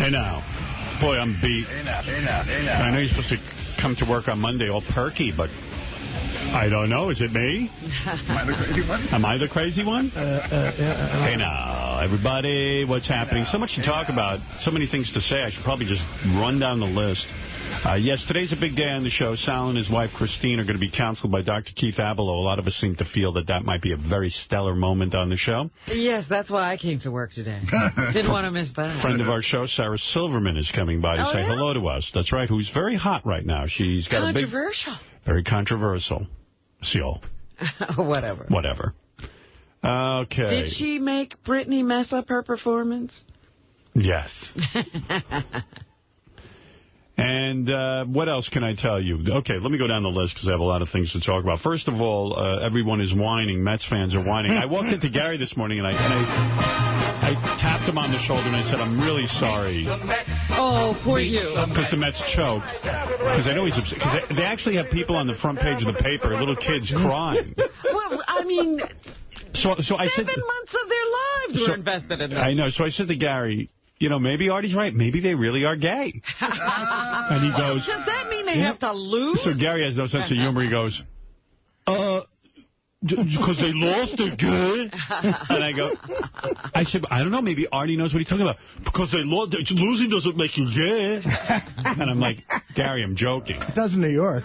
Hey, now. Boy, I'm beat. I know you're supposed to come to work on Monday all perky, but I don't know. Is it me? Am I the crazy one? Am I the crazy one? Hey, now, everybody, what's happening? So much to talk about, so many things to say. I should probably just run down the list. Yes, today's a big day on the show. Sal and his wife, Christine, are going to be counseled by Dr. Keith Abelow. A lot of us seem to feel that that might be a very stellar moment on the show. Yes, that's why I came to work today. Didn't want to miss that. Friend of our show, Sarah Silverman, is coming by to say hello to us. That's right, who's very hot right now. She's got controversial. Very controversial. Seal. Whatever. Okay. Did she make Britney mess up her performance? Yes. And what else can I tell you? Okay, let me go down the list because I have a lot of things to talk about. First of all, everyone is whining. Mets fans are whining. I walked into Gary this morning and I tapped him on the shoulder and I said, I'm really sorry. Oh, poor you. Because the Mets choked. Because I know he's upset. Because they actually have people on the front page of the paper, little kids crying. Well, I mean, so I said, 7 months of their lives were invested in this. I know. So I said to Gary, you know, maybe Artie's right. Maybe they really are gay. And he goes... Does that mean they have to lose? So Gary has no sense of humor. He goes, because they lost, they're good. And I said, I don't know, maybe Artie knows what he's talking about. Because they lost, losing doesn't make you gay. And I'm like, Gary, I'm joking. It does in New York.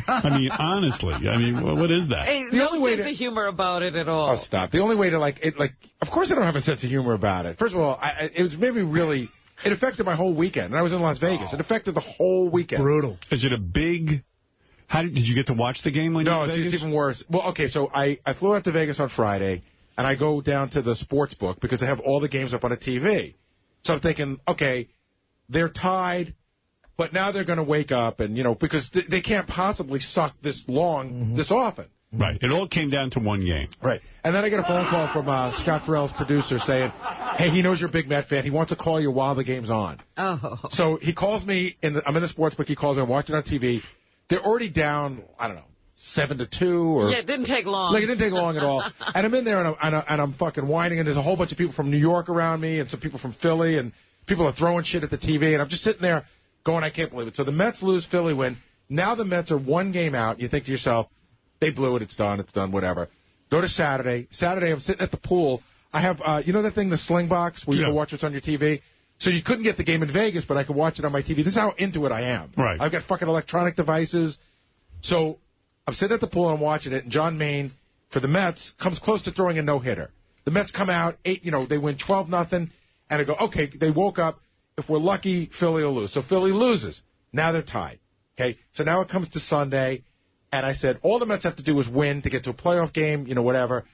I mean, honestly, what is that? Hey, no sense of humor about it at all. Oh, stop. The only way to, of course I don't have a sense of humor about it. First of all, it was maybe really, it affected my whole weekend. And I was in Las Vegas. It affected the whole weekend. Brutal. Is it a big... Did you get to watch the game when you were in Vegas? No, it's even worse. Well, okay, so I flew out to Vegas on Friday, and I go down to the sports book because they have all the games up on a TV. So I'm thinking, okay, they're tied, but now they're going to wake up, and, because they can't possibly suck this long, this often. Right. It all came down to one game. Right. And then I get a phone call from Scott Farrell's producer saying, hey, he knows you're a big Met fan. He wants to call you while the game's on. Oh. So he calls me, I'm in the sports book. He calls me. I'm watching on TV. They're already down, I don't know, 7-2. Yeah, it didn't take long. It didn't take long at all. And I'm in there, and I'm fucking whining, and there's a whole bunch of people from New York around me, and some people from Philly, and people are throwing shit at the TV, and I'm just sitting there going, I can't believe it. So the Mets lose, Philly win. Now the Mets are one game out. You think to yourself, they blew it, it's done, whatever. Go to Saturday. Saturday, I'm sitting at the pool. I have, you know that thing, the Sling Box, where you can watch what's on your TV? So you couldn't get the game in Vegas, but I could watch it on my TV. This is how into it I am. Right. I've got fucking electronic devices. So I'm sitting at the pool and I'm watching it, and John Maine, for the Mets, comes close to throwing a no-hitter. The Mets come out, they win 12-0, and I go, okay, they woke up. If we're lucky, Philly will lose. So Philly loses. Now they're tied. Okay, so now it comes to Sunday, and I said, all the Mets have to do is win to get to a playoff game, whatever.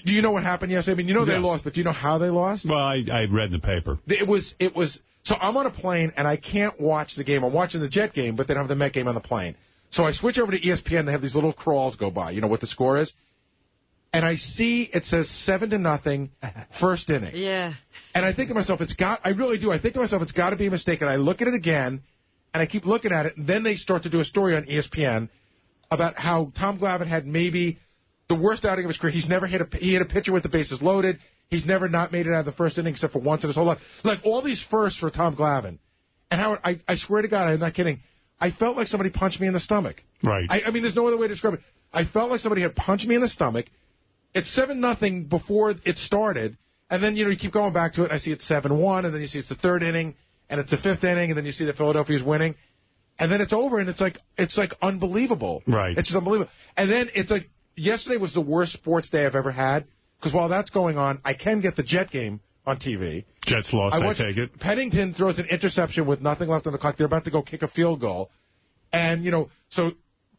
Do you know what happened yesterday? I mean, they lost, but do you know how they lost? Well, I read the paper. It was. So I'm on a plane, and I can't watch the game. I'm watching the Jet game, but they don't have the Met game on the plane. So I switch over to ESPN. They have these little crawls go by. You know what the score is? And I see it says 7-0, first inning. Yeah. And I think to myself, I really do. I think to myself, it's got to be a mistake. And I look at it again, and I keep looking at it. And then they start to do a story on ESPN about how Tom Glavine had maybe the worst outing of his career. He's never hit a pitcher with the bases loaded. He's never not made it out of the first inning except for once in his whole life. Like, all these firsts for Tom Glavine. And Howard, I swear to God, I'm not kidding. I felt like somebody punched me in the stomach. Right. I mean, there's no other way to describe it. I felt like somebody had punched me in the stomach. It's 7-0 before it started. And then, you keep going back to it. I see it's 7-1, and then you see it's the third inning, and it's the fifth inning, and then you see that Philadelphia's winning. And then it's over, and it's like unbelievable. Right. It's just unbelievable. And then it's like, yesterday was the worst sports day I've ever had, because while that's going on, I can get the Jet game on TV. Jets lost, I take it. Pennington throws an interception with nothing left on the clock. They're about to go kick a field goal. And, so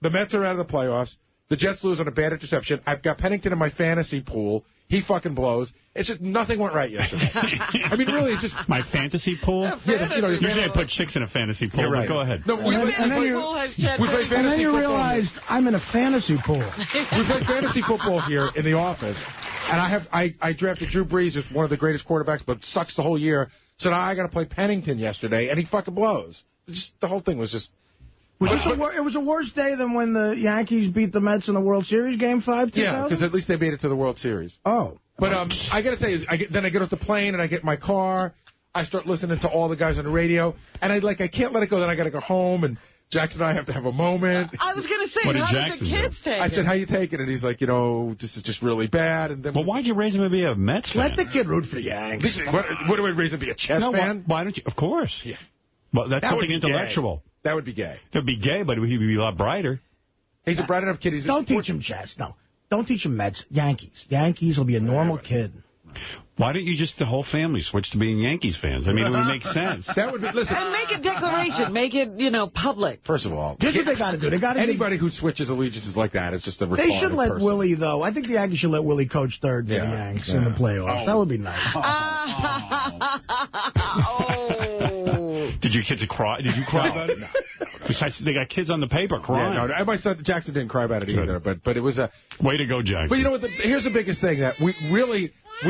the Mets are out of the playoffs. The Jets lose on a bad interception. I've got Pennington in my fantasy pool. He fucking blows. It's just nothing went right yesterday. I mean, really, it's just... My fantasy pool? Usually I put chicks in a fantasy pool, but go ahead. No, we play fantasy and then you realized I'm in a fantasy pool. We play fantasy football here in the office, and I drafted Drew Brees as one of the greatest quarterbacks, but sucks the whole year. So now I got to play Pennington yesterday, and he fucking blows. The whole thing was just... It was a worse day than when the Yankees beat the Mets in the World Series, Game 5, 2000? Yeah, because at least they made it to the World Series. Oh. But I got to tell you, then I get off the plane, and I get in my car. I start listening to all the guys on the radio, and I can't let it go. Then I got to go home, and Jackson and I have to have a moment. I was going to say, What did how Jackson did the kids take it? I said, how you taking it? He's like, this is just really bad. And then, well, why'd you raise him to be a Mets fan? Let the kid root for the Yanks. What do we raise him to be, a chess fan? Why don't you? Of course. Yeah. Well, that's That something would be intellectual. Gay. That would be gay. That would be gay, but he'd be a lot brighter. He's a bright enough kid. Don't teach him chess. No. Don't teach him Mets. Yankees will be a normal kid. Why don't you just, the whole family, switch to being Yankees fans? I mean, it would make sense. That would be, listen. And make a declaration. Make it, public. First of all, here's what they got to do. They got to anybody who switches allegiances like that is just a retarded They should let person. Willie, though. I think the Yankees should let Willie coach third for the Yanks in the playoffs. That would be nice. Did your kids cry? Did you cry about it? No. Besides, they got kids on the paper crying. Yeah, no, my son Jackson didn't cry about it either, but it was a... Way to go, Jackson. But you know what? Here's the biggest thing that we've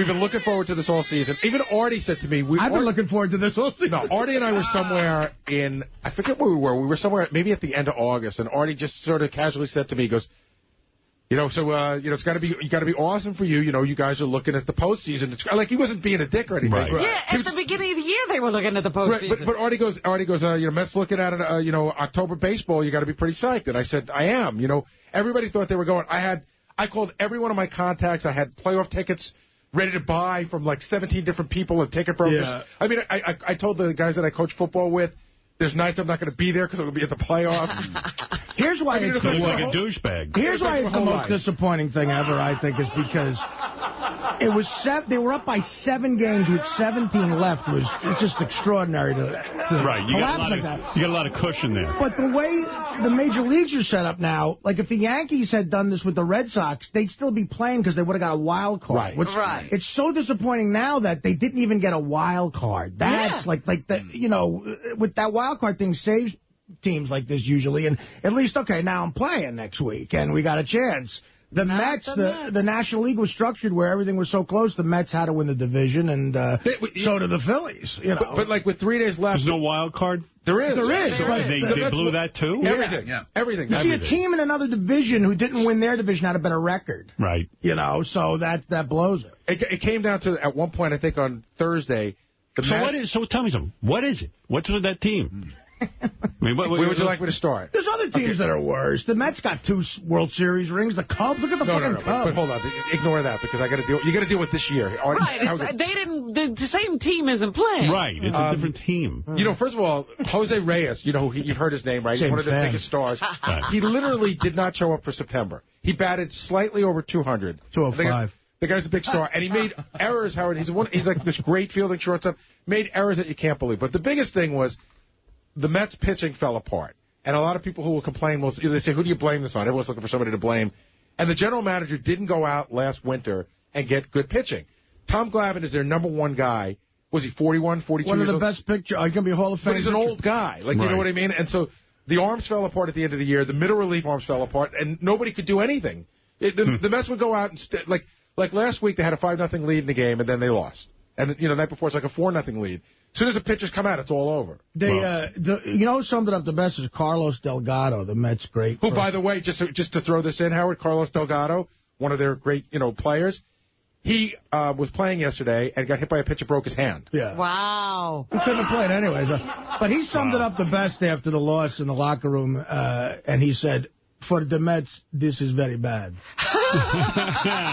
been looking forward to this all season. Even Artie said to me... I've been looking forward to this all season. No, Artie and I were somewhere in... I forget where we were. We were somewhere maybe at the end of August, and Artie just sort of casually said to me, he goes... it's got to be awesome for you. You guys are looking at the postseason. It's like he wasn't being a dick or anything. Right. Yeah, at the beginning of the year they were looking at the postseason. Right, but Artie goes, Mets looking at it, October baseball. You got to be pretty psyched. And I said, I am. Everybody thought they were going. I called every one of my contacts. I had playoff tickets ready to buy from like 17 different people and ticket brokers. Yeah. I mean, I told the guys that I coach football with, there's nights I'm not going to be there because I'm going to be at the playoffs. Here's why it's like a douchebag. Here's why it's the most disappointing thing ever, I think, is because it was they were up by 7 games with 17 left. It's just extraordinary to right. You got collapse like that. You got a lot of cushion there. But the way the major leagues are set up now, like if the Yankees had done this with the Red Sox, they'd still be playing because they would have got a wild card. Right. It's so disappointing now that they didn't even get a wild card. That's with that wild card thing saves teams like this usually, and at least, okay, now I'm playing next week, and we got a chance. The Mets, the National League was structured where everything was so close, the Mets had to win the division, and so did the Phillies. But like with 3 days left... There's no wild card? There is. They blew that too? Everything. Yeah. Everything. You see, a team in another division who didn't win their division had a better record. Right. So that blows it. It came down to, at one point, I think on Thursday... So tell me something. What is it? What's with that team? I mean, where would you like me to start? There's other teams that are worse. The Mets got 2 World Series rings. The Cubs, look at the fucking Cubs. But hold on, ignore that because I got to deal. You got to deal with this year. Right, the same team isn't playing. Right, it's a different team. First of all, Jose Reyes. You've heard his name, right? He's one of the biggest stars. He literally did not show up for September. He batted slightly over 200. 205. The guy's a big star, and he made errors, Howard. He's like this great fielding shortstop. Made errors that you can't believe. But the biggest thing was the Mets pitching fell apart. And a lot of people who will complain, they say, who do you blame this on? Everyone's looking for somebody to blame. And the general manager didn't go out last winter and get good pitching. Tom Glavine is their #1 guy. Was he 41, 42 One years of old? the best pitchers. Are you going to be a Hall of Fame? But he's an old guy. You know what I mean? And so the arms fell apart at the end of the year. The middle relief arms fell apart, and nobody could do anything. The Mets would go out and, like last week, they had a 5-0 lead in the game, and then they lost. And, the night before, it's like a 4-0 lead. As soon as the pitchers come out, it's all over. Who summed it up the best is Carlos Delgado, the Mets great. Who, by the way, just to throw this in, Howard, Carlos Delgado, one of their great, players, he was playing yesterday and got hit by a pitcher, broke his hand. Yeah. Wow. He couldn't have played anyways. But he summed it up the best after the loss in the locker room, and he said, for the Mets, this is very bad.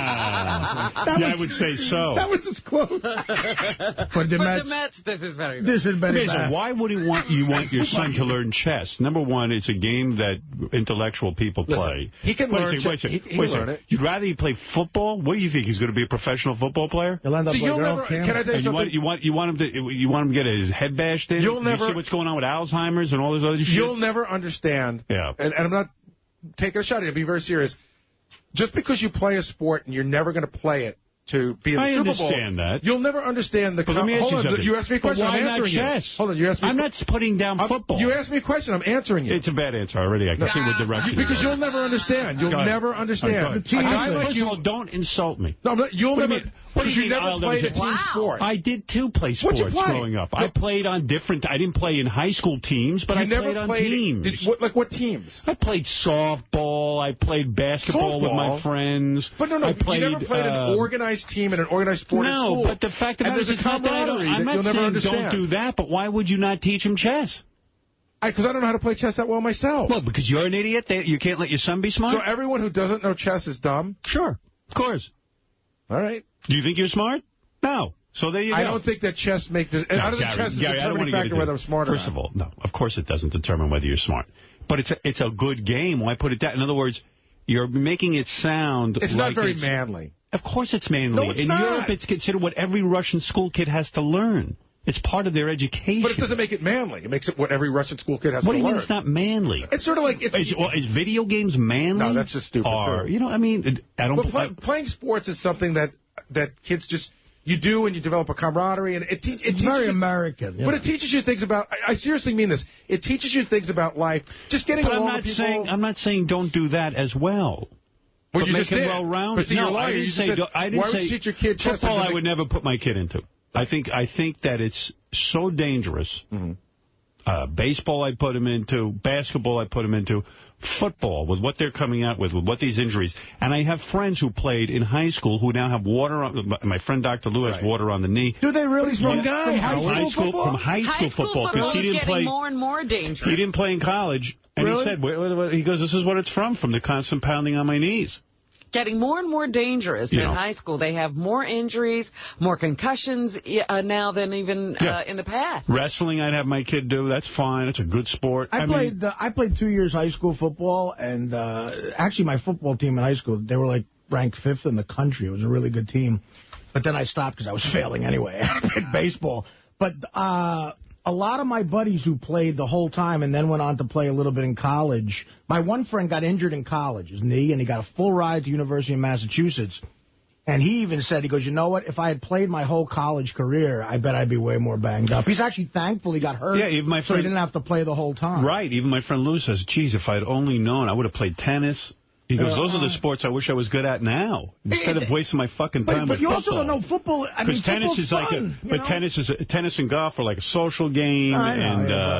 I would say so. That was his quote. For the Mets, this is very bad. This is very bad. Why would you want your son to learn chess? Number one, it's a game that intellectual people play. He can learn chess. He can learn it. You'd rather he play football? What do you think? He's going to be a professional football player? He'll end up can I tell you something? You want him to get his head bashed in? You see what's going on with Alzheimer's and all this other shit? You'll never understand. Yeah. And I'm not taking a shot at it. I'm being very serious. Just because you play a sport and you're never going to play it to be in the Super Bowl. I understand that. You'll never understand the... Hold on, you asked me a question, I'm answering you. Hold on, you asked me... I'm not putting down football. You asked me a question, I'm answering you. It's a bad answer already. I can see what direction because you'll never understand. You'll never understand. First of all, don't insult me. No, you'll never... What do you mean? You never played a team sport. I did, too, play sports growing up. I played on different... I didn't play in high school teams, but I played on teams. What teams? I played softball. I played basketball with my friends. But no, you never played an organized team and an organized sport in school. No, but the fact of it is, it's not that I'm not saying don't do that, but why would you not teach him chess? Because I don't know how to play chess that well myself. Well, because you're an idiot? You can't let your son be smart? So everyone who doesn't know chess is dumb? Sure, of course. All right. Do you think you're smart? No. So there you go. I don't think that chess makes... I don't think chess is a determining factor whether I'm smart or not. First of all, no. Of course it doesn't determine whether you're smart. But it's a good game. Why put it down? In other words, you're making it sound It's not very manly. Of course it's manly. No, it's not. In Europe, it's considered what every Russian school kid has to learn. It's part of their education. But it doesn't make it manly. It makes it what every Russian school kid has to learn. What do you mean it's not manly? It's sort of like... Is video games manly? No, that's just stupid, too. You know, I mean, I don't... But playing sports is something that kids just... You do, and you develop a camaraderie, and it's very American. But it teaches you things about... I seriously mean this. It teaches you things about life. Just getting along with people... I'm not saying don't do that as well. Well, you just did. Well-rounded. But see, no, I didn't say... Why would you teach your kid chess? Football I would never put my kid into. I think that it's so dangerous. Mm-hmm. Baseball I'd put him into. Basketball I'd put him into. Football, with what they're coming out with what these injuries. And I have friends who played in high school who now have water on... My friend Dr. Lou has water on the knee. Do they really? From high school football? From high school football. Because he didn't play... more and more dangerous. He didn't play in college. And he said, he goes, this is what it's from the constant pounding on my knees. Getting more and more dangerous in high school. They have more injuries, more concussions now than even in the past. Wrestling I'd have my kid do. That's fine. It's a good sport. I played 2 years high school football, and actually my football team in high school, they were like ranked 5th in the country. It was a really good team. But then I stopped because I was failing anyway. I played baseball. But a lot of my buddies who played the whole time and then went on to play a little bit in college. My one friend got injured in college, his knee, and he got a full ride to University of Massachusetts. And he even said, he goes, you know what, if I had played my whole college career, I bet I'd be way more banged up. He's actually thankful he got hurt, so he didn't have to play the whole time. Right. Even my friend Lou says, geez, if I'd only known, I would have played tennis. He goes, those are the sports I wish I was good at now, instead of wasting my fucking time with football. But you also don't know football. I mean, tennis is fun, tennis and golf are like a social game.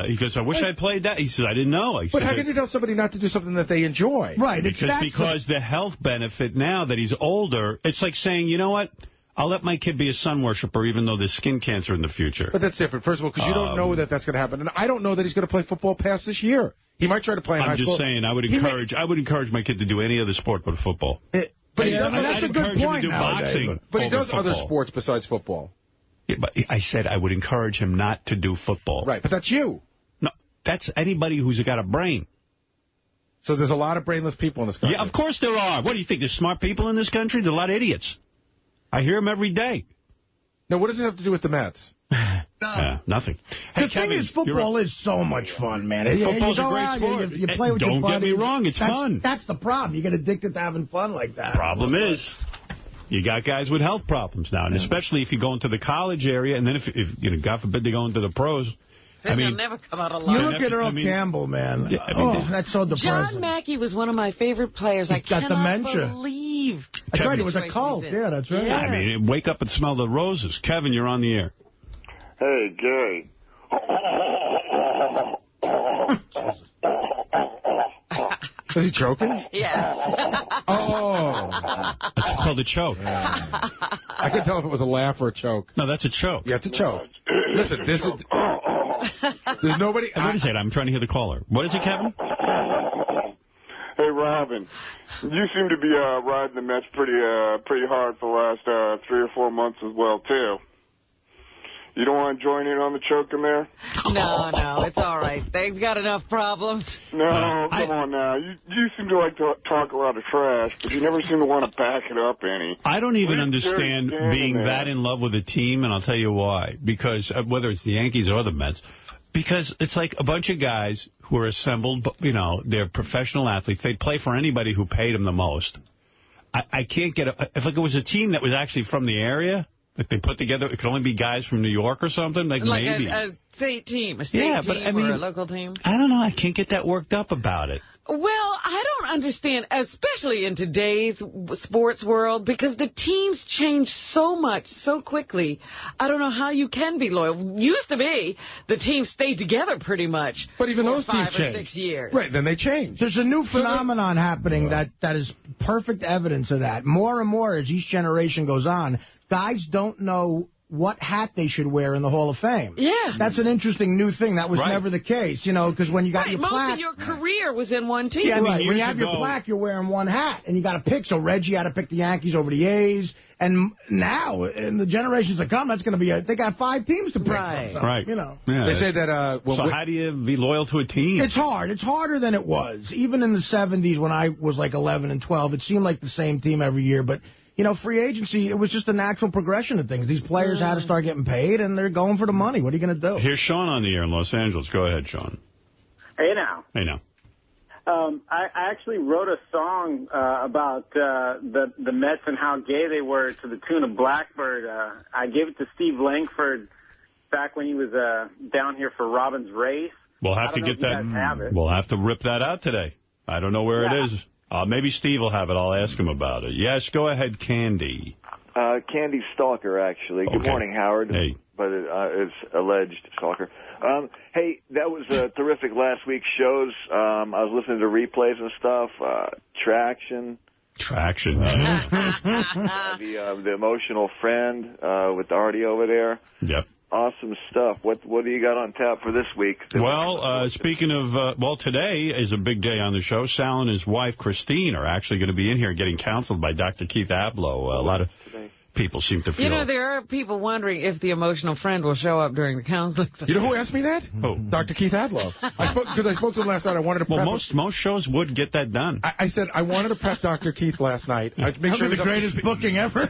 He goes, I wish I'd played that. He says, I didn't know. But how can you tell somebody not to do something that they enjoy? Right. Because the health benefit now that he's older, it's like saying, you know what? I'll let my kid be a sun worshiper even though there's skin cancer in the future. But that's different. First of all, because you don't know that that's going to happen. And I don't know that he's going to play football past this year. He might try to play in high school. I'm just saying, I would encourage my kid to do any other sport but football. But that's a good point. Him to do boxing. But he does other sports besides football. Yeah, but I said I would encourage him not to do football. Right, but that's you. No, that's anybody who's got a brain. So there's a lot of brainless people in this country. Yeah, of course there are. What do you think? There's smart people in this country? There's a lot of idiots. I hear them every day. Now, what does it have to do with the Mets? Nothing. The thing is, football is so much fun, man. Football's a great sport. You play with your buddies. Don't get me wrong, it's fun. That's the problem. You get addicted to having fun like that. Problem is, you got guys with health problems now, and especially if you go into the college area, and then if God forbid they go into the pros. They'll never come out alive. You look at Earl Campbell, man. That's so depressing. John Mackey was one of my favorite players. He's got dementia. Believe. That's right. It was a cult. Yeah, that's right. Yeah. I mean, wake up and smell the roses. Kevin, you're on the air. Hey, Gary. Is he choking? Yes. That's called a choke. Yeah. I could tell if it was a laugh or a choke. No, that's a choke. Yeah, it's a choke. Listen, there's nobody... What is it? I'm trying to hear the caller. What is it, Kevin? Hey, Robin. You seem to be riding the Mets pretty hard for the last 3 or 4 months as well, too. You don't want to join in on the choking there? No, it's all right. They've got enough problems. No, come on now. You seem to like to talk a lot of trash, but you never seem to want to back it up any. I don't even understand being that in love with a team, and I'll tell you why. Because whether it's the Yankees or the Mets, because it's like a bunch of guys who are assembled, they're professional athletes. They'd play for anybody who paid them the most. I can't get if it was a team that was actually from the area, If they put together, it could only be guys from New York or something? Like maybe. A state team, a state team or a local team. I don't know. I can't get that worked up about it. Well, I don't understand, especially in today's sports world, because the teams change so much, so quickly. I don't know how you can be loyal. Used to be, the teams stayed together pretty much. But even those teams 5 or 6 years. Right, then they change. There's a new phenomenon happening that is perfect evidence of that. More and more as each generation goes on, guys don't know what hat they should wear in the Hall of Fame. Yeah. That's an interesting new thing. That was never the case, you know, because when you got your plaque... Most of your career was in one team. Yeah, when you have your plaque, you're wearing one hat, and you got to pick. So Reggie had to pick the Yankees over the A's, and now, in the generations to come, that's going to be they got 5 teams to pick from. So, right. You know. Yeah, they say that... so how do you be loyal to a team? It's hard. It's harder than it was. Even in the 70s when I was like 11 and 12, it seemed like the same team every year, but... You know, free agency, it was just a natural progression of things. These players had to start getting paid, and they're going for the money. What are you going to do? Here's Sean on the air in Los Angeles. Go ahead, Sean. Hey, now. Hey, now. I actually wrote a song about the Mets and how gay they were to the tune of Blackbird. I gave it to Steve Langford back when he was down here for Robin's race. We'll have to get that. We'll have to rip that out today. I don't know where it is. Maybe Steve will have it. I'll ask him about it. Yes, go ahead, Candy. Candy Stalker, actually. Okay. Good morning, Howard. Hey. But it's alleged Stalker. Hey, that was terrific last week's shows. I was listening to replays and stuff. Traction. The Emotional Friend with Artie over there. Yep. Awesome stuff. What do you got on tap for this week? Well, speaking of, today is a big day on the show. Sal and his wife, Christine, are actually going to be in here getting counseled by Dr. Keith Abloh. A lot of people seem to feel... You know, there are people wondering if the emotional friend will show up during the counseling. You know who asked me that? Who? Dr. Keith Abloh. Because I spoke to him last night. I wanted to prep... Well, most shows would get that done. I said I wanted to prep Dr. Keith last night. I'd make sure the greatest booking ever.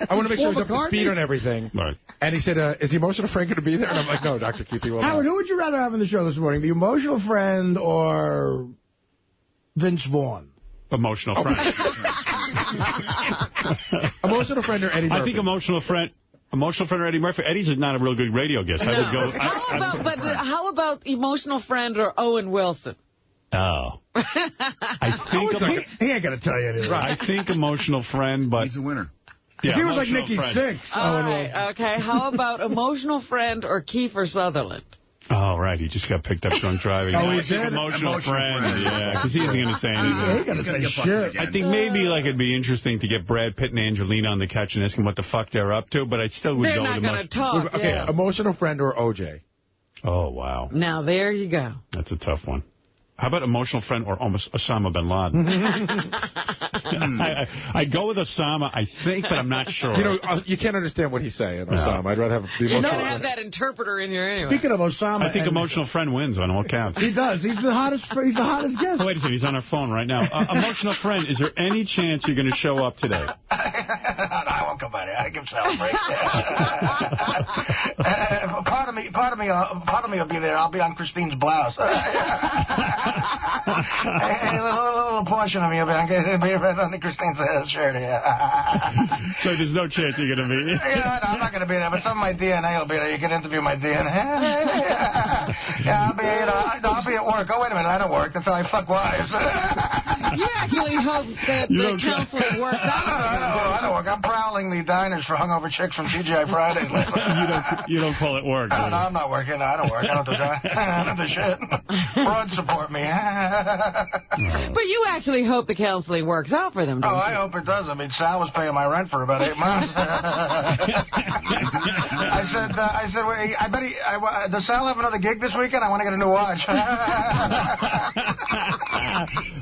I want to make sure he's up to speed on everything. Right. And he said, is the emotional friend going to be there? And I'm like, no, Dr. Keith, he will Howard, not. who would you rather have on the show this morning, the emotional friend or Vince Vaughn? Emotional friend. Emotional friend or Eddie Murphy? I think emotional friend or Eddie Murphy. Eddie's not a real good radio guest. No. I would go. How about emotional friend or Owen Wilson? Oh. I think he ain't going to tell you anything. I think emotional friend, but... He's a winner. Yeah, if he was like Nikki Sixx. All right, okay. How about emotional friend or Kiefer Sutherland? Oh, right. He just got picked up drunk driving. Oh, he did? Emotional friend. Yeah, because he isn't going to say anything. He ain't going to say shit. I think maybe it'd be interesting to get Brad Pitt and Angelina on the couch and ask them what the fuck they're up to, but I still would go with emotional. They're not going to talk. Okay, yeah. Emotional friend or OJ? Oh, wow. Now, there you go. That's a tough one. How about emotional friend or almost Osama bin Laden? I go with Osama, I think, but I'm not sure. You know, you can't understand what he's saying, Osama. I'd rather have the emotional You don't have that interpreter in here anyway. Speaking of Osama... I think emotional friend wins on all counts. He does. He's the hottest guest. Oh, wait a second. He's on our phone right now. Emotional friend, is there any chance you're going to show up today? I won't come by there. I can celebrate. Part of me will be there. I'll be on Christine's blouse. A little portion of me will be on Christine's shirt. Yeah. So there's no chance you're going to be. Yeah, no, I'm not going to be there, but some of my DNA will be there. You can interview my DNA. Yeah, I'll be at work. Oh, wait a minute, I don't work. That's how I fuck wives. You actually hope that the counseling works out. I don't work. I'm prowling the diners for hungover chicks from TGI Fridays. You don't call it work. No, I'm not working. No, I don't work. I don't do that. I don't do shit. Broad support me. But you actually hope the counseling works out for them, don't you? I hope it does. I mean, Sal was paying my rent for about 8 months. I said, wait, I bet does Sal have another gig this weekend? I want to get a new watch.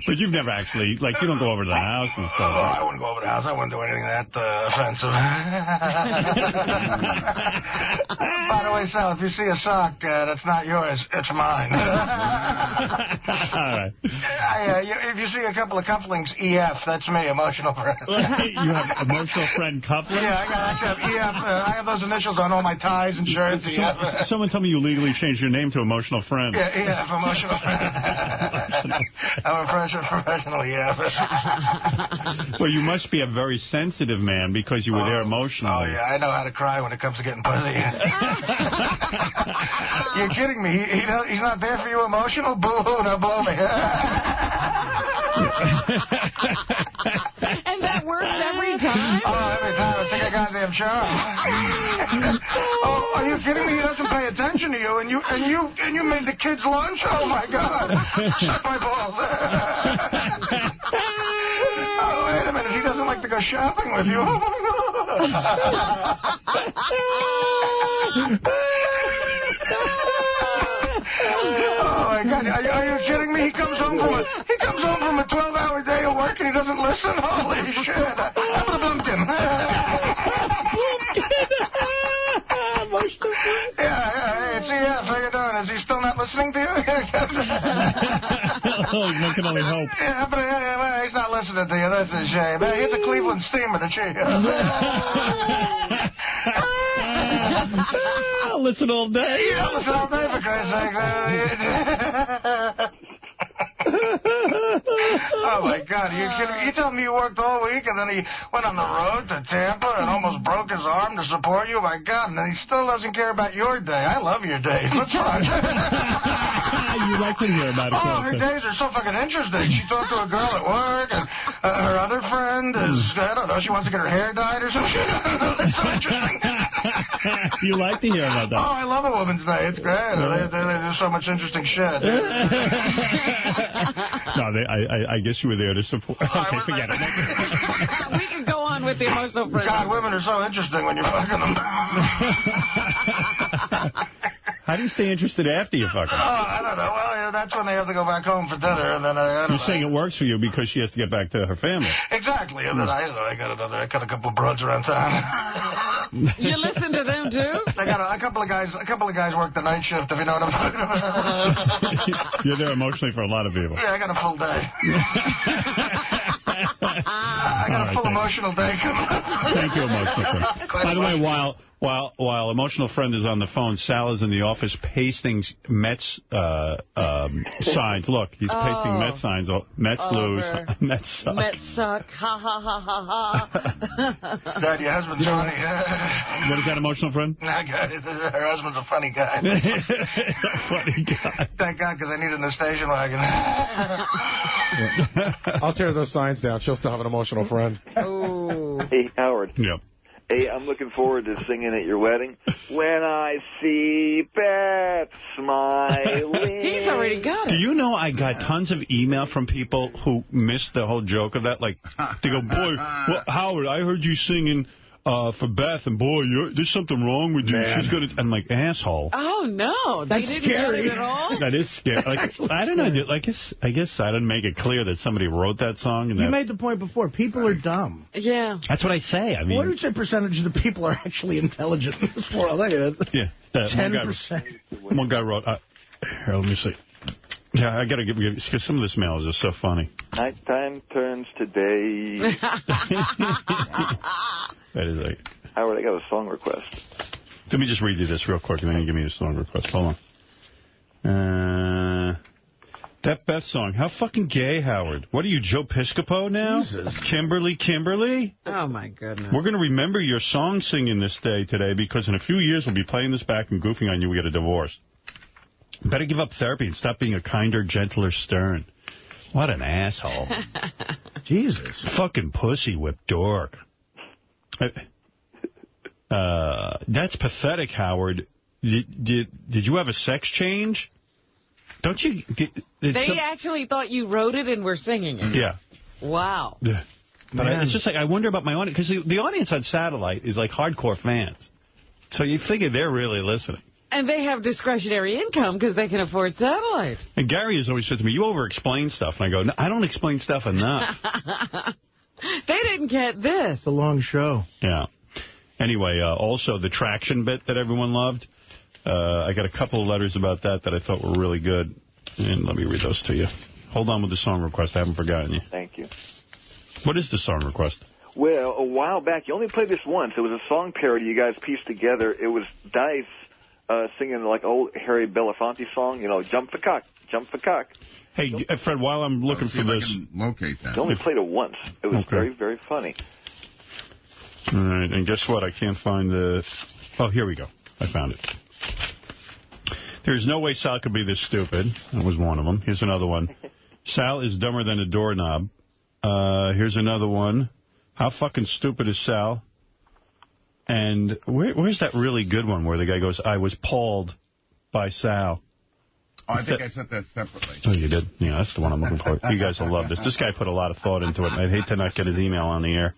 But you've never actually, you don't go over to the house and stuff. Oh, I wouldn't go over to the house. I wouldn't do anything that offensive. By the way, Sal, if you see a sock that's not yours, it's mine. All right. If you see a couple of cufflinks, EF, that's me, emotional friend. You have emotional friend cufflinks? Yeah, I actually have EF. I have those initials on all my ties and shirts. Someone tell me you legally changed your name to emotional friend. Yeah, EF, emotional friend. I'm a professional, yeah. Well, you must be a very sensitive man because you were there emotionally. Oh, yeah, I know how to cry when it comes to getting pussy. You're kidding me. He's not there for you emotional? Boo-hoo, now blow me. And that works every time? Oh, every time. I think I goddamn sure. Oh, are you kidding me? He doesn't pay attention to you, and you made the kids lunch? Oh, my God. Suck my balls. Oh, wait a minute. He doesn't like to go shopping with you. Oh, my God. Are you kidding me? He comes home from a 12-hour day of work and he doesn't listen? Holy shit. I would have bumped him. Yeah, hey, it's how you doing? Is he still not listening to you? One can only hope. Yeah, but he's not listening to you. That's a shame. Here's a Cleveland steamer to cheer you. I'll listen all day. Yeah, I'll listen all day, for Christ's sake. Oh, my God. Are you kidding me? You tell me you worked all week and then he went on the road to Tampa and almost broke his arm to support you? My God. And then he still doesn't care about your day. I love your days. What's wrong? You like to hear about it. Oh, her days are so fucking interesting. She talked to a girl at work and her other friend is, I don't know, she wants to get her hair dyed or something. It's so interesting. You like to hear about that. Oh, I love a woman's day. It's great. There's so much interesting shit. No, I guess you were there to support. Okay, forget it. We can go on with the emotional friend. God, women are so interesting when you're fucking them. How do you stay interested after you fuck them? Oh, I don't know. Well, that's when they have to go back home for dinner, and then You're saying it works for you because she has to get back to her family. Exactly. And then I got a couple of broads around town. You listen to them too? I got a couple of guys work the night shift, if you know what I'm talking about. You're there emotionally for a lot of people. Yeah, I got a full day. I got a full emotional day coming up. Thank you, emotional friend. By the way, while emotional friend is on the phone, Sal is in the office pasting Mets signs. Look, he's pasting Mets signs. Mets lose. Mets suck. Mets suck. Ha, ha, ha, ha, ha. Dad, your husband's funny. What is that, emotional friend? Nah, God, her husband's a funny guy. A funny guy. Thank God, because I needed a station wagon. I'll tear those signs down. She'll still have an emotional friend. Ooh. Hey, Howard. Yep. Hey, I'm looking forward to singing at your wedding. When I see Beth smiling. He's already got it. Do you know I got tons of email from people who missed the whole joke of that? Like, they go, boy, well, Howard, I heard you singing for Beth, and boy, there's something wrong with you. Man. She's gonna. I'm like, asshole. Oh no, that's scary. At all? That is scary. Like, I don't know. I guess I didn't make it clear that somebody wrote that song. And you made the point before. People are dumb. Yeah, that's what I say. I mean, what would you say percentage of the people are actually intelligent in this world? Yeah, 10%. One guy wrote. Here, let me see. Yeah, I gotta give because some of this mail is just so funny. Nighttime turns to day. That is like... Howard, I got a song request. Let me just read you this real quick, and then you give me a song request. Hold on. That Beth song. How fucking gay, Howard. What are you, Joe Piscopo now? Jesus. Kimberly? Oh, my goodness. We're going to remember your song singing this day today, because in a few years we'll be playing this back and goofing on you. We get a divorce. Better give up therapy and stop being a kinder, gentler Stern. What an asshole. Jesus. Fucking pussy whip dork. That's pathetic, Howard. Did you have a sex change? Don't you? They actually thought you wrote it and were singing it. Yeah. Wow. Yeah. But it's just like, I wonder about my audience, because the audience on satellite is like hardcore fans. So you figure they're really listening. And they have discretionary income because they can afford satellite. And Gary has always said to me, you over-explain stuff. And I go, no, I don't explain stuff enough. They didn't get this. It's a long show. Yeah. Anyway, also the traction bit that everyone loved. I got a couple of letters about that I thought were really good. And let me read those to you. Hold on with the song request. I haven't forgotten you. Thank you. What is the song request? Well, a while back, you only played this once. It was a song parody you guys pieced together. It was Dice singing like old Harry Belafonte song, you know, jump the cock, jump the cock. Hey, Fred, while I'm looking for this... I can locate that. I only played it once. It was very, very funny. All right, and guess what? I can't find the... Oh, here we go. I found it. There's no way Sal could be this stupid. That was one of them. Here's another one. Sal is dumber than a doorknob. Here's another one. How fucking stupid is Sal? And where's that really good one where the guy goes, I was palled by Sal? Oh, I think I sent that separately. Oh, you did? Yeah, that's the one I'm looking for. You guys will love this. This guy put a lot of thought into it, and I'd hate to not get his email on the air.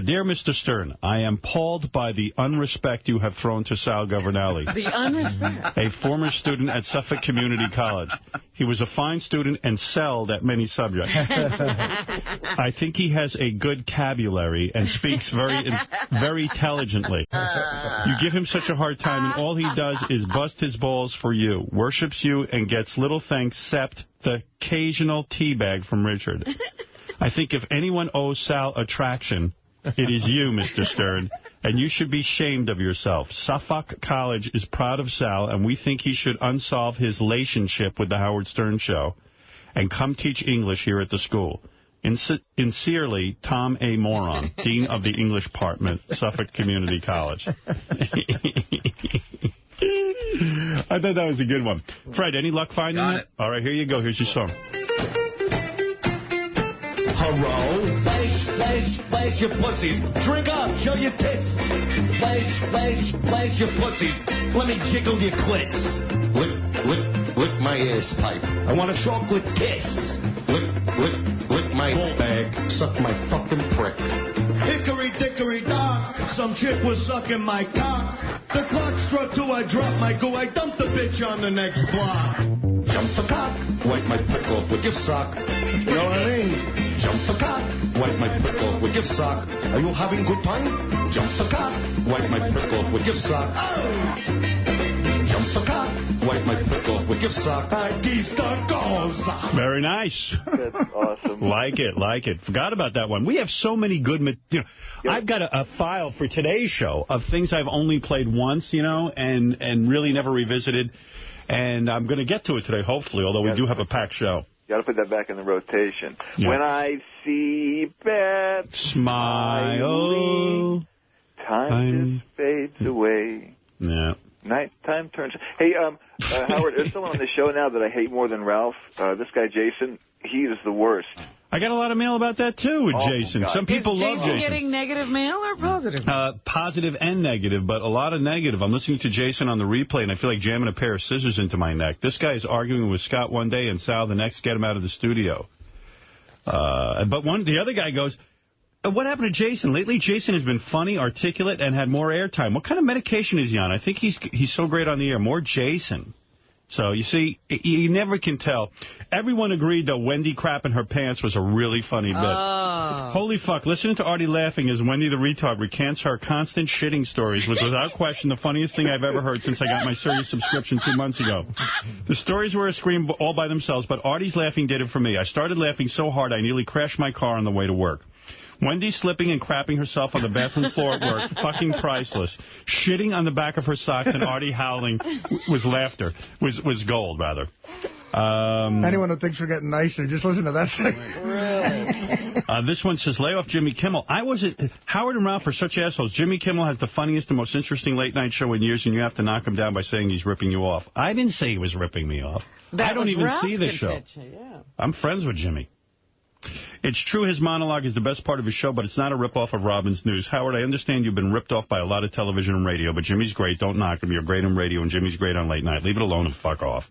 Dear Mr. Stern, I am appalled by the unrespect you have thrown to Sal Governale. The unrespect? A former student at Suffolk Community College. He was a fine student and excelled at many subjects. I think he has a good vocabulary and speaks very intelligently. You give him such a hard time, and all he does is bust his balls for you, worships you, and gets little thanks except the occasional teabag from Richard. I think if anyone owes Sal a traction, it is you, Mr. Stern, and you should be ashamed of yourself. Suffolk College is proud of Sal, and we think he should unsolve his relationship with the Howard Stern Show and come teach English here at the school. Sincerely, Tom A. Moron, Dean of the English Department, Suffolk Community College. I thought that was a good one. Fred, any luck finding it? All right, here you go. Here's your song. Hello? Flash your pussies. Drink up, show your tits. Flash your pussies. Let me jiggle your clits. Lick my ass pipe. I want a chocolate kiss. Lick my ball bag. Suck my fucking prick. Hickory dickory dock. Some chick was sucking my cock. The clock struck 2, I dropped my goo. I dumped the bitch on the next block. Jump the cock. Wipe my prick off with your sock. You know what I mean? Jump the cock, wipe my prick off with your sock. Are you having good time? Jump the cock, wipe my prick off with your sock. Oh! Jump the cock, wipe my prick off with your sock. Very nice. That's awesome. Like it. Forgot about that one. We have so many good... I've got a file for today's show of things I've only played once, and really never revisited. And I'm going to get to it today, hopefully, although we do have a packed show. Got to put that back in the rotation. Yeah. When I see Beth smile, time just fades away. Yeah. Nighttime turns. Hey, Howard, there's someone on the show now that I hate more than Ralph. This guy, Jason, he is the worst. I got a lot of mail about that, too, with Jason. Some people love Jason. Is Jason getting negative mail or positive? Positive and negative, but a lot of negative. I'm listening to Jason on the replay, and I feel like jamming a pair of scissors into my neck. This guy is arguing with Scott one day and Sal the next, get him out of the studio. But the other guy goes, what happened to Jason? Lately, Jason has been funny, articulate, and had more airtime. What kind of medication is he on? I think he's so great on the air. More Jason. So, you see, you never can tell. Everyone agreed, though, Wendy crapping her pants was a really funny bit. Oh. Holy fuck, listening to Artie laughing as Wendy the retard recants her constant shitting stories was without question the funniest thing I've ever heard since I got my Sirius subscription 2 months ago. The stories were a scream all by themselves, but Artie's laughing did it for me. I started laughing so hard I nearly crashed my car on the way to work. Wendy slipping and crapping herself on the bathroom floor at work, fucking priceless. Shitting on the back of her socks and Artie howling was laughter, was gold, rather. Anyone who thinks we're getting nicer, just listen to that segment. Really? This one says, lay off Jimmy Kimmel. Howard and Ralph are such assholes. Jimmy Kimmel has the funniest and most interesting late-night show in years, and you have to knock him down by saying he's ripping you off. I didn't say he was ripping me off. I don't even see the show. Yeah. I'm friends with Jimmy. It's true his monologue is the best part of his show, but it's not a rip-off of Robin's News. Howard, I understand you've been ripped off by a lot of television and radio, but Jimmy's great. Don't knock him. You're great on radio, and Jimmy's great on late night. Leave it alone and fuck off.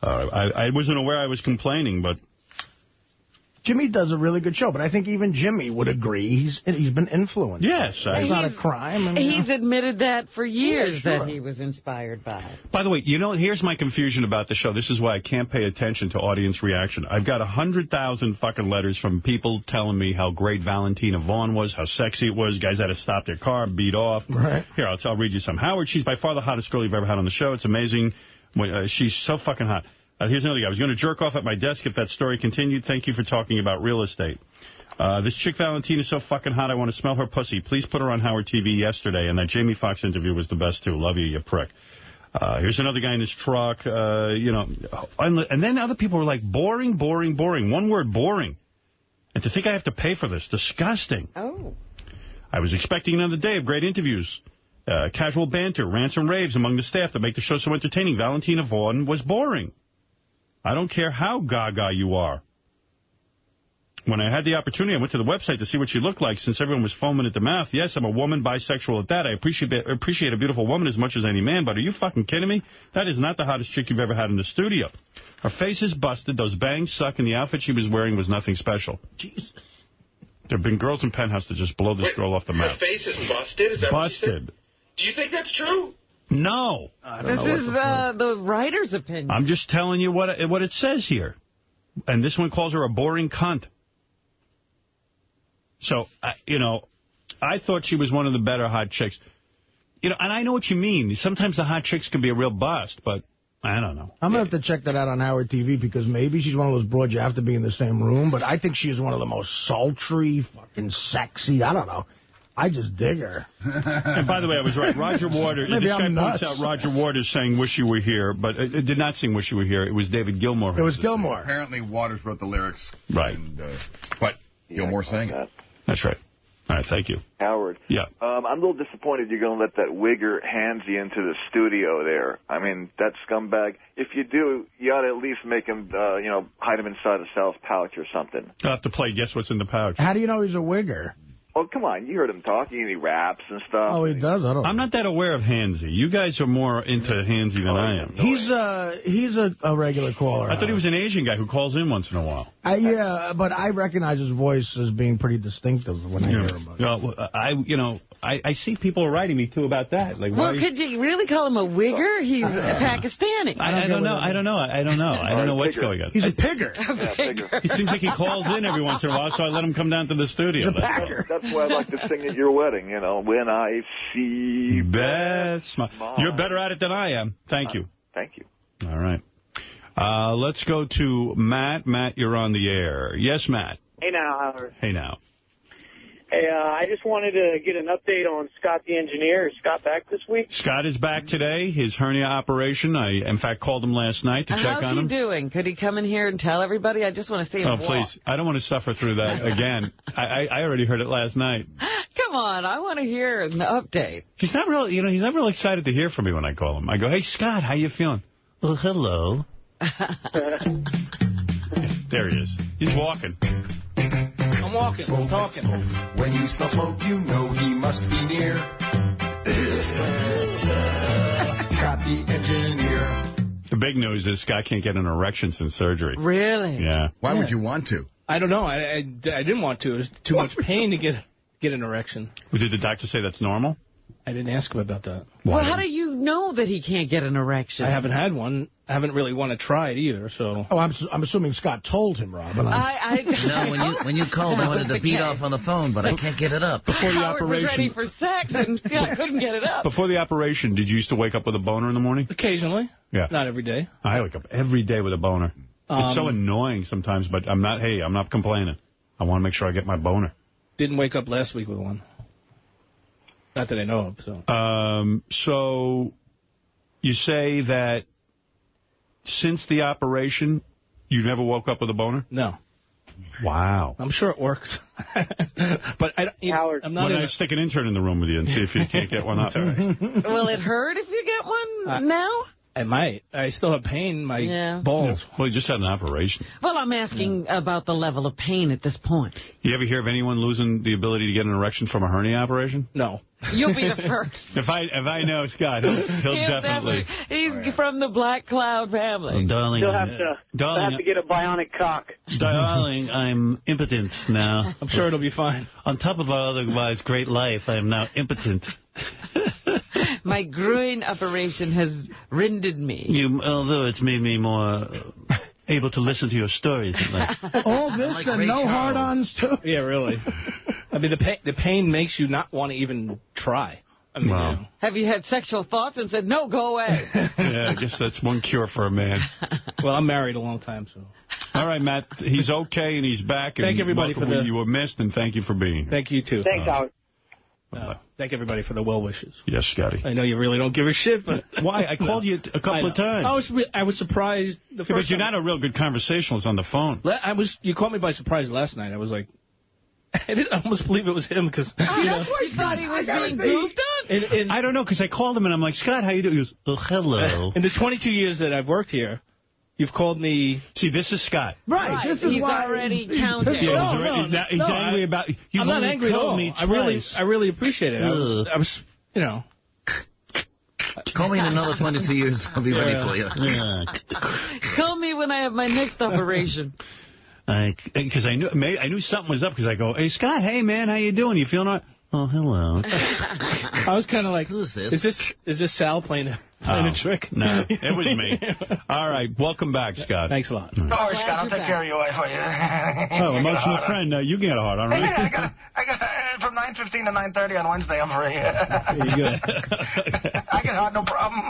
I wasn't aware I was complaining, but... Jimmy does a really good show, but I think even Jimmy would agree he's been influenced. Yes. It's not a crime. He's admitted that for years, that he was inspired by. By the way, here's my confusion about the show. This is why I can't pay attention to audience reaction. I've got 100,000 fucking letters from people telling me how great Valentina Vaughn was, how sexy it was. Guys had to stop their car, beat off. Right. Here, I'll read you some. Howard, she's by far the hottest girl you've ever had on the show. It's amazing. She's so fucking hot. Here's another guy. I was going to jerk off at my desk if that story continued. Thank you for talking about real estate. This chick Valentina is so fucking hot, I want to smell her pussy. Please put her on Howard TV yesterday. And that Jamie Foxx interview was the best, too. Love you, you prick. Here's another guy in his truck, you know. And then other people were like, boring, boring, boring. One word, boring. And to think I have to pay for this, disgusting. Oh. I was expecting another day of great interviews. Casual banter, rants and raves among the staff that make the show so entertaining. Valentina Vaughn was boring. I don't care how gaga you are. When I had the opportunity, I went to the website to see what she looked like since everyone was foaming at the mouth. Yes, I'm a woman, bisexual at that. I appreciate a beautiful woman as much as any man, but are you fucking kidding me? That is not the hottest chick you've ever had in the studio. Her face is busted, those bangs suck, and the outfit she was wearing was nothing special. Jesus. There have been girls in Penthouse that just blow this girl off the map. Her face is busted? Is that what you said? Do you think that's true? No. This is the writer's opinion. I'm just telling you what it says here. And this one calls her a boring cunt. So, you know, I thought she was one of the better hot chicks. You know, and I know what you mean. Sometimes the hot chicks can be a real bust, but I don't know. I'm going to have to check that out on Howard TV because maybe she's one of those broads you have to be in the same room, but I think she is one of the most sultry, fucking sexy, I don't know. I just dig her. And by the way, I was right. Roger Waters, this guy points out Roger Waters sang Wish You Were Here, but it did not sing Wish You Were Here. It was David Gilmour. It was Gilmour. Apparently Waters wrote the lyrics. Right. And, but Gilmour sang it. That's right. All right, thank you. Howard. Yeah. I'm a little disappointed you're going to let that wigger handsy into the studio there. I mean, that scumbag. If you do, you ought to at least make him, you know, hide him inside a Sal's pouch or something. I'll have to play Guess What's in the Pouch. How do you know he's a wigger? Oh, come on. You heard him talking, and he raps and stuff. Oh, he does? I don't know. I'm not that aware of Hansy. You guys are more into Hansy than I am. He's a regular caller. I thought he was an Asian guy who calls in once in a while. Yeah, but I recognize his voice as being pretty distinctive when I hear him. I see people writing me, too, about that. Like, well, could you really call him a wigger? He's Pakistani. I don't know. I don't know what's going on. He's a pigger. It seems like he calls in every once in a while, so I let him come down to the studio. He's a packer. That's why I'd like to sing at your wedding, you know, when I see Beth. You're better at it than I am. Thank you. Thank you. All right. Let's go to Matt. Matt, you're on the air. Yes, Matt. Hey now, Howard. Hey now. Hey, I just wanted to get an update on Scott the engineer. Is Scott back this week? Scott is back today. His hernia operation. I, in fact, called him last night to check on him. How's he doing? Could he come in here and tell everybody? I just want to see him walk. Please. I don't want to suffer through that again. I already heard it last night. Come on. I want to hear an update. He's not real, he's not real excited to hear from me when I call him. I go, hey, Scott, how you feeling? Well, hello. There he is. He's walking. I'm walking. I'm talking. When you smell smoke, you know he must be near. Scott the engineer. The big news is Scott can't get an erection since surgery. Really? Yeah. Why would you want to? I don't know. I didn't want to. It was too much pain to get an erection. Did the doctor say that's normal? I didn't ask him about that. Well, how do you know that he can't get an erection? I haven't had one. I haven't really want to try it either, so... Oh, I'm assuming Scott told him, Rob. No, when you called, I wanted to beat off on the phone, but I can't get it up. Before the Howard operation... was ready for sex, and I couldn't get it up. Before the operation, did you used to wake up with a boner in the morning? Occasionally. Yeah. Not every day. I wake up every day with a boner. It's so annoying sometimes, but I'm not complaining. I want to make sure I get my boner. Didn't wake up last week with one. Not that I know of, so... So you say that since the operation, you never woke up with a boner? No. Wow. I'm sure it works. But Howard, I'm not... I'd stick an intern in the room with you and see if you can't get one up. Will it hurt if you get one now? I might. I still have pain in my balls. Well, you just had an operation. Well, I'm asking about the level of pain at this point. You ever hear of anyone losing the ability to get an erection from a hernia operation? No. You'll be the first. If I know Scott, he'll definitely. He's from the Black Cloud family. Oh, darling, he'll have to get a bionic cock. Darling, I'm impotent now. I'm sure it'll be fine. On top of our otherwise great life, I am now impotent. My groin operation has rendered me. Although it's made me more able to listen to your stories. All this and no hard-ons, too? Yeah, really. I mean, the pain makes you not want to even try. I mean, wow. Have you had sexual thoughts and said, no, go away? Yeah, I guess that's one cure for a man. Well, I'm married a long time, so... All right, Matt. He's okay and he's back. And thank everybody for you were missed, and thank you for being here. Thank you too. Thanks, Howard. Thank everybody for the well wishes. Yes, Scotty. I know you really don't give a shit, but why? I called you a couple of times. I was surprised. The first but you're time. not a real good conversationalist on the phone. You caught me by surprise last night. I was like, I didn't almost believe it was him because that's why he thought he was being goofed on. I don't know, because I called him and I'm like, Scott, how you doing? He goes, oh, hello. In the 22 years that I've worked here, you've called me. See, this is Scott. Right. This is he's why already counted. He's angry about. I'm not angry at all. I really appreciate it. I was, you know. Call me in another 22 years. I'll be ready for you. Call me when I have my next operation. Because I knew something was up. Because I go, hey Scott, hey man, how you doing? You feeling all right? Oh, hello. I was kind of like, who's this? Is this Sal playing a trick? No, it was me. All right, welcome back, Scott. Thanks a lot. Don't worry, Scott. I'll take care of your wife for you. Oh, emotional friend. You can get a hard on, right? Yeah, I got from 9:15 to 9:30 on Wednesday. I'm free. There you go. I get hard, no problem.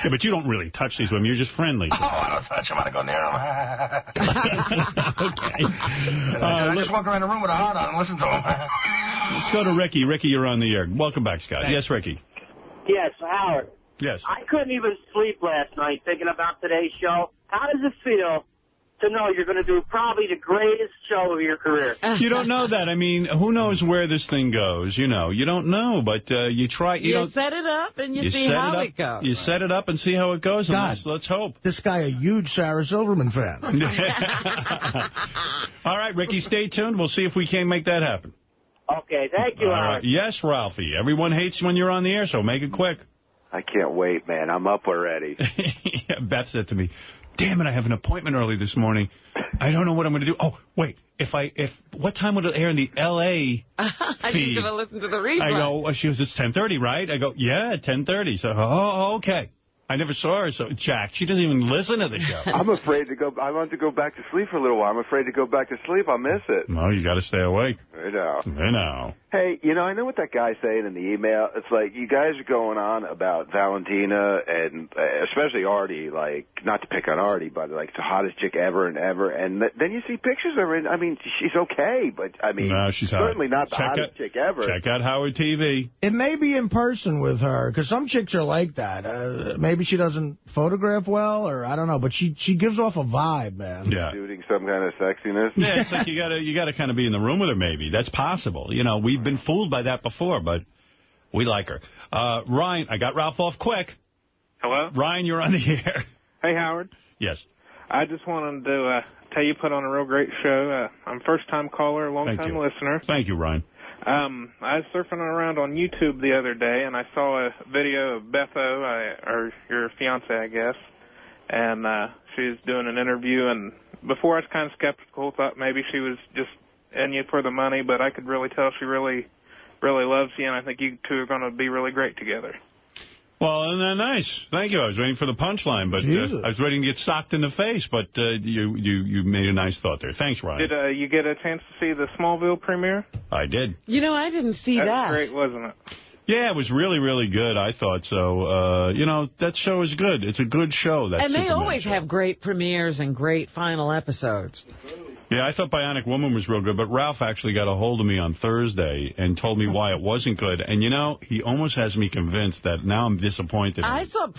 Yeah, but you don't really touch these women. You're just friendly. Oh, I don't touch them. I don't go near them. Okay. I just walk around the room with a heart on and listen to them. Let's go to Ricky. Ricky, you're on the air. Welcome back, Scott. Thanks. Yes, Ricky. Yes, Howard. Yes. I couldn't even sleep last night thinking about today's show. How does it feel to know you're going to do probably the greatest show of your career? You don't know that. I mean, who knows where this thing goes? You know, you don't know, but you try. You set it up and you see how it goes. You set it up and see how it goes. God, let's hope. This guy a huge Sarah Silverman fan. All right, Ricky, stay tuned. We'll see if we can make that happen. Okay, thank you, Howard. Yes, Ralphie. Everyone hates when you're on the air, so make it quick. I can't wait, man. I'm up already. Beth said to me, damn it, I have an appointment early this morning. I don't know what I'm going to do. Oh, wait. What time would it air in the L.A. I feed? need to listen to the replay. I go, she goes, it's 10:30, right? I go, yeah, 10:30. So, okay. I never saw her, so Jack, she doesn't even listen to the show. I'm afraid to go. I want to go back to sleep for a little while. I'm afraid to go back to sleep. I'll miss it. No, you got to stay awake. I know. I know. Hey, I know what that guy's saying in the email. It's like you guys are going on about Valentina and especially Artie, like, not to pick on Artie, but like the hottest chick ever and ever. And then you see pictures of her, and I mean, she's okay, but I mean, no, she's certainly not the hottest chick ever. Check out Howard TV. It may be in person with her, because some chicks are like that. Maybe she doesn't photograph well, or I don't know, but she gives off a vibe, man. Yeah. Shooting some kind of sexiness. Yeah, it's like you gotta kind of be in the room with her, maybe. That's possible. We've been fooled by that before, but we like her. Ryan, I got Ralph off quick. Hello? Ryan, you're on the air. Hey, Howard. Yes. I just wanted to tell you put on a real great show. I'm a first-time caller, long-time listener. Thank you, Ryan. I was surfing around on YouTube the other day, and I saw a video of Betho, or your fiancée, I guess, and she was doing an interview, and before I was kind of skeptical, thought maybe she was just in you for the money, but I could really tell she really, really loves you, and I think you two are going to be really great together. Well, isn't that nice? Thank you. I was waiting for the punchline, but I was waiting to get socked in the face, but you made a nice thought there. Thanks, Ryan. Did you get a chance to see the Smallville premiere? I did. I didn't see that. That was great, wasn't it? Yeah, it was really, really good. I thought so. That show is good. It's a good show. And they always have great premieres and great final episodes. Yeah, I thought Bionic Woman was real good, but Ralph actually got a hold of me on Thursday and told me why it wasn't good. And, he almost has me convinced that now I'm disappointed. I saw some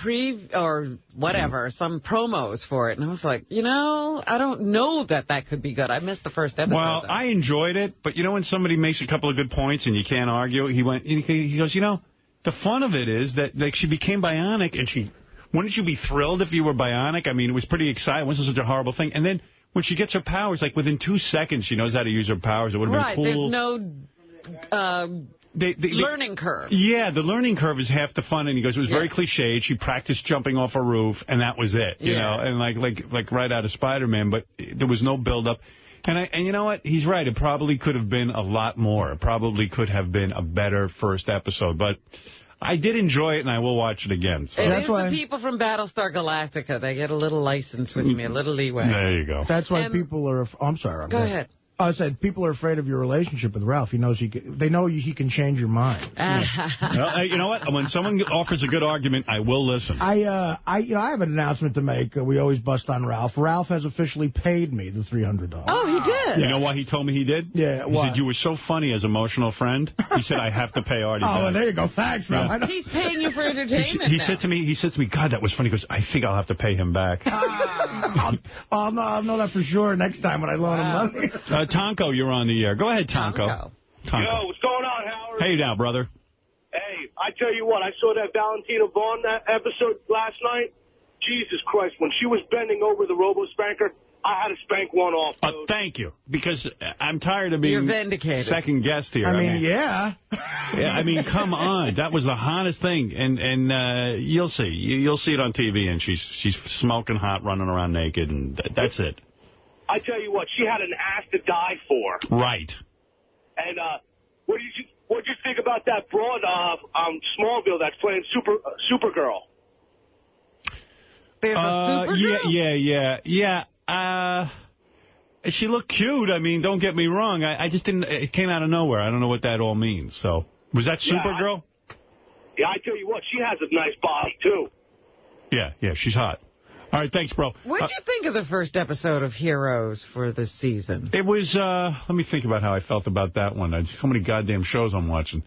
promos for it, and I was like, I don't know that could be good. I missed the first episode. Well, I enjoyed it, but when somebody makes a couple of good points and you can't argue, he goes, the fun of it is that she became bionic, and wouldn't you be thrilled if you were bionic? I mean, it was pretty exciting. It wasn't such a horrible thing. And then when she gets her powers, like within 2 seconds, she knows how to use her powers. It would have been cool. There's no learning curve. Yeah, the learning curve is half the fun. And he goes, it was very cliched. She practiced jumping off a roof, and that was it. You know, and like right out of Spider-Man, but there was no build-up. And you know what? He's right. It probably could have been a lot more. It probably could have been a better first episode, but I did enjoy it, and I will watch it again. So. It is the people from Battlestar Galactica. They get a little license with me, a little leeway. There you go. That's why people are... I'm sorry. Go ahead. I said people are afraid of your relationship with Ralph. He knows they know he can change your mind. Well, you know what? When someone offers a good argument, I will listen. I have an announcement to make. We always bust on Ralph. Ralph has officially paid me the $300. Oh, he did? You know why he told me he did? Yeah, He said, you were so funny as emotional friend. He said, I have to pay Artie back. Well, there you go. Thanks, Ralph. Yeah. He's paying you for entertainment He said to me, God, that was funny. He goes, I think I'll have to pay him back. I'll know that for sure next time when I loan him money. Tonko, you're on the air. Go ahead, Tonko. Yo, what's going on, Howard? Hey now, brother. Hey, I tell you what, I saw that Valentina Vaughn episode last night. Jesus Christ, when she was bending over the robo-spanker, I had to spank one off. Thank you, because I'm tired of being second guest here. I mean, yeah. Yeah, I mean, come on. That was the hottest thing. And you'll see. You'll see it on TV, and she's smoking hot, running around naked, and that's it. I tell you what, she had an ass to die for. Right. And what did you think about that broad Smallville that's playing Supergirl? There's a Supergirl? Yeah. She looked cute. I mean, don't get me wrong. I just didn't. It came out of nowhere. I don't know what that all means. So, was that Supergirl? Yeah, I tell you what, she has a nice body too. Yeah, she's hot. All right, thanks, bro. What did you think of the first episode of Heroes for this season? It was, let me think about how I felt about that one. So many goddamn shows I'm watching.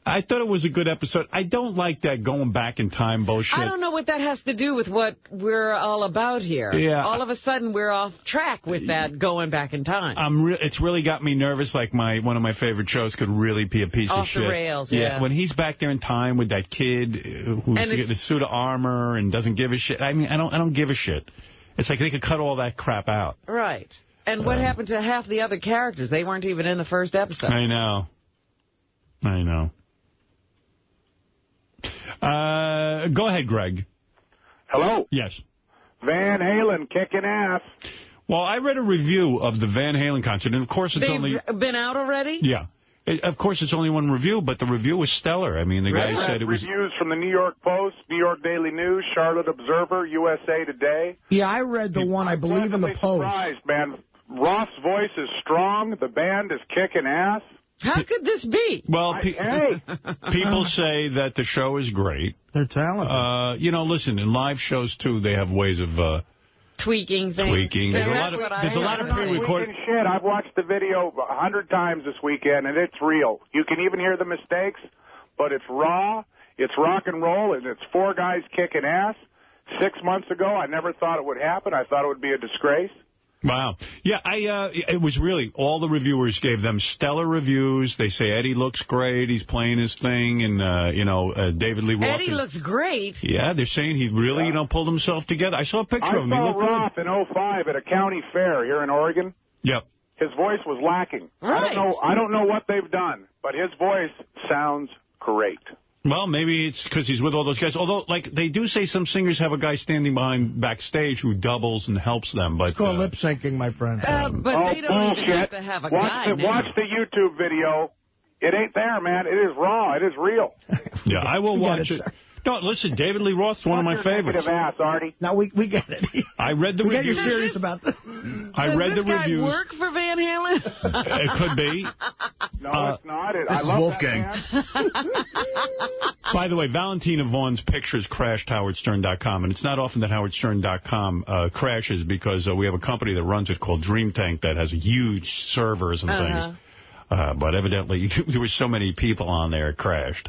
I thought it was a good episode. I don't like that going back in time bullshit. I don't know what that has to do with what we're all about here. Yeah. All of a sudden, we're off track with that going back in time. It's really got me nervous, like one of my favorite shows could really be a piece of shit. Off the rails, yeah. When he's back there in time with that kid who's got the suit of armor and doesn't give a shit. I mean, I don't give a shit. It's like they could cut all that crap out. Right. And what happened to half the other characters? They weren't even in the first episode. I know. Go ahead, Greg. Hello? Yes. Van Halen kicking ass. Well, I read a review of the Van Halen concert, and of course it's They've been out already? Yeah. Of course, it's only one review, but the review was stellar. I mean, the guy said it was... Reviews from the New York Post, New York Daily News, Charlotte Observer, USA Today. Yeah, I read the one, I believe, in the Post. Surprised, man. Roth's voice is strong. The band is kicking ass. How could this be? Well, people say that the show is great. They're talented. Listen, in live shows, too, they have ways of... tweaking things. There's a lot of pre-recorded shit. I've watched the video 100 times this weekend, and it's real. You can even hear the mistakes, but it's raw, it's rock and roll, and it's four guys kicking ass. 6 months ago, I never thought it would happen. I thought it would be a disgrace. Wow. Yeah, it was really, all the reviewers gave them stellar reviews. They say Eddie looks great, he's playing his thing, and, David Lee Roth. Eddie looks great. Yeah, they're saying he really, pulled himself together. I saw a picture of him. I saw Roth in 05 at a county fair here in Oregon. Yep. His voice was lacking. Right. I don't know what they've done, but his voice sounds great. Well, maybe it's because he's with all those guys. Although, they do say some singers have a guy standing behind backstage who doubles and helps them. But it's called lip-syncing, my friend. But they don't even have to have a guy. Watch the YouTube video. It ain't there, man. It is raw. It is real. Yeah, I will watch it. No, listen, David Lee Roth's one of my favorites. Ass, Artie. No, we get it. I read the reviews. You're serious about this. I read the reviews. Does this guy work for Van Halen? It could be. No, it's not. This is Wolfgang. By the way, Valentina Vaughn's pictures crashed HowardStern.com, and it's not often that HowardStern.com crashes because we have a company that runs it called Dream Tank that has huge servers and things. But evidently, there were so many people on there, it crashed.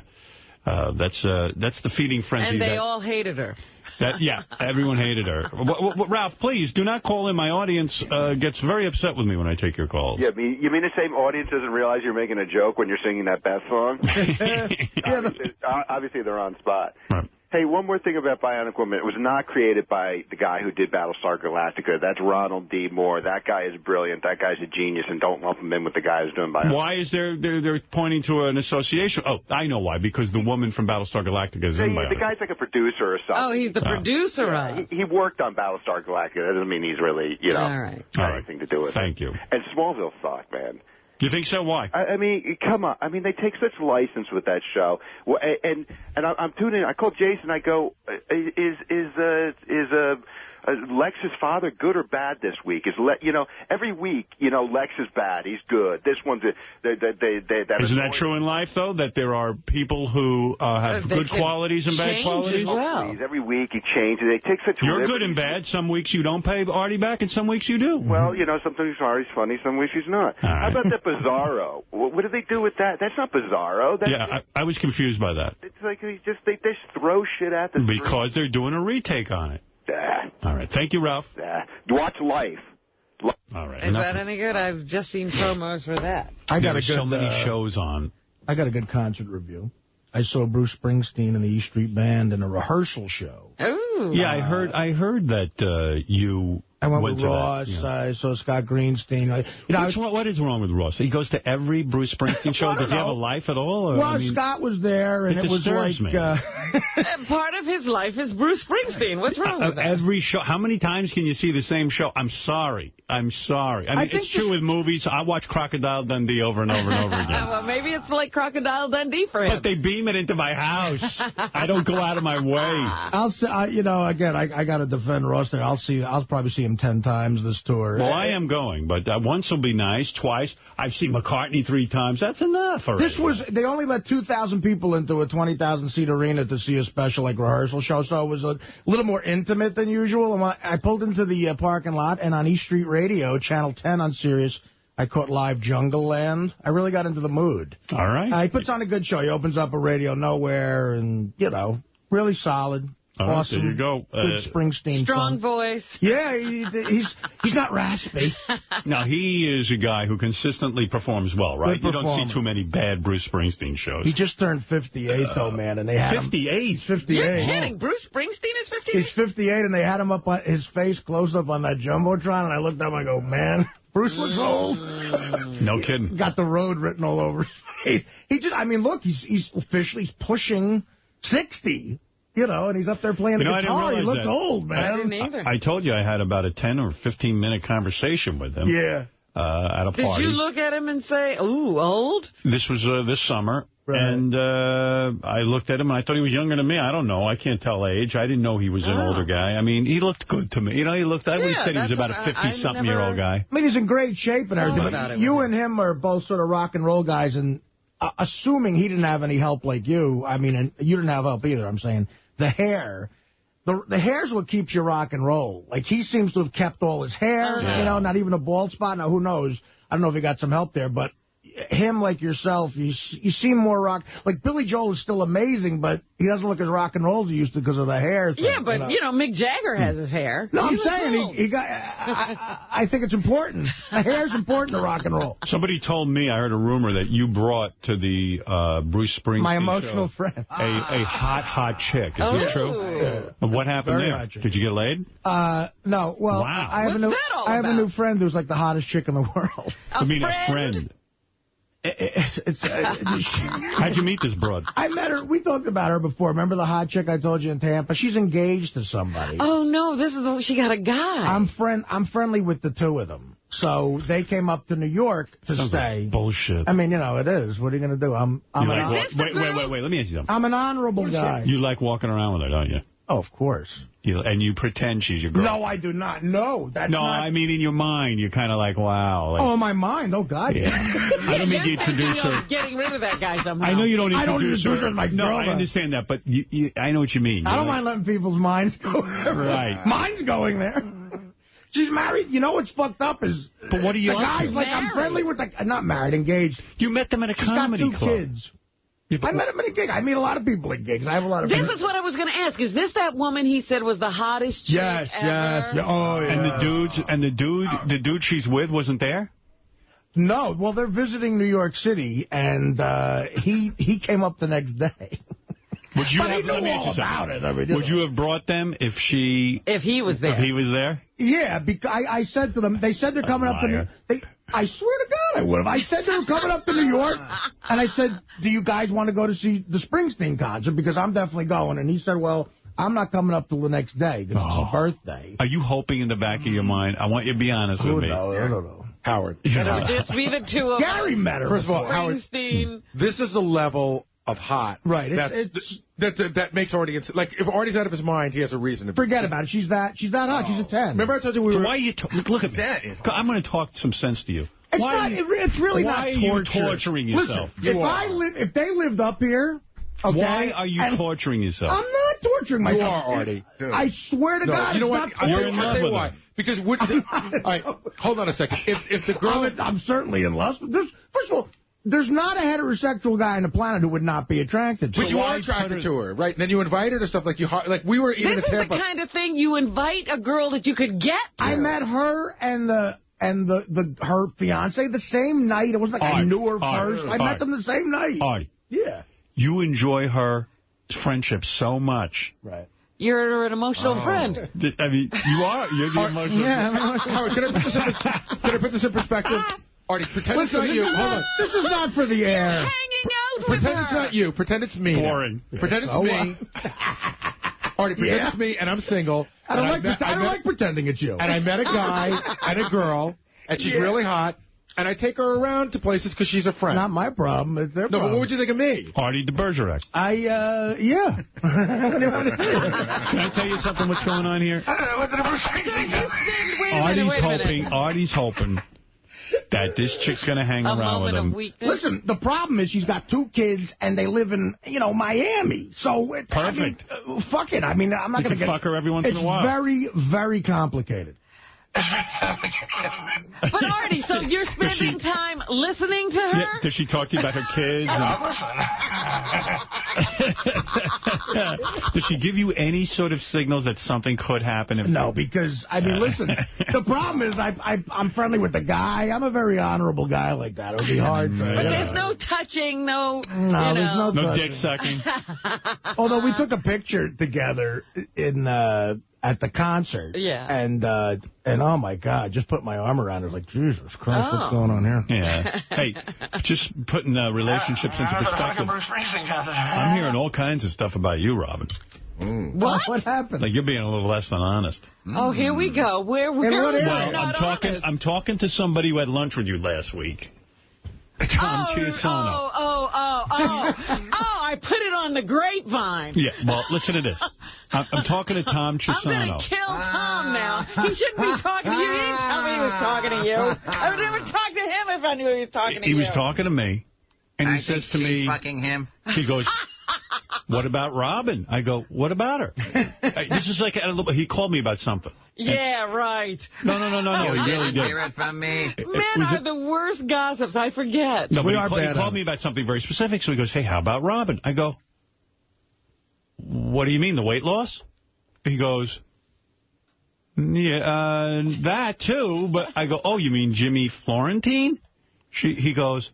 That's the feeding frenzy. And they all hated her. Yeah, everyone hated her. Ralph, please, do not call in. My audience gets very upset with me when I take your calls. Yeah, you mean the same audience doesn't realize you're making a joke when you're singing that Beth song? Obviously, they're on spot. Right. Hey, one more thing about Bionic Woman. It was not created by the guy who did Battlestar Galactica. That's Ronald D. Moore. That guy is brilliant. That guy's a genius, and don't lump him in with the guy who's doing Bionic. Why is they're pointing to an association? Oh, I know why. Because the woman from Battlestar Galactica is in Bionic. The guy's like a producer or something. Oh, he's the producer on it. He worked on Battlestar Galactica. That doesn't mean he's really, anything to do with it. Thank you. And Smallville sucked, man. You think so? Why? I mean, come on. I mean, they take such license with that show. And I'm tuning in. I called Jason. I go, is Lex's father, good or bad this week? Every week, Lex is bad. He's good. This one's isn't that true in life though? That there are people who have good qualities and bad qualities. Well. Every week he changes. They take such. You're good and bad. Some weeks you don't pay Artie back, and some weeks you do. Well, sometimes Artie's funny, some weeks he's not. How about that Bizarro? What do they do with that? That's not Bizarro. I was confused by that. It's like they just throw shit at the because they're doing a retake on it. All right. Thank you, Ralph. Watch Life. All right. Is that any good? I've just seen promos for that. So many shows on. I got a good concert review. I saw Bruce Springsteen and the E Street Band in a rehearsal show. Ooh. Yeah, I heard that you I went with to Ross. that, I saw Scott Greenstein. What is wrong with Ross? He goes to every Bruce Springsteen show. Does he have a life at all? Well, Scott was there, and it was like... Part of his life is Bruce Springsteen. What's wrong with that? Every show. How many times can you see the same show? I'm sorry. I mean, it's true with movies. I watch Crocodile Dundee over and over and over again. Well, maybe it's like Crocodile Dundee for him. But they beam it into my house. I don't go out of my way. I'll say, again, I got to defend Ross there. I'll probably see him 10 times this tour. Well, I am going, but once will be nice. Twice. I've seen McCartney 3 times. That's enough already. They only let 2,000 people into a 20,000-seat arena to see a special, rehearsal show, so it was a little more intimate than usual. And I pulled into the parking lot, and on East Street Radio, Channel 10 on Sirius, I caught live Jungle Land. I really got into the mood. All right. He puts on a good show. He opens up a Radio Nowhere, and, really solid. Awesome. There you go. Good Springsteen. Strong voice. Yeah, he's not raspy. No, he is a guy who consistently performs well, right? You don't see too many bad Bruce Springsteen shows. He just turned 58, though, man, and they had 58? He's 58. You're kidding. Bruce Springsteen is 58? He's 58, and they had him up on his face close up on that Jumbotron, and I looked up and I go, man, Bruce looks old. No kidding. Got the road written all over his face. He's officially pushing 60. And he's up there playing the guitar. He looked old, man. I didn't either. I told you I had about a 10 or 15-minute conversation with him. Yeah. At a party. Did you look at him and say, ooh, old? This was this summer. Right. And I looked at him, and I thought he was younger than me. I don't know. I can't tell age. I didn't know he was an older guy. I mean, he looked good to me. He looked, I would have said he was about a 50-something-year-old guy. I mean, he's in great shape and everything. But you and him are both sort of rock and roll guys, and assuming he didn't have any help like you, I mean, and you didn't have help either, I'm saying. The hair, the hair's what keeps you rock and roll. Like, he seems to have kept all his hair, not even a bald spot. Now, who knows? I don't know if he got some help there, but him, like yourself, you seem more rock. Like, Billy Joel is still amazing, but he doesn't look as rock and roll as he used to because of the hair thing. Yeah, but, Mick Jagger has his hair. No, I'm saying he got... I think it's important. The hair's important to rock and roll. Somebody told me, I heard a rumor that you brought to the Bruce Springsteen my emotional show friend. A hot chick. Is this true? Yeah. What happened Very there? Did you get laid? No. Well, wow. I have a new friend who's like the hottest chick in the world. I mean, a friend. How'd you meet this broad? I met her. We talked about her before. Remember the hot chick I told you in Tampa? She's engaged to somebody. Oh, no. She got a guy. I'm friendly with the two of them. So they came up to New York to stay. Like bullshit. I mean, it is. What are you going to do? Wait. Let me ask you something. I'm an honorable guy. You like walking around with her, don't you? Oh, of course. And you pretend she's your girl. No, I do not. No, that's not... I mean, in your mind, you're kind of like, wow. Like... Oh, in my mind? Oh, God. Yeah. I don't mean to introduce her. Getting rid of that guy somehow. I know you don't introduce her. As my girl. No, I understand that, but I know what you mean. I don't mind letting people's minds go there. Right. Mine's going there. She's married. You know what's fucked up is... But what do you the guy's like, I'm friendly with the... Not married, engaged. You met them at a comedy club. She's got 2 kids. I met him at a gig. I meet a lot of people at gigs. I have a lot of This is what I was going to ask. Is this that woman he said was the hottest chick ever? Yes. Oh, yeah. And the dude she's with wasn't there? No. Well, they're visiting New York City, and he came up the next day. Would you Would you have brought them if he was there? If he was there? Yeah, because I said to them, they said they're coming up to I swear to God I would have. I said they were coming up to New York, and I said, do you guys want to go to see the Springsteen concert? Because I'm definitely going. And he said, well, I'm not coming up till the next day because it's a birthday. Are you hoping in the back of your mind? I want you to be honest with me. I don't know. Howard. It'll just be the two of Gary met her. First of all, Howard, this is the level of hot. Right. That makes Artie... Like, if Artie's out of his mind, he has a reason to... Forget about it. She's that hot. She's a 10. Remember I told you we were... Why are you... Look at me. I'm going to talk some sense to you. It's really not torture. Why are you torturing yourself? Listen, if they lived up here... Okay, why are you torturing yourself? I'm not torturing myself. You are, Artie. I swear to God, you know what? You're in love with her. Because all right, hold on a second. If the girl... I'm certainly in love. First of all, there's not a heterosexual guy on the planet who would not be attracted to her. But you are attracted to her, right? And then you invite her to stuff like we were eating This is the kind of thing you invite a girl that you could get to. I met her and her fiance the same night. It wasn't like I knew her first. I met them the same night. Artie. Yeah. You enjoy her friendship so much. Right. You're an emotional friend. I mean, you are. You're the emotional friend. Howard, can I put this in perspective? Artie, pretend it's not you. Hold on. This is not for the air. Hanging out with Pretend her. it's not you. Pretend it's me. Boring. Pretend it's me. Artie, pretend it's me, and I'm single. I don't like pretending it's you. And I met a guy and a girl, and she's really hot. And I take her around to places because she's a friend. Not my problem. It's their problem. But what would you think of me? Artie de Bergerac. Yeah. Can I tell you something what's going on here? Artie's hoping that this chick's going to hang around with him. Listen, the problem is she's got 2 kids, and they live in, Miami. So, perfect. Fuck it. I mean, I'm not going to get... fuck her every once in a while. It's very, very complicated. But Artie, so you're spending time listening to her? Yeah. Does she talk to you about her kids? Does she give you any sort of signals that something could happen? No, because, I mean, listen, the problem is I'm friendly with the guy. I'm a very honorable guy like that. It would be hard. But there's no touching, no there's no dick sucking. Although we took a picture together in... at the concert. Yeah. And oh, my God, just put my arm around her. I was like, Jesus Christ, what's going on here? Yeah. Hey, just putting relationships into perspective. I'm hearing all kinds of stuff about you, Robin. What happened? Like you're being a little less than honest. Oh, here we go. Where I'm talking to somebody who had lunch with you last week. Tom Chiusano. I put it on the grapevine. Yeah, well, listen to this. I'm talking to Tom Chiusano. I'm going to kill Tom now. He shouldn't be talking to you. He didn't tell me he was talking to you. I would never talk to him if I knew he was talking to you. He was talking to me, and he says to me... fucking him. He goes, what about Robin? I go, what about her? This is like... He called me about something. Yeah, right. No, he really did. Hear it from me. Men are the worst gossips. I forget. No, but he called me about something very specific, so he goes, hey, how about Robin? I go, what do you mean, the weight loss? He goes, yeah, that too, but I go, oh, you mean Jimmy Florentine? He goes,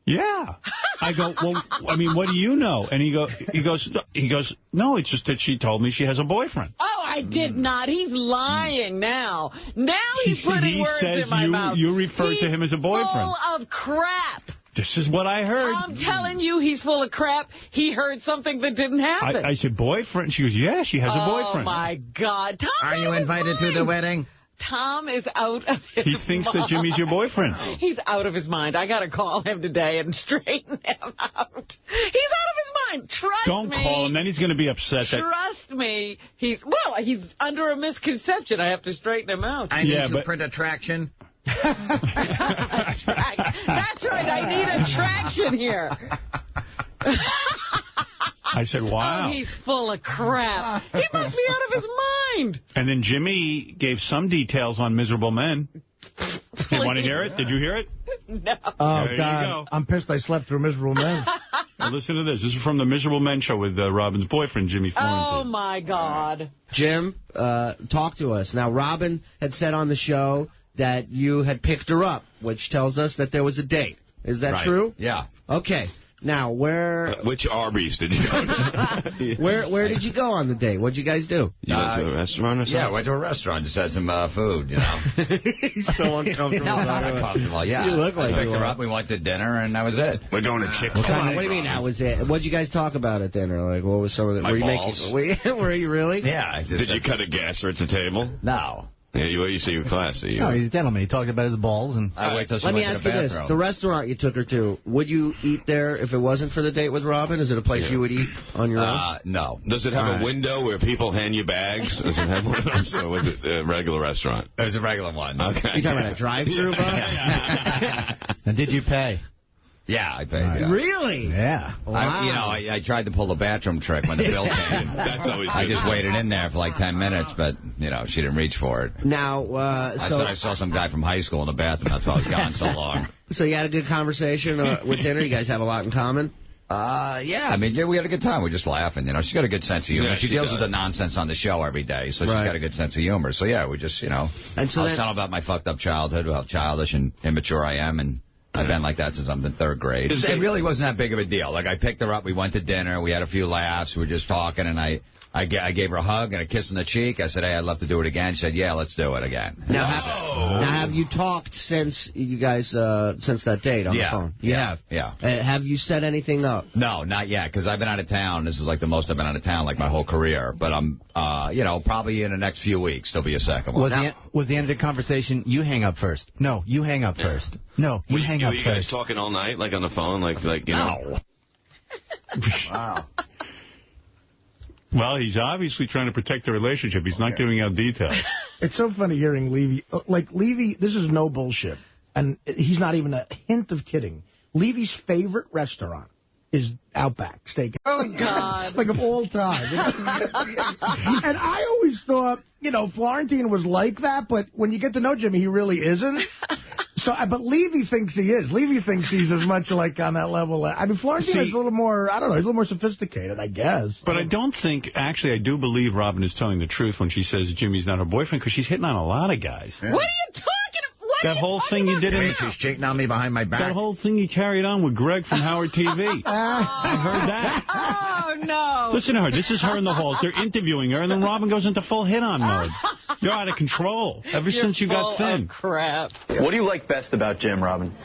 yeah. I go, well, I mean, what do you know? And he goes, no, it's just that she told me she has a boyfriend. Oh, I did not. He's lying now. Now he's putting words in my mouth. You referred to him as a boyfriend. Full of crap. This is what I heard. I'm telling you, he's full of crap. He heard something that didn't happen. I said, boyfriend? She goes, yeah, she has a boyfriend. Oh, my God. Tom, are you invited to the wedding? Tom is out of his mind. He thinks that Jimmy's your boyfriend. He's out of his mind. I got to call him today and straighten him out. He's out of his mind. Trust me. Don't call him. Then he's going to be upset. Trust me. He's under a misconception. I have to straighten him out. I need to print a traction. That's right. I need a traction here. I said, wow. Oh, he's full of crap. He must be out of his mind. And then Jimmy gave some details on Miserable Men. You want to hear it? Did you hear it? No. Oh, God. I'm pissed I slept through Miserable Men. Now listen to this. This is from the Miserable Men show with Robin's boyfriend, Jimmy Florentine. Oh, my God. Jim, talk to us. Now, Robin had said on the show that you had picked her up, which tells us that there was a date. Is that true? Yeah. Okay. Now, where... which Arby's did you go to? Where did you go on the date? What'd you guys do? You went to a restaurant or something? Yeah, I went to a restaurant. Just had some food, you know. He's so uncomfortable. No, not uncomfortable, yeah. You look like I picked her up, we went to dinner, and that was it. We're going to Chick-fil-A. Come on, what do you mean that was it? What'd you guys talk about at dinner? Like, what was some of the... My balls. Were you really? Yeah. Did you cut a gasser at the table? No. Yeah, you say you're classy. No, he's a gentleman. He talked about his balls. And I wait till she Let me went ask to you the this. bathroom. The restaurant you took her to, would you eat there if it wasn't for the date with Robin? Is it a place you would eat on your own? No. Does it have a window where people hand you bags? Does it have one of those, or was it a regular restaurant? It was a regular one. Okay. You talking about a drive-through, And did you pay? Yeah, I paid. Yeah. Really? Yeah. Wow. I tried to pull the bathroom trick when the bill came. That's always I good. just waited in there for like 10 minutes, but, she didn't reach for it. Now, I said I saw some guy from high school in the bathroom. That's why I was gone so long. So you had a good conversation with dinner? You guys have a lot in common? Yeah, we had a good time. We're just laughing, She's got a good sense of humor. Yeah, she deals with the nonsense on the show every day, so she's got a good sense of humor. So, yeah, we just, And so I was telling her about my fucked up childhood, how childish and immature I am, and I've been like that since I'm in 3rd grade. It really wasn't that big of a deal. Like, I picked her up, we went to dinner, we had a few laughs, we were just talking, and I gave her a hug and a kiss on the cheek. I said, hey, I'd love to do it again. She said, yeah, let's do it again. Now, have you talked since you guys, since that date on the phone? You have? Yeah. Have you set anything up? No, not yet, because I've been out of town. This is like the most I've been out of town, like my whole career. But I'm, probably in the next few weeks, there'll be a second one. Was the end of the conversation, you hang up first? No, you hang up first. No, you hang up Were you first. guys talking all night, like on the phone, like you know? Wow. Well, he's obviously trying to protect the relationship. He's not giving out details. It's so funny hearing Levy. Like, Levy, this is no bullshit. And he's not even a hint of kidding. Levy's favorite restaurant is Outback Steak. Oh, God. Like, of all time. And I always thought, Florentine was like that, but when you get to know Jimmy, he really isn't. So, but Levy thinks he is. Levy thinks he's as much like on that level. I mean, Florentine is a little more, I don't know, he's a little more sophisticated, I guess. But I don't think, actually, I do believe Robin is telling the truth when she says Jimmy's not her boyfriend, because she's hitting on a lot of guys. Yeah. What are you talking about? That whole thing you did in... She's cheating on me behind my back. That whole thing you carried on with Greg from Howard TV. I heard that. Oh, no. Listen to her. This is her in the halls. They're interviewing her, and then Robin goes into full hit-on mode. You're out of control ever since you got thin. Crap. What do you like best about Jim, Robin?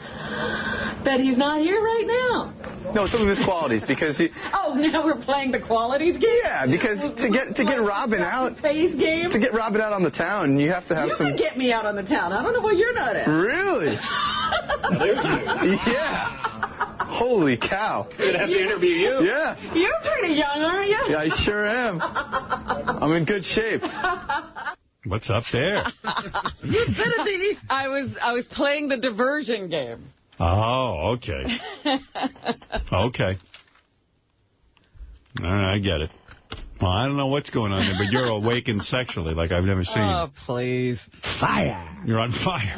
That he's not here right now. No, some of his qualities, because he... Oh, now we're playing the qualities game? Yeah, because to get Robin out... Face game? To get Robin out on the town, you have to have some... You can get me out on the town. I don't know what you're not at. Really? Yeah. Holy cow. We're going to have to interview you. Yeah. You're pretty young, aren't you? Yeah, I sure am. I'm in good shape. What's up there? I was playing the diversion game. Oh, okay. Okay. All right, I get it. Well, I don't know what's going on there, but you're awakened sexually like I've never seen. Oh, please. Fire. You're on fire.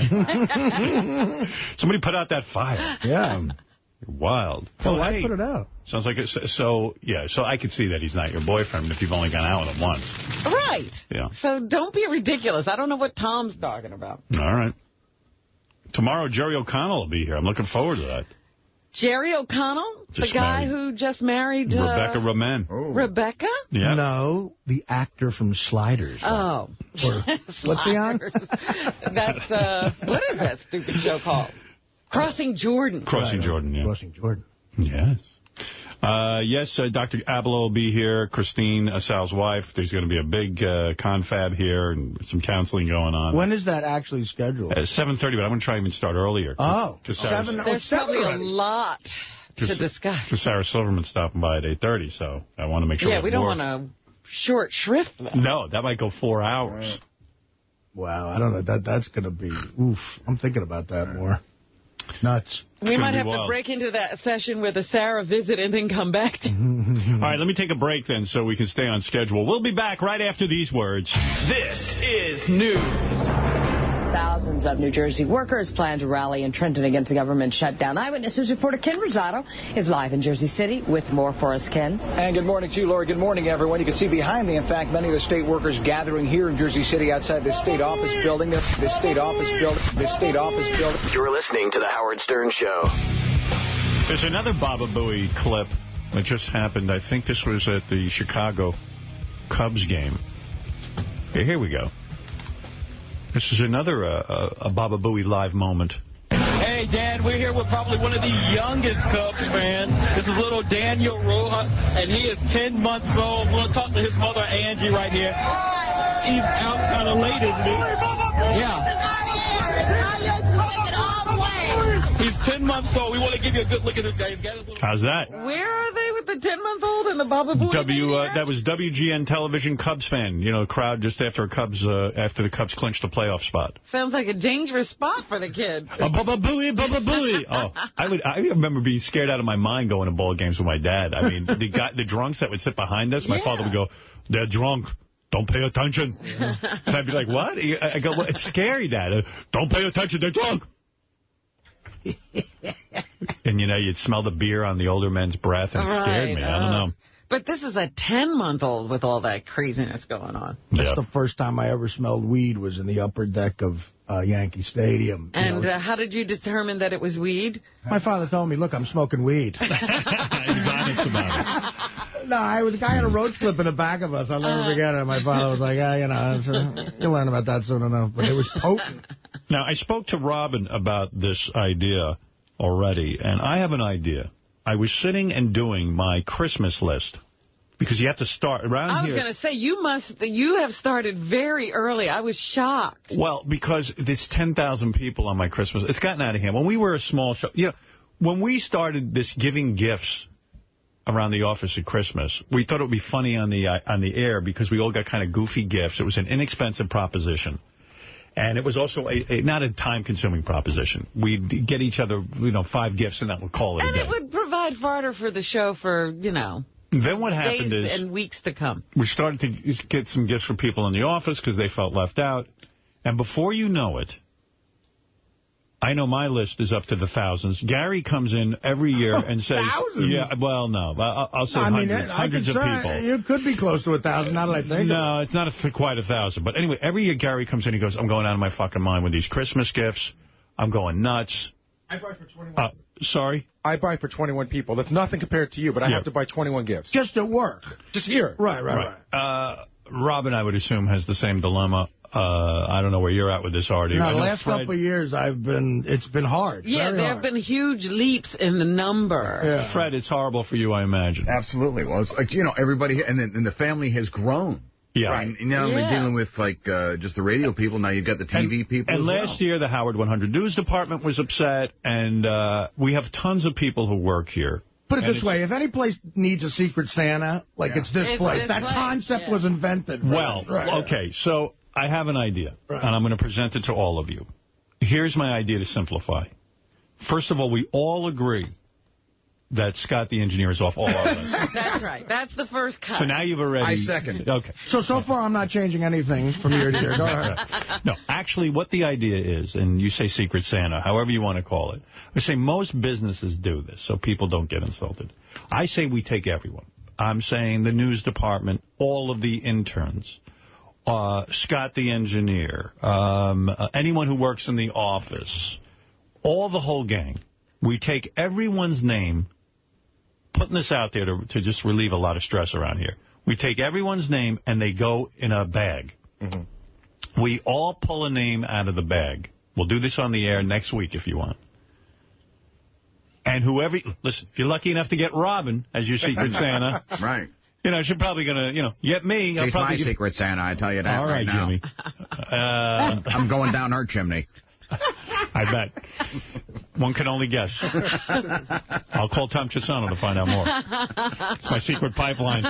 Somebody put out that fire. Yeah. You're wild. Well, why put it out? Sounds like so I could see that he's not your boyfriend if you've only gone out with him once. Right. Yeah. So don't be ridiculous. I don't know what Tom's talking about. All right. Tomorrow, Jerry O'Connell will be here. I'm looking forward to that. Jerry O'Connell? Just the guy married. who just married... Rebecca Romaine. Rebecca? Yeah. No, the actor from Sliders. Oh. What's he on? That's, what is that stupid show called? Crossing Jordan. Crossing Jordan, yeah. Crossing Jordan. Yes. Yes, Dr. Abloh will be here. Christine, Sal's wife. There's going to be a big confab here and some counseling going on. When is that actually scheduled? 7:30, but I'm going to try and start earlier. Oh, There's probably a lot to discuss. Because Sarah Silverman's stopping by at 8:30, so I want to make sure. Yeah, we don't want to short shrift that. No, that might go 4 hours. Right. Wow, I don't know. That's going to be, oof. I'm thinking about that more. Nuts. We might have to break into that session with a Sarah visit and then come back to... All right, let me take a break then so we can stay on schedule. We'll be back right after these words. This is news. Thousands of New Jersey workers plan to rally in Trenton against the government shutdown. Eyewitness News reporter Ken Rosado is live in Jersey City with more for us, Ken. And good morning to you, Laura. Good morning, everyone. You can see behind me, in fact, many of the state workers gathering here in Jersey City outside the state office building. You're listening to The Howard Stern Show. There's another Baba Booey clip that just happened. I think this was at the Chicago Cubs game. Here we go. This is another a Baba Booey live moment. Hey, Dan, we're here with probably one of the youngest Cubs fans. This is little Daniel Rojas, and he is 10 months old. We'll talk to his mother, Angie, right here. he's out kind of late, isn't he? Yeah. He's 10 months old. We want to give you a good look at this guy. How's that? Where are they with the 10-month-old and the Baba Booey? That was WGN television Cubs fan. You know, the crowd just after the Cubs clinched the playoff spot. Sounds like a dangerous spot for the kid. Baba Booey, Baba Booey. Oh, I remember being scared out of my mind going to ball games with my dad. I mean, the drunks that would sit behind us, my father would go, "They're drunk. Don't pay attention." And I'd be like, "What?" I go, "Well, it's scary, Dad. Don't pay attention. They're drunk." And, you know, you'd smell the beer on the older men's breath, and it scared me. I don't know. But this is a 10-month-old with all that craziness going on. That's the first time I ever smelled weed was in the upper deck of Yankee Stadium. And how did you determine that it was weed? My father told me, look, I'm smoking weed. He's honest about it. No, the guy had a roach clip in the back of us. I'll never forget it. My father was like, you'll learn about that soon enough. But it was potent. Now, I spoke to Robin about this idea already, and I have an idea. I was sitting and doing my Christmas list, because you have to start around here. I was going to say, you have started very early. I was shocked. Well, because there's 10,000 people on my Christmas. It's gotten out of hand. When we were a small show, you know, when we started this giving gifts around the office at Christmas, we thought it would be funny on the air because we all got kind of goofy gifts. It was an inexpensive proposition. And it was also not a time-consuming proposition. We'd get each other, 5 gifts, and that would call it a day. And it would provide fodder for the show for, Then what happened days is, and weeks to come. We started to get some gifts for people in the office because they felt left out. And before you know it, I know my list is up to the thousands. Gary comes in every year and says, thousands? Yeah, well, no, I'll say hundreds of people. You could be close to 1,000, now that I think No, it's not quite 1,000. But anyway, every year Gary comes in, he goes, I'm going out of my fucking mind with these Christmas gifts. I'm going nuts. I buy for 21. Sorry? I buy for 21 people. That's nothing compared to you, but I have to buy 21 gifts. Just at work. Just here. Right. Robin, I would assume, has the same dilemma. I don't know where you're at with this, Artie. No, the last couple of years, it's been hard. Yeah, there have been huge leaps in the number. Yeah. Fred, it's horrible for you, I imagine. Absolutely. Well, it's like, everybody, and the family has grown. Yeah. Right. And now we're dealing with, just the radio people. Now you've got the TV people. And last year, the Howard 100 News Department was upset, and we have tons of people who work here. Put it this way, if any place needs a Secret Santa, it's this place. That concept was invented. Well, okay, so I have an idea, and I'm going to present it to all of you. Here's my idea to simplify. First of all, we all agree that Scott the engineer is off all our lists. That's right. That's the first cut. So now you've already... I second it. Okay. So far I'm not changing anything from year to year. Go ahead. No, actually what the idea is, and you say Secret Santa, however you want to call it, I say most businesses do this so people don't get insulted. I say we take everyone. I'm saying the news department, all of the interns, Scott the engineer, anyone who works in the office, all the whole gang. We take everyone's name, putting this out there to just relieve a lot of stress around here. We take everyone's name and they go in a bag. Mm-hmm. We all pull a name out of the bag. We'll do this on the air next week if you want. And listen, if you're lucky enough to get Robin as your Secret Santa. Right. She's probably going to, get me. She's my Secret Santa, I tell you that all right now. Jimmy. I'm going down her chimney. I bet. One can only guess. I'll call Tom Chisano to find out more. It's my secret pipeline.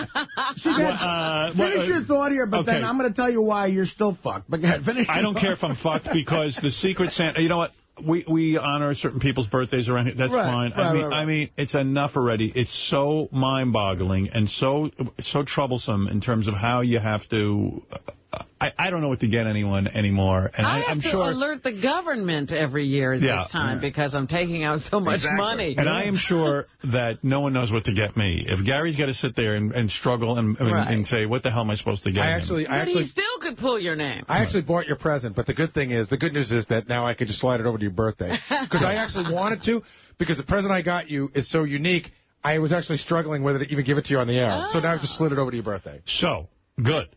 Finish your thought here, but then I'm going to tell you why you're still fucked. But go ahead, finish. I don't care if I'm fucked because the Secret Santa, you know what? We honor certain people's birthdays around here. That's fine. I mean, it's enough already. It's so mind-boggling and so troublesome in terms of how you have to... I don't know what to get anyone anymore. And I'm sure I have to alert the government every year this time because I'm taking out so much money. And I am sure that no one knows what to get me. If Gary's got to sit there and struggle and say, what the hell am I supposed to get But he still could pull your name. I actually bought your present, but the good news is that now I could just slide it over to your birthday. Because I actually wanted to, because the present I got you is so unique, I was actually struggling whether to even give it to you on the air. So now I've just slid it over to your birthday. So, good.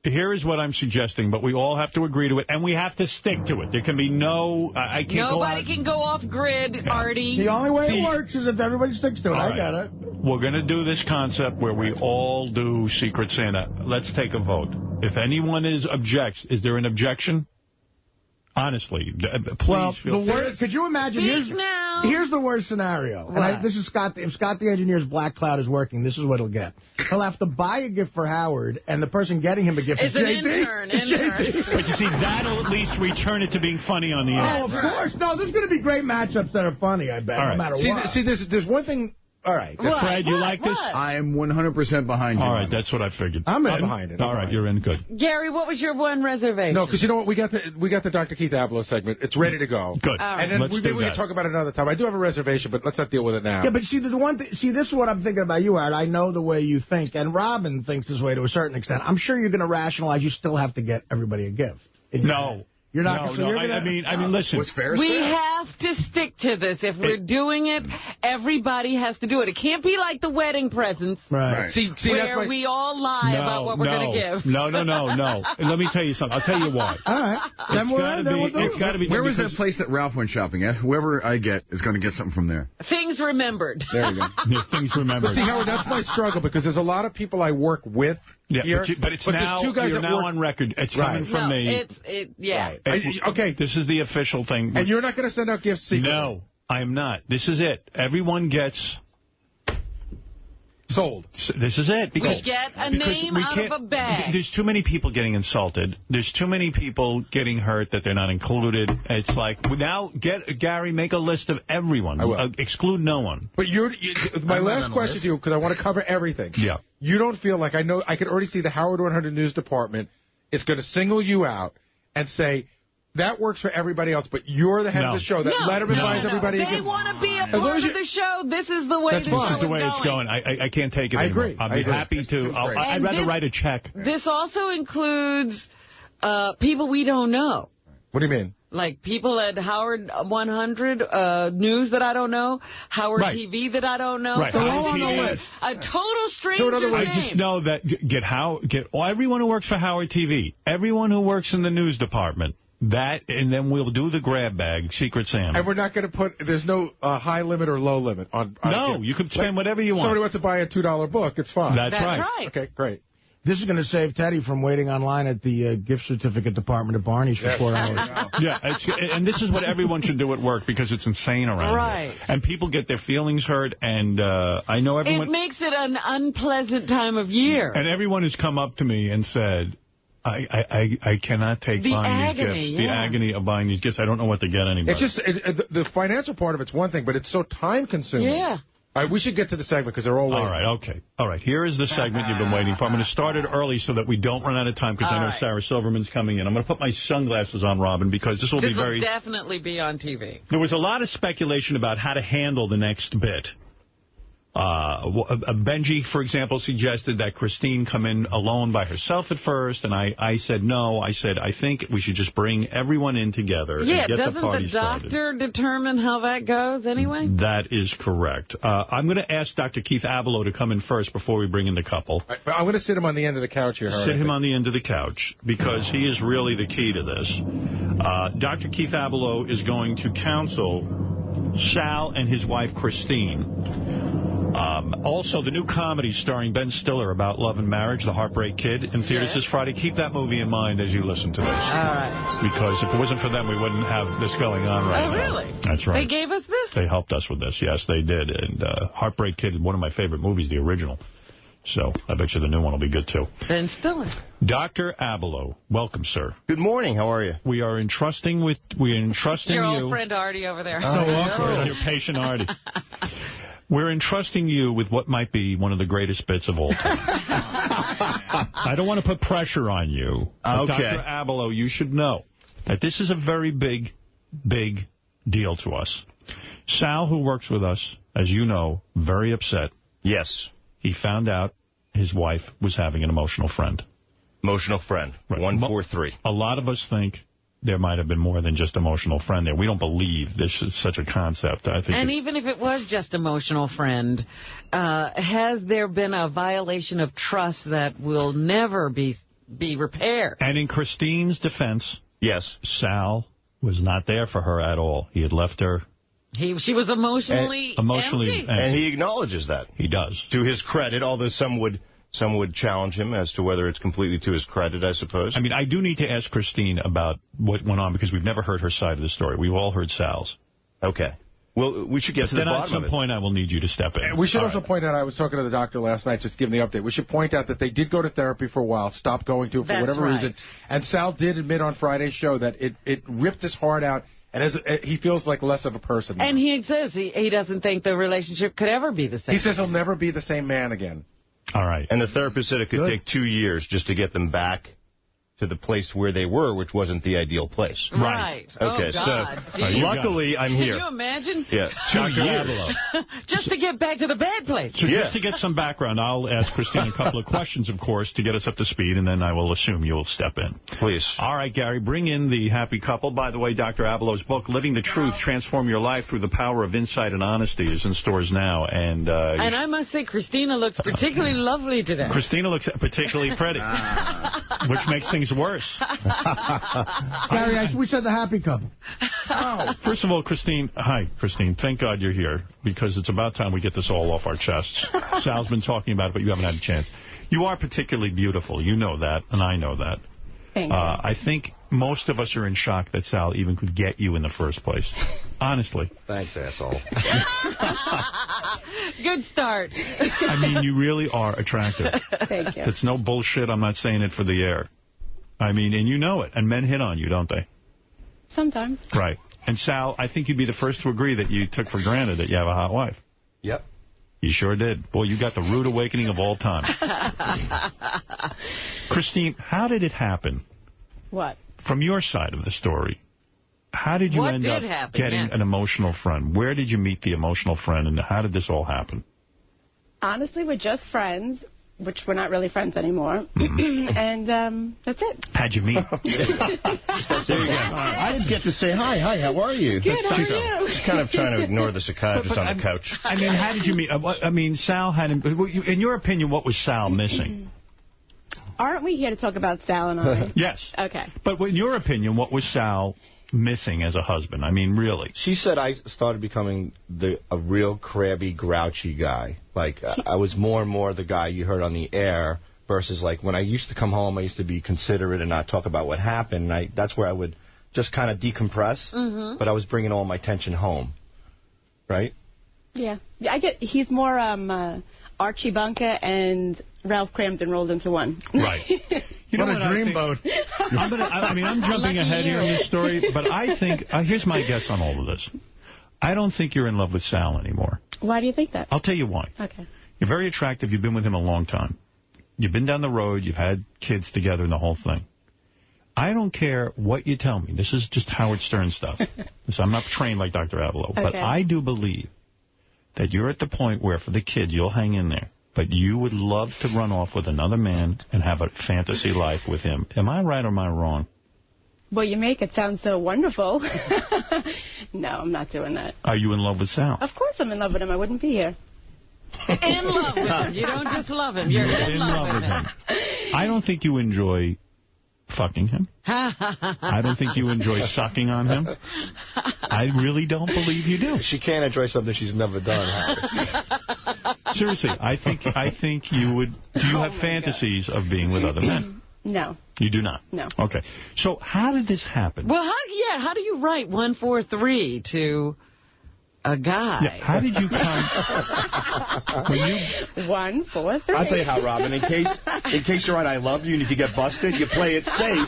here is what I'm suggesting, but we all have to agree to it, and we have to stick to it. There can be no... I can't Nobody can go off grid, Artie. The only way it works is if everybody sticks to it. I get it. We're going to do this concept where we all do Secret Santa. Let's take a vote. If anyone objects, is there an objection? Honestly, please feel... the worst. Could you imagine? Here's the worst scenario. And this is Scott. If Scott the engineer's Black Cloud is working, this is what he'll get. He'll have to buy a gift for Howard, and the person getting him a gift is JD. Intern. But you see, that'll at least return it to being funny on the air. Oh, of course. No, there's going to be great matchups that are funny, I bet, no matter what. See, there's one thing... All right. Fred, you like this? I am 100% behind you. All right, that's what I figured. I'm behind it. All right, you're in. Good. Gary, what was your one reservation? No, because you know what? We got the Dr. Keith Abloh segment. It's ready to go. Good. And then we can talk about it another time. I do have a reservation, but let's not deal with it now. Yeah, but see, the one thing... See, this is what I'm thinking about you, Art. I know the way you think, and Robin thinks this way to a certain extent. I'm sure you're going to rationalize you still have to get everybody a gift. No. You're not. No, I mean, listen. What's fair is we fair. have to stick to this. If we're doing it, everybody has to do it. It can't be like the wedding presents. Right. See, where that's we all lie about what we're going to give. No. Let me tell you something. I'll tell you why. All right. It's got to be. Where was that place that Ralph went shopping at? Whoever I get is going to get something from there. Things remembered. There you go. Yeah, things remembered. But see, Howard, that's my struggle, because there's a lot of people I work with here. But it's now, two guys you're now on record. It's coming from me. Yeah. Okay. This is the official thing. And you're not going to send out gifts secretly? No, I am not. This is it. Everyone gets... sold. This is it. We get a name out of a bag. There's too many people getting insulted. There's too many people getting hurt that they're not included. It's like, now, Gary, make a list of everyone. I will. Exclude no one. But my last question to you, because I want to cover everything. Yeah. You don't feel like, I can already see the Howard 100 News Department is going to single you out and say, that works for everybody else, but you're the head of the show. That Letterman buys everybody. They want to be a part of the show. This is the way the show is going. This is the way it's going. I can't take it anymore. I agree. I'd be happy to. I'd rather write a check. This also includes people we don't know. What do you mean? Like people at Howard 100 News that I don't know, Howard TV that I don't know. Right. So all on the list. A total stranger. I just know that get everyone who works for Howard TV, everyone who works in the news department. And then we'll do the grab bag, Secret Santa. And we're not going to put, there's no high limit or low limit on no, you can spend whatever you want. Somebody wants to buy a $2 book, it's fine. That's right. Okay, great. This is going to save Teddy from waiting online at the gift certificate department at Barney's for 4 hours. Yeah, and this is what everyone should do at work, because it's insane around here. And people get their feelings hurt, and I know everyone... It makes it an unpleasant time of year. And everyone has come up to me and said... I cannot take buying these gifts. The agony of buying these gifts. I don't know what to get anybody. It's just, the financial part of it's one thing, but it's so time-consuming. Yeah. All right, we should get to the segment, because they're all waiting. All right, here is the segment you've been waiting for. I'm going to start it early so that we don't run out of time, because I know Sarah Silverman's coming in. I'm going to put my sunglasses on, Robin, because this will definitely be on TV. There was a lot of speculation about how to handle the next bit. Benji, for example, suggested that Christine come in alone by herself at first, and I said no. I said, I think we should just bring everyone in together and get the party started. Doesn't the doctor determine how that goes anyway? That is correct. I'm going to ask Dr. Keith Abloh to come in first before we bring in the couple. Right, but I'm going to sit him on the end of the couch here. Sit him on the end of the couch, because he is really the key to this. Dr. Keith Abloh is going to counsel Sal and his wife, Christine. Also, the new comedy starring Ben Stiller about love and marriage, The Heartbreak Kid, in theaters this Friday. Keep that movie in mind as you listen to this. All right. Because if it wasn't for them, we wouldn't have this going on right now. Oh, really? That's right. They gave us this? They helped us with this. Yes, they did. And Heartbreak Kid is one of my favorite movies, the original. So I bet you the new one will be good, too. Ben Stiller. Dr. Abloh, welcome, sir. Good morning. How are you? We are entrusting Your you. old friend Artie over there. So awkward. Your patient Artie. We're entrusting you with what might be one of the greatest bits of all time. I don't want to put pressure on you. But Dr. Abloh, you should know that this is a very big, big deal to us. Sal, who works with us, as you know, very upset. Yes. He found out his wife was having an emotional friend. Emotional friend. Right. 143. A lot of us think there might have been more than just emotional friend there. We don't believe this is such a concept. I think. And even if it was just emotional friend, has there been a violation of trust that will never be be repaired. And in Christine's defense, yes, Sal was not there for her at all. He had left her. She was emotionally empty. And he acknowledges that. He does. To his credit, although some would challenge him as to whether it's completely to his credit, I suppose. I mean, I do need to ask Christine about what went on, because we've never heard her side of the story. We've all heard Sal's. Okay. Well, we should get to the bottom of it. Then at some point I will need you to step in. We should also point out, I was talking to the doctor last night, just to give him the update. We should point out that they did go to therapy for a while, stopped going to it for whatever reason. And Sal did admit on Friday's show that it ripped his heart out, and he feels like less of a person now. And he says he doesn't think the relationship could ever be the same. He says he'll never be the same man again. All right. And the therapist said it could take 2 years just to get them back to the place where they were, which wasn't the ideal place. Right. Okay, so luckily I'm here. Can you imagine? Yeah, 2 years. Just to get back to the bad place. So just to get some background, I'll ask Christine a couple of questions, of course, to get us up to speed, and then I will assume you'll step in. Please. All right, Gary, bring in the happy couple. By the way, Dr. Abelo's book, Living the Truth, Transform Your Life Through the Power of Insight and Honesty, is in stores now. And I must say, Christina looks particularly lovely today. Christina looks particularly pretty, which makes things worse. Gary, we said the happy couple. Oh. First of all, Christine, hi, Christine. Thank God you're here, because it's about time we get this all off our chests. Sal's been talking about it, but you haven't had a chance. You are particularly beautiful. You know that, and I know that. Thank you. I think most of us are in shock that Sal even could get you in the first place. Honestly. Thanks, asshole. Good start. I mean, you really are attractive. Thank you. It's no bullshit. I'm not saying it for the air. I mean, and you know it. And men hit on you, don't they? Sometimes. Right. And Sal, I think you'd be the first to agree that you took for granted that you have a hot wife. Yep. You sure did. Boy, you got the rude awakening of all time. Christine, how did it happen? What? From your side of the story, how did you end up getting an emotional friend? Where did you meet the emotional friend, and how did this all happen? Honestly, we're just friends, which we're not really friends anymore. And that's it. How'd you meet? There you go. I didn't get to say hi. Hi, how are you? Good, how are you? She's kind of trying to ignore the psychiatrist on the couch. I mean, how did you meet? I mean, Sal had... In your opinion, what was Sal missing? Aren't we here to talk about Sal and I? Yes. Okay. But in your opinion, what was Sal missing as a husband? I mean, really. She said I started becoming a real crabby, grouchy guy. Like, I was more and more the guy you heard on the air versus, like, when I used to come home, I used to be considerate and not talk about what happened. And that's where I would just kind of decompress, but I was bringing all my tension home. Right? Yeah. I get. He's more Archie Bunker and Ralph Cramden rolled into one. Right. You know what a dreamboat. I'm jumping ahead here in this story, but I think, here's my guess on all of this. I don't think you're in love with Sal anymore. Why do you think that? I'll tell you why. Okay. You're very attractive. You've been with him a long time. You've been down the road. You've had kids together and the whole thing. I don't care what you tell me. This is just Howard Stern stuff. So I'm not trained like Dr. Abelo. Okay. But I do believe that you're at the point where, for the kids, you'll hang in there. But you would love to run off with another man and have a fantasy life with him. Am I right or am I wrong? Well, you make it sound so wonderful. No, I'm not doing that. Are you in love with Sal? Of course I'm in love with him. I wouldn't be here. In love with him. You don't just love him. You're in love with him. I don't think you enjoy fucking him. I don't think you enjoy sucking on him. I really don't believe you do. She can't enjoy something she's never done. Seriously, I think you would. Do you have fantasies of being with other men? No. You do not? No. Okay. So how did this happen? Well, how do you write 143 to a guy? Yeah, how did you come? 143. I'll tell you how, Robin. In case you write "I love you" and if you get busted, you play it safe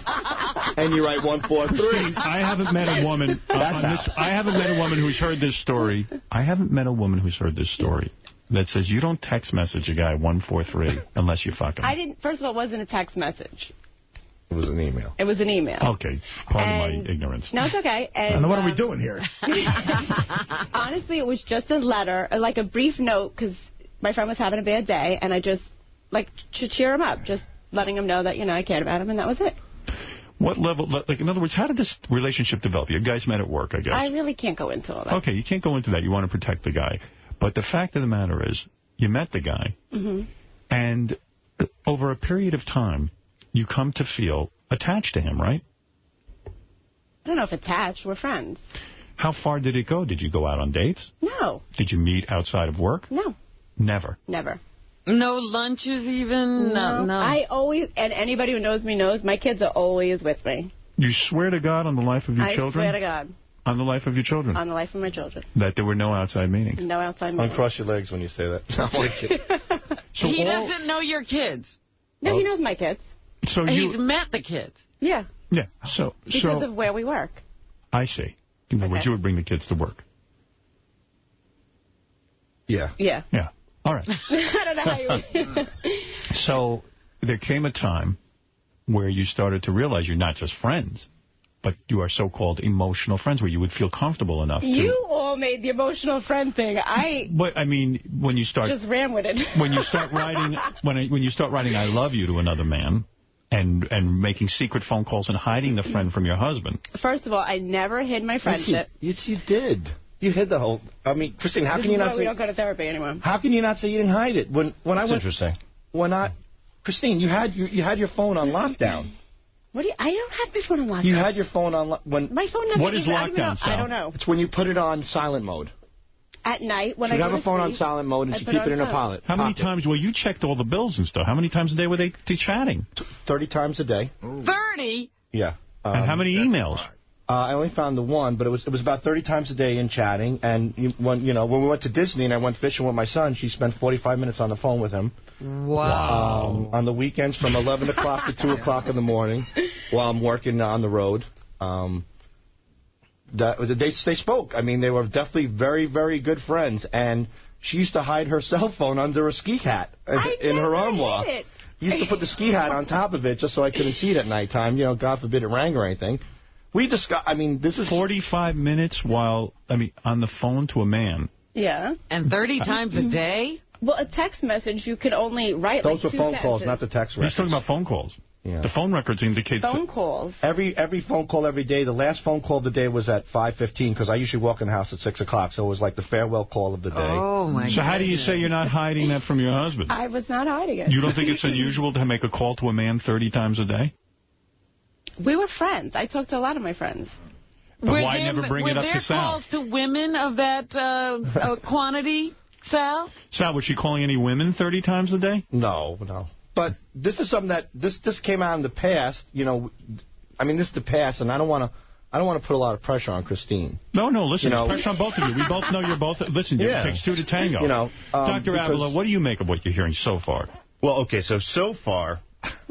and you write 143. I haven't met a woman. I haven't met a woman who's heard this story. I haven't met a woman who's heard this story that says you don't text message a guy 143 unless you fuck him. I didn't. First of all, it wasn't a text message. It was an email. It was an email. Okay. Pardon my ignorance. No, it's okay. And what are we doing here? Honestly, it was just a letter, like a brief note, because my friend was having a bad day, and I just, like, to cheer him up, just letting him know that, I cared about him, and that was it. What level, like, in other words, how did this relationship develop? You guys met at work, I guess. I really can't go into all that. Okay, you can't go into that. You want to protect the guy. But the fact of the matter is, you met the guy, and over a period of time, you come to feel attached to him, right? I don't know if attached. We're friends. How far did it go? Did you go out on dates? No. Did you meet outside of work? No. Never? Never. No lunches even? No. I always, and anybody who knows me knows, my kids are always with me. You swear to God on the life of your children? I swear to God. On the life of your children? On the life of my children. That there were no outside meetings? No outside meetings. Uncross your legs when you say that. So he doesn't know your kids? No, he knows my kids. So he's met the kids? Yeah. Yeah. Because of where we work. I see. In other words, you would bring the kids to work. Yeah. Yeah. Yeah. All right. I don't know how you... So there came a time where you started to realize you're not just friends, but you are so-called emotional friends, where you would feel comfortable enough to... You all made the emotional friend thing. But, I mean, when you start... Just ran with it. When you start writing... when you start writing I love you to another man... And making secret phone calls and hiding the friend from your husband. First of all, I never hid my friendship. Yes, you did. You hid the whole... I mean, Christine, how can you not say... we don't go to therapy anymore. How can you not say you didn't hide it? When I That's went... interesting. Christine, you had your phone on lockdown. What do you... I don't have my phone on lockdown. You had your phone on... My phone never... What is lockdown, Sal? I don't know. It's when you put it on silent mode. At night, when you I go have to a phone sleep, on silent mode and you keep it in a pocket. How many times... Well, you checked all the bills and stuff. How many times a day were they chatting? 30 times a day. 30? Yeah. And how many emails? I only found the one, but it was about 30 times a day in chatting. And when we went to Disney and I went fishing with my son, she spent 45 minutes on the phone with him. Wow. On the weekends from 11 o'clock to 2 o'clock in the morning while I'm working on the road. They spoke. I mean, they were definitely very, very good friends. And she used to hide her cell phone under a ski hat in her armoire. He used to put the ski hat on top of it just so I couldn't see it at nighttime. You know, God forbid it rang or anything. We discussed, I mean, this is... 45 minutes on the phone to a man. Yeah. And 30 times a day? Well, a text message, you could only write Those like 2 were phone calls, sentences. not the text records. He's talking about phone calls. Yeah. The phone records indicate... Phone calls. Every phone call every day. The last phone call of the day was at 5:15 because I usually walk in the house at 6 o'clock, so it was like the farewell call of the day. Oh, my God. So how do you say you're not hiding that from your husband? I was not hiding it. You don't think it's unusual to make a call to a man 30 times a day? We were friends. I talked to a lot of my friends. But why never bring it up to Sal? Were there calls to women of that quantity, Sal? Sal, was she calling any women 30 times a day? No. But this is something that this came out in the past. You know, I mean, this is the past, and I don't want to put a lot of pressure on Christine. No, listen, it's pressure on both of you. We both know you're both. Listen, it takes two to tango. You know, Dr. Avila, what do you make of what you're hearing so far? Well, okay, so far,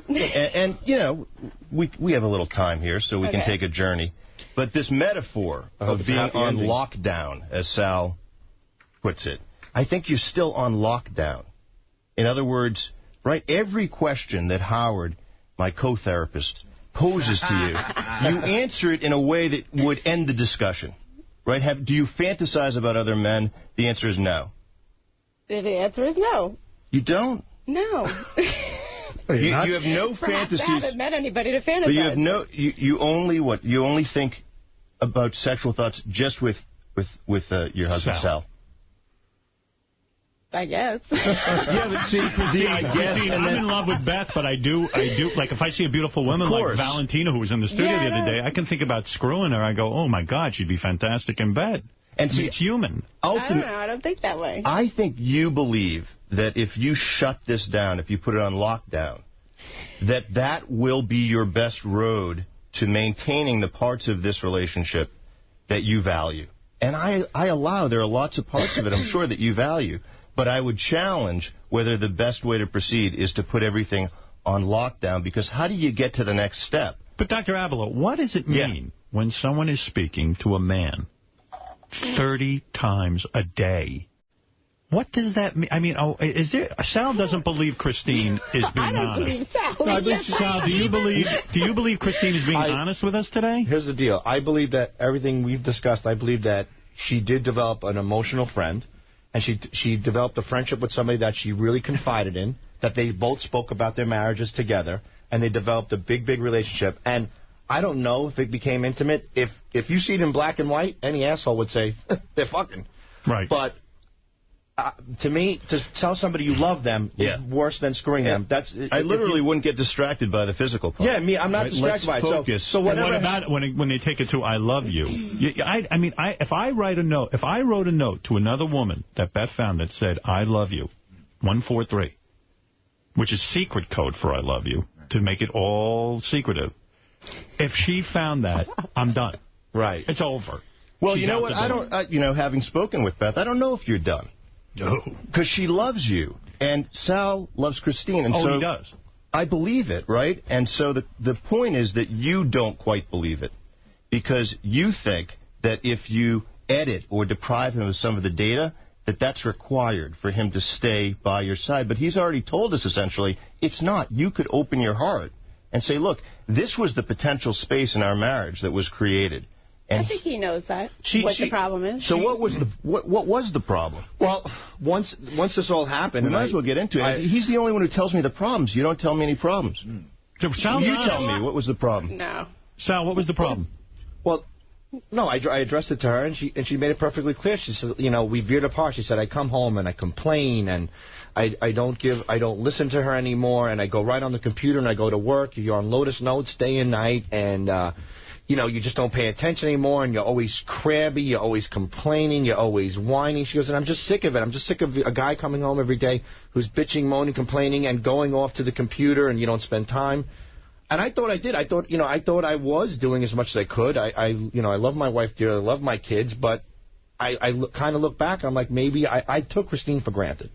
and you know, we have a little time here, so we can take a journey. But this metaphor of being on lockdown, as Sal puts it, I think you're still on lockdown. In other words, right, every question that Howard, my co-therapist, poses to you, you answer it in a way that would end the discussion. Right? Do you fantasize about other men? The answer is no. The answer is no. You don't? No. You have no fantasies. I haven't met anybody to fantasize. But you have no. You only what? You only think about sexual thoughts just with your husband Sal. I guess. Yeah, but see, Christine, I'm in love with Beth, but I do, like, if I see a beautiful woman like Valentina, who was in the studio the other day, I can think about screwing her. I go, oh, my God, she'd be fantastic in bed. And see, it's human. I don't know. I don't think that way. I think you believe that if you shut this down, if you put it on lockdown, that will be your best road to maintaining the parts of this relationship that you value. And I allow there are lots of parts of it, I'm sure, that you value. But I would challenge whether the best way to proceed is to put everything on lockdown, because how do you get to the next step? But, Dr. Avila, what does it mean when someone is speaking to a man 30 times a day? What does that mean? I mean, Sal doesn't believe Christine is being honest. Believe Sal. No, I believe Sal, do you believe Christine is being honest with us today? Here's the deal. I believe that everything we've discussed, I believe that she did develop an emotional friend. And she developed a friendship with somebody that she really confided in, that they both spoke about their marriages together, and they developed a big, big relationship. And I don't know if it became intimate. If you see it in black and white, any asshole would say, they're fucking. Right. But to me, to tell somebody you love them is worse than screwing them. I literally wouldn't get distracted by the physical part. Yeah, I'm not distracted by it. Focus. So what about when they take it to "I love you"? If I wrote a note to another woman that Beth found that said "I love you," 143, which is secret code for "I love you," to make it all secretive. If she found that, I'm done. Right. It's over. Well, you know what? Having spoken with Beth, I don't know if you're done. No. Because she loves you. And Sal loves Christine. And so he does. I believe it, right? And so the point is that you don't quite believe it. Because you think that if you edit or deprive him of some of the data, that's required for him to stay by your side. But he's already told us, essentially, it's not. You could open your heart and say, look, this was the potential space in our marriage that was created. And I think he knows that, what the problem is. So what was the problem? Well, once this all happened... We might as well get into it. He's the only one who tells me the problems. You don't tell me any problems. You tell me, what was the problem? No. Sal, what was the problem? Well, no, I addressed it to her, and she made it perfectly clear. She said, we veered apart. She said, I come home and I complain, and I don't listen to her anymore, and I go right on the computer and I go to work. You're on Lotus Notes day and night, and... you just don't pay attention anymore, and you're always crabby, you're always complaining, you're always whining. She goes, and I'm just sick of it. I'm just sick of a guy coming home every day who's bitching, moaning, complaining, and going off to the computer, and you don't spend time. And I thought I did. I thought I was doing as much as I could. I love my wife dearly, I love my kids, but I kind of look back, and I'm like, maybe I took Christine for granted.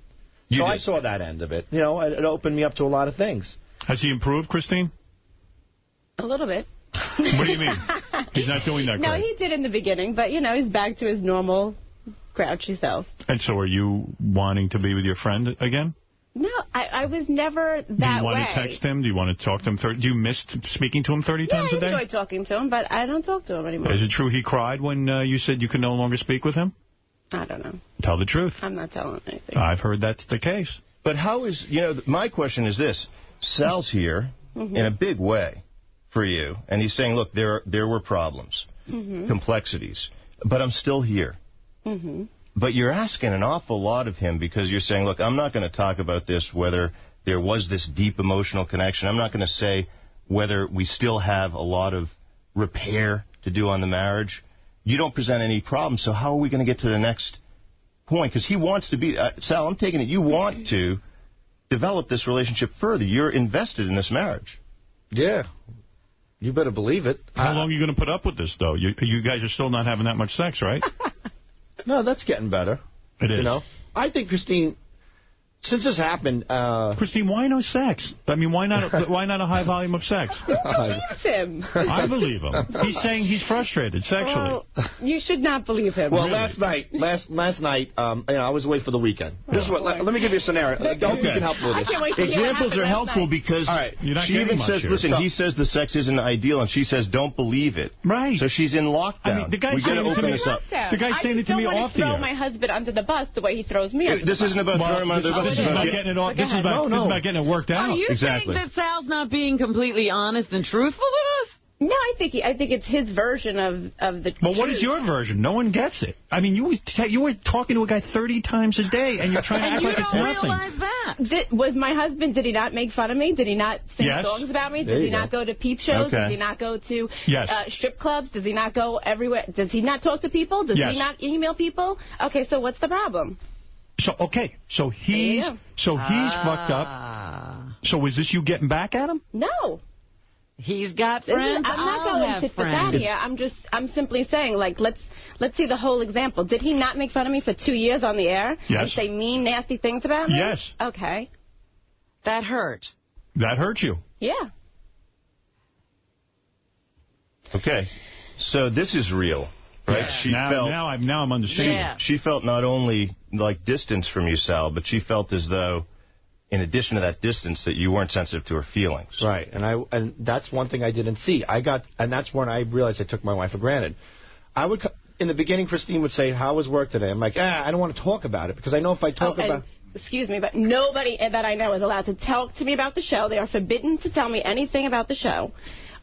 So I saw that end of it. It opened me up to a lot of things. Has he improved, Christine? A little bit. What do you mean? He's not doing that great. No, he did in the beginning, but, he's back to his normal grouchy self. And so are you wanting to be with your friend again? No, I was never that way. Do you want to text him? Do you want to talk to him? Do you miss speaking to him 30 times a day? I enjoy talking to him, but I don't talk to him anymore. Is it true he cried when you said you could no longer speak with him? I don't know. Tell the truth. I'm not telling anything. I've heard that's the case. But how is, my question is this. Sal's here in a big way for you, and he's saying, look, there were problems, complexities, but I'm still here. But you're asking an awful lot of him because you're saying, look, I'm not going to talk about this, whether there was this deep emotional connection. I'm not going to say whether we still have a lot of repair to do on the marriage. You don't present any problems, so how are we going to get to the next point? Because he wants to be, Sal, I'm taking it, you want to develop this relationship further. You're invested in this marriage. Yeah. You better believe it. How long are you going to put up with this, though? You guys are still not having that much sex, right? No, that's getting better. It is. I think Christine, since this happened... Christine, why no sex? I mean, why not a high volume of sex? Who believes him? I believe him. He's saying he's frustrated sexually. Well, you should not believe him. Well, really? last night, I was away for the weekend. This is what. Let me give you a scenario. I hope you can help with this. Examples are helpful because she even says, listen, he says the sex isn't ideal, and she says, don't believe it. Right. So she's in lockdown. I mean, the guy's saying open this up. The guy's saying it to me off the air. I don't want to throw my husband under the bus the way he throws me under the bus. This isn't about throwing him under the bus. This is about getting it off. This is about getting it worked out. Are you saying that Sal's not being completely honest and truthful with us? No, I think it's his version of the Well, what is your version? No one gets it. I mean, you were talking to a guy 30 times a day, and you're trying to act like it's nothing. And you don't realize that. Was my husband, did he not make fun of me? Did he not sing songs about me? Did he not go to peep shows? Okay. Does he not go to strip clubs? Does he not go everywhere? Does he not talk to people? Does he not email people? Okay, so what's the problem? So he's fucked up. So is this you getting back at him? No. He's got friends. I'm not going tit for tat here. I'm simply saying, like, let's see the whole example. Did he not make fun of me for 2 years on the air? Yes. And say mean, nasty things about me? Yes. Okay. That hurt. That hurt you? Yeah. Okay. So this is real. Right? Yeah. Now I'm understanding. Yeah. She felt not only like distance from you, Sal, but she felt as though, in addition to that distance, that you weren't sensitive to her feelings. Right, and that's one thing I didn't see. And that's when I realized I took my wife for granted. In the beginning, Christine would say, "How was work today?" I'm like, I don't want to talk about it because I know if I talk about. Excuse me, but nobody that I know is allowed to talk to me about the show. They are forbidden to tell me anything about the show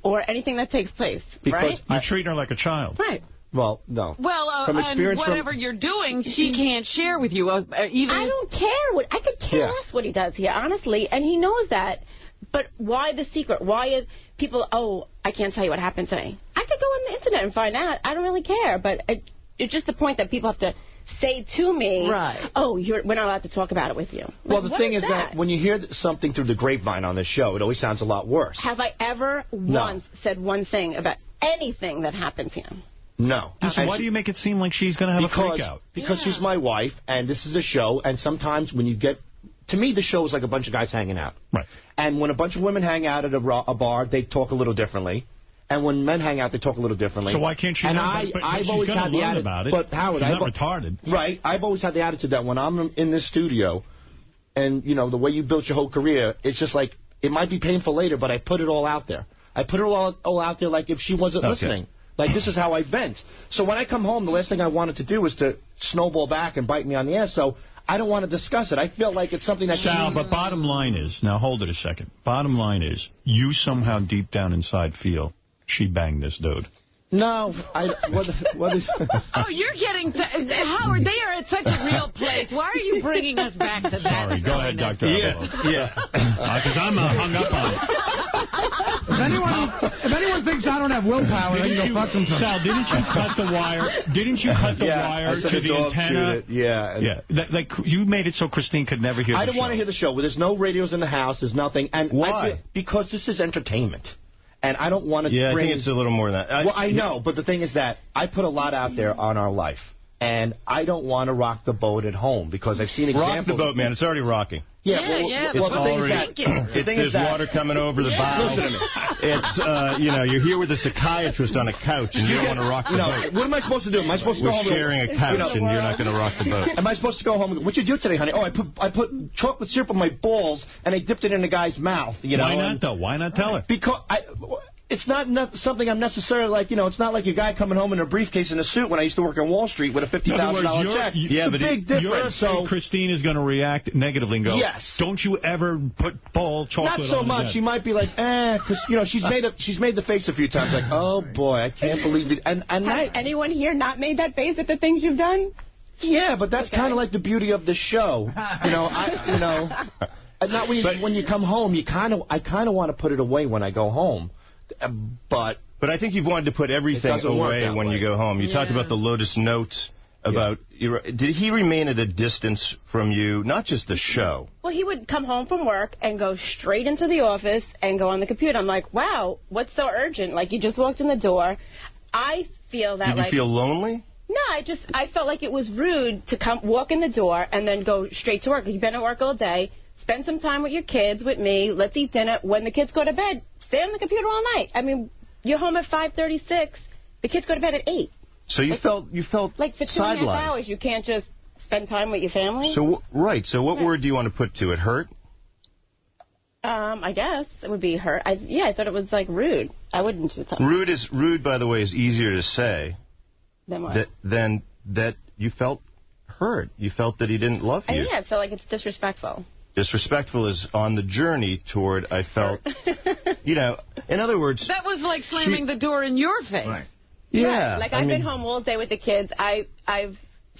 or anything that takes place. Because right? you're treating her like a child. Right. Well, no. Well, from experience, and whatever you're doing, she can't share with you. Even I don't care. I could care less what he does here, honestly, and he knows that. But why the secret? Why people, I can't tell you what happened today. I could go on the internet and find out. I don't really care. But it's just the point that people have to say to me, right. we're not allowed to talk about it with you. Well, the thing is that when you hear something through the grapevine on this show, it always sounds a lot worse. Have I ever once said one thing about anything that happens here? No. So why do you make it seem like she's going to have a freak out? Because she's my wife, and this is a show, and sometimes when you get... To me, the show is like a bunch of guys hanging out. Right. And when a bunch of women hang out at a bar, they talk a little differently. And when men hang out, they talk a little differently. So why can't she and learn? I've always had the attitude about it. But Howard, she's not retarded. Right. I've always had the attitude that when I'm in this studio, and you know the way you built your whole career, it's just like it might be painful later, but I put it all out there. I put it all out there like if she wasn't listening. Like this is how I vent. So when I come home, the last thing I wanted to do was to snowball back and bite me on the ass. So I don't want to discuss it. I feel like it's something that... Sal, but bottom line is... Now, hold it a second. Bottom line is, you somehow deep down inside feel she banged this dude. No. What is... Oh, you're getting... Howard, they are at such a real place. Why are you bringing us back to that? Sorry. Go ahead, Dr. Yeah. Because I'm hung up on it. If anyone thinks I don't have willpower, then you go fuck themselves. Sal, didn't you cut the wire? Didn't you cut the wire to the antenna? Yeah. Like you made it so Christine could never hear the show. I don't want to hear the show. There's no radios in the house. There's nothing. And why? Because this is entertainment. And I don't want to I think it's a little more than that. Well, I know, but the thing is that I put a lot out there on our life. And I don't want to rock the boat at home because I've seen examples. Rock the boat, man. It's already rocking. Yeah, well, there's water coming over the bow. Listen to me. It's, you're here with a psychiatrist on a couch, and you don't want to rock the boat. What am I supposed to do? Am I supposed to go home? We're sharing a couch, and you're not going to rock the boat. Am I supposed to go home and go, what'd you do today, honey? Oh, I put chocolate syrup on my balls, and I dipped it in the guy's mouth. Why not, though? Why not tell her? Because it's not something I'm necessarily like, it's not like a guy coming home in a briefcase and a suit when I used to work on Wall Street with a $50,000 check. Yeah, it's a big difference. So Christine is going to react negatively and go, yes. Don't you ever put ball chocolate on Not so much. She might be like, because, she's made the face a few times like, oh, boy, I can't believe it. And has anyone here not made that face at the things you've done? Yeah, but that's kind of like the beauty of the show. Not when you come home, I kind of want to put it away when I go home. But I think you've wanted to put everything away when you go home. You talked about the Lotus Notes. Did he remain at a distance from you, not just the show? Well, he would come home from work and go straight into the office and go on the computer. I'm like, wow, what's so urgent? Like, you just walked in the door. I feel that. Did you feel lonely? No, I felt like it was rude to walk in the door and then go straight to work. You've been at work all day. Spend some time with your kids, with me. Let's eat dinner. When the kids go to bed, stay on the computer all night. I mean, you're home at 5:36. The kids go to bed at 8. So you felt like for 2.5 hours, you can't just spend time with your family. So So what word do you want to put to it? Hurt? I guess it would be hurt. I thought it was like rude. I wouldn't do something. Rude. By the way, is easier to say. Than what? Than that you felt hurt. You felt that he didn't love you. I feel like it's disrespectful. Disrespectful is on the journe toward, I felt, in other words... That was like slamming the door in your face. Right. Yeah. Right. Like, I've been home all day with the kids. I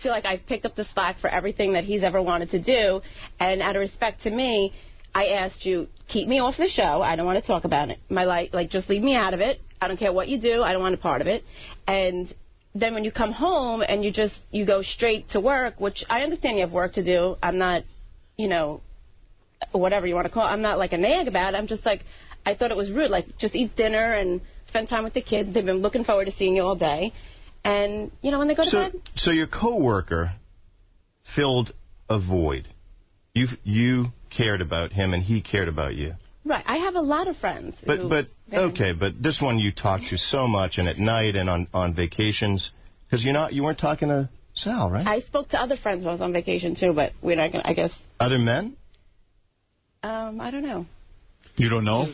feel like I've picked up the slack for everything that he's ever wanted to do. And out of respect to me, I asked you, keep me off the show. I don't want to talk about it. My life, just leave me out of it. I don't care what you do. I don't want a part of it. And then when you come home and you go straight to work, which I understand you have work to do. I'm not, whatever you want to call it. I'm not like a nag about it. I'm just like, I thought it was rude. Like, just eat dinner and spend time with the kids. They've been looking forward to seeing you all day. And, when they go to bed. So your coworker filled a void. You cared about him and he cared about you. Right. I have a lot of friends. But this one you talked to so much and at night and on vacations. Because you weren't talking to Sal, right? I spoke to other friends while I was on vacation, too, but we're not going to, I guess. Other men? I don't know. You don't know?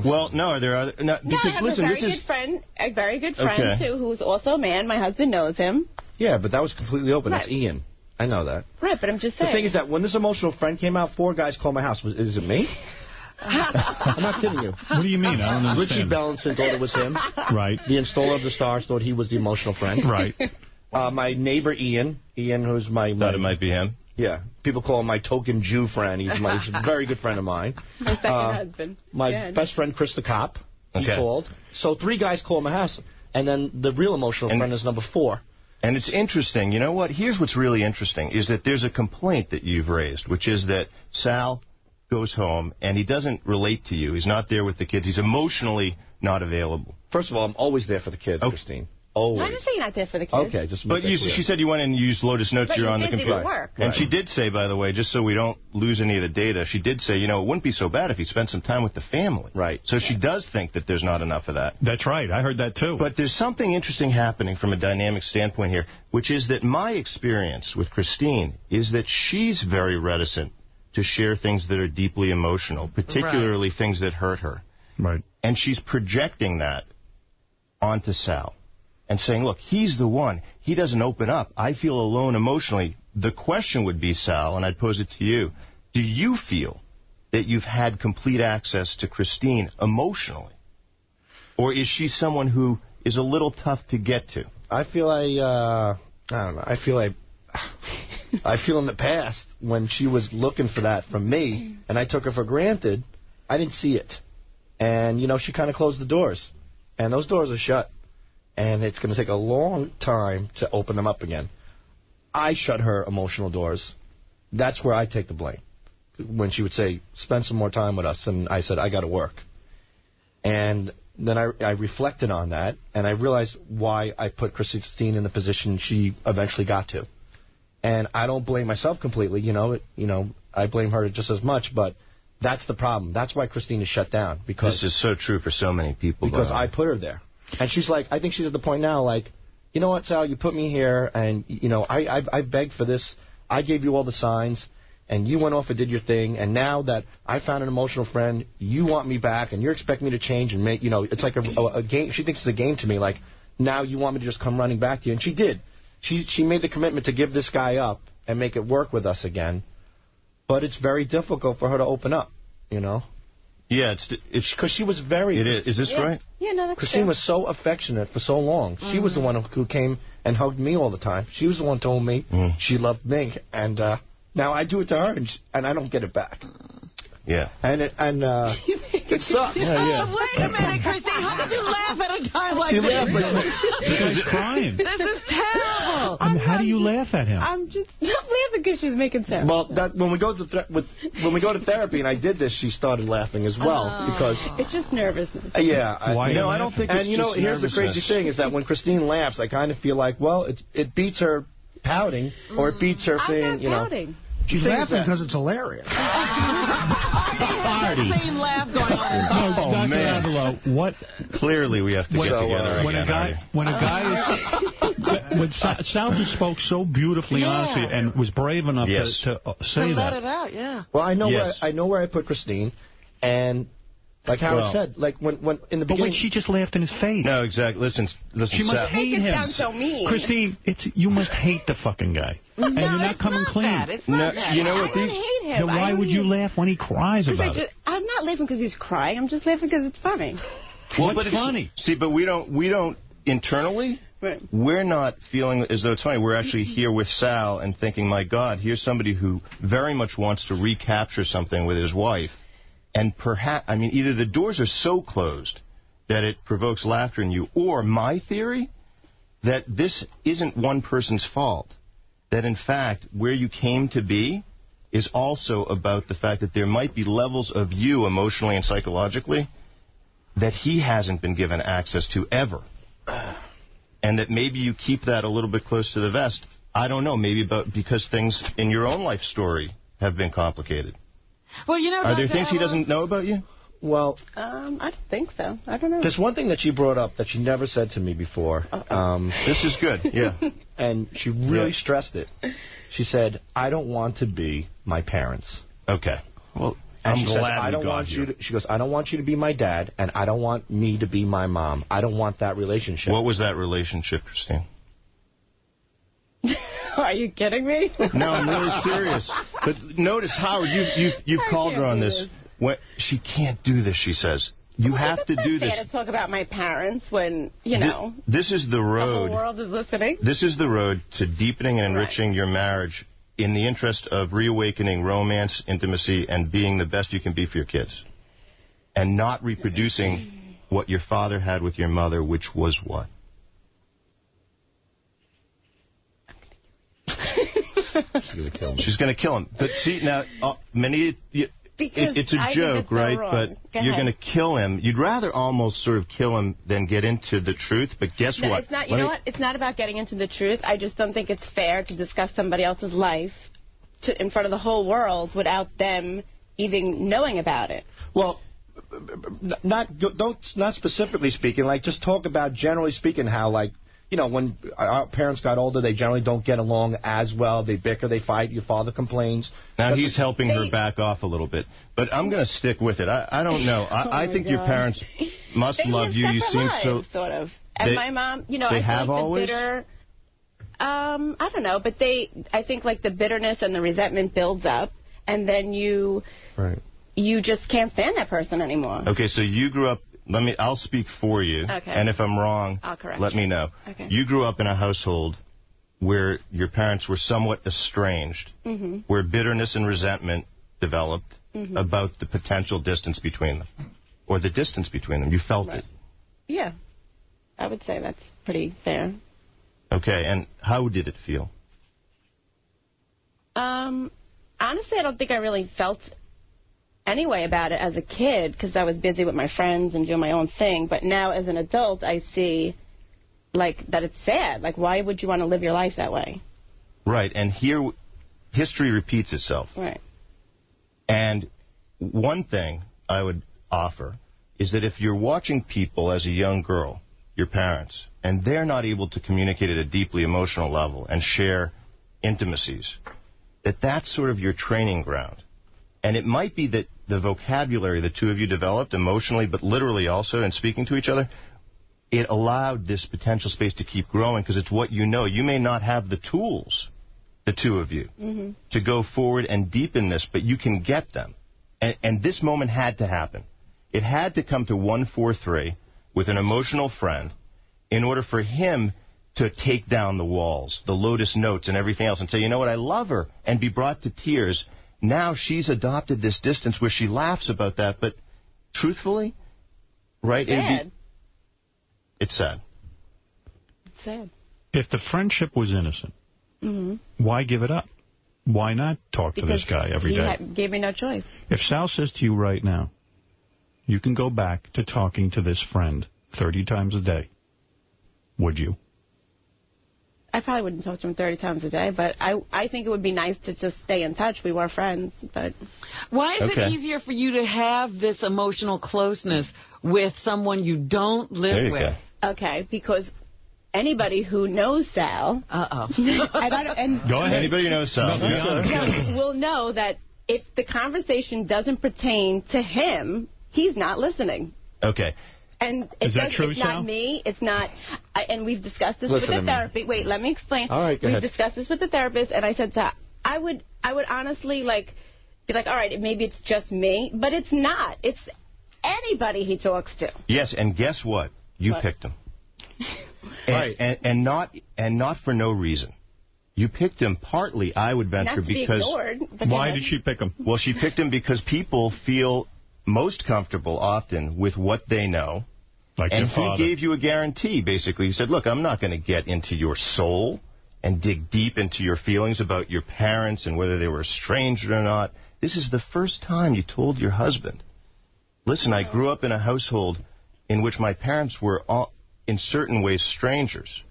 Well, no, are there other... No, because, I have a very good friend, too, who's also a man. My husband knows him. Yeah, but that was completely open. Right. That's Ian. I know that. Right, but I'm just saying. The thing is that when this emotional friend came out, 4 guys called my house. Is it me? I'm not kidding you. What do you mean? I don't understand. Richie Bellinson thought it was him. Right. The installer of the Stars thought he was the emotional friend. Right. My neighbor Ian, who's my... Thought it might be him. Yeah. People call him my token Jew friend. He's a very good friend of mine. My second husband. My best friend, Chris the Cop, he Okay. called. So 3 guys called my house. And then the real emotional friend is number 4. And it's interesting. You know what? Here's what's really interesting, is that there's a complaint that you've raised, which is that Sal goes home and he doesn't relate to you. He's not there with the kids. He's emotionally not available. First of all, I'm always there for the kids, Christine. Always. I didn't say you're not there for the kids. Okay, just But she said you went and used Lotus Notes. But You're you're on the busy computer. with work. And Right. she did say, by the way, just so we don't lose any of the data, she did say, it wouldn't be so bad if he spent some time with the family. Right. So she does think that there's not enough of that. That's right. I heard that, too. But there's something interesting happening from a dynamic standpoint here, which is that my experience with Christine is that she's very reticent to share things that are deeply emotional, particularly things that hurt her. Right. And she's projecting that onto Sal and saying, look, he's the one. He doesn't open up. I feel alone emotionally. The question would be, Sal, and I'd pose it to you, do you feel that you've had complete access to Christine emotionally? Or is she someone who is a little tough to get to? I feel I don't know. I feel in the past when she was looking for that from me and I took her for granted, I didn't see it. And, she kind of closed the doors. And those doors are shut. And it's going to take a long time to open them up again. I shut her emotional doors. That's where I take the blame. When she would say, spend some more time with us, and I said, I got to work. And then I reflected on that, and I realized why I put Christine in the position she eventually got to. And I don't blame myself completely. I blame her just as much, but that's the problem. That's why Christine is shut down. Because this is so true for so many people. Because I put her there. And she's like, I think she's at the point now, like, you know what, Sal, you put me here, and, I begged for this. I gave you all the signs, and you went off and did your thing, and now that I found an emotional friend, you want me back, and you're expecting me to change and make, it's like a game. She thinks it's a game to me, like, now you want me to just come running back to you. And she did. She made the commitment to give this guy up and make it work with us again, but it's very difficult for her to open up, Yeah, it's because she was very... It is. Is this right? Yeah, no, that's Christine true. was so affectionate for so long. She was the one who came and hugged me all the time. She was the one who told me she loved me. And now I do it to her, and I don't get it back. Yeah. And it sucks. Yeah. Wait a minute, Christine. How could you laugh at a time like this? She laughed Because he's crying. This is terrible. How do you laugh at him? I'm laughing because she's making sense. Well, when we go to therapy, and I did this, she started laughing as well because it's just nervousness. Yeah. Why? No, I don't think. And it's here's the crazy thing is that when Christine laughs, I kind of feel like, well, it beats her pouting, or it beats her saying, pouting. She's laughing because it's hilarious. Same laugh going on. Dr. man. Angelo, what? Clearly, we have to get together when Sal just spoke so beautifully, honestly, and was brave enough to say to that. let it out, yeah. Well, I know where I put Christine, and like Howard said, like when in the beginning. But when she just laughed in his face. No, exactly. Listen. She must hate him. Sound so mean. Christine, you must hate the fucking guy. And you're not coming clean. It's not that. You know what? I don't hate him. Then why would you laugh when he cries about it? I'm not laughing because he's crying. I'm just laughing because it's funny. Well, but it's funny. See, but we don't internally. Right. We're not feeling as though it's funny. We're actually here with Sal and thinking, my God, here's somebody who very much wants to recapture something with his wife. And perhaps, either the doors are so closed that it provokes laughter in you, or my theory, that this isn't one person's fault. That, in fact, where you came to be is also about the fact that there might be levels of you emotionally and psychologically that he hasn't been given access to ever. And that maybe you keep that a little bit close to the vest. I don't know, maybe because things in your own life story have been complicated. Well, are there things he doesn't know about you? Well, I don't think so. I don't know. There's one thing that she brought up that she never said to me before. This is good, yeah. And she really stressed it. She said, I don't want to be my parents. Okay. Well, and I'm she glad says, I don't want you to, she goes, I don't want you to be my dad, and I don't want me to be my mom. I don't want that relationship. What was that relationship, Christine? Are you kidding me? No, I'm really serious. But notice, Howard, you've called her on this She can't do this, she says. You have to do this. It's to talk about my parents when, you know, this is the road. The whole world is listening. This is the road to deepening and enriching your marriage in the interest of reawakening romance, intimacy, and being the best you can be for your kids. And not reproducing what your father had with your mother, which was what? She's going to kill him. But see, now, it's a joke, right? But you're going to kill him. You'd rather almost sort of kill him than get into the truth. But guess what? It's not, you know what? It's not about getting into the truth. I just don't think it's fair to discuss somebody else's life in front of the whole world without them even knowing about it. Well, not specifically speaking, like just talk about generally speaking how, like, you know, when our parents got older, they generally don't get along as well. They bicker, they fight, your father complains. Now he's helping her back off a little bit. But I'm going to stick with it. I don't know. I think your parents must love you. You seem so... Sort of. And my mom, you know, I have feel like always? the bitter... I don't know, but I think like the bitterness and the resentment builds up, and then you just can't stand that person anymore. Okay, so you grew up... I'll speak for you. Okay. And if I'm wrong, let me know. Okay. You grew up in a household where your parents were somewhat estranged, where bitterness and resentment developed about the potential distance between them, or the distance between them. You felt it. Yeah. I would say that's pretty fair. Okay, and how did it feel? Honestly, I don't think I really felt anyway about it as a kid because I was busy with my friends and doing my own thing. But now as an adult, I see like that it's sad. Like, why would you want to live your life that way? Right, and here history repeats itself. Right. And one thing I would offer is that if you're watching people as a young girl, your parents, and they're not able to communicate at a deeply emotional level and share intimacies, that's sort of your training ground. And it might be that the vocabulary the two of you developed emotionally, but literally also in speaking to each other, it allowed this potential space to keep growing because it's what you know. You may not have the tools, the two of you, to go forward and deepen this, but you can get them. And this moment had to happen. It had to come to 143 with an emotional friend in order for him to take down the walls, the Lotus Notes and everything else, and say, you know what, I love her, and be brought to tears. Now she's adopted this distance where she laughs about that, but truthfully, right? It's sad. It's sad. If the friendship was innocent, why give it up? Why not talk to this guy every day? He gave me no choice. If Sal says to you right now, you can go back to talking to this friend 30 times a day, would you? I probably wouldn't talk to him 30 times a day, but I think it would be nice to just stay in touch. We were friends, but... Why is it easier for you to have this emotional closeness with someone you don't live with? Okay, because anybody who knows Sal... and go ahead. Anybody who knows Sal will know that if the conversation doesn't pertain to him, he's not listening. Okay. And is that true, it's Sal? not me. It's not. And we've discussed this with the therapist. Wait, let me explain. All right, go ahead. We've discussed this with the therapist, and I said to her, I would honestly be like, all right, maybe it's just me, but it's not. It's anybody he talks to. Yes, and guess what? You picked him. Right. And not for no reason. You picked him partly, I would venture, not to be because... ignored, why did she pick him? Well, she picked him because people feel most comfortable often with what they know. Like and your father. He gave you a guarantee, basically. He said, look, I'm not going to get into your soul and dig deep into your feelings about your parents and whether they were estranged or not. This is the first time you told your husband, listen, I grew up in a household in which my parents were, in certain ways, strangers.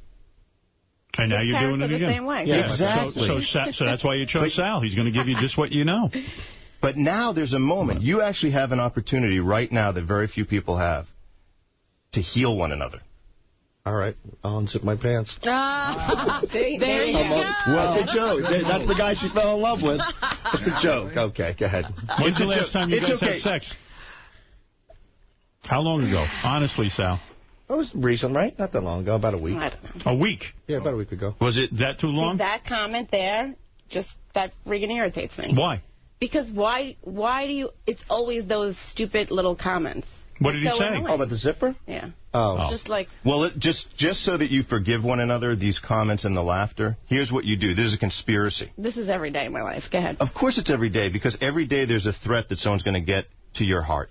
And now you're doing it again. The same way. Yeah, exactly. So that's why you chose Sal. He's going to give you just what you know. But now there's a moment. You actually have an opportunity right now that very few people have to heal one another. All right. I'll unzip my pants. See, there you go. Well, it's a joke. That's the guy she fell in love with. It's a joke. Okay, go ahead. When's the last time you guys had sex? How long ago? Honestly, Sal. It was recent, right? Not that long ago. About a week. I don't know. A week? Yeah, about a week ago. Was it that too long? See, that comment there, just that friggin' irritates me. Why? Because why do you... It's always those stupid little comments. What did he say? Annoying. Oh, about the zipper? Yeah. Oh. Just like... Well, just so that you forgive one another, these comments and the laughter, here's what you do. This is a conspiracy. This is every day in my life. Go ahead. Of course it's every day, because every day there's a threat that someone's going to get to your heart.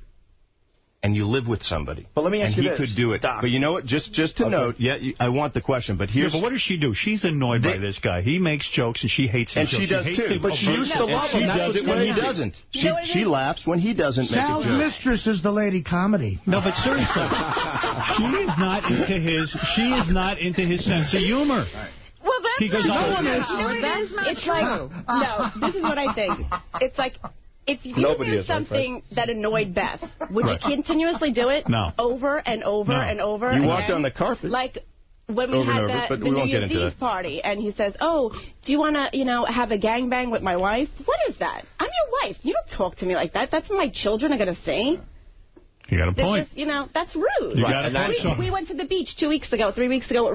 And you live with somebody. But let me ask you this. And he could do it. Doc. But you know what? Just to note, I want the question, but here's... Yeah, but what does she do? She's annoyed by this guy. He makes jokes, and she hates him. And she does, too. But she used to love him. She does it when he doesn't. She laughs when he doesn't make a joke. Sal's mistress is the lady comedy. No, but seriously, she is not into his sense of humor. Well, that's he goes, not true. That's not true. Like, no, this is what I think. It's like... If you did something that annoyed Beth, would you continuously do it over and over and over You again? walked on the carpet. Like when we had the New Year's Eve party, and he says, oh, do you want to, have a gangbang with my wife? What is that? I'm your wife. You don't talk to me like that. That's what my children are going to see. You got a point. Just, that's rude. You got a point. We went to the beach 3 weeks ago with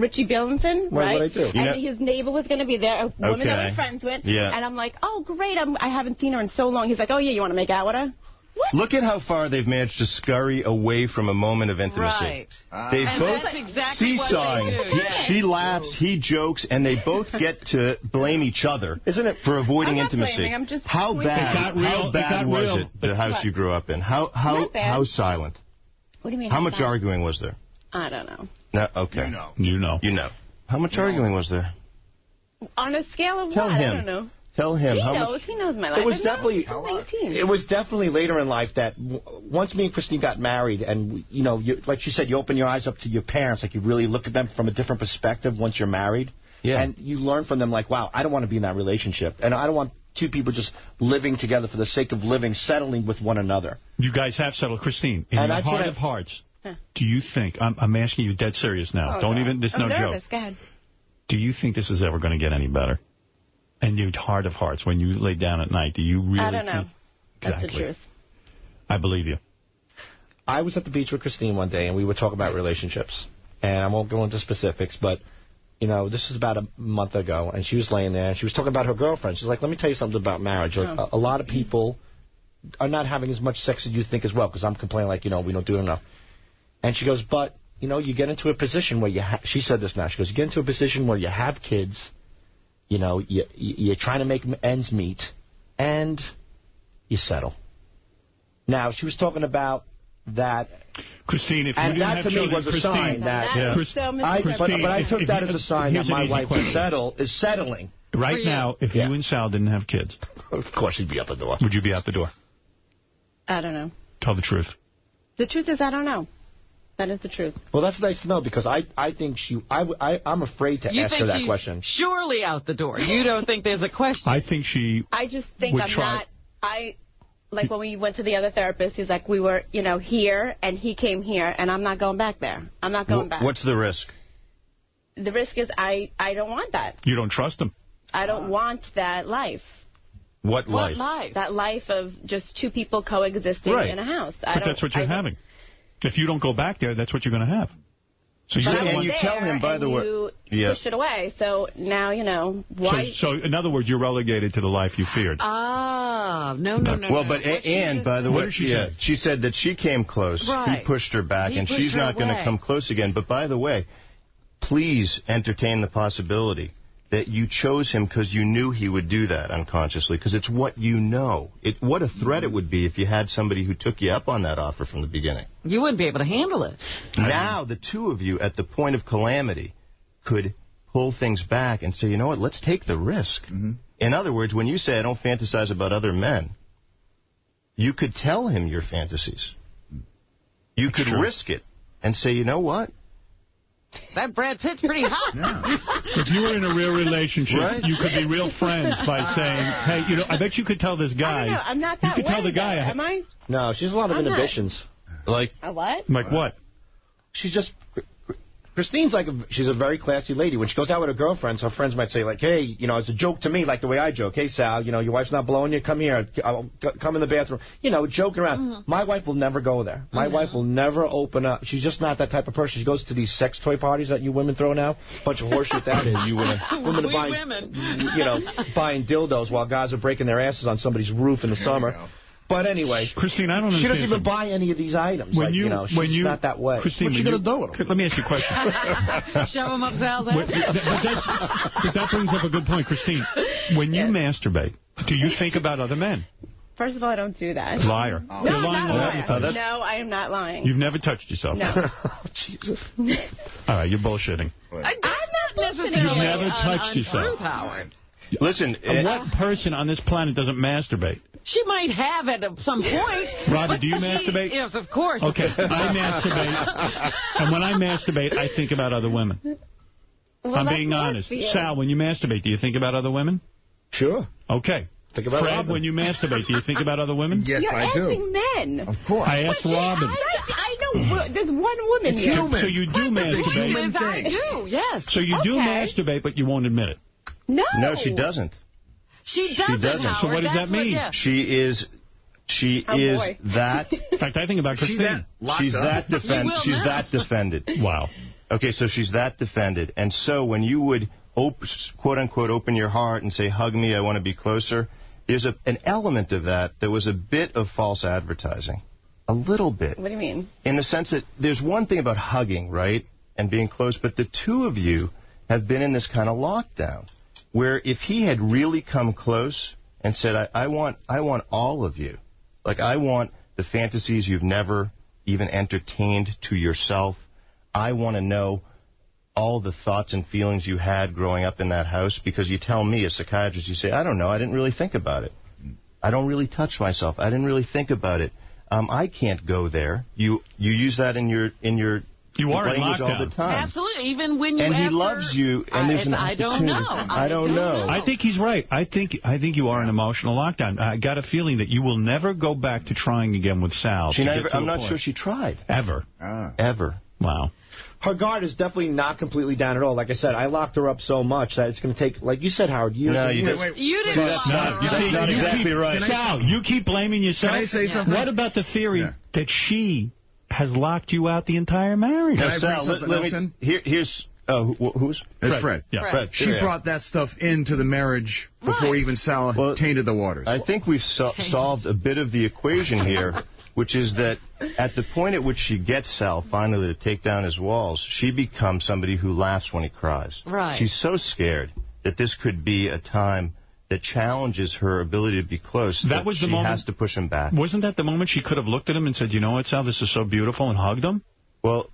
Richie Billington, right? What'd I do? And his neighbor was going to be there, a woman that we're friends with. Yeah. And I'm like, oh, great, I haven't seen her in so long. He's like, oh, yeah, you want to make out with her? What? Look at how far they've managed to scurry away from a moment of intimacy. Right. They've and both that's exactly seesawing. what they do. Yeah. She laughs, he jokes, and they both get to blame each other, isn't it, for avoiding intimacy. Blaming, I'm just how bad was it, the house you grew up in? How silent? What do you mean? How much arguing was there? I don't know. No, okay. You know. How much arguing was there? On a scale of Tell what? him. I don't know. Tell him. He knows my life. It was definitely later in life that once me and Christine got married, and like you said, you open your eyes up to your parents, like you really look at them from a different perspective once you're married, and you learn from them, like, wow, I don't want to be in that relationship, and I don't want two people just living together for the sake of living, settling with one another. You guys have settled, Christine. In your heart of hearts, do you think? I'm asking you dead serious now. Don't even. This is no joke. Go ahead. Do you think this is ever going to get any better? And your heart of hearts, when you lay down at night, do you really I don't know. Exactly. That's the truth. I believe you. I was at the beach with Christine one day, and we were talking about relationships. And I won't go into specifics, but, this is about a month ago, and she was laying there, and she was talking about her girlfriend. She's like, let me tell you something about marriage. Like, a lot of people are not having as much sex as you think as well, because I'm complaining like, we don't do it enough. And she goes, but, you get into a position where she said this now, she goes, you get into a position where you have kids, you're trying to make ends meet, and you settle. Now, she was talking about that. Christine, if you and didn't that have to me children, was a Christine, sign that. But I took that as a sign that my wife is settling. Right now, if you and Sal didn't have kids, of course she'd be out the door. Would you be out the door? I don't know. Tell the truth. The truth is, I don't know. That is the truth. Well, that's nice to know, because I think I'm afraid to ask her that question. Surely out the door. You don't think there's a question? I think she. I just think I'm not. Like when we went to the other therapist, he's like, we were, here, and he came here, and I'm not going back there. I'm not going back. What's the risk? The risk is I don't want that. You don't trust him? I don't want that life. What life? That life of just two people coexisting in a house. But that's what you're having. If you don't go back there, that's what you're going to have. So you tell him, by the way. You pushed it away, so now, why... So, in other words, you're relegated to the life you feared. No. Well, but Ann, by the way, she said that she came close. Right. He pushed her back, and she's not going to come close again. But by the way, please entertain the possibility that you chose him because you knew he would do that unconsciously, because it's what you know. What a threat it would be if you had somebody who took you up on that offer from the beginning. You wouldn't be able to handle it. Now, the two of you, at the point of calamity, could pull things back and say, you know what, let's take the risk. Mm-hmm. In other words, when you say, I don't fantasize about other men, you could tell him your fantasies. You could risk it and say, you know what? That Brad Pitt's pretty hot. If you were in a real relationship, you could be real friends by saying, hey, I bet you could tell this guy. I don't know. I'm not that You could tell the guy. Am I? No, she's a lot of inhibitions. A what? Like what? She's just... Christine's like, she's a very classy lady. When she goes out with her girlfriends, her friends might say, like, hey, you know, it's a joke to me, like the way I joke. Hey, Sal, you know, your wife's not blowing you? Come here. I'll come in the bathroom. You know, joking around. My wife will never go there. My wife will never open up. She's just not that type of person. She goes to these sex toy parties that you women throw now. Bunch of horseshit that is. You women are buying, you know, buying dildos while guys are breaking their asses on somebody's roof in the summer. But anyway, Christine, I don't understand. She doesn't even buy any of these items. When you know, she's not that way. Christine, what's she going to do with them? Let me ask you a question. Shove them up Sal's ass. But that brings up a good point, Christine. When you masturbate, do you think about other men? First of all, I don't do that. Liar. No, You're I'm lying not all lying. No, I am not lying. You've never touched yourself? No. Jesus. All right, you're bullshitting. I'm not necessarily You've never touched yourself. untruth, Howard. Listen, what person on this planet doesn't masturbate? She might have at some point. Robbie, do you masturbate? Yes, of course. Okay, I masturbate. And when I masturbate, I think about other women. Well, I'm being honest. Sal, when you masturbate, do you think about other women? Sure. Okay. Think about Fred, Robin. when you masturbate, do you think about other women? Yes, You're I do. asking men. Of course. I asked Robin. I know there's one woman It's here. human. So you do masturbate. Yes, I do, yes. So you do masturbate, but you won't admit it. No. No, she doesn't. She doesn't, Howard. So what does that mean? She is that. In fact, I think about Christine. She's that defended. Wow. Okay, so she's that defended. And so when you would, quote-unquote, open your heart and say, hug me, I want to be closer, there's an element of that was a bit of false advertising. A little bit. What do you mean? In the sense that there's one thing about hugging, right, and being close, but the two of you have been in this kind of lockdown where if he had really come close and said, I want all of you, like I want the fantasies you've never even entertained to yourself, I want to know all the thoughts and feelings you had growing up in that house, because you tell me, a psychiatrist, you say, I don't know, I didn't really think about it. I don't really touch myself. I didn't really think about it. I can't go there. You use that in your you are in language lockdown all the time. Absolutely, even when you and ever... he loves you, and there's an I don't opportunity. know. I don't know. I think he's right. I think you are in emotional lockdown. I got a feeling that you will never go back to trying again with Sal. I'm not sure she tried. Ever. Ever. Wow. Her guard is definitely not completely down at all. Like I said, I locked her up so much that it's going to take, like you said, Howard, years. No, you didn't. You didn't. That's not exactly right. Sal, you keep blaming yourself. Can I say something? What about the theory that she has locked you out the entire marriage? Can I bring something else in? Here's... who's? It's Fred. Yeah. Fred. She brought that stuff into the marriage before even Sal tainted the waters. I think we've solved a bit of the equation here, which is that at the point at which she gets Sal finally to take down his walls, she becomes somebody who laughs when he cries. Right. She's so scared that this could be a time that challenges her ability to be close. That was the she moment. Has to push him back. Wasn't that the moment she could have looked at him and said, you know what, Sal, this is so beautiful, and hugged him? Well,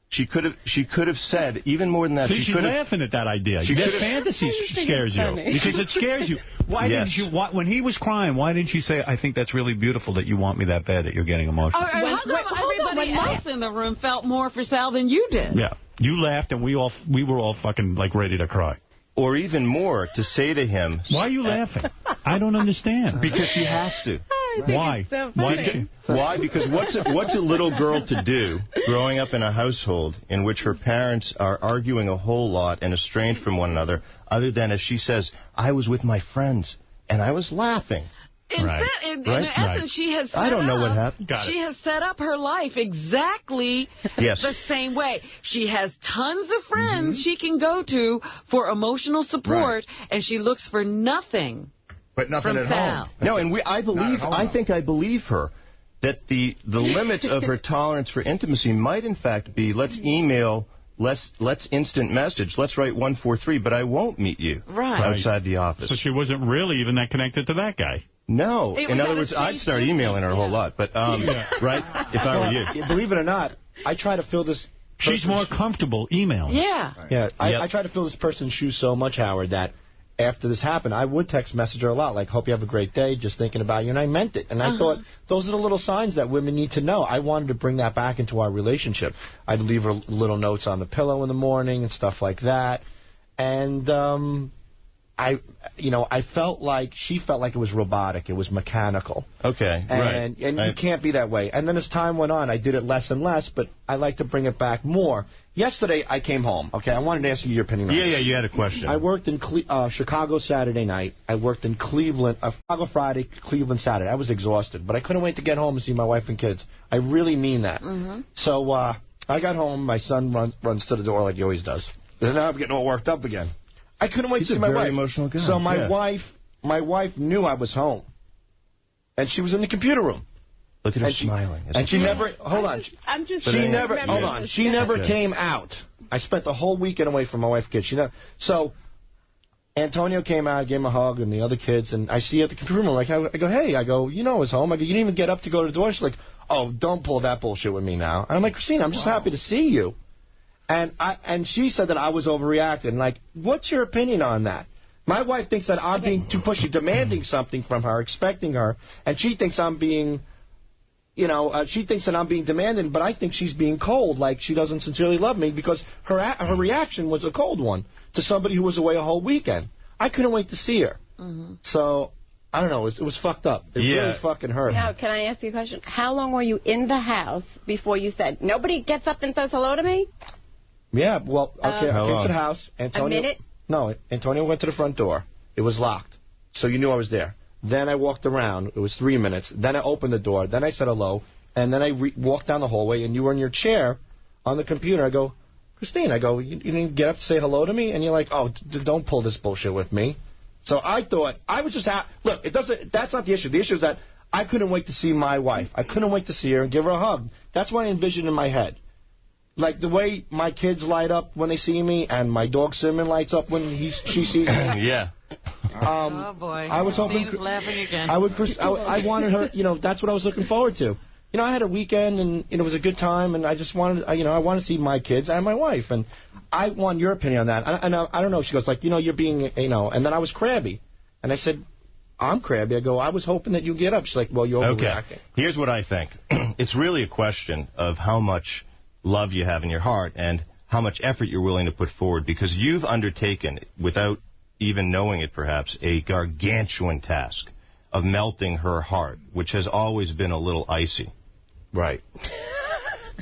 she could have said even more than that. See, she's laughing at that idea. That fantasy scares you because it scares you. Why didn't you? When he was crying, why didn't you say, "I think that's really beautiful that you want me that bad that you're getting emotional"? How come everybody else in the room felt more for Sal than you did? Yeah, you laughed and we were all fucking like ready to cry. Or even more, to say to him, why are you laughing? I don't understand. Because she has to. Why? So Why? Because what's a little girl to do growing up in a household in which her parents are arguing a whole lot and estranged from one another, other than, as she says, I was with my friends and I was laughing. In essence, she has set I don't know what happened. She has set up her life exactly the same way. She has tons of friends she can go to for emotional support, and she looks for nothing. But nothing from at Sal. home. No, and I believe her that the limit of her tolerance for intimacy might in fact be let's email, let's instant message, let's write 143, but I won't meet you outside the office. So she wasn't really even that connected to that guy. No. In other words, I'd start emailing her a whole lot, but right, if I were you. Believe it or not, I try to fill this. She's more comfortable emailing. Yeah. I try to fill this person's shoes so much, Howard, that after this happened, I would text message her a lot, like, hope you have a great day, just thinking about you, and I meant it. And I thought, those are the little signs that women need to know. I wanted to bring that back into our relationship. I'd leave her little notes on the pillow in the morning and stuff like that. And I felt like she felt like it was robotic. It was mechanical. Okay, and you can't be that way. And then as time went on, I did it less and less, but I like to bring it back more. Yesterday, I came home. Okay, I wanted to ask you your opinion on this. Yeah, you had a question. I worked in Chicago Saturday night. I worked in Cleveland, Chicago Friday, Cleveland Saturday. I was exhausted, but I couldn't wait to get home and see my wife and kids. I really mean that. So I got home. My son runs to the door like he always does. And now I'm getting all worked up again. I couldn't wait to see my wife. Emotional guy. So my wife knew I was home, and she was in the computer room. Look at her smiling. And she never. Hold on. I'm just. She never. Hold on. She never came out. I spent the whole weekend away from my wife and kids. So Antonio came out, gave him a hug, and the other kids, and I see her at the computer room. I go, hey, I was home. I go, you didn't even get up to go to the door. She's like, oh, don't pull that bullshit with me now. And I'm like, Christina, I'm just happy to see you. And she said that I was overreacting. Like, what's your opinion on that? My wife thinks that I'm being too pushy, demanding something from her, expecting her, and she thinks I'm being, she thinks that I'm being demanding, but I think she's being cold, like she doesn't sincerely love me, because her reaction was a cold one to somebody who was away a whole weekend. I couldn't wait to see her. So, I don't know, it was fucked up. It really fucking hurt. Now, can I ask you a question? How long were you in the house before you said, nobody gets up and says hello to me? Yeah, well, okay, I came to the house. Antonio, a minute? No, Antonio went to the front door. It was locked, so you knew I was there. Then I walked around. It was 3 minutes. Then I opened the door. Then I said hello. And then I walked down the hallway, and you were in your chair on the computer. I go, Christine, you didn't get up to say hello to me? And you're like, oh, don't pull this bullshit with me. So I thought, I was just look, that's not the issue. The issue is that I couldn't wait to see my wife. I couldn't wait to see her and give her a hug. That's what I envisioned in my head. Like the way my kids light up when they see me, and my dog Simon lights up when she sees me. Yeah. Oh boy! I was hoping. Laughing again. I wanted her. That's what I was looking forward to. I had a weekend, and it was a good time, and I just wanted. I want to see my kids and my wife, and I want your opinion on that. And I don't know. She goes like, you're being, and then I was crabby, and I said, I'm crabby. I go, I was hoping that you'd get up. She's like, well, you're overreacting. Okay. Here's what I think. It's really a question of how much love you have in your heart and how much effort you're willing to put forward, because you've undertaken, without even knowing it perhaps, a gargantuan task of melting her heart, which has always been a little icy. Right.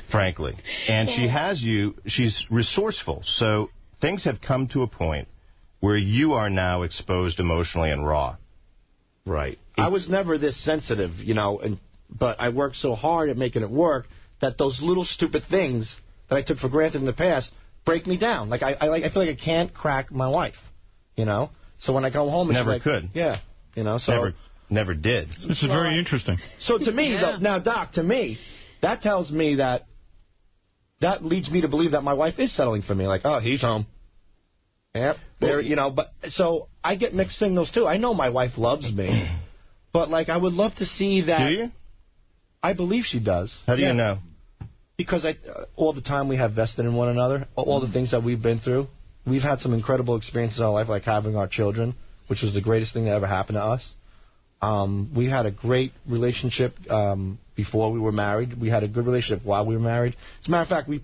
Frankly. And she's resourceful, so things have come to a point where you are now exposed emotionally and raw. Right. I was never this sensitive, but I worked so hard at making it work that those little stupid things that I took for granted in the past break me down. Like I feel like I can't crack my wife, So when I come home, never could. Yeah, So never did. This is very interesting. So to me, now Doc, to me, that tells me that leads me to believe that my wife is settling for me. Like, oh, he's home. Yep. There, but so I get mixed signals too. I know my wife loves me, but like I would love to see that. Do you? I believe she does. How do you know? Because all the time we have vested in one another, all the things that we've been through. We've had some incredible experiences in our life, like having our children, which was the greatest thing that ever happened to us. We had a great relationship before we were married. We had a good relationship while we were married. As a matter of fact, we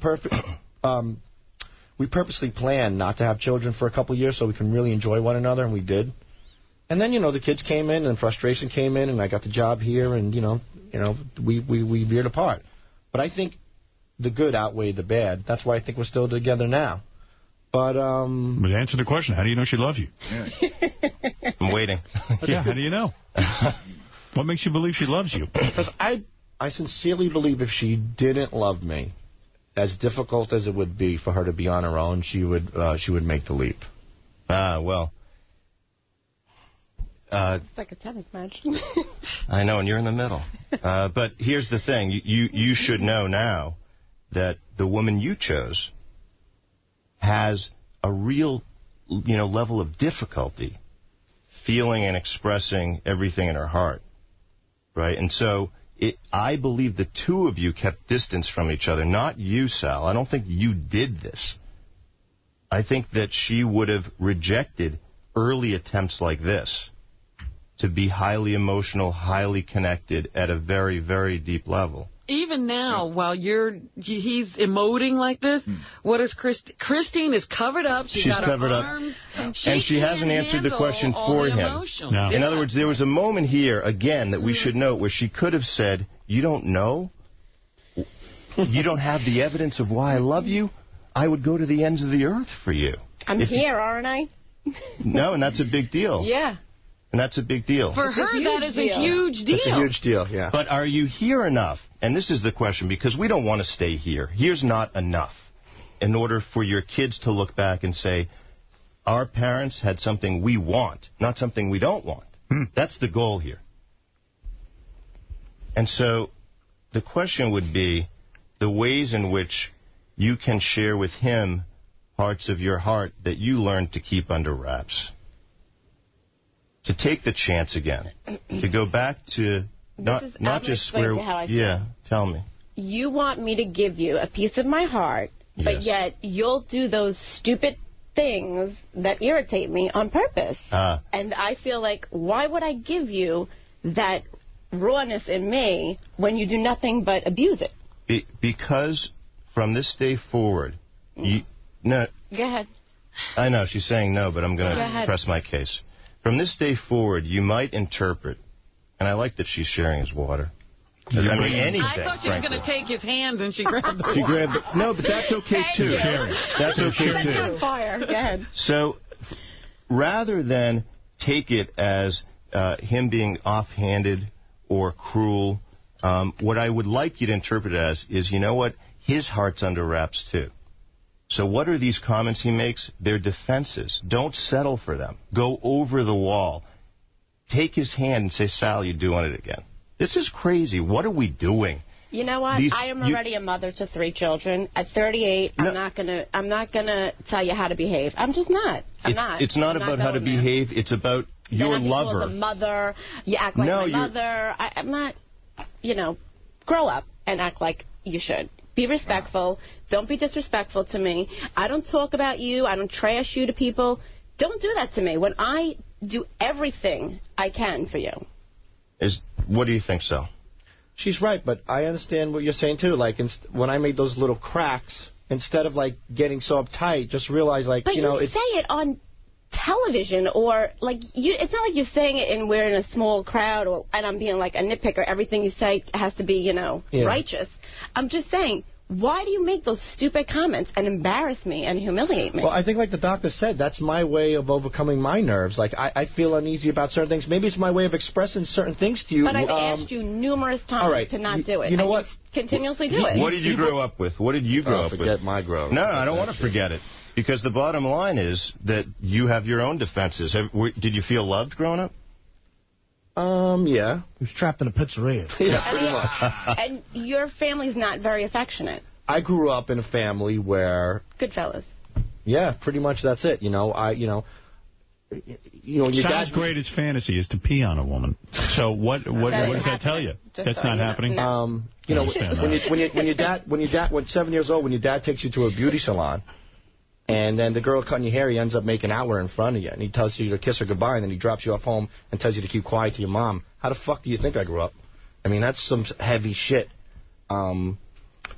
purposely planned not to have children for a couple of years so we can really enjoy one another, and we did. And then, the kids came in, and frustration came in, and I got the job here, and, we veered apart. But I think the good outweighed the bad. That's why I think we're still together now. But answer the question. How do you know she loves you? Yeah. I'm waiting. Yeah, how do you know? What makes you believe she loves you? Because I sincerely believe if she didn't love me, as difficult as it would be for her to be on her own, she would make the leap. Well. It's like a tennis match. I know, and you're in the middle. But here's the thing. You should know now that the woman you chose has a real, level of difficulty feeling and expressing everything in her heart, right? And so I believe the two of you kept distance from each other, not you, Sal. I don't think you did this. I think that she would have rejected early attempts like this to be highly emotional, highly connected at a very, very deep level. even now, while he's emoting like this, what is Christine is covered up. She's got covered her up. arms. And she hasn't answered the question for him. No. In other words, there was a moment here, again, that we should note where she could have said, you don't know? You don't have the evidence of why I love you? I would go to the ends of the earth for you. I'm here, aren't I? No, and that's a big deal. Yeah. And that's a big deal. For her, that is a huge deal. It's a huge deal, yeah. But are you here enough? And this is the question, because we don't want to stay here. Here's not enough in order for your kids to look back and say, our parents had something we want, not something we don't want. That's the goal here. And so the question would be the ways in which you can share with him parts of your heart that you learned to keep under wraps. To take the chance again. To go back to not just where... Yeah, tell me. You want me to give you a piece of my heart, but yet you'll do those stupid things that irritate me on purpose. And I feel like, why would I give you that rawness in me when you do nothing but abuse it? Because from this day forward, no. Go ahead. I know, she's saying no, but I'm going to press my case. From this day forward, you might interpret, and I like that she's sharing his water. I mean, anything. I thought she was going to take his hand and she grabbed the She grabbed it. No, but that's okay, too. That's okay, too. On fire. Go ahead. So, rather than take it as him being offhanded or cruel, what I would like you to interpret it as is, you know what? His heart's under wraps, too. So what are these comments he makes? They're defenses. Don't settle for them. Go over the wall. Take his hand and say, Sal, you're doing it again. This is crazy. What are we doing? You know what? I am already a mother to 3 children. At 38, I'm not gonna tell you how to behave. I'm just not. It's not about how to behave. It's about your lover. The mother. You act like my mother. I'm not. Grow up and act like you should. Be respectful. Don't be disrespectful to me. I don't talk about you. I don't trash you to people. Don't do that to me when I do everything I can for you. What do you think, Sal? She's right, but I understand what you're saying, too. Like, when I made those little cracks, instead of, like, getting so uptight, just realize, like, but you say it on television or, like, it's not like you're saying it and we're in a small crowd and I'm being, like, a nitpicker. Everything you say has to be, righteous. I'm just saying, why do you make those stupid comments and embarrass me and humiliate me? Well, I think like the doctor said, that's my way of overcoming my nerves. Like, I feel uneasy about certain things. Maybe it's my way of expressing certain things to you. But I've asked you numerous times to not do it. You know what? Continuously do it. What did you grow up with? What did you grow up with? Forget my grow up. No, I don't want to forget it. Because the bottom line is that you have your own defenses. Did you feel loved growing up? Yeah. He was trapped in a pizzeria. Yeah, pretty much. And your family's not very affectionate. I grew up in a family where... Goodfellas. Yeah, pretty much that's it. Sal's greatest fantasy is to pee on a woman. So what does that tell you? That's not happening? No. When 7 years old, when your dad takes you to a beauty salon, and then the girl cutting your hair, he ends up making out with her in front of you, and he tells you to kiss her goodbye, and then he drops you off home and tells you to keep quiet to your mom. How the fuck do you think I grew up? I mean, that's some heavy shit. When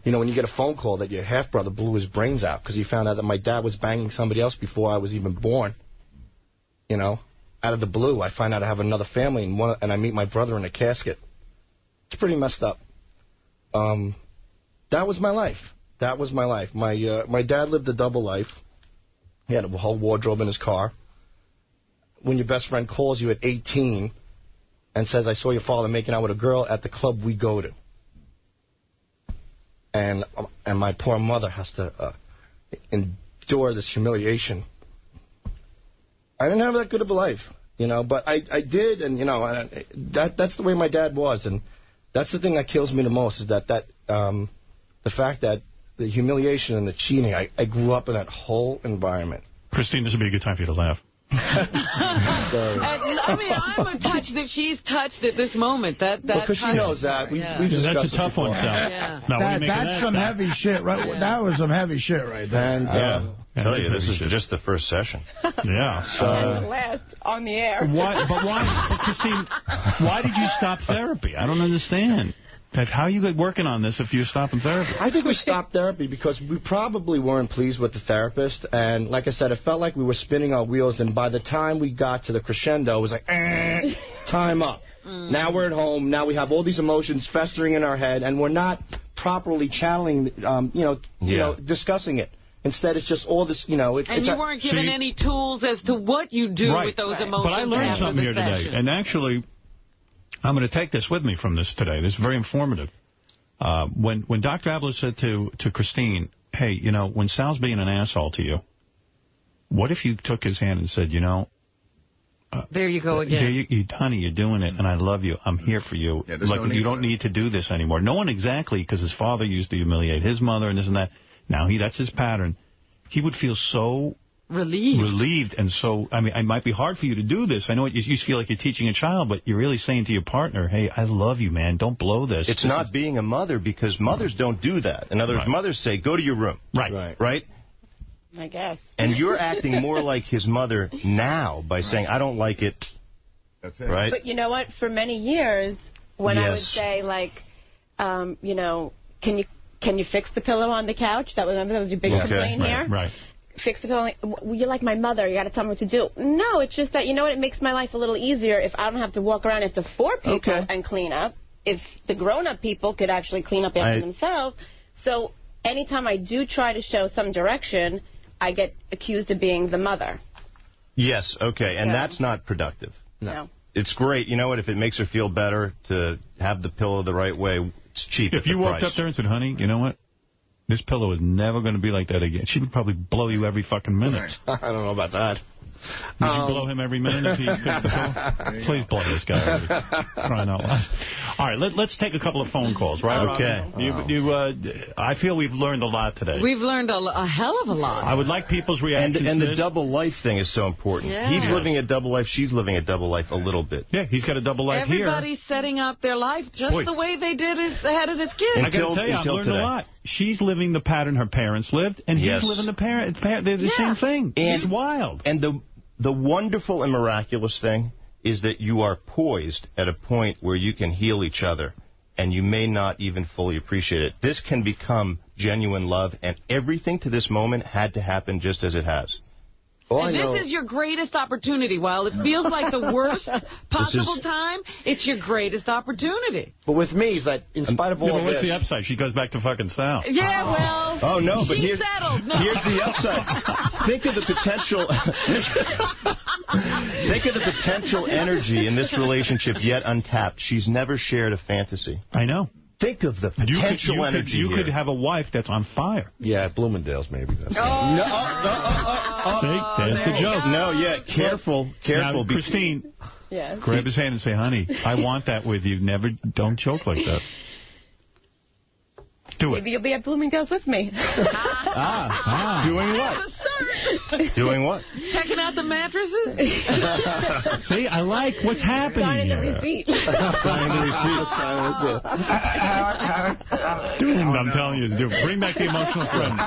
you get a phone call that your half-brother blew his brains out because he found out that my dad was banging somebody else before I was even born. Out of the blue, I find out I have another family, and I meet my brother in a casket. It's pretty messed up. That was my life. That was my life. My dad lived a double life. He had a whole wardrobe in his car. When your best friend calls you at 18 and says, I saw your father making out with a girl at the club we go to. And my poor mother has to endure this humiliation. I didn't have that good of a life, but I did, and, that's the way my dad was. And that's the thing that kills me the most is that the fact that the humiliation and the cheating, I grew up in that whole environment. Christine, this would be a good time for you to laugh. I'm touched that she's touched at this moment. Because she knows that. We've that's a tough one, Sal. Yeah. That's some heavy shit, right? Yeah. That was some heavy shit right there. And, I tell you, this is just the first session. Yeah. And last on the air. But Christine, why did you stop therapy? I don't understand. How are you working on this if you're stopping therapy? I think we stopped therapy because we probably weren't pleased with the therapist. And like I said, it felt like we were spinning our wheels. And by the time we got to the crescendo, it was like, time up. Now we're at home. Now we have all these emotions festering in our head. And we're not properly channeling, discussing it. Instead, it's just all this, And you weren't given any tools as to what you do with those emotions. But I learned something here today. And actually, I'm going to take this with me from this today. This is very informative. When Dr. Abloh said to Christine, hey, when Sal's being an asshole to you, what if you took his hand and said, there you go again. Honey, you're doing it, and I love you. I'm here for you. You don't need to do this anymore. No one exactly, because his father used to humiliate his mother and this and that. Now that's his pattern. He would feel so relieved. And so, it might be hard for you to do this. I know you feel like you're teaching a child, but you're really saying to your partner, hey, I love you, man. Don't blow this. It's not being a mother because mothers don't do that. In other words, mothers say, go to your room. Right? I guess. And you're acting more like his mother now by saying, I don't like it. That's it. Right? But you know what? For many years, when I would say, can you fix the pillow on the couch? That was your big complaint here. Right. Fix the pillow. Well, you're like my mother. You got to tell me what to do. No, it's just that, it makes my life a little easier if I don't have to walk around after 4 people and clean up. If the grown-up people could actually clean up after themselves. So anytime I do try to show some direction, I get accused of being the mother. Yes, okay. And that's not productive. No. It's great. You know what? If it makes her feel better to have the pillow the right way, it's cheap. If you walked up there and said, honey, you know what? This pillow is never going to be like that again. She would probably blow you every fucking minute. I don't know about that. Would you blow him every minute if he fixed the pillow? Please blow this guy. Crying out loud. All right, let's take a couple of phone calls, right? Okay. I feel we've learned a lot today. We've learned a hell of a lot. I would like people's reactions and to the this. double life thing is so important. Yeah. He's living a double life. She's living a double life a little bit. Yeah, he's got a double life here. Everybody's setting up their life just the way they did had it as kids. I got to tell you, I've learned a lot. She's living the pattern her parents lived, and he's living the they're the same thing. It's wild. And the wonderful and miraculous thing is that you are poised at a point where you can heal each other, and you may not even fully appreciate it. This can become genuine love, and everything to this moment had to happen just as it has. And this is your greatest opportunity. While it feels like the worst possible time, it's your greatest opportunity. But with me, it's like, in spite of all but what's this... the upside? She goes back to fucking Sal. Yeah, well... Oh, no, but she's settled. No. Here's the upside. Think of the potential... Think of the potential energy in this relationship yet untapped. She's never shared a fantasy. I know. Think of the potential energy You could have a wife that's on fire. Yeah, Bloomingdale's maybe. That's See, there's the joke. No, careful. Now, Christine, grab his hand and say, honey, I want that with you. Don't joke like that. Do it. Maybe you'll be at Bloomingdale's with me. Doing what? Doing what? Checking out the mattresses? See, I like what's happening Signing the here. receipt. I'm telling you, bring back the emotional friend.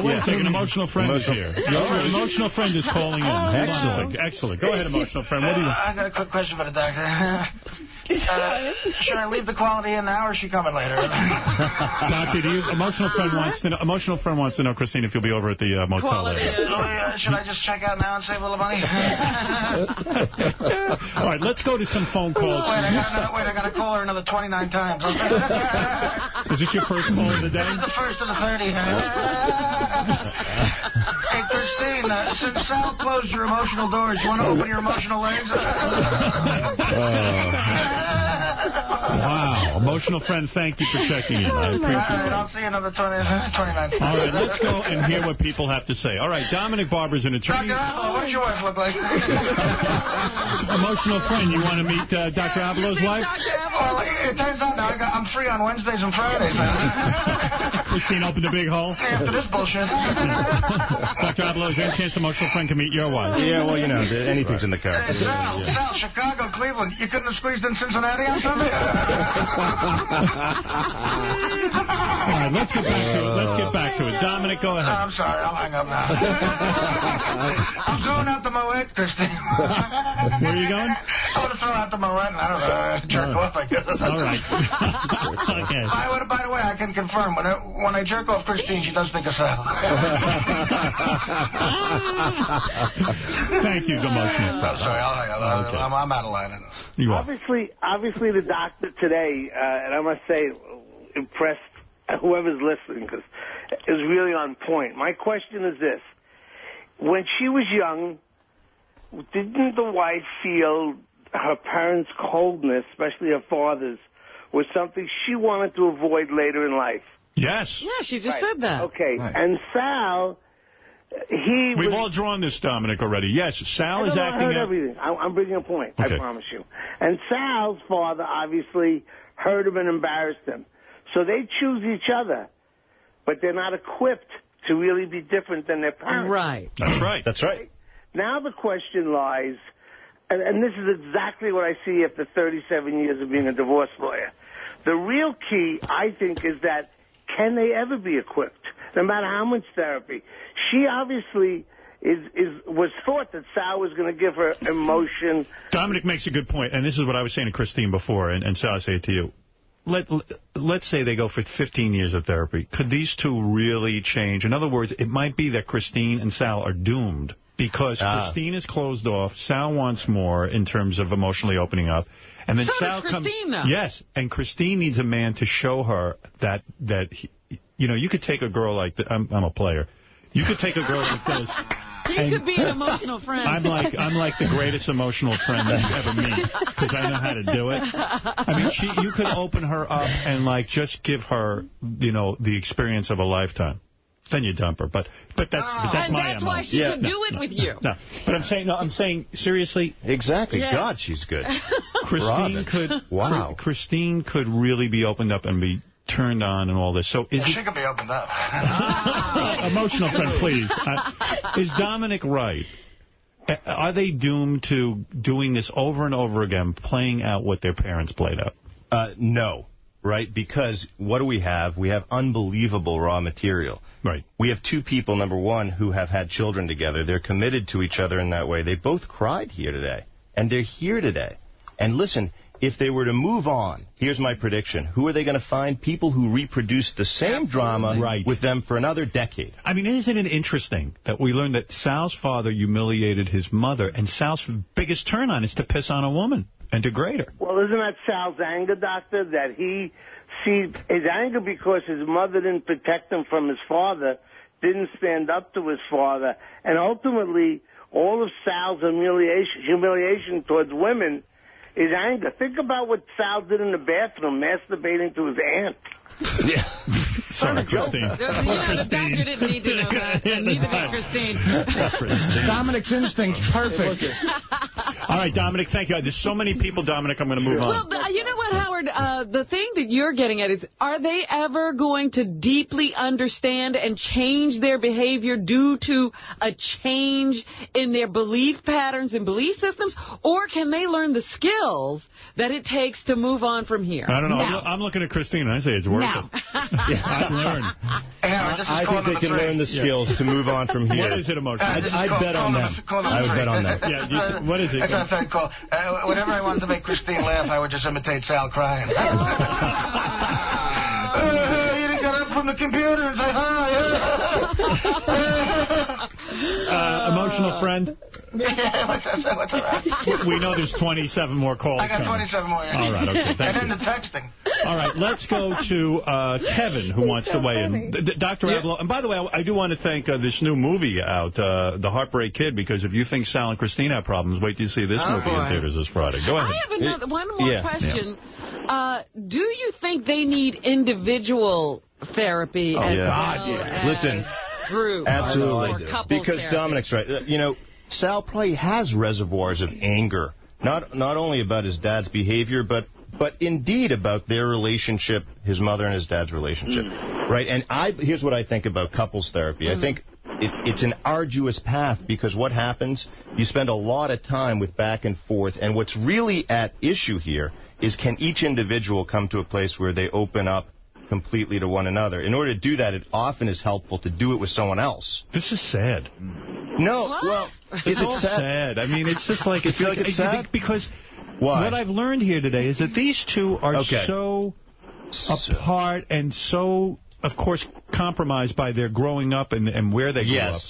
Wait a second, emotional friend is here. Your emotional friend is calling in. Excellent. Go ahead, emotional friend. What do you want? I got a quick question for the doctor. Should I leave the quality in now, or is she coming later? Doctor, emotional friend wants to know, Christine, if you'll be over at the motel later. Should I just check out now and save a little money? All right, let's go to some phone calls. I got to call her another 29 times. Is this your first call of the day? The first of the 30. Hey, Christine, since Sal closed your emotional doors, you want to open your emotional legs? Wow. Emotional friend, thank you for checking in. I appreciate it. I'll see you another 29. All right, let's go and hear what people have to say. All right, Dominic Barber's an attorney. Dr. Abloh, what does your wife look like? Emotional friend, you want to meet Dr. Ablow's wife? Well, it turns out now I'm free on Wednesdays and Fridays. Christine opened a big hole? After this bullshit. Dr. Abloh, is there any chance emotional friend can meet your wife? Yeah, well, you know, anything's in the cards. Hey, Sal, Chicago, Cleveland. You couldn't have squeezed in Cincinnati on Sunday? All right, let's get back to it. Dominic, go ahead. I'm sorry, I'll hang up now. I'm throwing out the Moet, Christine. Where are you going? I want to throw out the Moet, and I don't know, jerk off, I guess. All right. Okay. By the way, I can confirm, when I jerk off Christine, she does think of Sal. Thank you, emotional friend. I'm sorry, I'll hang up. Okay. I'm out of line. You are. Obviously, the doctor today, and I must say, impressed whoever's listening, because it was really on point. My question is this. When she was young, didn't the wife feel her parents' coldness, especially her father's, was something she wanted to avoid later in life? Yes. Yeah, she just said that. Okay, right. And Sal, We've all drawn this, Dominic, already. Yes, Sal is acting out. Everything. I'm bringing a point, Okay. I promise you. And Sal's father obviously hurt him and embarrassed him. So they choose each other, but they're not equipped to really be different than their parents. Right. That's right. That's right. Now the question lies, and this is exactly what I see after 37 years of being a divorce lawyer. The real key, I think, is that can they ever be equipped, no matter how much therapy? She obviously was thought that Sal was going to give her emotion. Dominic makes a good point, and this is what I was saying to Christine before, and Sal, I say it to you. Let's say they go for 15 years of therapy. Could these two really change? In other words, it might be that Christine and Sal are doomed because Christine is closed off. Sal wants more in terms of emotionally opening up. And then So Sal does Christine, though. Yes, and Christine needs a man to show her that you could take a girl like this. I'm a player. You could take a girl like this. He could be an emotional friend. I'm like the greatest emotional friend that you ever meet because I know how to do it. I mean, you could open her up and just give her, the experience of a lifetime. Then you dump her, but that's my and that's why she could do it with you. No, but I'm saying seriously. Exactly. Yeah. God, she's good. Christine could really be opened up and be turned on and all this. So She could be opened up. Emotional friend, please. Is Dominic right? Are they doomed to doing this over and over again, playing out what their parents played out? No. Right? Because what do we have? We have unbelievable raw material. Right. We have two people, number one, who have had children together. They're committed to each other in that way. They both cried here today. And they're here today. And listen, if they were to move on, here's my prediction. Who are they going to find? People who reproduce the same drama with them for another decade. I mean, isn't it interesting that we learned that Sal's father humiliated his mother, and Sal's biggest turn-on is to piss on a woman and degrade her? Well, isn't that Sal's anger, Doctor, that he sees his anger because his mother didn't protect him from his father, didn't stand up to his father, and ultimately all of Sal's humiliation towards women is anger. Think about what Sal did in the bathroom, masturbating to his aunt. Yeah. Sorry, Christine. The doctor didn't need to know that. Neither did Christine. Dominic's instinct's perfect. All right, Dominic, thank you. There's so many people, Dominic, I'm going to move on. Well, you know what, Howard? The thing that you're getting at is, are they ever going to deeply understand and change their behavior due to a change in their belief patterns and belief systems? Or can they learn the skills that it takes to move on from here? I don't know. No. I'm looking at Christine, and I say it's worth it. I've learned. I think they can learn the skills to move on from here. What is it, emotional? I'd bet on them. I would bet on that. Yeah, what is it? It's a third call. Whenever I wanted to make Christine laugh, I would just imitate Sal crying. You didn't get up from the computer and say hi. Emotional friend? What's that? We know there's 27 more calls I got 27 more. All right, okay, thank and you. then the texting. All right, let's go to Kevin, who wants to weigh in. Dr. Abloh, and by the way, I do want to thank this new movie out, The Heartbreak Kid, because if you think Sal and Christine have problems, wait till you see this movie in theaters this Friday. Go ahead. I have one more question. Do you think they need individual therapy as well as Listen, group absolutely. or couples because therapy? Dominic's right. Sal probably has reservoirs of anger, not only about his dad's behavior, but but indeed about their relationship, his mother and his dad's relationship, right? And here's what I think about couples therapy. I think it's an arduous path because what happens, you spend a lot of time with back and forth, and what's really at issue here is can each individual come to a place where they open up completely to one another. In order to do that, it often is helpful to do it with someone else. This is sad. No, well, it's all sad? I mean, it's just like... You feel like it's sad? Because why? What I've learned here today is that these two are so apart and so, of course, compromised by their growing up and where they grew up,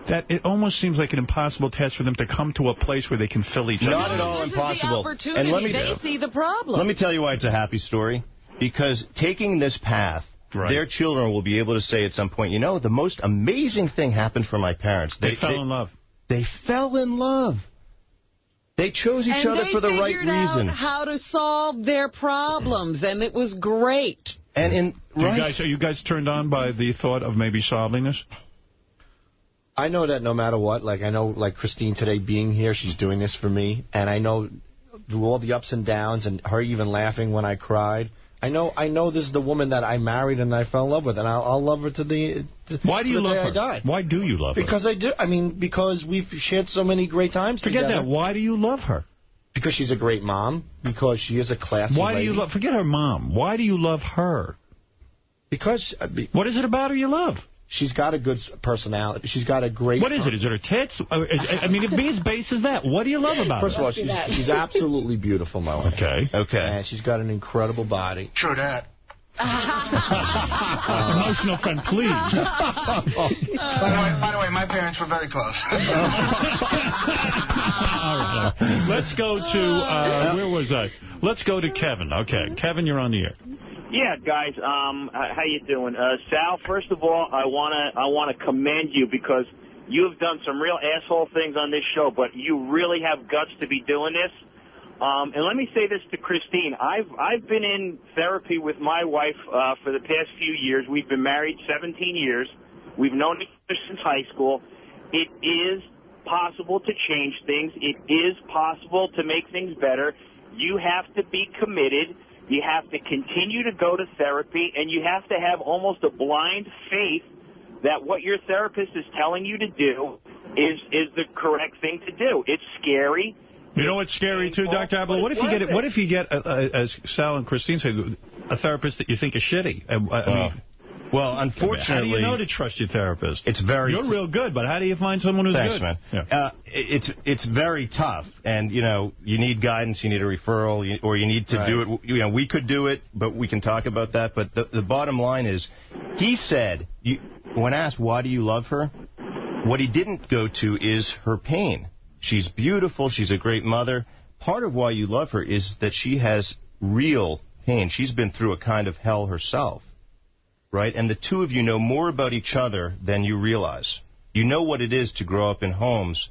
that it almost seems like an impossible task for them to come to a place where they can fill each other. Not at all impossible. And they see the problem. Let me tell you why it's a happy story. Because taking this path, their children will be able to say at some point, you know, the most amazing thing happened for my parents. They fell in love. They fell in love. They chose each other for the right reasons. And they figured out how to solve their problems, and it was great. And are you guys turned on by the thought of maybe solving this? I know that no matter what, like I know, like Christine today being here, she's doing this for me, and I know through all the ups and downs, and her even laughing when I cried. I know this is the woman that I married and I fell in love with, and I'll love her to the Why do you love her? I die. Why do you love her? Because I do. I mean, because we've shared so many great times together. Forget that. Why do you love her? Because she's a great mom. Because she is a classy Why do you love? Forget her mom. Why do you love her? Because what is it about her you love? She's got a good personality. She's got a great... What is it? Is it her tits? I mean, if being as base as that, what do you love about her? First of all, she's absolutely beautiful, my wife. Okay. And she's got an incredible body. True that. Emotional friend, please. By the way, my parents were very close. All right. Let's go to, where was I? Let's go to Kevin. Okay, Kevin, you're on the air. Yeah, guys, how you doing? Sal, first of all, I wanna commend you because you have done some real asshole things on this show, but you really have guts to be doing this. And let me say this to Christine. I've been in therapy with my wife for the past few years. We've been married 17 years. We've known each other since high school. It is possible to change things. It is possible to make things better. You have to be committed. You have to continue to go to therapy, and you have to have almost a blind faith that what your therapist is telling you to do is the correct thing to do. It's scary. You know what's scary, too, Dr. Abloh? What if you get, as Sal and Christine said, a therapist that you think is shitty? Well, unfortunately... How do you know to trust your therapist? It's very... You're real good, but how do you find someone who's Thanks, good? Man. Yeah. It's very tough, and, you know, you need guidance, you need a referral, or you need to do it. You know, we could do it, but we can talk about that. But the bottom line is, he said, when asked, why do you love her, what he didn't go to is her pain. She's beautiful, she's a great mother. Part of why you love her is that she has real pain. She's been through a kind of hell herself. Right? And the two of you know more about each other than you realize. You know what it is to grow up in homes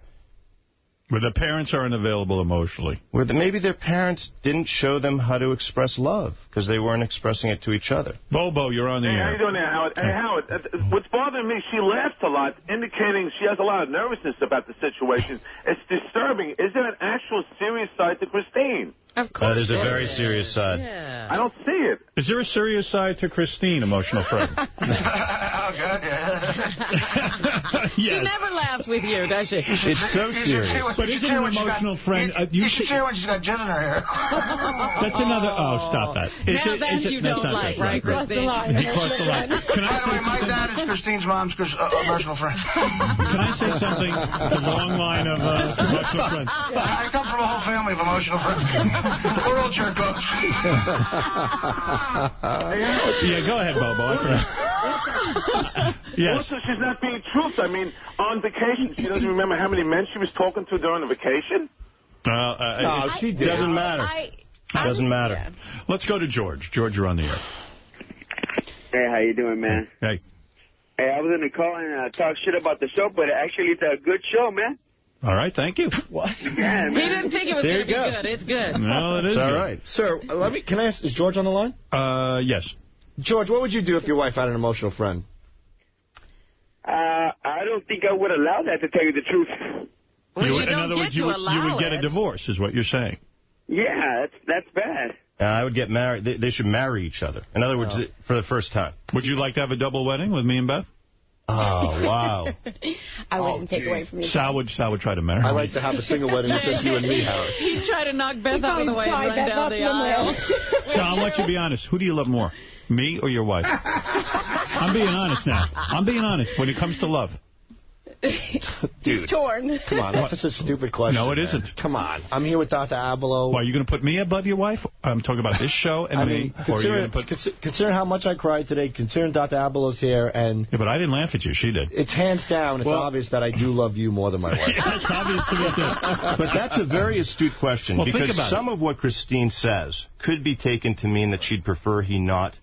where the parents aren't available emotionally. Where maybe their parents didn't show them how to express love because they weren't expressing it to each other. Bobo, you're on the air. How you doing there, Howard? Hey, Howard, what's bothering me, she laughed a lot, indicating she has a lot of nervousness about the situation. It's disturbing. Is there an actual serious side to Christine? Of course. There's a very serious side. Yeah. I don't see it. Is there a serious side to Christine, emotional friend? Oh, God, yeah. She never laughs with you, does she? It's so serious. But isn't an emotional friend... You should hear when she's got gin in her hair. That's another... Oh, stop that. You don't like, right, Christine? Cross the line. Can I say my dad is Christine's mom's emotional friend. Can I say something? It's a long line of emotional friends. I come from a whole family of emotional friends. We're all jerk-offs. Yeah, go ahead, Bobo. Yes. Also, she's not being truthful. I mean, on vacation, she doesn't remember how many men she was talking to during the vacation? No, she did. Doesn't matter. Doesn't matter. Yeah. Let's go to George. George, you're on the air. Hey, how you doing, man? Hey. Hey, I was going to call and talk shit about the show, but actually it's a good show, man. All right, thank you. What? Yeah, he didn't think it was going to be good. It's good. No, it is all right. Sir, can I ask, is George on the line? Yes. George, what would you do if your wife had an emotional friend? I don't think I would allow that, to tell you the truth. Well, in other words, you would get a divorce, is what you're saying. Yeah, that's bad. I would get married. They should marry each other. In other words, for the first time. Would you like to have a double wedding with me and Beth? Oh, wow. I wouldn't take away from you. Sal would try to marry. I like to have a single wedding with just you and me, Howard. He'd try to knock Beth out of the way and run down the aisle. Sal, I want you to be honest. Who do you love more, me or your wife? I'm being honest now. I'm being honest when it comes to love. Dude. Torn. Come on, that's such a stupid question. No, it isn't. Come on. I'm here with Dr. Abelo. Why, are you going to put me above your wife? I'm talking about this show and me. Considering how much I cried today, considering Dr. Abelo's here, and... Yeah, but I didn't laugh at you. She did. It's hands down. It's obvious that I do love you more than my wife. It's obvious to me, too. But that's a very astute question, well, because some of what Christine says could be taken to mean that she'd prefer he not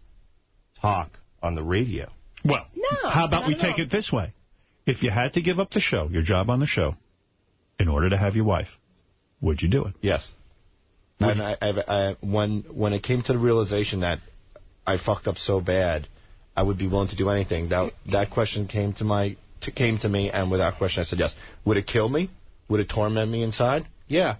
talk on the radio. Well, how about we take it this way? If you had to give up the show, your job on the show, in order to have your wife, would you do it? Yes. And when it came to the realization that I fucked up so bad, I would be willing to do anything. That question came to me, and without question, I said yes. Would it kill me? Would it torment me inside? Yeah.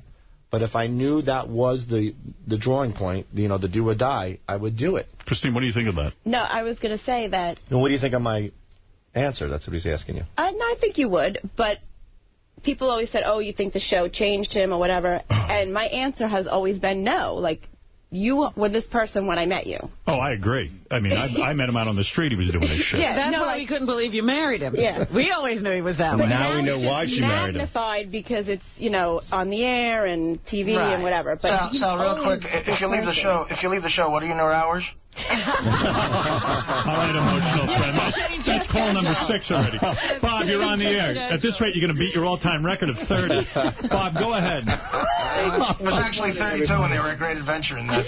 But if I knew that was the drawing point, the do or die, I would do it. Christine, what do you think of that? No, I was going to say that... And what do you think of my answer? That's what he's asking you. I think you would, but people always said, oh, you think the show changed him or whatever, and my answer has always been no. Like, you were this person when I met you. Oh, I agree. I mean, I met him out on the street. He was doing this shit. Yeah, that's why we couldn't believe you married him. Yeah. We always knew he was that way. Now we know why she married him. Magnified because it's, on the air and TV and whatever. But Sal, real quick, if you leave the show, what are your new hours? All right, emotional friend. That's call number 6 already. Bob, you're on the air. At this rate, you're going to beat your all-time record of 30. Bob, go ahead. It was actually 32 when they were at Great Adventure in 2000.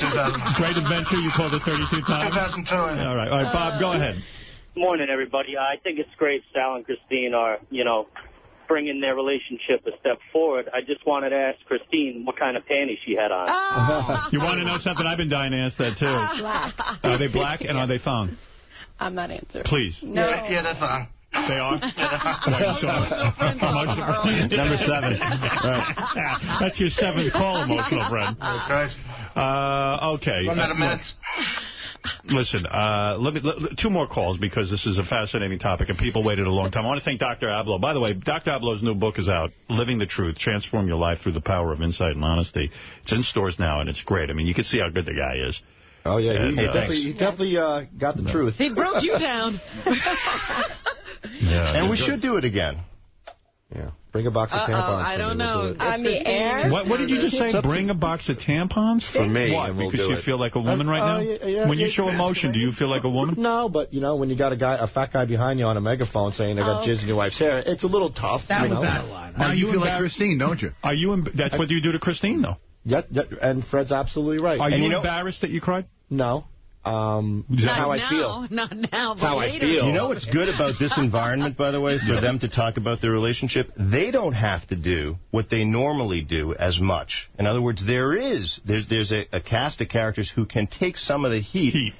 Great Adventure, you called it 32 times? 2002. All right, Bob, go ahead. Morning, everybody. I think it's great Sal and Christine are, bringing their relationship a step forward. I just wanted to ask Christine what kind of panties she had on. You want to know something? I've been dying to ask that, too. Black. Are they black and are they thong? I'm not answering. Please. No. Yeah, that's on. They are? Number 7. Right. That's your 7th call, emotional friend. Okay. 1 minute. Listen, let me 2 more calls because this is a fascinating topic and people waited a long time. I want to thank Dr. Abelo. By the way, Dr. Abelo's new book is out, Living the Truth, Transform Your Life Through the Power of Insight and Honesty. It's in stores now, and it's great. I mean, you can see how good the guy is. Oh, yeah, he definitely got the truth. He broke you down. Yeah, and we should do it again. Yeah. Bring a box of tampons. I don't know. On the air? What did you just say? Bring a box of tampons? For me. What? Because you feel like a woman right now? When you show emotion, do you feel like a woman? No, but, when you got a fat guy behind you on a megaphone saying they got jizz in your wife's hair, it's a little tough. That was that line. Now you feel like Christine, don't you? Are you? That's what you do to Christine, though. Yeah, and Fred's absolutely right. Are you embarrassed that you cried? No. How I feel. Not now, but how later. I feel. You know what's good about this environment, by the way, for them to talk about their relationship? They don't have to do what they normally do as much. In other words, there's a cast of characters who can take some of the heat.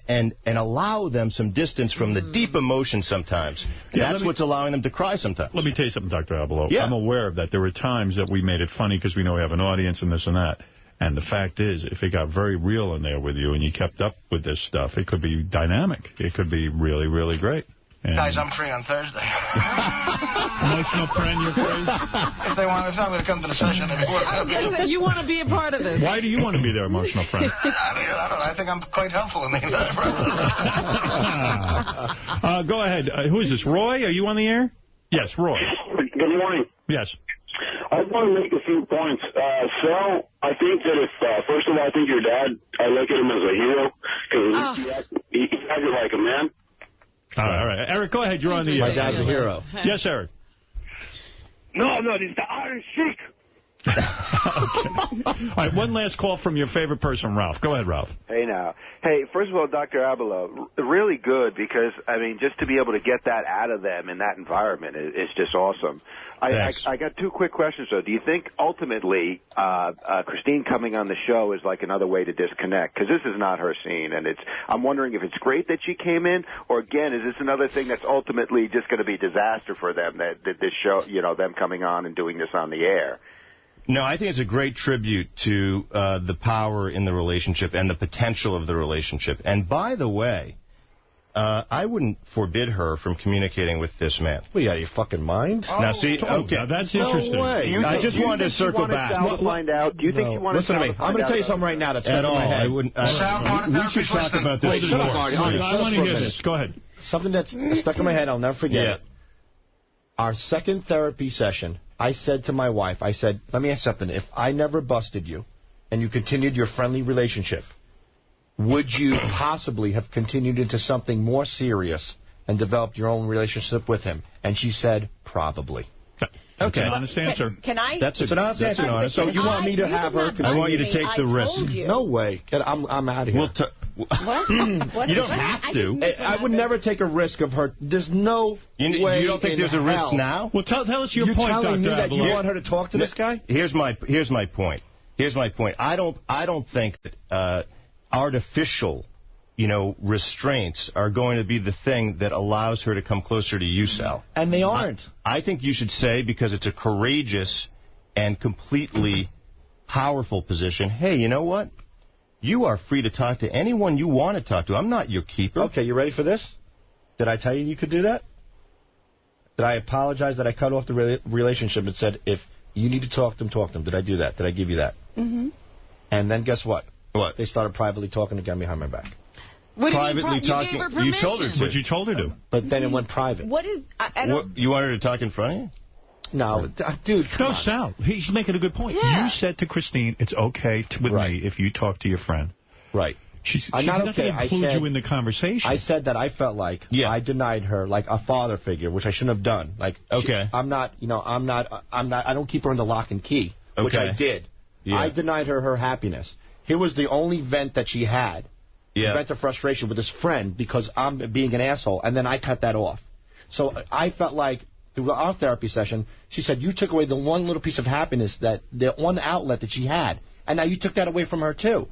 And allow them some distance from the deep emotion sometimes. That's what's allowing them to cry sometimes. Let me tell you something, Dr. Abelo. Yeah. I'm aware of that. There were times that we made it funny because we know we have an audience and this and that. And the fact is, if it got very real in there with you and you kept up with this stuff, it could be dynamic. It could be really, really great. And Guys, I'm free on Thursday. Emotional friend, you're free? If I'm going to come to the session, you want to be a part of this. Why do you want to be their emotional friend? I don't know. I think I'm quite helpful in the entire process. Go ahead. Who is this? Roy? Are you on the air? Yes, Roy. Good morning. Yes. I want to make a few points. Sal, I think that first of all, I think your dad, I look at him as a hero because he acted like a man. All right. Eric, go ahead. You're on the air. My dad's a hero. Yes, Eric. No, it's the Iron Sheik. Okay. All right, one last call from your favorite person, Ralph. Go ahead, Ralph. Hey, now. Hey, first of all, Dr. Abelo, really good because, just to be able to get that out of them in that environment is just awesome. I got 2 quick questions, though. Do you think ultimately Christine coming on the show is like another way to disconnect? Because this is not her scene, and I'm wondering if it's great that she came in, or again, is this another thing that's ultimately just going to be disaster for them, that this show, them coming on and doing this on the air? No, I think it's a great tribute to the power in the relationship and the potential of the relationship. And by the way, I wouldn't forbid her from communicating with this man. Well, you out of your fucking mind? Now, see, okay. Now that's interesting. No way. I just wanted to circle back. Find out? Do you think she wanted Listen to me. I'm going to tell you something right now that's at all? in my head. I wouldn't. We should talk about this. Wait, shut up, Marty. I want to hear this. Go ahead. Something that's stuck in my head, I'll never forget it. Our second therapy session, I said to my wife, I said, let me ask something. If I never busted you and you continued your friendly relationship, would you possibly have continued into something more serious and developed your own relationship with him? And she said, probably. That's an honest answer. Can I? It's an honest answer. So you want me to have her? I want you to take the risk. No way. I'm out of here. What? You don't have to. I would never take a risk of her. There's no way. You don't think there's a risk now? Well, tell us your point, Dr. You're telling me that you Abelard. want her to talk to this guy? Here's my point. I don't think that artificial, restraints are going to be the thing that allows her to come closer to you, Sal. And they aren't. I think you should say, because it's a courageous and completely powerful position, hey, you know what? You are free to talk to anyone you want to talk to. I'm not your keeper. Okay, you ready for this? Did I tell you could do that? Did I apologize that I cut off the relationship and said, if you need to talk to them? Did I do that? Did I give you that? Mm-hmm. And then guess what? What? They started privately talking again behind my back. What privately talking. You told her to. But you told her to. But then it went private. What is... I don't... You wanted her to talk in front of you? No, dude, come on. Sal, he's making a good point. Yeah. You said to Christine, it's okay with me if you talk to your friend. Right. She's not not okay. going to include you in the conversation. I said that I felt like I denied her like a father figure, which I shouldn't have done. Like, I don't keep her under lock and key, which I did. Yeah. I denied her happiness. Here was the only vent that she had, vent of frustration with this friend because I'm being an asshole, and then I cut that off. So I felt like through our therapy session, she said, you took away the one little piece of happiness, the one outlet that she had, and now you took that away from her too.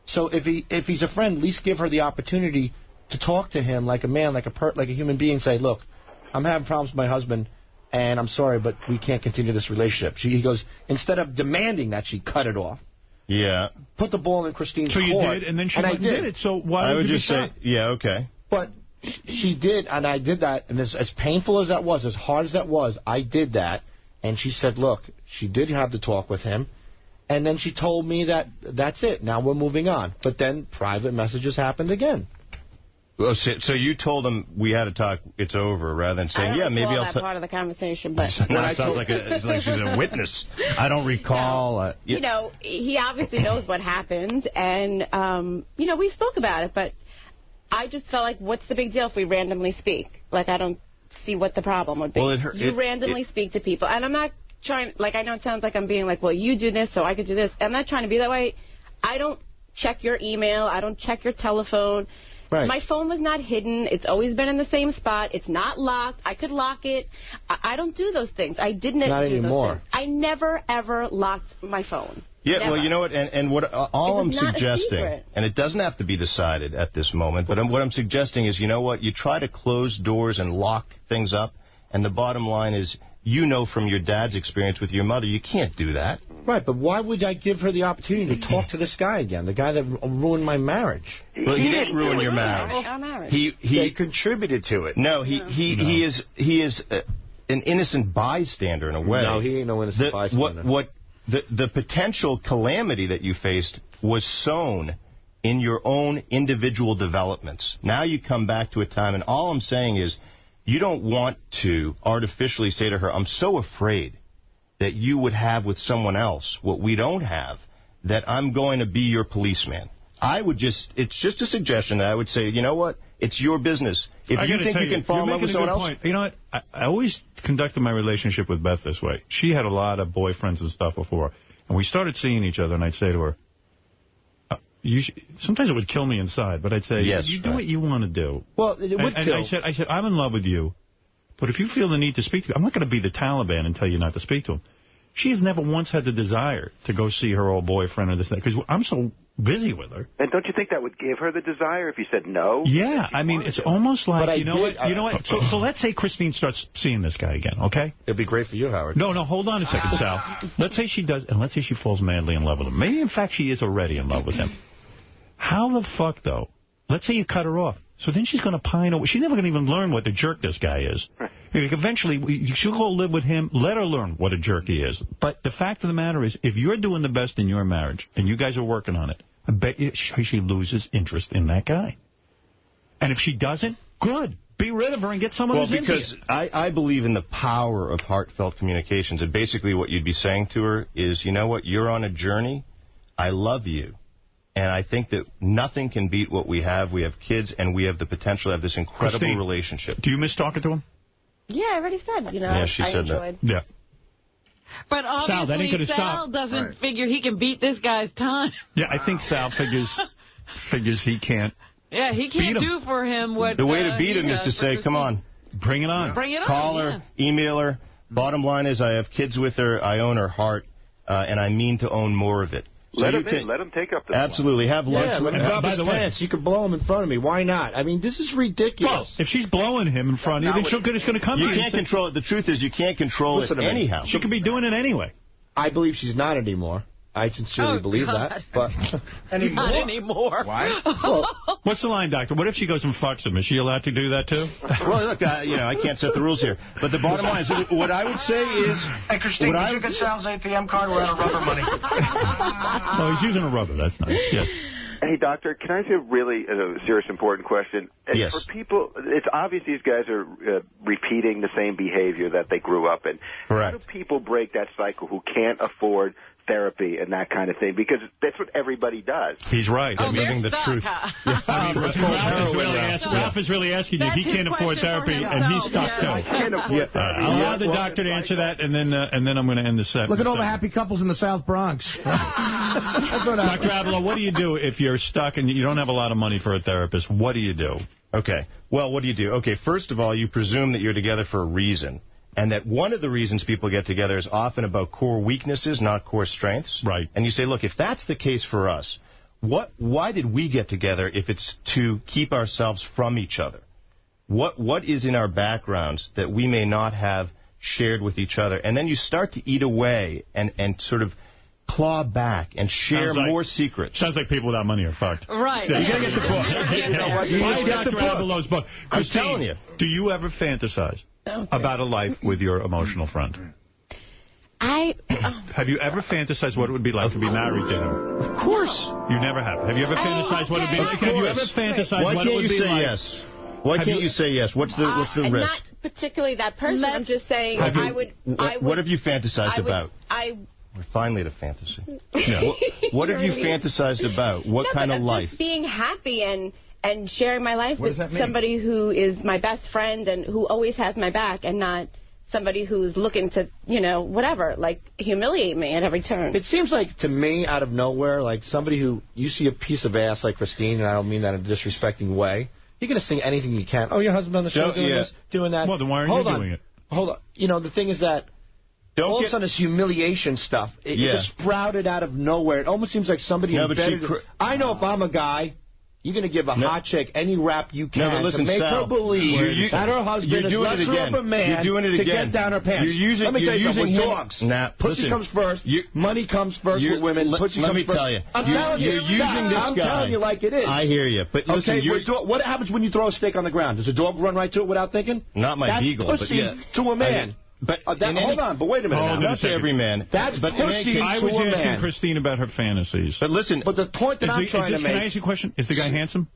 So if he's a friend, at least give her the opportunity to talk to him like a man, like a human being. Say, look, I'm having problems with my husband, and I'm sorry, but we can't continue this relationship. He goes, instead of demanding that, she cut it off. Yeah. Put the ball in Christine's court. So you did, and then she did it. So why would you just say, yeah, okay. But she did, and I did that, and as painful as that was, as hard as that was, I did that. And she said, look, she did have the talk with him. And then she told me that that's it. Now we're moving on. But then private messages happened again. Well, so you told him we had to talk, it's over, rather than saying, yeah, maybe I'll... I don't recall that part of the conversation, but... It sounds like she's a witness. I don't recall. No. He obviously knows what happened, and, we spoke about it, but I just felt like, what's the big deal if we randomly speak? Like, I don't see what the problem would be. Well, you randomly speak to people, and I'm not trying, like, I know it sounds like I'm being like, well, you do this, so I could do this. I'm not trying to be that way. I don't check your email. I don't check your telephone. Right. My phone was not hidden. It's always been in the same spot. It's not locked. I could lock it. I don't do those things. I didn't do anymore. Those things. I never, ever locked my phone. Yeah, never. Well, you know what, and what all I'm suggesting, and it doesn't have to be decided at this moment, but what I'm suggesting is, you know what, you try to close doors and lock things up, and the bottom line is, from your dad's experience with your mother, you can't do that. Right, but why would I give her the opportunity to talk to this guy again, the guy that ruined my marriage? Well, he didn't ruin your marriage. Our marriage. They contributed to it. No, he is an innocent bystander in a way. No, he ain't no innocent bystander. The potential calamity that you faced was sown in your own individual developments. Now you come back to a time, and all I'm saying is, you don't want to artificially say to her, I'm so afraid that you would have with someone else what we don't have, that I'm going to be your policeman. It's just a suggestion that I would say, you know what? It's your business. If you think you can fall in love with someone else. Point. You know what? I always conducted my relationship with Beth this way. She had a lot of boyfriends and stuff before. And we started seeing each other, and I'd say to her, sometimes it would kill me inside, but I'd say, yes, you do what you want to do. Well, it would kill. And I said, I'm in love with you, but if you feel the need to speak to me, I'm not going to be the Taliban and tell you not to speak to him. She has never once had the desire to go see her old boyfriend or this, because I'm so busy with her. And don't you think that would give her the desire if you said no? Yeah, I mean, it's almost like, you know what? So let's say Christine starts seeing this guy again, okay? It'd be great for you, Howard. No, hold on a second, Sal. Let's say she does, and let's say she falls madly in love with him. Maybe, in fact, she is already in love with him. How the fuck, though? Let's say you cut her off. So then she's going to pine away. She's never going to even learn what the jerk this guy is. Eventually, she'll go live with him. Let her learn what a jerk he is. But the fact of the matter is, if you're doing the best in your marriage, and you guys are working on it, I bet you she loses interest in that guy. And if she doesn't, good. Be rid of her and get someone who's into because I believe in the power of heartfelt communications. And basically what you'd be saying to her is, you know what, you're on a journey. I love you. And I think that nothing can beat what we have. We have kids, and we have the potential to have this incredible Christine, relationship. Do you miss talking to him? Yeah, I already said, Yeah, she said enjoyed. that. Yeah. But obviously Sal doesn't figure he can beat this guy's time. Yeah, I think Sal figures he can't. Yeah, he can't do for him what the way to beat him is to say, come on. Bring it on. Bring it on. Call her, email her. Bottom line is I have kids with her. I own her heart, and I mean to own more of it. So Let him take up the absolutely have lunch. Yeah, let him drop his pants. You could blow him in front of me. Why not? I mean, this is ridiculous. Well, if she's blowing him in front of you, then she's going to come to you. You can't control it. The truth is you can't control it anyhow. She could be doing it anyway. I believe she's not anymore. I sincerely believe that. But Not anymore. Why? Well, what's the line, Doctor? What if she goes and fucks him? Is she allowed to do that, too? Well, look, I can't set the rules here. But the bottom line is, what I would say is... Hey, Christine, did you get Sal's ATM card? We're out of rubber money. Oh, he's using a rubber. That's nice. Yes. Hey, Doctor, can I ask you a really serious, important question? Yes. For people, it's obvious these guys are repeating the same behavior that they grew up in. Correct. How do people break that cycle who can't afford therapy and that kind of thing? Because that's what everybody does. He's right. Oh, I'm living the truth. Ralph is really asking you if he can't afford therapy, and he's stuck, too. I'll allow the doctor to answer that, and then I'm going to end the segment. Look at all the happy couples in the South Bronx. Dr. Avila, what do you do if you're stuck and you don't have a lot of money for a therapist? What do you do? Okay. Well, what do you do? Okay, first of all, you presume that you're together for a reason. And that one of the reasons people get together is often about core weaknesses, not core strengths. Right. And you say, look, if that's the case for us, why did we get together if it's to keep ourselves from each other? What is in our backgrounds that we may not have shared with each other? And then you start to eat away and sort of claw back and share more secrets. Sounds like people without money are fucked. Right. Yeah, you got to get the book. Buy Dr. Avila's book. Christine, I'm telling you. Do you ever fantasize about a life with your emotional friend? Have you ever fantasized what it would be like to be married to him? Of course. You never have. Have you ever fantasized what it would be like? Have you ever fantasized what it would be like? Why can't you say yes? Why can't you say yes? What's the risk? Not particularly that person. I'm just saying What have you fantasized about? We're finally at a fantasy. Yeah. What have you fantasized about? What kind of life? Just being happy and sharing my life with somebody who is my best friend and who always has my back, and not somebody who's looking to, whatever, like humiliate me at every turn. It seems like, to me, out of nowhere, like somebody who, you see a piece of ass like Christine, and I don't mean that in a disrespecting way, you're going to sing anything you can. Oh, your husband on the show doing this, doing that. Well, then why aren't you doing it? Hold on. The thing is that all of a sudden this humiliation stuff, it just sprouted out of nowhere. It almost seems like somebody embedded it. I know if I'm a guy, you're going to give a hot chick any rap you can to make her believe that her husband is lesser of a man to get down her pants. Let me tell you something, with dogs. Pussy comes first, money comes first with women, pussy comes first. Let me tell you. I'm telling you, you're using this guy. I'm telling you like it is. I hear you. But listen, what happens when you throw a steak on the ground? Does a dog run right to it without thinking? Not my beagle. That's pussy to a man. But hold on, but wait a minute. Not to every man. That's pussy to a man. I was asking Christine about her fantasies. But listen. But the point that I'm trying to make. Can I ask you a question? Is the guy handsome?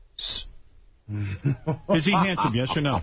Is he handsome, yes or no?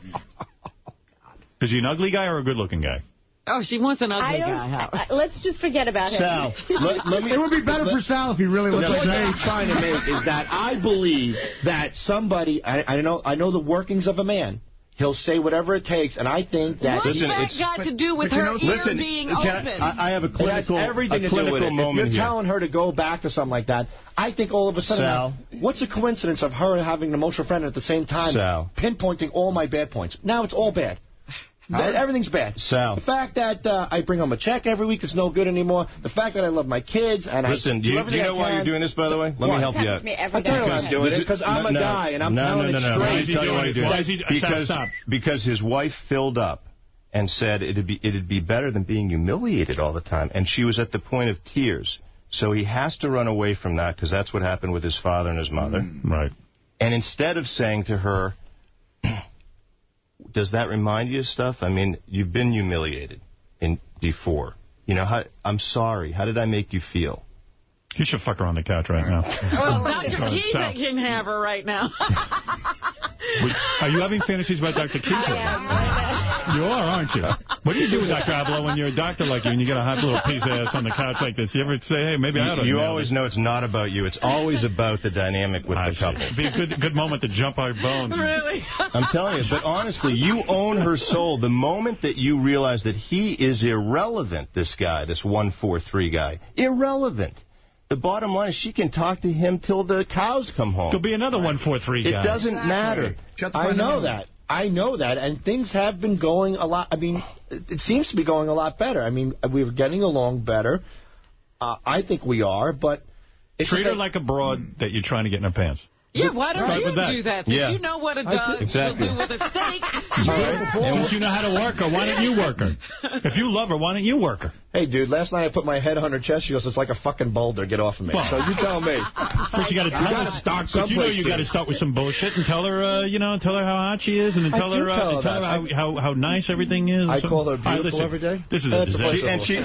Is he an ugly guy or a good-looking guy? Oh, she wants an ugly guy. Let's just forget about him. Sal, it would be better for Sal if he really looked like that. What I'm trying to make is that I believe that somebody, I know the workings of a man. He'll say whatever it takes, and I think that... What's that got to do with her ear being open? I have a clinical moment here. If you're telling her to go back to something like that, I think all of a sudden... Sal. What's the coincidence of her having an emotional friend at the same time pinpointing all my bad points? Now it's all bad. Everything's bad. Sal. The fact that I bring home a check every week that's no good anymore. The fact that I love my kids. And listen, do you know why you're doing this, by the way? Let me help you out. I'll tell you why I'm doing it, because I'm a guy, and I'm telling it straight. Let me tell you why you're doing it. Because his wife filled up and said it'd be better than being humiliated all the time. And she was at the point of tears. So he has to run away from that, because that's what happened with his father and his mother. Right. And instead of saying to her, does that remind you of stuff? I mean, you've been humiliated before. You know, I'm sorry. How did I make you feel? You should fuck her on the couch right now. Well, Dr. Keith can have her right now. Are you having fantasies about Dr. Keith? You are, aren't you? What do you do with Dr. Abloh when you're a doctor like you and you get a hot little piece of ass on the couch like this? You ever say, hey, maybe I ought to... You always know it's not about you. It's always about the dynamic with the couple. It'd be a good moment to jump our bones. Really? I'm telling you, but honestly, you own her soul. The moment that you realize that he is irrelevant, this guy, this 143 guy, irrelevant. The bottom line is she can talk to him till the cows come home. There'll be another 143 guy. It doesn't matter. I know that. I know that, and things have been going a lot. I mean, it seems to be going a lot better. I mean, we're getting along better. I think we are, but... Treat her like a broad that you're trying to get in her pants. Yeah, why don't you do that? Since you know what a dog will do with a steak. Since you know how to work her, why don't you work her? If you love her, why don't you work her? Hey, dude, last night I put my head on her chest. She goes, it's like a fucking boulder. Get off of me. So you tell me. First, you got to start someplace. You know you got to start with some bullshit and tell her, tell her how hot she is, and then tell her how nice everything is. I call her beautiful every day. This is a disaster. And she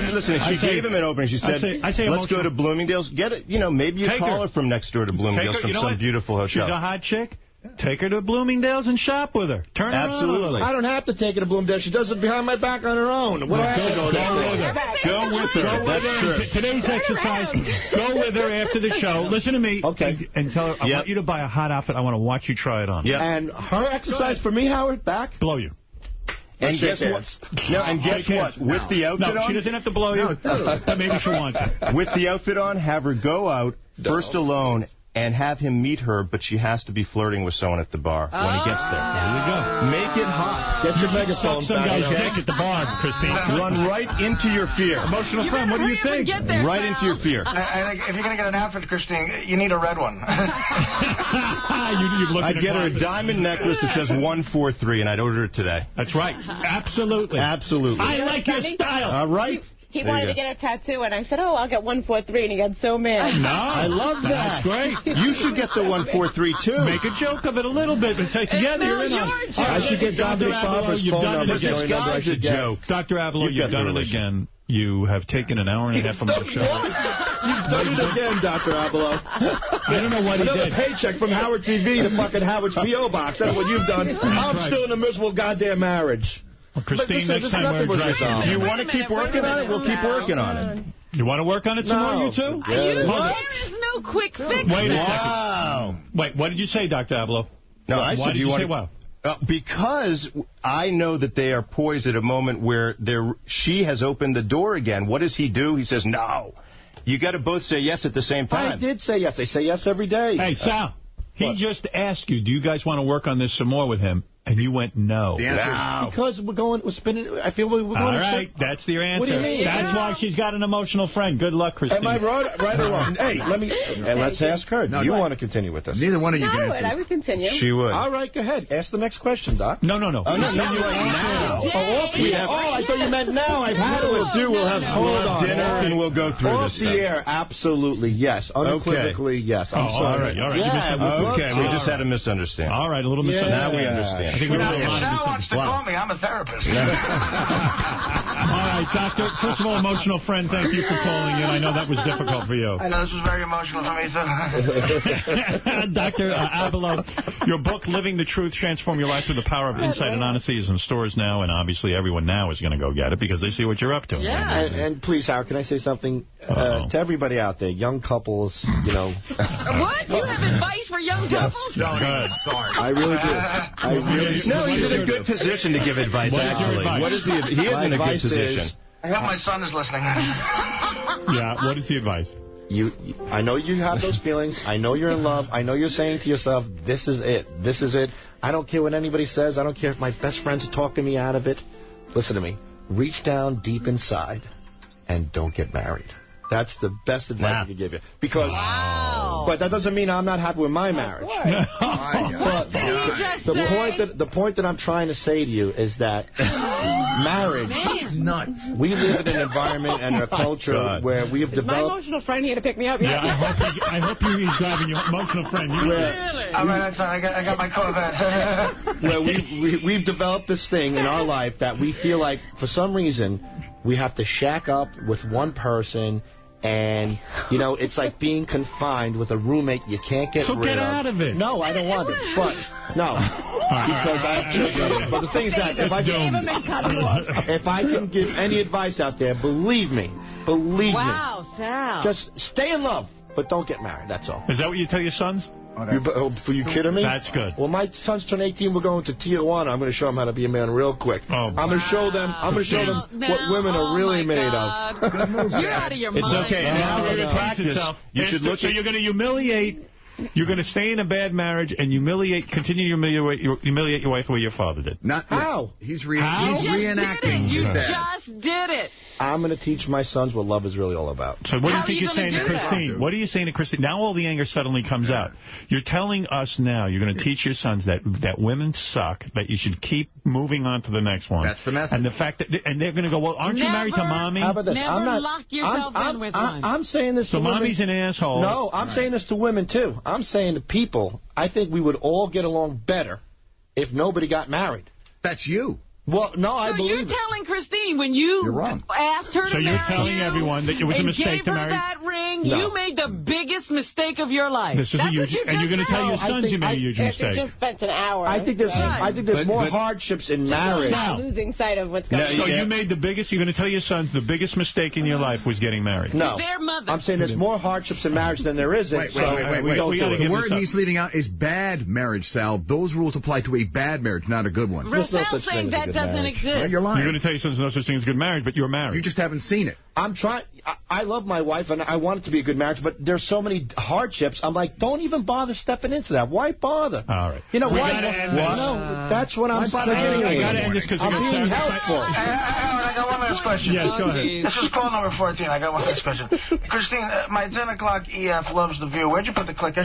gave him an opening. She said, let's go to Bloomingdale's. Get it. Maybe you call her from next door to Bloomingdale's from some beautiful hotel. She's a hot chick. Take her to Bloomingdale's and shop with her. Turn her Absolutely. I don't have to take her to Bloomingdale's. She does it behind my back on her own. What do I have to go there? Go with her. That's true. Today's exercise, go with her after the show. Listen to me. Okay. And tell her, I want you to buy a hot outfit. I want to watch you try it on. Yeah. And her exercise for me, Howard, back? Blow you. And guess what? No, and guess what? With the outfit on? No, she doesn't have to blow you. Maybe she'll want to. With the outfit on, have her go out, first alone, and have him meet her, but she has to be flirting with someone at the bar when he gets there. There you go. Make it hot. Get your megaphone. Some guy's dick at the bar, Christine. Run right into your fear. Emotional friend, what do you think? Right into your fear. I think if you're going to get an outfit, Christine, you need a red one. I'd get her a diamond necklace that says 143, and I'd order it today. That's right. Absolutely. Absolutely. I like your style. All right. He wanted to get a tattoo, and I said, oh, I'll get 143, and he got so mad. No. I love that. That's great. You should get the 143, too. Make a joke of it a little bit, but take together you're in on it. I should get Dr. Barber's phone number. This guy's a joke. Dr. Abloh, you've done it again. You have taken an hour and a half from our show. You've done it again, Dr. Abloh. I don't know what he did. Another paycheck from Howard TV to fucking Howard's P.O. Box. That's what you've done. I'm still in a miserable goddamn marriage. Well, Christine, next time we're dressing. Do you want to keep working on it? We'll keep working on it. You want to work on it some more, you two? There is no quick fix. Wait a second. Wait, what did you say, Dr. Abloh? No, I said you say wow? Because I know that they are poised at a moment where she has opened the door again. What does he do? He says, no. You got to both say yes at the same time. I did say yes. I say yes every day. Hey, Sal, he just asked you, do you guys want to work on this some more with him? And you went no. Because we're spinning. I feel we're going. All right, that's your answer. What do you mean? That's why she's got an emotional friend. Good luck, Christine. Am I right or wrong? Hey, let's ask her. Do you want to continue with this? Neither one of you can. I would continue. She would. All right, go ahead. Ask the next question, Doc. No. Oh, no, not right now. I thought you meant now. I've had it. We'll have dinner and we'll go through this. Off the air, absolutely yes. Unequivocally yes. I'm sorry. All right. Okay, we just had a misunderstanding. All right, a little misunderstanding. Now we understand. I think we really wants to call me. I'm a therapist. All right, Doctor. First of all, emotional friend, thank you for calling in. I know that was difficult for you. I know this was very emotional for me, too. Dr. Abloh, your book, Living the Truth, Transform Your Life Through the Power of Insight and Honesty, is in stores now, and obviously everyone now is going to go get it because they see what you're up to. Yeah. And please, Howard, can I say something to everybody out there, young couples, What? You have advice for young couples? Good. I really do. No, he's in a good position to give advice, actually. What is he is in a good position. I hope my son is listening. Yeah, what is the advice? I know you have those feelings. I know you're in love. I know you're saying to yourself, this is it. This is it. I don't care what anybody says. I don't care if my best friends are talking me out of it. listen to me. Reach down deep inside and don't get married. That's the best advice I can give you. Because, but that doesn't mean I'm not happy with my marriage. But the point that I'm trying to say to you is that marriage, nuts. We live in an environment and a culture where we have developed. My emotional friend here to pick me up. Yeah, I hope he's driving your emotional friend. Really? All right, I got my Corvette. Where we've developed this thing in our life that we feel like, for some reason, we have to shack up with one person. And, you know, it's like being confined with a roommate you can't get rid of. So get out of it. No, I don't want it. But, no. Because I have children. But the thing is that if I can give any advice out there, believe me. Wow, Sal. Just stay in love, but don't get married. That's all. Is that what you tell your sons? Are you kidding me? That's good. Well, my sons turn 18. We're going to Tijuana. I'm going to show them how to be a man real quick. I'm going to show them. I'm going to show them what women are really made of. You're out of your mind. It's okay. Now we're going to practice. You should look. So you're going to humiliate. You're going to stay in a bad marriage and continue to humiliate your wife the way your father did. How? He's reenacting. You just did it. I'm going to teach my sons what love is really all about. So what do you think you're saying to Christine? What are you saying to Christine? Now all the anger suddenly comes out. You're telling us now, you're going to teach your sons that women suck, that you should keep moving on to the next one. That's the message. And the fact that, and they're going to go, well, aren't you married to mommy? How about this? Never lock yourself in with one. I'm saying this to women. So mommy's an asshole. No, I'm saying this to women, too. I'm saying to people, I think we would all get along better if nobody got married. That's you. Well, no, I believe you're telling Christine when you asked her to marry So you're telling everyone that it was a mistake to marry? And gave her that ring, you made the biggest mistake of your life. This is a huge, and you're going to tell your sons you made a huge mistake. You just spent an hour. I think there's more hardships in marriage. Losing sight of what's going on. So you made the biggest, you're going to tell your sons the biggest mistake in your life was getting married. No. Their mother. I'm saying there's more hardships in marriage than there isn't. Wait. The word he's leaving out is bad marriage, Sal. Those rules apply to a bad marriage, not a good one. Sal's saying that doesn't exist. You're lying. You're going to tell your sons no such thing as good marriage, but you're married. You just haven't seen it. I'm trying. I love my wife, and I want it to be a good marriage, but there's so many hardships. I'm like, don't even bother stepping into that. Why bother? All right. You know, we why? Gotta end this. No, that's what I'm saying. I got to end this because I'm being helpful. I got one last question. Yes, go ahead. This is call number 14. I got one last question. Christine, my 10 o'clock EF loves the view. Where'd you put the clicker?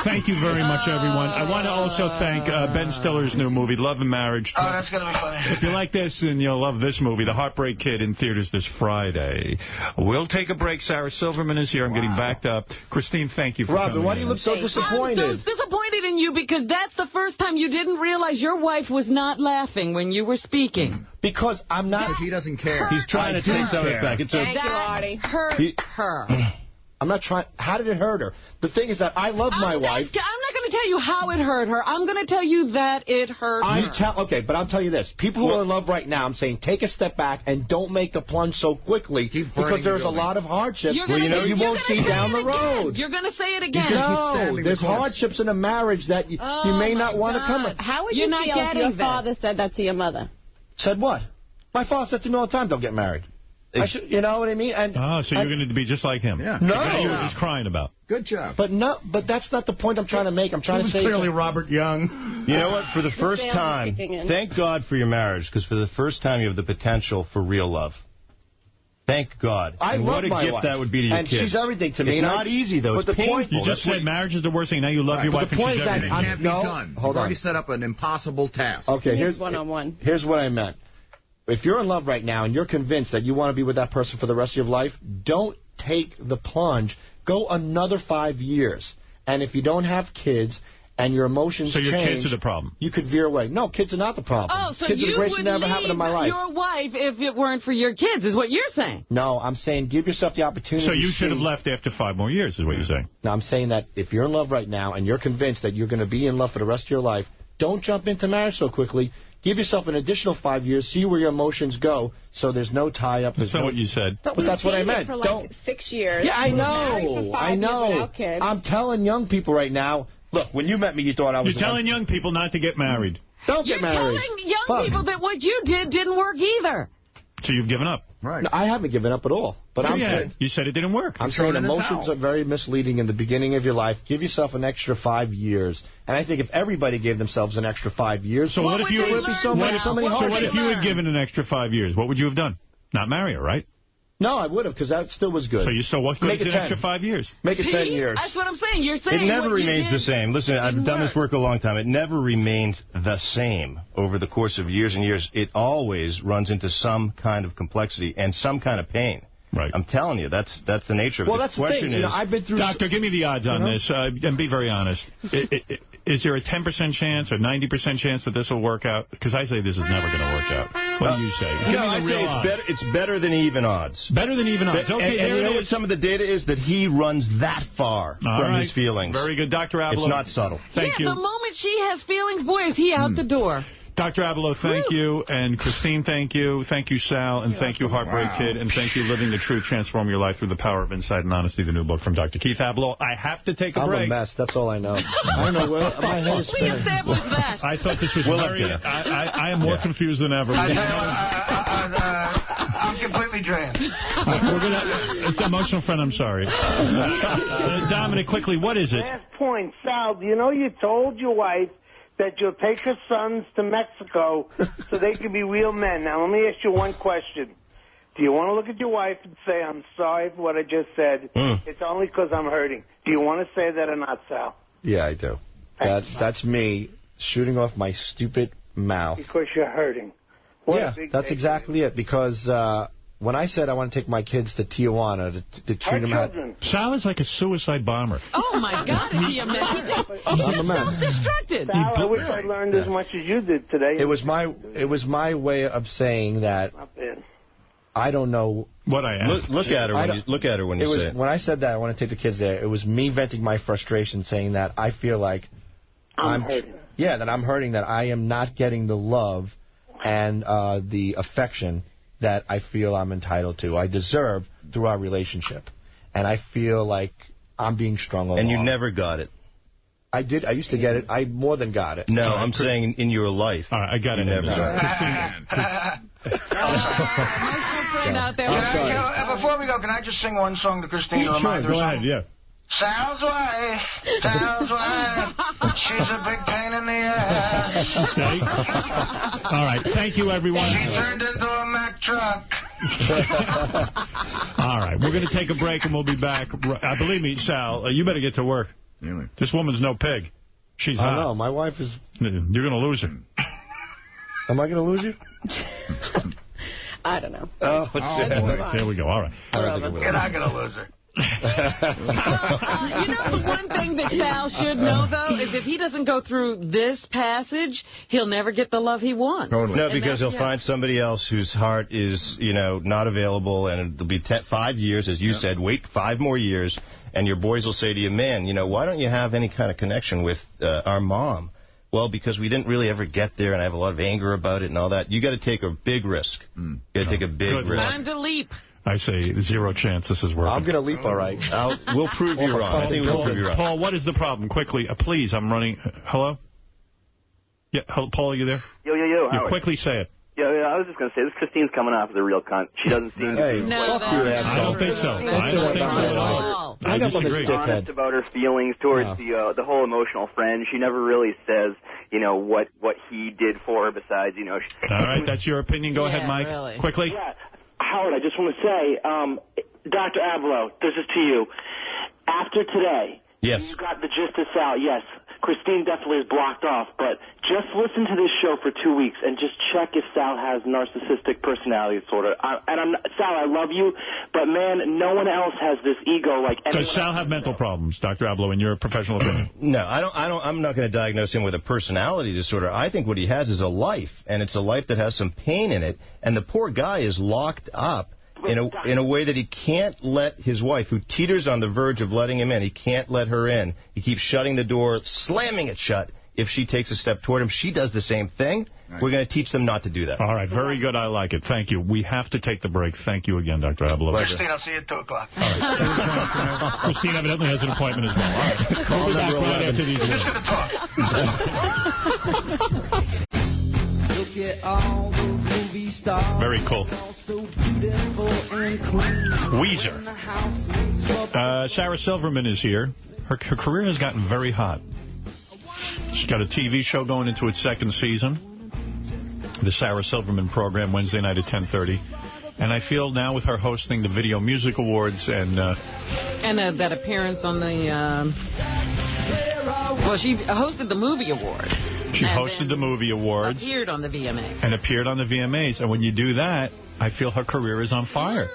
Thank you very much, everyone. I want to also thank Ben Stiller's new movie, Love and Marriage. Oh, that's going to be funny. If you like this, then you'll love this movie, The Heartbreak Kid, in theaters this Friday. We'll take a break. Sarah Silverman is here. I'm getting backed up. Christine, thank you for coming. Robin, why do you look so disappointed? I'm so disappointed in you because that's the first time you didn't realize your wife was not laughing when you were speaking. Because I'm not. Because he doesn't care. He's trying to take some of it back. Thank you, Artie. Hurt her. I'm not trying. How did it hurt her? The thing is that I love my wife. I'm not going to tell you how it hurt her. I'm going to tell you that it hurt her. Okay, but I'll tell you this. People who are in love right now, I'm saying take a step back and don't make the plunge so quickly because there's a lot of hardships you won't see down the road. You're going to say it again. No, there's hardships in a marriage that you may not want to come. How would you feel if your father said that to your mother? Said what? My father said to me all the time, don't get married. You know what I mean? So you're going to be just like him. Yeah. No. The guy you were just crying about. Good job. But that's not the point I'm trying to make. I'm trying to say clearly Robert Young. You know what? For the first time, thank God for your marriage, because for the first time you have the potential for real love. Thank God. I love what a my gift wife. that would be to your and kids. She's everything to me. It's not easy, though. But it's painful. You just said marriage is the worst thing. Now you love your wife. The point is that it can't be done. Hold You've already set up an impossible task. Okay, here's one-on-one. Here's what I meant. If you're in love right now and you're convinced that you want to be with that person for the rest of your life, don't take the plunge. Go another 5 years. And if you don't have kids and your emotions change... So your kids are the problem? You could veer away. No, kids are not the problem. Oh, so kids you are the greatest would thing that ever happened in my life. your wife if it weren't for your kids, is what you're saying. No, I'm saying give yourself the opportunity. So you should have left after 5 more years, is what you're saying. No, I'm saying that if you're in love right now and you're convinced that you're going to be in love for the rest of your life, don't jump into marriage so quickly. Give yourself an additional 5 years, see where your emotions go, so there's no tie-up. That's not what you said. But that's what I meant. For like 6 years. Yeah, I know. I know. I'm telling young people right now, look, when you met me, you thought I was... You're telling young people not to get married. Don't get married. You're telling young people that what you did didn't work either. So you've given up? Right. No, I haven't given up at all. But I'm saying, you said it didn't work. I'm saying emotions are very misleading in the beginning of your life. Give yourself an extra 5 years. And I think if everybody gave themselves an extra 5 years, so what if you would be so many hardships. So what if you had given an extra 5 years? What would you have done? Not marry her, right? No, I would have, because that still was good. So you what good is an extra 5 years? Make it 10 years. That's what I'm saying. You're saying it never remains the same. Listen, I've done this work a long time. It never remains the same over the course of years and years. It always runs into some kind of complexity and some kind of pain. Right. I'm telling you, that's the nature of it. Well, that's the question is, I've been through. Doctor, give me the odds on this, and be very honest. Is there a 10% chance or 90% chance that this will work out? Because I say this is never going to work out. What do you say? No, I say it's better than even odds. Better than even odds. Okay, and you know what some of the data is? That he runs that far from his feelings. Very good. Dr. Ablow. It's not subtle. Thank you. The moment she has feelings, boy, is he out the door. Dr. Ablow, thank you. And Christine, thank you. Thank you, Sal. And thank you, Heartbreak Kid. And thank you, Living the Truth, Transform Your Life Through the Power of Insight and Honesty, the new book from Dr. Keith Ablow. I have to take a break. I'm a mess. That's all I know. I don't know where my head is spinning. We established that. I thought this was I am more confused than ever. I'm completely drained. Emotional friend, I'm sorry. Dominic, quickly, what is it? Last point, Sal, you know you told your wife that you'll take her sons to Mexico so they can be real men. Now, let me ask you one question. Do you want to look at your wife and say, I'm sorry for what I just said? It's only because I'm hurting. Do you want to say that or not, Sal? Yeah, I do. That's me shooting off my stupid mouth. Because you're hurting. That's exactly it. Because when I said I want to take my kids to Tijuana to treat them out... Sal is like a suicide bomber. Oh, my God. Is he a mess? I'm a mess. Self-destructed. Sal, I wish I learned as much as you did today. It was my way of saying that I don't know what I am. Look at her when you say it. When I said that I want to take the kids there, it was me venting my frustration, saying that I feel like I'm hurting. Yeah, that I'm hurting, that I am not getting the love and the affection that I feel I'm entitled to. I deserve through our relationship. And I feel like I'm being strung along. And you never got it. I did. I used to get it. I more than got it. No, I'm saying in your life. All right, I got it. Never got emotional friend out there. Before we go, can I just sing one song to Christine to remind her? Go ahead, yeah. Sal's wife, she's a big pain in the ass. Okay. All right, thank you, everyone. She turned into a Mack truck. All right, we're going to take a break, and we'll be back. Believe me, Sal, you better get to work. Really? This woman's no pig. She's hot. I know, my wife is... You're going to lose her. Am I going to lose you? I don't know. Oh, there we go. All right. You're not going to lose her. You know, the one thing that Sal should know, though, is if he doesn't go through this passage, he'll never get the love he wants. Totally. No, because he'll find somebody else whose heart is, not available, and it'll be 5 years, as you said. Wait 5 more years, and your boys will say to you, man, why don't you have any kind of connection with our mom? Well, because we didn't really ever get there, and I have a lot of anger about it and all that. You got to take a big risk. You got to take a big risk. Time to leap. I say 0 chance this is working. I'm going to leap all right. We'll prove you wrong. I think we'll prove you wrong. Paul, what is the problem? Quickly, please, I'm running. Hello? Yeah, Paul, are you there? Yo. You quickly say it. Yeah, I was just going to say, this Christine's coming off as a real cunt. She doesn't seem to be... I don't think so. I don't think so at all. I disagree. She's honest about her feelings towards the whole emotional friend. She never really says, what he did for her besides, All right, that's your opinion. Go ahead, Mike. Really. Quickly. Yeah. Howard, I just want to say, Dr. Ablow, this is to you. After today, yes, you got the gist of Sal. Yes, Christine definitely is blocked off, but just listen to this show for 2 weeks and just check if Sal has narcissistic personality disorder. Sal, I love you, but man, no one else has this ego like anyone. Does Sal have mental problems, Dr. Ablow, in your professional opinion? No, I'm not going to diagnose him with a personality disorder. I think what he has is a life, and it's a life that has some pain in it, and the poor guy is locked up in a way that he can't let his wife, who teeters on the verge of letting him in, he can't let her in. He keeps shutting the door, slamming it shut. If she takes a step toward him, she does the same thing. Right. We're going to teach them not to do that. All right, very good. I like it. Thank you. We have to take the break. Thank you again, Dr. Ablow. Christine, I'll see you at 2 o'clock. All right. Christine evidently has an appointment as well. All right. We'll be back right after these words. Just going to talk. Look at all those movies Very cool. Weezer. Sarah Silverman is here. Her career has gotten very hot. She's got a TV show going into its second season. The Sarah Silverman program, Wednesday night at 10:30. And I feel now with her hosting the Video Music Awards and that appearance on the... well, she hosted the movie award. She hosted the movie awards. Appeared on the VMAs. And appeared on the VMAs. And when you do that, I feel her career is on fire.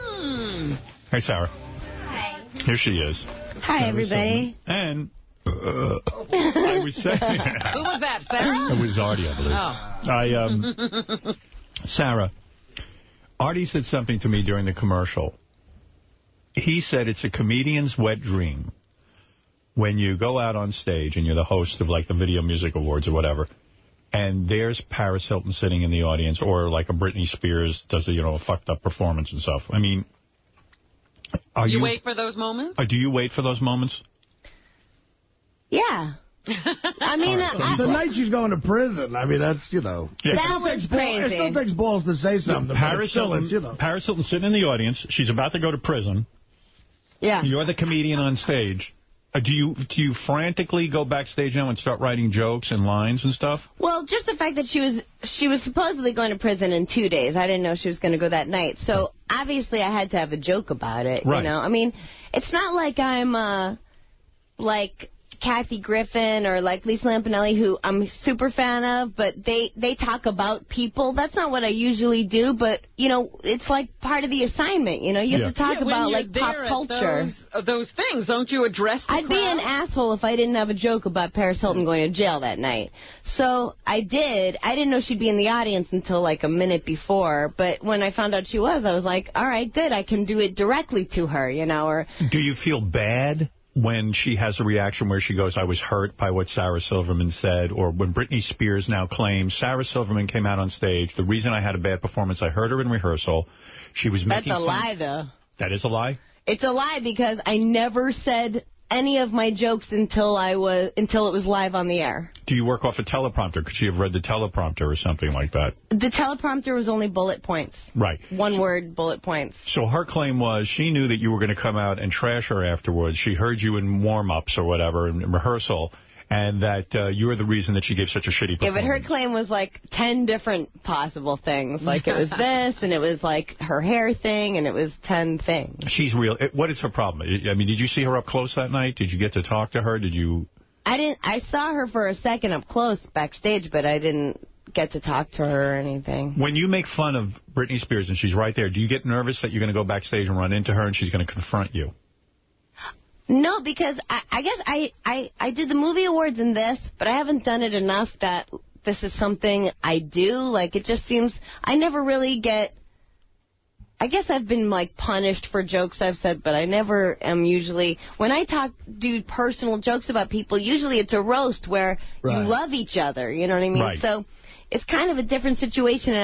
Hey, Sarah. Hi. Here she is. Hi, everybody. And I was saying... Who was that, Sarah? It was Artie, I believe. Oh. Sarah, Artie said something to me during the commercial. He said it's a comedian's wet dream when you go out on stage and you're the host of, like, the Video Music Awards or whatever, and there's Paris Hilton sitting in the audience, or, like, a Britney Spears does a fucked up performance and stuff. I mean... You wait for those moments? Do you wait for those moments? Yeah. I mean, the night she's going to prison, I mean, that's, That was crazy. It still takes balls to say something. Paris Hilton's sitting in the audience. She's about to go to prison. Yeah. You're the comedian on stage. Do you frantically go backstage now and start writing jokes and lines and stuff? Well, just the fact that she was supposedly going to prison in 2 days. I didn't know she was going to go that night. So, obviously, I had to have a joke about it, right. You know? I mean, it's not like I'm, like... Kathy Griffin or like Lisa Lampanelli, who I'm a super fan of, but they talk about people. That's not what I usually do, but, it's like part of the assignment, You have to talk about, like, pop culture. Those things, don't you address the I'd be an asshole if I didn't have a joke about Paris Hilton going to jail that night. So I did. I didn't know she'd be in the audience until, like, a minute before, but when I found out she was, I was like, all right, good, I can do it directly to her, or... Do you feel bad when she has a reaction where she goes, I was hurt by what Sarah Silverman said, or when Britney Spears now claims Sarah Silverman came out on stage, the reason I had a bad performance, I heard her in rehearsal, she was making That's a lie, though. That is a lie? It's a lie because I never said any of my jokes until it was live on the air. Do you work off a teleprompter? Could she have read the teleprompter or something like that? The teleprompter was only bullet points. Right. One-word bullet points. So her claim was she knew that you were going to come out and trash her afterwards. She heard you in warm-ups or whatever, in rehearsal, and that you were the reason that she gave such a shitty performance. Yeah, but her claim was like 10 different possible things. Like it was this, and it was like her hair thing, and it was 10 things. She's real. What is her problem? I mean, did you see her up close that night? Did you get to talk to her? Did you... I saw her for a second up close backstage, but I didn't get to talk to her or anything. When you make fun of Britney Spears and she's right there, do you get nervous that you're going to go backstage and run into her and she's going to confront you? No, because I guess I did the movie awards in this, but I haven't done it enough that this is something I do. Like, it just seems I never really get... I guess I've been, like, punished for jokes I've said, but I never am usually... When I do personal jokes about people, usually it's a roast where you love each other, you know what I mean? Right. So it's kind of a different situation, and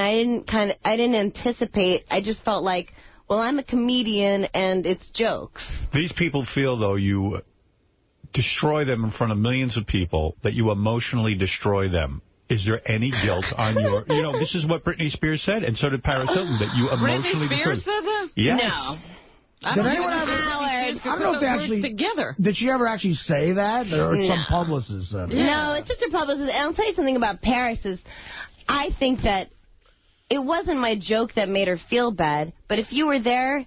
I didn't anticipate. I just felt like, well, I'm a comedian, and it's jokes. These people feel, though, you destroy them in front of millions of people, that you emotionally destroy them. Is there any guilt on your... this is what Britney Spears said, and so did Paris Hilton, that you emotionally... Britney Spears said that? Yes. No. I don't know if they actually... together. Did she ever actually say that? Or some publicist said it? No, it's just her publicist. And I'll tell you something about Paris is, I think that it wasn't my joke that made her feel bad, but if you were there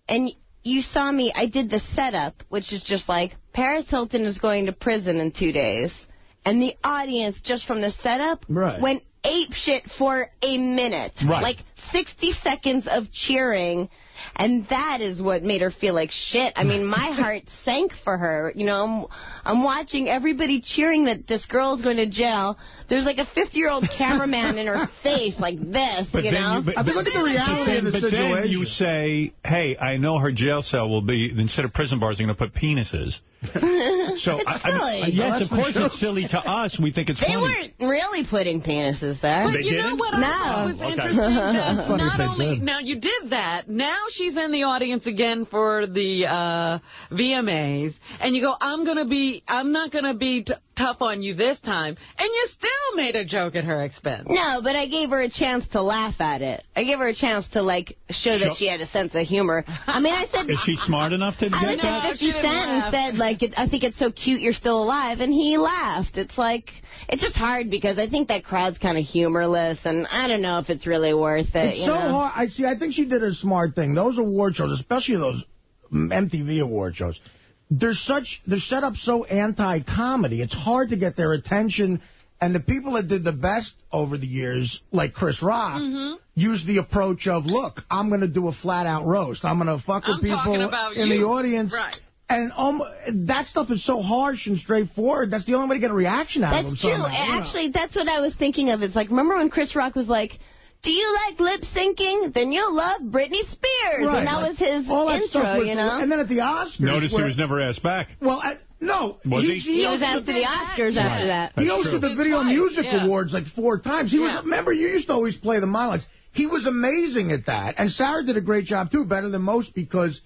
and you saw me, I did the setup, which is just like, Paris Hilton is going to prison in 2 days. And the audience, just from the setup, went apeshit for a minute. Right. Like 60 seconds of cheering. And that is what made her feel like shit. I mean, my heart sank for her. I'm watching everybody cheering that this girl's going to jail. There's like a 50-year-old cameraman in her face like this, But look at the reality of the situation. But then you say, hey, I know her jail cell will be, instead of prison bars, they're going to put penises. So it's silly. Yes, of course it's silly to us. We think it's funny. They weren't really putting penises there. But you know what I thought was interesting? Not only, now you did that. Now she's in the audience again for the VMAs, and you go, I'm not going to be tough on you this time, and you still made a joke at her expense. No, but I gave her a chance to laugh at it. I gave her a chance to, like, show that she had a sense of humor. I mean, I said... Is she smart enough to get that? I looked at 50 Cent and said, like, I think it's so cute you're still alive, and he laughed. It's like... It's just hard because I think that crowd's kind of humorless, and I don't know if it's really worth it. It's so hard. I think she did a smart thing. Those award shows, especially those MTV award shows, they're set up so anti-comedy. It's hard to get their attention. And the people that did the best over the years, like Chris Rock, used the approach of, look, I'm going to do a flat-out roast. I'm going to fuck with people in the audience. Right. And that stuff is so harsh and straightforward. That's the only way to get a reaction out of them. That's true. Actually, that's what I was thinking of. It's like, remember when Chris Rock was like, do you like lip syncing? Then you'll love Britney Spears. Right. And that was his intro, you know? And then at the Oscars... Notice he was never asked back. Well, no. Was he? He was asked to the Oscars after that. He hosted the Video Music Awards like 4 times. He was. Remember, you used to always play the monologues. He was amazing at that. And Sarah did a great job, too, better than most, because...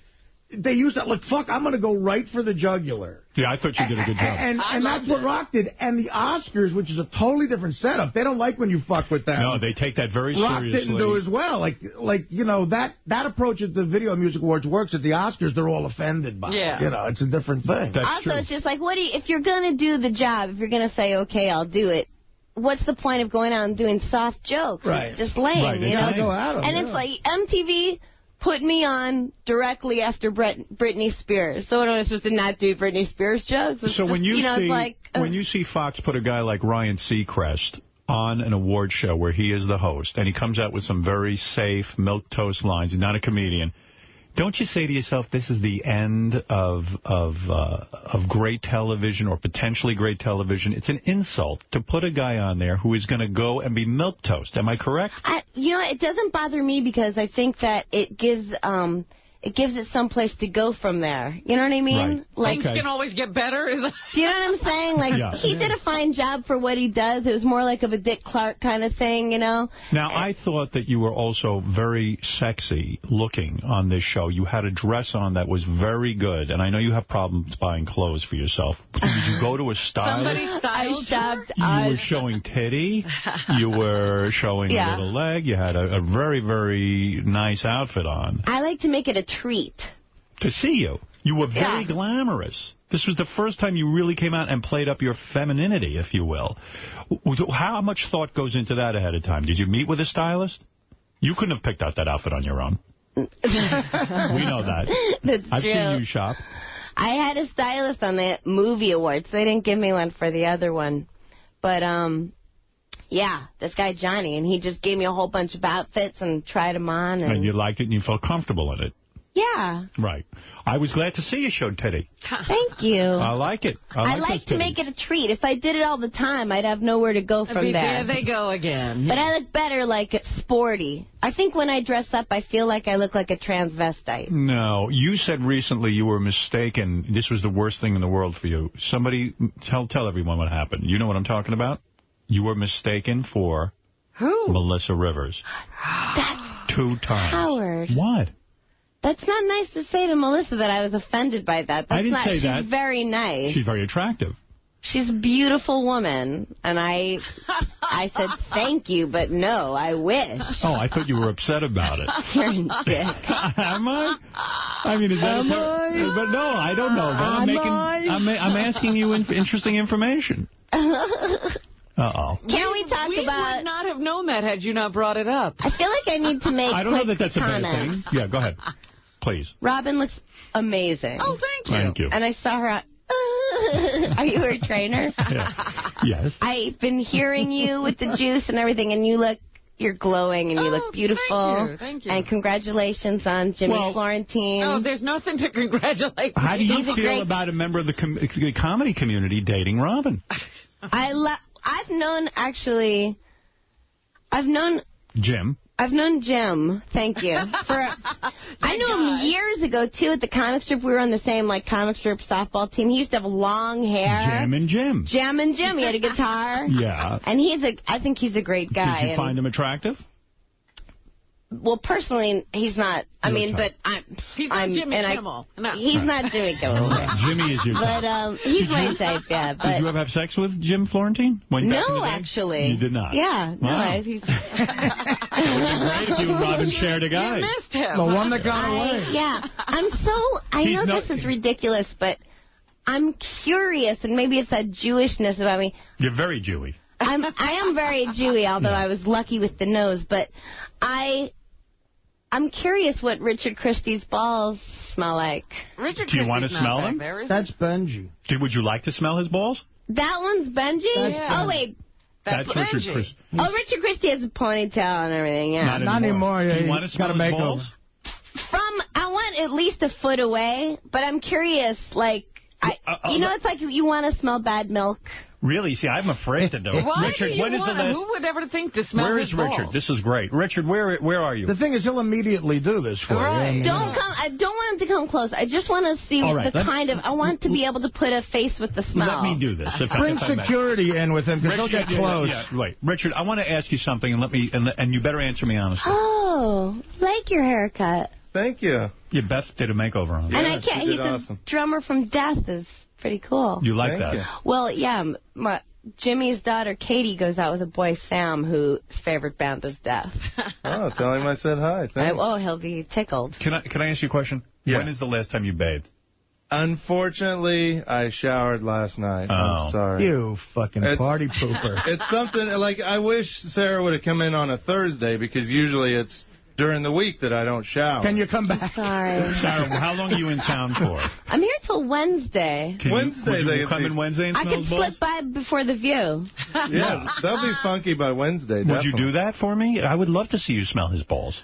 They used that, like, fuck, I'm going to go right for the jugular. Yeah, I thought you did a good job. And that's what Rock did. And the Oscars, which is a totally different setup, they don't like when you fuck with them. No, they take that very Rock seriously. Rock didn't do as well. Like you know, that approach at the Video Music Awards works. At the Oscars, they're all offended by it. You know, it's a different thing. Also, it's just like, if you're going to do the job, if you're going to say, okay, I'll do it, what's the point of going out and doing soft jokes? Right. It's just lame, you know? Go at them, and it's like, MTV... put me on directly after Britney Spears. So what am I supposed to not do Britney Spears jokes? It's so just, when you see like, when you see Fox put a guy like Ryan Seacrest on an award show where he is the host and he comes out with some very safe milquetoast lines, he's not a comedian, don't you say to yourself, this is the end of great television or potentially great television? It's an insult to put a guy on there who is going to go and be milquetoast. Am I correct? You know, it doesn't bother me because I think that it gives it some place to go from there. You know what I mean? Right. Like, things can always get better. Do you know what I'm saying? Like, he did a fine job for what he does. It was more like of a Dick Clark kind of thing, you know? Now, I thought that you were also very sexy looking on this show. You had a dress on that was very good, and I know you have problems buying clothes for yourself. Did you go to a stylist? Somebody styled you were showing titty. You were showing a little leg. You had a very, very nice outfit on. I like to make it a treat. To see you. You were very glamorous. This was the first time you really came out and played up your femininity, if you will. How much thought goes into that ahead of time? Did you meet with a stylist? You couldn't have picked out that outfit on your own. We know that. That's I've true. seen you shop. I had a stylist on the movie awards. They didn't give me one for the other one. But, yeah, this guy Johnny, and he just gave me a whole bunch of outfits and tried them on. And you liked it and you felt comfortable in it. Yeah. Right. I was glad to see you showed titty. Thank you. I like it. I like to make it a treat. If I did it all the time, I'd have nowhere to go from there. There they go again. But I look better like sporty. I think when I dress up, I feel like I look like a transvestite. No. You said recently you were mistaken. This was the worst thing in the world for you. Somebody, tell everyone what happened. You know what I'm talking about? You were mistaken for... Who? Melissa Rivers. That's 2 times. Howard. What? That's not nice to say to Melissa that I was offended by that. I didn't say that. She's very nice. She's very attractive. She's a beautiful woman. And I said, thank you, but no, I wish. Oh, I thought you were upset about it. You're a dick. Am I? I mean, is that But no, I don't know. I'm asking you interesting information. Uh-oh. Can we talk about... We would not have known that had you not brought it up. I feel like I need to make I don't know that that's a bad comments. thing. Yeah, go ahead. Please. Robin looks amazing. Oh, thank you. Thank you. And I saw her out... Are you her trainer? Yeah. Yes. I've been hearing you with the juice and everything, and you're glowing and you look beautiful. Thank you. And congratulations on Jimmy Florentine. Oh, there's nothing to congratulate. How do you feel about a member of the comedy community dating Robin? I've known Jim. I've known Jim, thank you. I knew him years ago, too, at the comic strip. We were on the same, comic strip softball team. He used to have long hair. Jam and Jim. Jam and Jim. He had a guitar. Yeah. And I think he's a great guy. Did you find him attractive? Well, personally, he's not. I mean, but He's not Jimmy Kimmel. No. He's not Jimmy Kimmel. Jimmy is your type. But he's my type, yeah. But did you ever have sex with Jim Florentine? No, actually. You did not? Yeah. Wow. No, he's... It would be great if you and Robin shared a guy. You missed him. The one that got away. Yeah. I know this is ridiculous, but I'm curious, and maybe it's that Jewishness about me. You're very Jewy. I am very Jewy, although I was lucky with the nose, but I'm curious what Richard Christie's balls smell like. Do you want to smell them? That's Benji. Would you like to smell his balls? That one's Benji? Yeah. Oh, wait. That's Richard Christie. Oh, Richard Christie has a ponytail and everything, yeah. Not anymore. Yeah, do you want to smell his balls? I want at least a foot away, but I'm curious, like, it's like you want to smell bad milk. Really? See, I'm afraid to do it. Richard, when is the last... Who would ever think to smell Where his is Richard? balls? This is great. Richard, where are you? The thing is, he'll immediately do this for you. I don't want him to come close. I just want to see I want to be able to put a face with the smell. Let me do this. Bring security in with him, because he'll get close. Right. Richard, I want to ask you something, and you better answer me honestly. Oh, like your haircut. Thank you. Yeah, Beth did a makeover on it. And I can't. He's awesome. A drummer from Death is pretty cool. You like that? Well, yeah. Jimmy's daughter, Katie, goes out with a boy, Sam, whose favorite band is Death. Oh, tell him I said hi. Thanks. He'll be tickled. Can I ask you a question? Yeah. When is the last time you bathed? Unfortunately, I showered last night. I'm sorry. You fucking party pooper. It's something, like, I wish Sarah would have come in on a Thursday, because usually it's during the week that I don't shower. Can you come back? Sorry. Sarah, how long are you in town for? I'm here till Wednesday. Wednesday. Would you come in Wednesday and smell I could his balls? slip by before the View. Yeah, they'll be funky by Wednesday. Would you do that for me? I would love to see you smell his balls.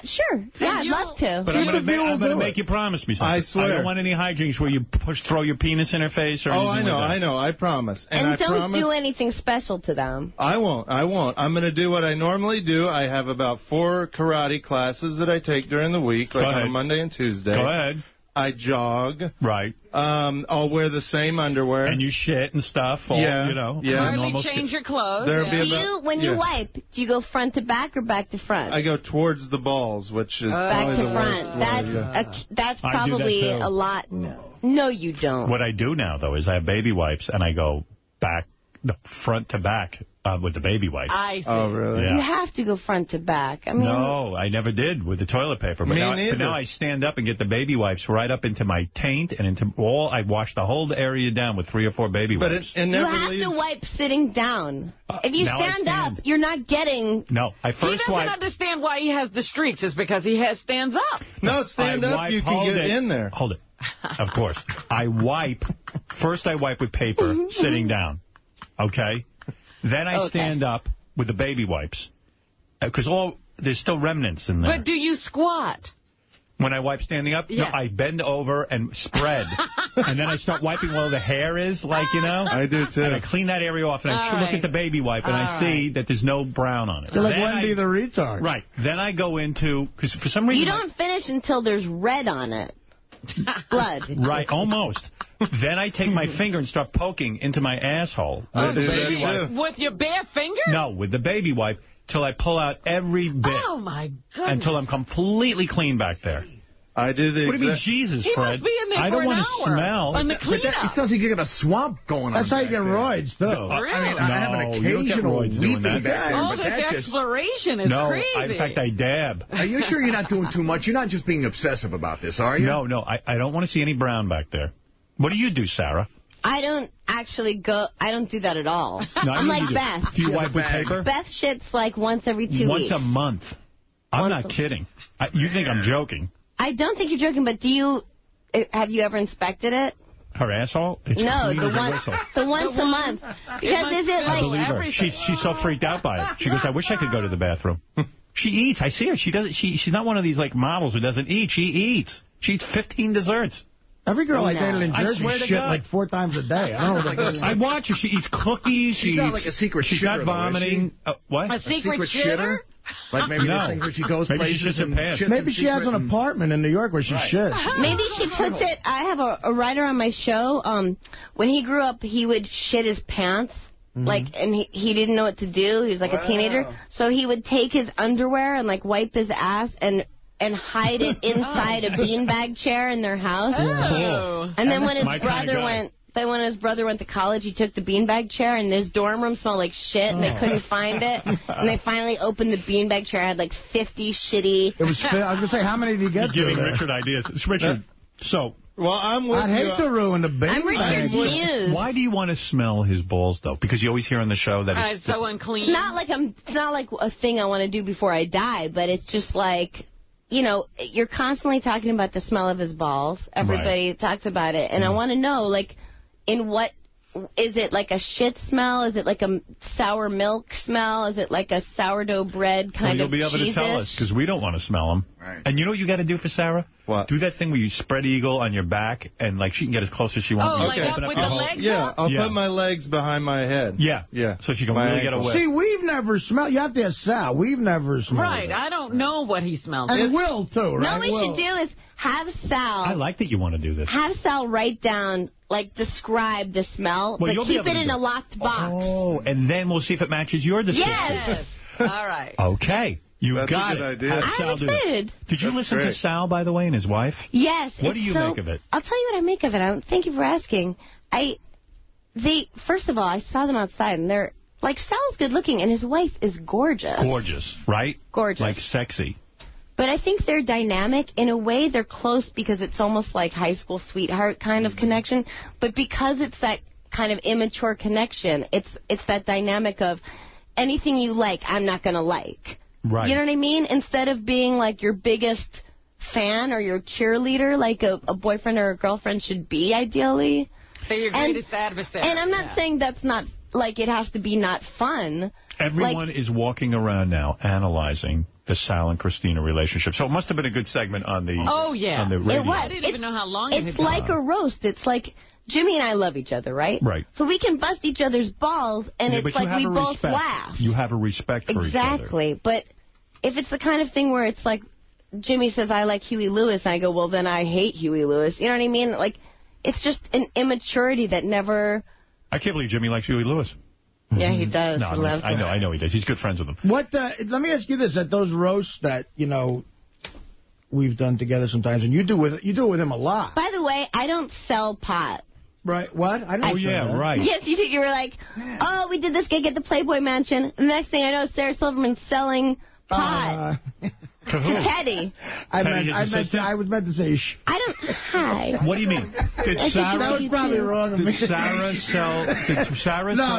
Sure. Yeah, I'd love to. But I'm going to make you promise me something. I swear. I don't want any hijinks where you throw your penis in her face or anything like that. I know. I promise. And don't do anything special to them. I won't. I'm going to do what I normally do. I have about 4 karate classes that I take during the week, like on a Monday and Tuesday. Go ahead. I jog. Right. I'll wear the same underwear. And you shit and stuff. Hardly change your clothes. When you wipe, do you go front to back or back to front? I go towards the balls, which is back to the front. That's probably a lot. No, you don't. What I do now, though, is I have baby wipes, and I go front to back with the baby wipes. I see. Oh, really? Yeah. You have to go front to back. I mean, no, I never did with the toilet paper. But now I stand up and get the baby wipes right up into my taint and into I wash the whole area down with 3 or 4 baby wipes. But you have to wipe sitting down. If you stand up, you're not getting... No, I first He doesn't understand why he has the streaks. It's because he stands up. No, stand up, you can get in there. Hold it. Of course. First I wipe with paper, sitting down. Okay? Then I stand up with the baby wipes. Because there's still remnants in there. But do you squat? When I wipe standing up, no, I bend over and spread. And then I start wiping where the hair is, I do, too. And I clean that area off, and I look at the baby wipe, and I see that there's no brown on it. You're like Wendy the retard. Right. Then I go into, because for some reason... You don't finish until there's red on it. Blood. Right, almost. Then I take my finger and start poking into my asshole. With your bare finger? No, with the baby wipe, till I pull out every bit. Oh, my goodness. Until I'm completely clean back there. I do the What do you mean, Jesus, Fred? He must be in there I don't want to smell. On the cleanup. It sounds like you got a swamp going on. That's how you get roids, though. Really? I mean, I have an occasional weeping back there. All this exploration is crazy. No, in fact, I dab. Are you sure you're not doing too much? You're not just being obsessive about this, are you? No, I don't want to see any brown back there. What do you do, Sarah? I don't actually I don't do that at all. No, I'm like Beth. Do you wipe with paper? Beth shits like once every 2 weeks. Once a month. I'm not kidding. You think I'm joking. I don't think you're joking, but have you ever inspected it? Her asshole? It's no, the once a month. Because is it like... I believe her. She's so freaked out by it. She goes, I wish I could go to the bathroom. She eats. I see her. She's not one of these like models who doesn't eat. She eats. She eats 15 desserts. Every girl I dated in Jersey shit like 4 times a day. I don't know what I watch her. She eats cookies. She's not like a secret shitter. She's not vomiting. What? A secret shitter? Like maybe there's things where she goes places and maybe she has an apartment in New York where she shits. Maybe she puts it... I have a writer on my show. When he grew up, he would shit his pants. like, and he didn't know what to do. He was like a teenager. So he would take his underwear and, like, wipe his ass and hide it inside a beanbag chair in their house. Oh. And then when his brother went to college, he took the beanbag chair, and his dorm room smelled like shit, and they couldn't find it. And they finally opened the beanbag chair. It had like 50 shitty... I was going to say, how many did you get? You're giving Richard ideas. Richard, so... Well, I'm with I'd hate to ruin the beanbag. I'm Richard Hughes. Why do you want to smell his balls, though? Because you always hear on the show that it's so unclean. It's not like a thing I want to do before I die, but it's just like... You know, you're constantly talking about the smell of his balls. Everybody talks about it. And I want to know, like, in what... Is it like a shit smell? Is it like a sour milk smell? Is it like a sourdough bread kind of Well, you'll be able to tell us, because we don't want to smell them. Right. And you know what you got to do for Sarah? What? Do that thing where you spread eagle on your back, and like she can get as close as she wants. Oh, like up with the legs up? I'll put my legs behind my head. Yeah. So she can really get away. See, we've never smelled... You have to ask Sal. We've never smelled Right. it. I don't know what he smells And like. Will, too, right? No, we should do is have Sal... I like that you want to do this. Have Sal write down, like, describe the smell, Well, but keep it in a locked box. Oh, and then we'll see if it matches your description. Yes. All right. Okay. That's got a good it. idea. I'm excited. Did you listen to Sal, by the way, and his wife? Yes. What do you make of it? I'll tell you what I make of it. Thank you for asking. First of all, I saw them outside, and they're, like, Sal's good looking, and his wife is gorgeous. Gorgeous, right? Gorgeous. Like sexy. But I think they're dynamic. In a way, they're close because it's almost like high school sweetheart kind of connection. But because it's that kind of immature connection, it's that dynamic of anything you like, I'm not going to like. Right. You know what I mean? Instead of being like your biggest fan or your cheerleader, like a boyfriend or a girlfriend should be, ideally. They're your greatest adversary. And I'm not saying that's not, like, it has to be not fun. Everyone is walking around now analyzing the Sal and Christina relationship. So it must have been a good segment on the on the radio. It was. I didn't even know how long it had It's like a roast. It's like... Jimmy and I love each other, right? Right. So we can bust each other's balls, and it's like we both laugh. You have a respect for each other. Exactly. But if it's the kind of thing where it's like, Jimmy says, I like Huey Lewis, and I go, well, then I hate Huey Lewis. You know what I mean? Like, it's just an immaturity that never... I can't believe Jimmy likes Huey Lewis. Yeah, he does. No, he loves him. I know he does. He's good friends with him. Let me ask you this: at those roasts that we've done together sometimes, and you do it with him a lot. By the way, I don't sell pot. Right? What? I don't. Oh yeah, right. Yes, you did. You were like, oh, we did this gig at the Playboy Mansion. And the next thing I know, Sarah Silverman's selling pot to Teddy. I was meant to say. I don't. Hi. What do you mean? Did Sarah? That was probably wrong of me. Did Sarah sell?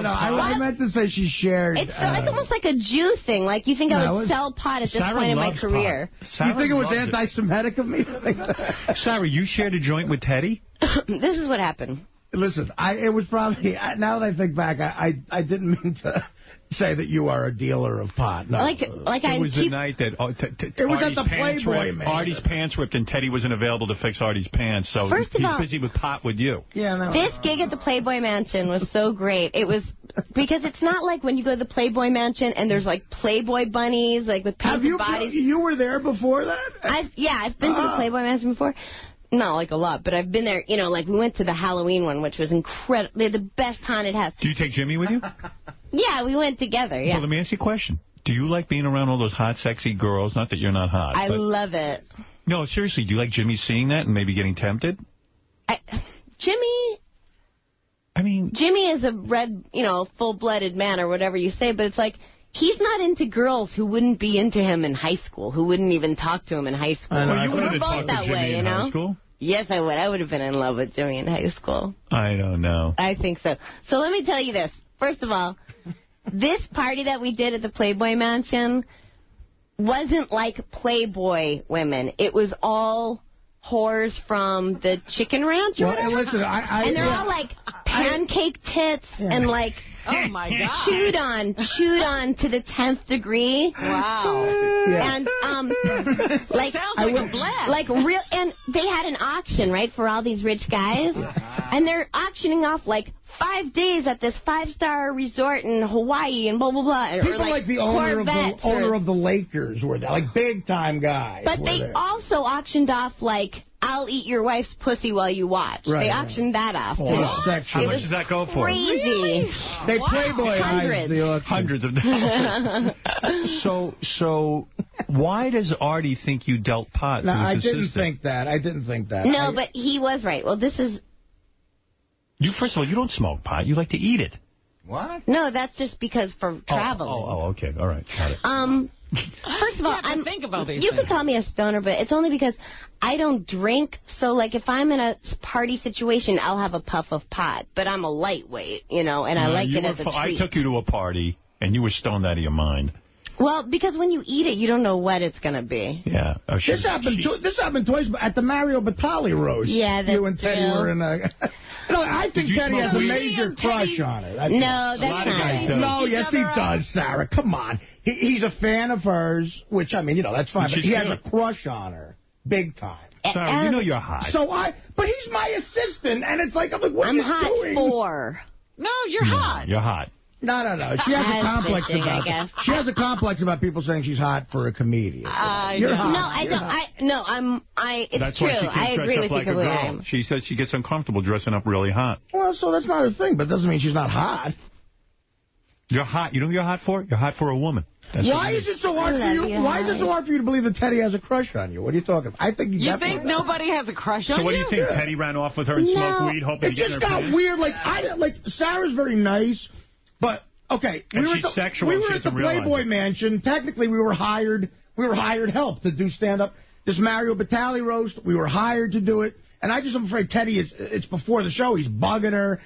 No. I meant to say she shared. It's like almost like a Jew thing. Like you think I would sell pot at this point in my career. Do you think it was anti-Semitic of me to think that? Sarah, you shared a joint with Teddy? This is what happened. Listen, it was probably, now that I think back, I didn't mean to say that you are a dealer of pot. No. It was the night that it was at the Playboy Mansion. Artie's pants ripped and Teddy wasn't available to fix Artie's pants, so First of he's all, busy with pot with you. Yeah, this gig at the Playboy Mansion was so great. It was because it's not like when you go to the Playboy Mansion and there's like Playboy bunnies like with painted bodies. You were there before that? I've been to the Playboy Mansion before. Not like a lot, but I've been there, like we went to the Halloween one, which was incredible. They're the best haunted house. Do you take Jimmy with you? Yeah, we went together, yeah. Well, let me ask you a question. Do you like being around all those hot, sexy girls? Not that you're not hot. I love it. No, seriously, do you like Jimmy seeing that and maybe getting tempted? Jimmy is a red, full-blooded man or whatever you say, but it's like, he's not into girls who wouldn't be into him in high school, who wouldn't even talk to him in high school. Well, you wouldn't have both talked that to Jimmy way, in high school? Yes, I would. I would have been in love with Jimmy in high school. I don't know. I think so. So let me tell you this. First of all, this party that we did at the Playboy Mansion wasn't like Playboy women. It was all whores from the Chicken Ranch or whatever. Listen, and they're all like pancake tits and like... Oh, my God. Chewed on to the 10th degree. Wow. And, like... Sounds like a blast. Like, real... And they had an auction, right, for all these rich guys. And they're auctioning off, like, 5 days at this 5-star resort in Hawaii and blah, blah, blah. People like the owner of the Lakers were there, like big-time guys. But they also auctioned off, like, I'll eat your wife's pussy while you watch. Right, they right. auctioned that off. How much does that go for? Crazy. Really? They Playboy eyes the auction. Hundreds of dollars. So why does Artie think you dealt pot No, to his I didn't assistant? think that. I didn't think that. No, but he was right. Well, this is... First of all, you don't smoke pot. You like to eat it. What? No, that's just because for traveling. Oh, okay. All right. Got it. First of all, think about these you things. could call me a stoner, but it's only because I don't drink. So, like, if I'm in a party situation, I'll have a puff of pot. But I'm a lightweight, and I like it as a treat. I took you to a party, and you were stoned out of your mind. Well, because when you eat it, you don't know what it's going to be. Yeah. Oh, This happened twice at the Mario Batali roast. Yeah, that's You and Teddy true. were in a... No, I think Teddy has a major crush on it. No, that's not. No, yes, he does, Sarah. Come on. He's a fan of hers, which, I mean, that's fine. But he has a crush on her. Big time. Sarah, you know you're hot. But he's my assistant, and it's like, I'm like, what are you doing? I'm hot for. No, you're hot. You're hot. No. She has a complex about that. She has a complex about people saying she's hot for a comedian. You're hot. No, I don't. It's That's true. why she I can't agree dress with up like you a girl. She says she gets uncomfortable dressing up really hot. Well, so that's not her thing, but it doesn't mean she's not hot. You're hot. You know what you're hot for? You're hot for a woman. Why is it so hard for you? Why is it so hard for you to believe that Teddy has a crush on you? What are you talking about? I think you think nobody has a crush on you? So what do you think? Teddy ran off with her and smoked weed, hoping to get in her pants? It just got weird. Like Sarah's very nice, but okay, we were at the Playboy Mansion. Technically, we were hired help to do stand up. This Mario Batali roast, we were hired to do it, and I'm afraid Teddy it's before the show. He's bugging her.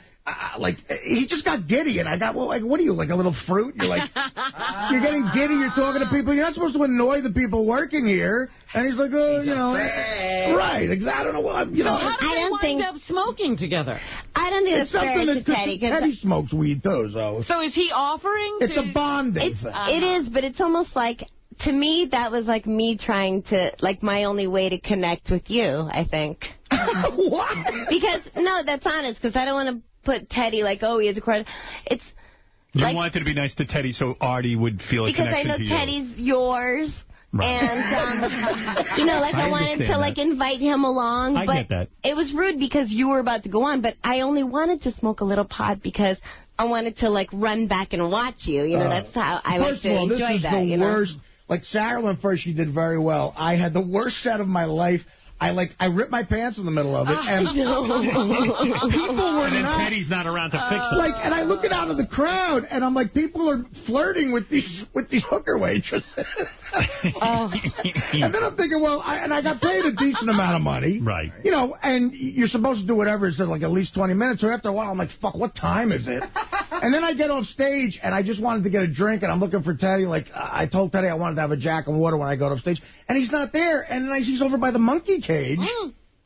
He just got giddy, and I got, what are you, like a little fruit? You're like, you're getting giddy, you're talking to people, you're not supposed to annoy the people working here. And he's like, right, exactly. I don't know what, how do they wind up smoking together? I don't think it's that's fair something to Teddy. Teddy smokes weed, too, So is he offering It's a bonding thing. It is, but it's almost like, to me, that was like me trying to, like, my only way to connect with you, I think. What? Because, no, that's honest, because I don't want to put Teddy like, he has a crush. It's you wanted to be nice to Teddy so Artie would feel a connection to you. Because I know Teddy's yours. Right. And, I wanted to, like, invite him along. I get that. It was rude because you were about to go on, but I only wanted to smoke a little pot because I wanted to, like, run back and watch you. That's how I like to enjoy that. First of all, this is the worst. Like, Sarah went first, she did very well. I had the worst set of my life. I ripped my pants in the middle of it, and people were and then not. Teddy's not around to fix it. And I look out of the crowd, and I'm like, people are flirting with these hooker waitresses. And then I'm thinking, I got paid a decent amount of money, right? And you're supposed to do whatever it says, like at least 20 minutes. So after a while, I'm like, fuck, what time is it? And then I get off stage, and I just wanted to get a drink, and I'm looking for Teddy. Like, I told Teddy I wanted to have a Jack and water when I got off stage, and he's not there. And then he's over by the monkey cage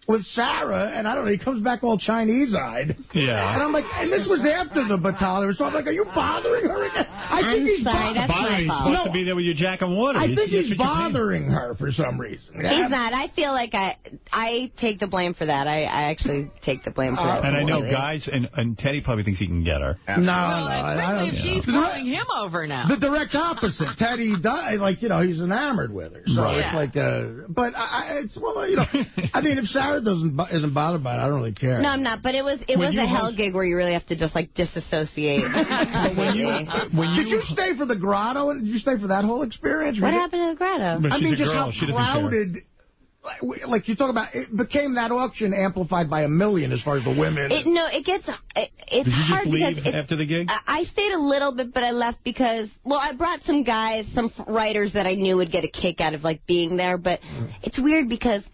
with Sarah, and I don't know, he comes back all Chinese-eyed. Yeah. And I'm like, and this was after the Batali, so I'm like, are you bothering her again? I think he's bothering. He's supposed to be there with your Jack and water. I think he's bothering her for some reason. He's not. I feel like I take the blame for that. I actually take the blame for that. And I know guys, and Teddy probably thinks he can get her. No, especially if she's calling him over now. The direct opposite. Teddy, he's enamored with her. So it's like, but I mean, if Sarah isn't bothered by it, I don't really care. No, I'm not. But it was a hell gig where you really have to just like disassociate. Did you stay for the grotto? Did you stay for that whole experience? What happened to the grotto? I mean, just how crowded. Like you talk about, it became that auction amplified by a million as far as the women. It's hard. Did you just leave after the gig? I stayed a little bit, but I left because, I brought some guys, some writers that I knew would get a kick out of like being there. But it's weird because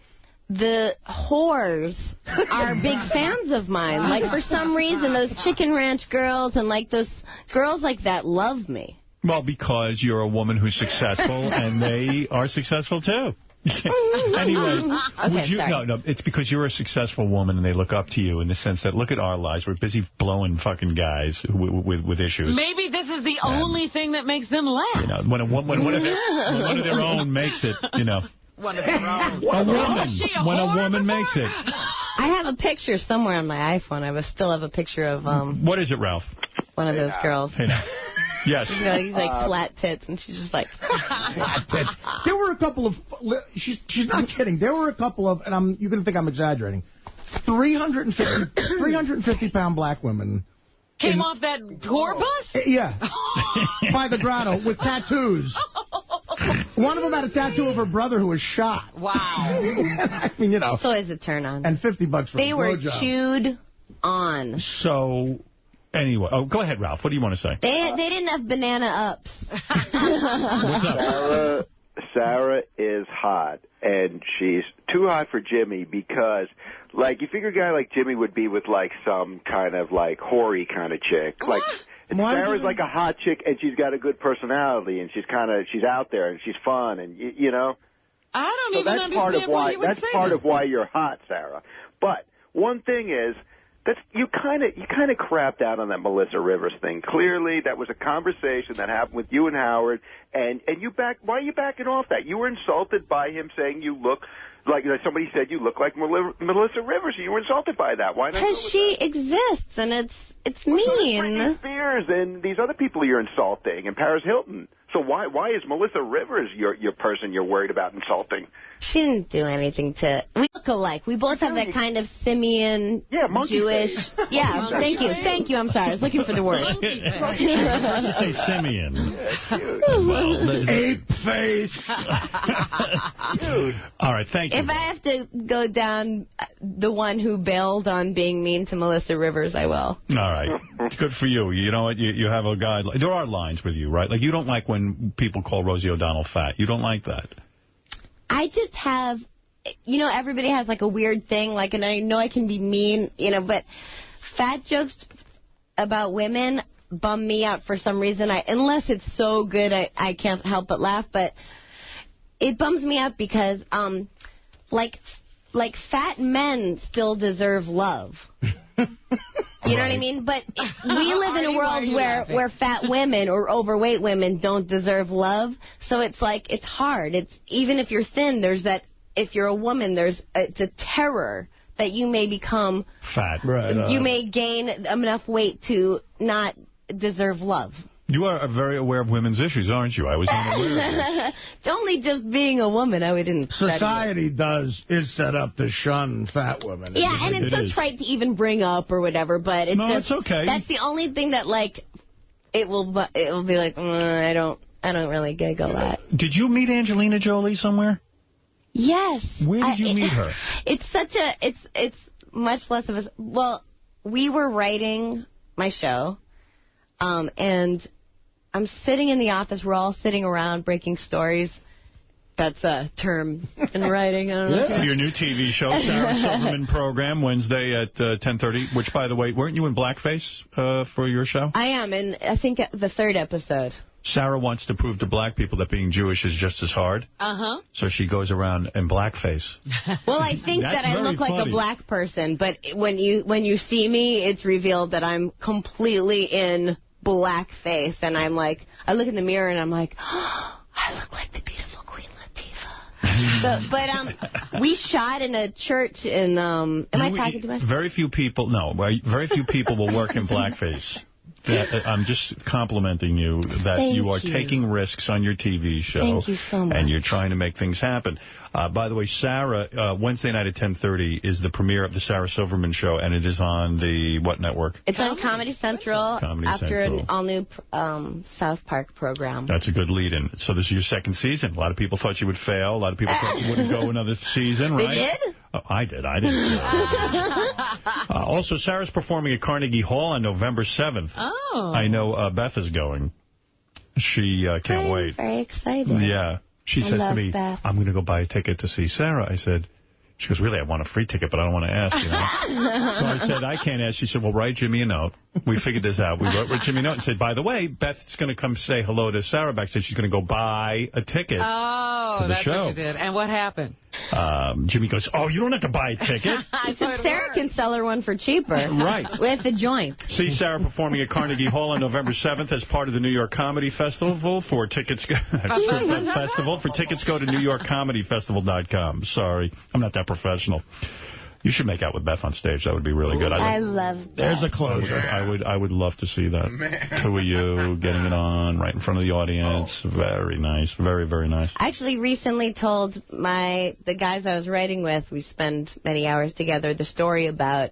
the whores are big fans of mine. Like, for some reason, those Chicken Ranch girls and, like, those girls like that love me. Well, because you're a woman who's successful, and they are successful, too. Anyway, no, it's because you're a successful woman, and they look up to you in the sense that, look at our lives. We're busy blowing fucking guys with issues. Maybe this is the only thing that makes them laugh. When one of their own makes it, One of their own. When a woman makes it. I have a picture somewhere on my iPhone. I still have a picture of... What is it, Ralph? One of those girls. Hey, now. Yes. He's like flat tits, and she's just like... Flat tits. There were a couple of... She's not kidding. There were a couple of... And you're going to think I'm exaggerating. 350-pound black women... Came off that tour bus? Yeah. By the grotto with tattoos. One of them had a tattoo of her brother who was shot. Wow. I mean, you know. So is a turn on. And $50 for They a were blowjob. chewed on. So, anyway. Oh, go ahead, Ralph. What do you want to say? They didn't have banana ups. What's up? Sarah is hot, and she's too hot for Jimmy because, like, you figure a guy like Jimmy would be with, like, some kind of, like, hoary kind of chick. Like, Sarah's like a hot chick, and she's got a good personality, and she's out there, and she's fun, and, you know. I don't even understand why you would say that's part of why you're hot, Sarah. But one thing is, you kind of crapped out on that Melissa Rivers thing. Clearly, that was a conversation that happened with you and Howard, and why are you backing off that? You were insulted by him saying you look like somebody said you look like Melissa Rivers, and you were insulted by that. Why not? Because she exists, and it's mean. Britney Spears and these other people you're insulting, and Paris Hilton. So why is Melissa Rivers your person you're worried about insulting? She didn't do anything to... We look alike. We both have that kind of simian, Jewish... Face. Yeah, thank you. I'm sorry. I was looking for the word. She prefers to say simian. Well, ape face. Dude. All right, thank you. If I have to go down the one who bailed on being mean to Melissa Rivers, I will. All right. It's good for you. You know what? You have a guy... There are lines with you, right? Like, you don't like when people call Rosie O'Donnell fat. You don't like that. I just have, you know, everybody has like a weird thing, like, and I know I can be mean, you know, but fat jokes about women bum me out for some reason. Unless it's so good, I can't help but laugh, but it bums me out because, like fat men still deserve love. You know what I mean? But we live in a world where fat women or overweight women don't deserve love. So it's like, it's hard. It's even if you're thin, there's that, if you're a woman, it's a terror that you may become fat. Right. You may gain enough weight to not deserve love. You are very aware of women's issues, aren't you? I was unaware of it. It's only just being a woman. I didn't study Society is set up to shun fat women. Yeah, and it's so trite to even bring up or whatever, but it's it's okay. That's the only thing that, like, it will be like, I don't really giggle at. Did you meet Angelina Jolie somewhere? Yes. Where did you meet her? It's much less of a... Well, we were writing my show, and I'm sitting in the office. We're all sitting around breaking stories. That's a term in writing. I don't know. Your new TV show, Sarah Silverman program, Wednesday at 10:30, which, by the way, weren't you in blackface for your show? I am, and I think the third episode. Sarah wants to prove to black people that being Jewish is just as hard. Uh-huh. So she goes around in blackface. Well, I think that I look like a black person, but when you see me, it's revealed that I'm completely in blackface, and I'm like, I look in the mirror and I'm like, oh, I look like the beautiful Queen Latifah. But we shot in a church in, am I talking to myself? Very few people will work in blackface. I'm just complimenting you that you are taking risks on your TV show. Thank you so much. And you're trying to make things happen. By the way, Sarah, Wednesday night at 10:30 is the premiere of the Sarah Silverman Show, and it is on the what network? It's on Comedy Central after an all-new South Park program. That's a good lead-in. So this is your second season. A lot of people thought you would fail. A lot of people thought you wouldn't go another season, right? They did? Oh, I did. I didn't. Also, Sarah's performing at Carnegie Hall on November 7th. Oh. I know Beth is going. She can't wait. Very excited. Yeah. She says to me, Beth. I'm going to go buy a ticket to see Sarah. I said, she goes, really, I want a free ticket, but I don't want to ask, you know. So I said, I can't ask. She said, well, write Jimmy a note. We figured this out. We wrote Jimmy a note and said, by the way, Beth's going to come say hello to Sarah backstage. She's going to go buy a ticket to the show. That's what you did. And what happened? Jimmy goes, oh, you don't have to buy a ticket. I said Sarah can sell her one for cheaper. Right. With the joint. See Sarah performing at Carnegie Hall on November 7th as part of the New York Comedy Festival. For tickets, go to NewYorkComedyFestival.com. Sorry, I'm not that professional. You should make out with Beth on stage. That would be really good. I love Beth. There's a closer. I would love to see that. Two of you getting it on right in front of the audience. Very nice. Very, very nice. I actually recently told the guys I was writing with, we spend many hours together, the story about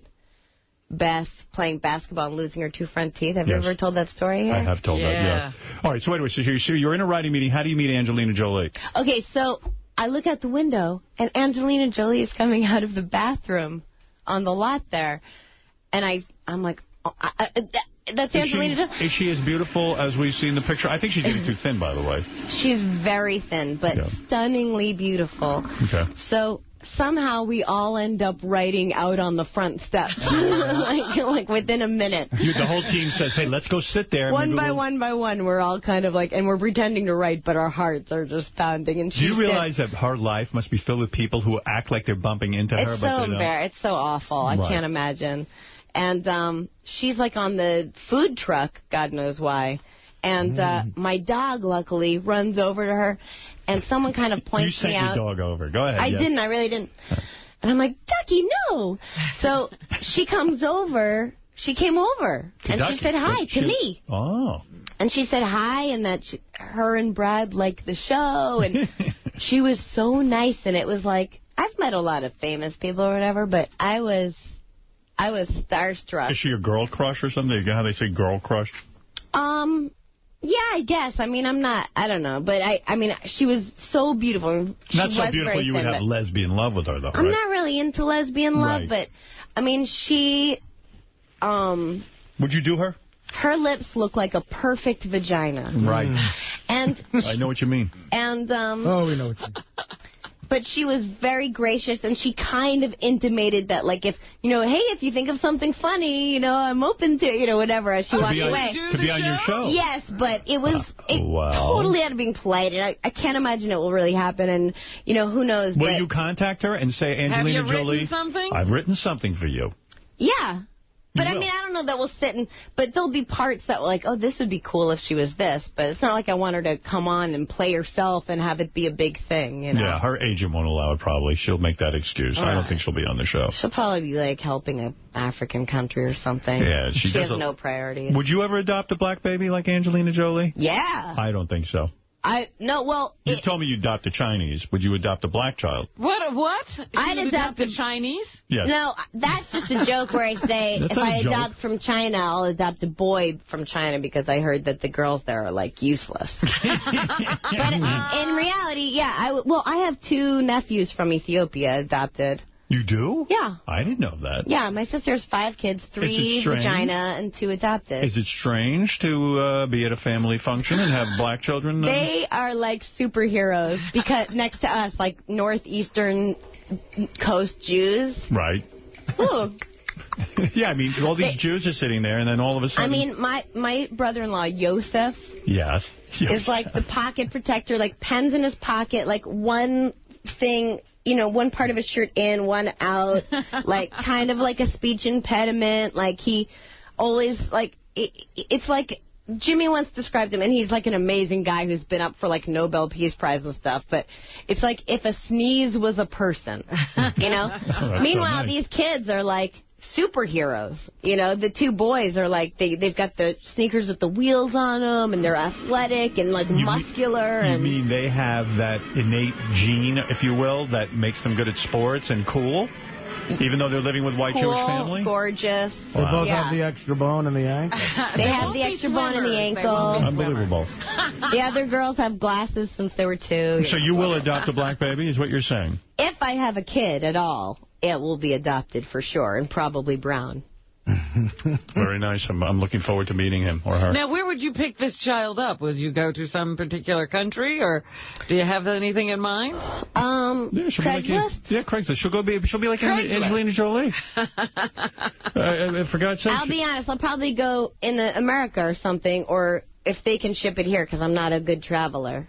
Beth playing basketball and losing her 2 front teeth. Have you ever told that story here? I have told that, yeah. All right, so anyway, so you're in a writing meeting. How do you meet Angelina Jolie? Okay, so I look out the window, and Angelina Jolie is coming out of the bathroom on the lot there. And I'm like, that's Angelina Jolie. Is she as beautiful as we see in the picture? I think she's getting too thin, by the way. She's very thin, but stunningly beautiful. Okay. So somehow we all end up writing out on the front steps, like within a minute. The whole team says, hey, let's go sit there. One by one, we're all kind of like, and we're pretending to write, but our hearts are just pounding. And do you realize that her life must be filled with people who act like they're bumping into her? It's so awful. I can't imagine. And she's like on the food truck, God knows why. And my dog, luckily, runs over to her, and someone kind of points me out. You sent your dog over. Go ahead. I didn't. I really didn't. And I'm like, Ducky, no. So she comes over. She came over, and she said hi to me. Oh. And she said hi, and that her and Brad liked the show, and she was so nice. And it was like, I've met a lot of famous people or whatever, but I was starstruck. Is she a girl crush or something? You know how they say girl crush? Yeah, I guess. I mean, I don't know. But, I mean, she was so beautiful. Not so beautiful you would have lesbian love with her, though, I'm not really into lesbian love, but, I mean, she... Would you do her? Her lips look like a perfect vagina. Right. And... I know what you mean. And, oh, we know what you mean. But she was very gracious, and she kind of intimated that, like, if, hey, if you think of something funny, I'm open to, whatever, as she walked away. To be on your show? Yes, but it was totally out of being polite, and I can't imagine it will really happen, and, who knows. Will you contact her and say, Angelina Jolie? Have you written something? I've written something for you. Yeah. But, I mean, I don't know that we'll sit but there'll be parts that were like, oh, this would be cool if she was this. But it's not like I want her to come on and play herself and have it be a big thing, Yeah, her agent won't allow it probably. She'll make that excuse. I don't think she'll be on the show. She'll probably be, like, helping an African country or something. Yeah, she has no priorities. Would you ever adopt a black baby like Angelina Jolie? Yeah. I don't think so. No, well... You told me you'd adopt a Chinese. Would you adopt a black child? What? I'd adopt a Chinese? Yes. No, that's just a joke where I say, if I adopt from China, I'll adopt a boy from China because I heard that the girls there are, like, useless. But in reality, I have 2 nephews from Ethiopia adopted. You do? Yeah. I didn't know that. Yeah, my sister has 5 kids, 3 vagina and 2 adopted. Is it strange to be at a family function and have black children? They are like superheroes because next to us, like northeastern coast Jews. Right. Ooh. Yeah, I mean, all these Jews are sitting there, and then all of a sudden... I mean, my brother-in-law, Yosef, yes, is like the pocket protector, like pens in his pocket, like one thing... one part of his shirt in, one out, like kind of like a speech impediment. Like he always it's like Jimmy once described him, and he's like an amazing guy who's been up for like Nobel Peace Prize and stuff. But it's like if a sneeze was a person, Meanwhile, these kids are like superheroes. The 2 boys are like, they've got the sneakers with the wheels on them, and they're athletic and like muscular. You mean they have that innate gene, if you will, that makes them good at sports and cool? Even though they're living with white Jewish family? Gorgeous. They both have the extra bone in the ankle. They have the extra bone in the ankle. Unbelievable. The other girls have glasses since they were 2. So you will adopt a black baby, is what you're saying? If I have a kid at all, it will be adopted for sure, and probably brown. Very nice. I'm looking forward to meeting him or her. Now, where would you pick this child up? Would you go to some particular country, or do you have anything in mind? Craigslist? Craigslist. She'll be like Angelina Jolie. For God's sake. I'll be honest. I'll probably go in America or something, or if they can ship it here, because I'm not a good traveler.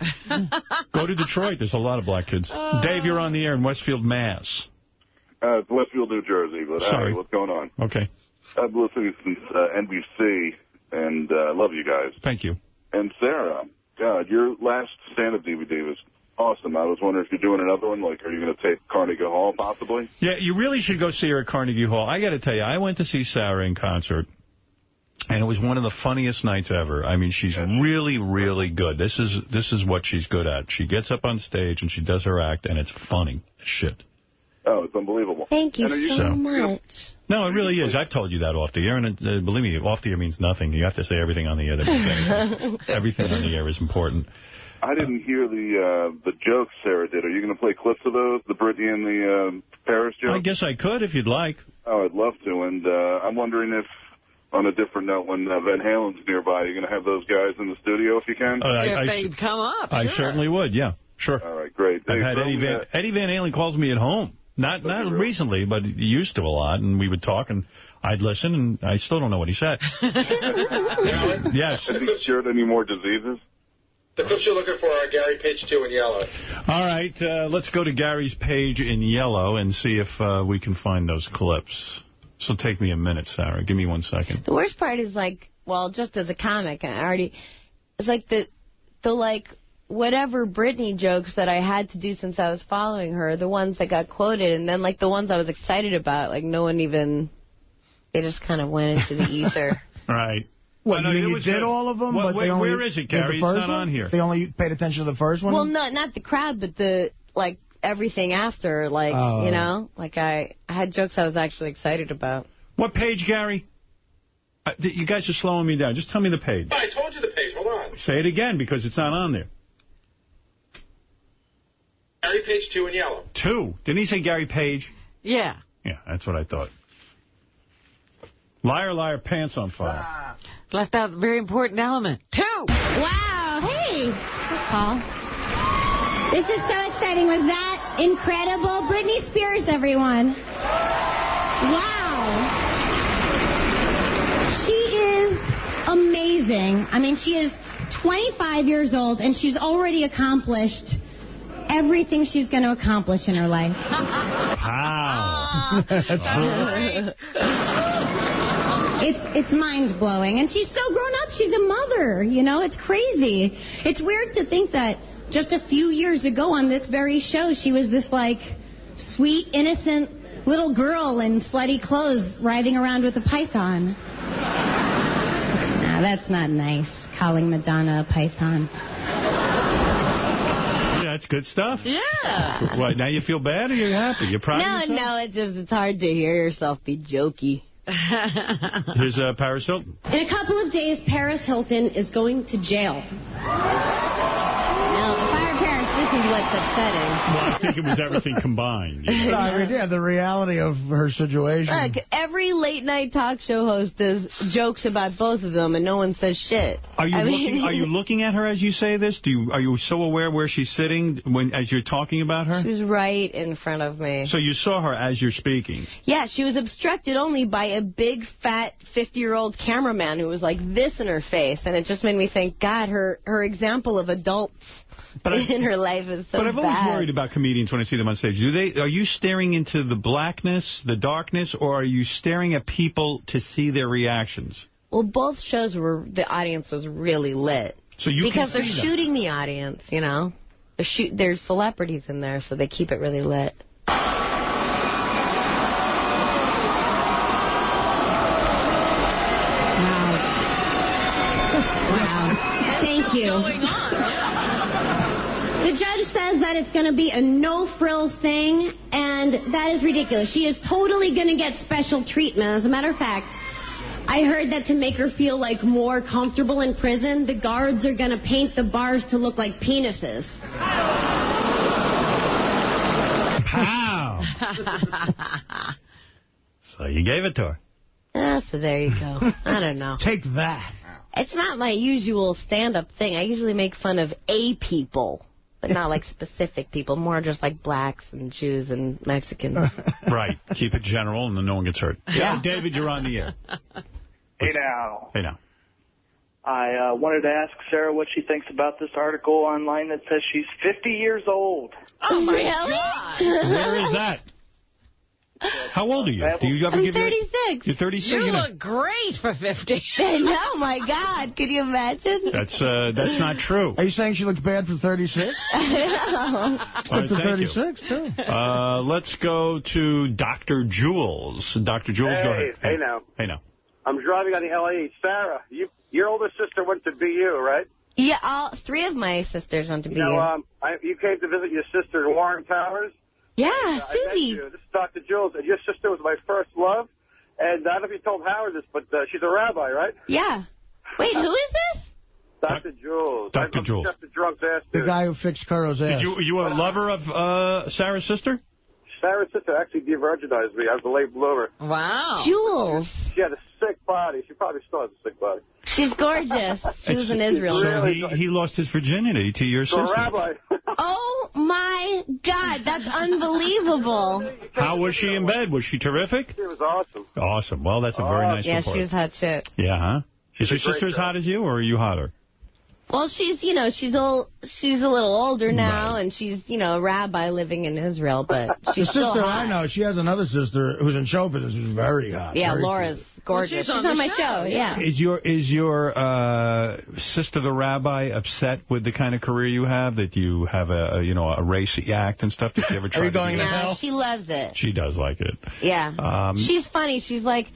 Go to Detroit. There's a lot of black kids. Dave, you're on the air in Westfield, Mass. Westfield, New Jersey, but sorry, what's going on? Okay. I've been listening since NBC, and I love you guys. Thank you. And Sarah, God, your last stand-up DVD was Awesome. I was wondering if you're doing another one. Like, are you going to take Carnegie Hall, possibly? Yeah, you really should go see her at Carnegie Hall. I got to tell you, I went to see Sarah in concert, and it was one of the funniest nights ever. I mean, she's really, really good. This is what she's good at. She gets up on stage, and she does her act, and it's funny as shit. Oh, it's unbelievable. Thank you so much. No, it really is. I've told you that off the air, and believe me, off the air means nothing. You have to say everything on the air that means anything. Everything on the air is important. I didn't hear the jokes Sarah did. Are you going to play clips of those, the Britney and the Paris jokes? I guess I could if you'd like. Oh, I'd love to. And I'm wondering if, on a different note, when Van Halen's nearby, you're going to have those guys in the studio if you can? If they'd come up, I certainly would, yeah. Sure. All right, great. I've had Eddie Van Halen calls me at home. Not recently, but he used to a lot, and we would talk, and I'd listen, and I still don't know what he said. Yes. Has he cured any more diseases? The clips you're looking for are Gary page 2 in yellow. All right, let's go to Gary's page in yellow and see if we can find those clips. This will take me a minute, Sarah. Give me 1 second. The worst part is, like, well, just as a comic, it's like the whatever Britney jokes that I had to do since I was following her, the ones that got quoted, and then, like, the ones I was excited about, like, no one even, they just kind of went into the ether. Right. What, you did all of them? But where is it, Gary? It's not on here. They only paid attention to the first one? Well, not the crowd, but everything after, you know? Like, I had jokes I was actually excited about. What page, Gary? You guys are slowing me down. Just tell me the page. I told you the page. Hold on. Say it again, because it's not on there. Gary page 2 in yellow. 2. Didn't he say Gary Page? Yeah. Yeah, that's what I thought. Liar, liar, pants on fire. Left out a very important element. 2. Wow. Hey. Paul. This is so exciting. Was that incredible? Britney Spears, everyone. Wow. She is amazing. I mean, she is 25 years old, and she's already accomplished everything she's going to accomplish in her life. Wow. That's great. It's mind-blowing. And she's so grown up. She's a mother, you know. It's crazy. It's weird to think that just a few years ago on this very show, she was this, like, sweet, innocent little girl in slutty clothes riding around with a python. Nah, that's not nice, calling Madonna a python. That's good stuff. Yeah. What, now you feel bad or you're happy? You're proud of yourself? No, it's hard to hear yourself be jokey. Here's Paris Hilton. In a couple of days, Paris Hilton is going to jail. Now, Fire Paris, this is what's upsetting. Well, I think it was everything combined. You know? No, I mean, yeah, the reality of her situation. Look, every late-night talk show host does jokes about both of them, and no one says shit. Are you looking at her as you say this? Are you so aware where she's sitting as you're talking about her? She was right in front of me. So you saw her as you're speaking? Yeah, she was obstructed only by a big, fat, 50-year-old cameraman who was like this in her face, and it just made me think, God, her example of adults in her life is so bad. But I've always worried about comedians when I see them on stage. Are you staring into the blackness, the darkness, or are you staring at people to see their reactions? Well, both shows the audience was really lit. So you because they're shooting the audience, you know. There's celebrities in there, so they keep it really lit. Wow. Thank you. The judge says that it's going to be a no-frills thing, and that is ridiculous. She is totally going to get special treatment. As a matter of fact, I heard that to make her feel like more comfortable in prison, the guards are going to paint the bars to look like penises. Pow! So you gave it to her. So there you go. I don't know. Take that. It's not my usual stand-up thing. I usually make fun of people, but not like specific people, more just like blacks and Jews and Mexicans. Right. Keep it general and then no one gets hurt. Yeah, David, you're on the air. Hey now. Hey now. I wanted to ask Sarah what she thinks about this article online that says she's 50 years old. Oh, my God. Where is that? How old are you? Do you ever I'm give 36. You're 36. You look great for 50. I know, my God. Could you imagine? That's not true. Are you saying she looks bad for 36? Right, for 36, too. Let's go to Dr. Jules. Dr. Jules, go ahead. Hey, now. Hey, now. I'm driving on the LA. Sarah, your older sister went to BU, right? Yeah, 3 of my sisters went to BU. You came to visit your sister in Warren Towers? Yeah, Susie. This is Dr. Jules, and your sister was my first love. And I don't know if you told Howard this, but she's a rabbi, right? Yeah. Wait, who is this? Dr. Jules. Dr. Jules. Just the drunk's ass. The guy who fixed Kuro's ass. Did you a lover of Sarah's sister? Sarah's sister actually de-virginized me. I was a late bloomer. Wow. Jules. She had a sick body. She probably still has a sick body. She's gorgeous. She was in Israel. So he lost his virginity to your sister. Rabbi. Oh, my God. That's unbelievable. How was she in bed? Was she terrific? She was awesome. Awesome. Well, that's a very nice report. Yeah, she was hot shit. Yeah, huh? Is your sister as hot as you, or are you hotter? Well, she's a little older now, and she's, a rabbi living in Israel, but she's the still sister hot. I know, she has another sister who's in show business who's very hot. Yeah, very Laura's gorgeous. She's on my show, yeah. Is your sister, the rabbi, upset with the kind of career you have, that you have a racy act and stuff? Does she ever try Are you going to hell? No, she loves it. She does like it. Yeah. She's funny. She's like...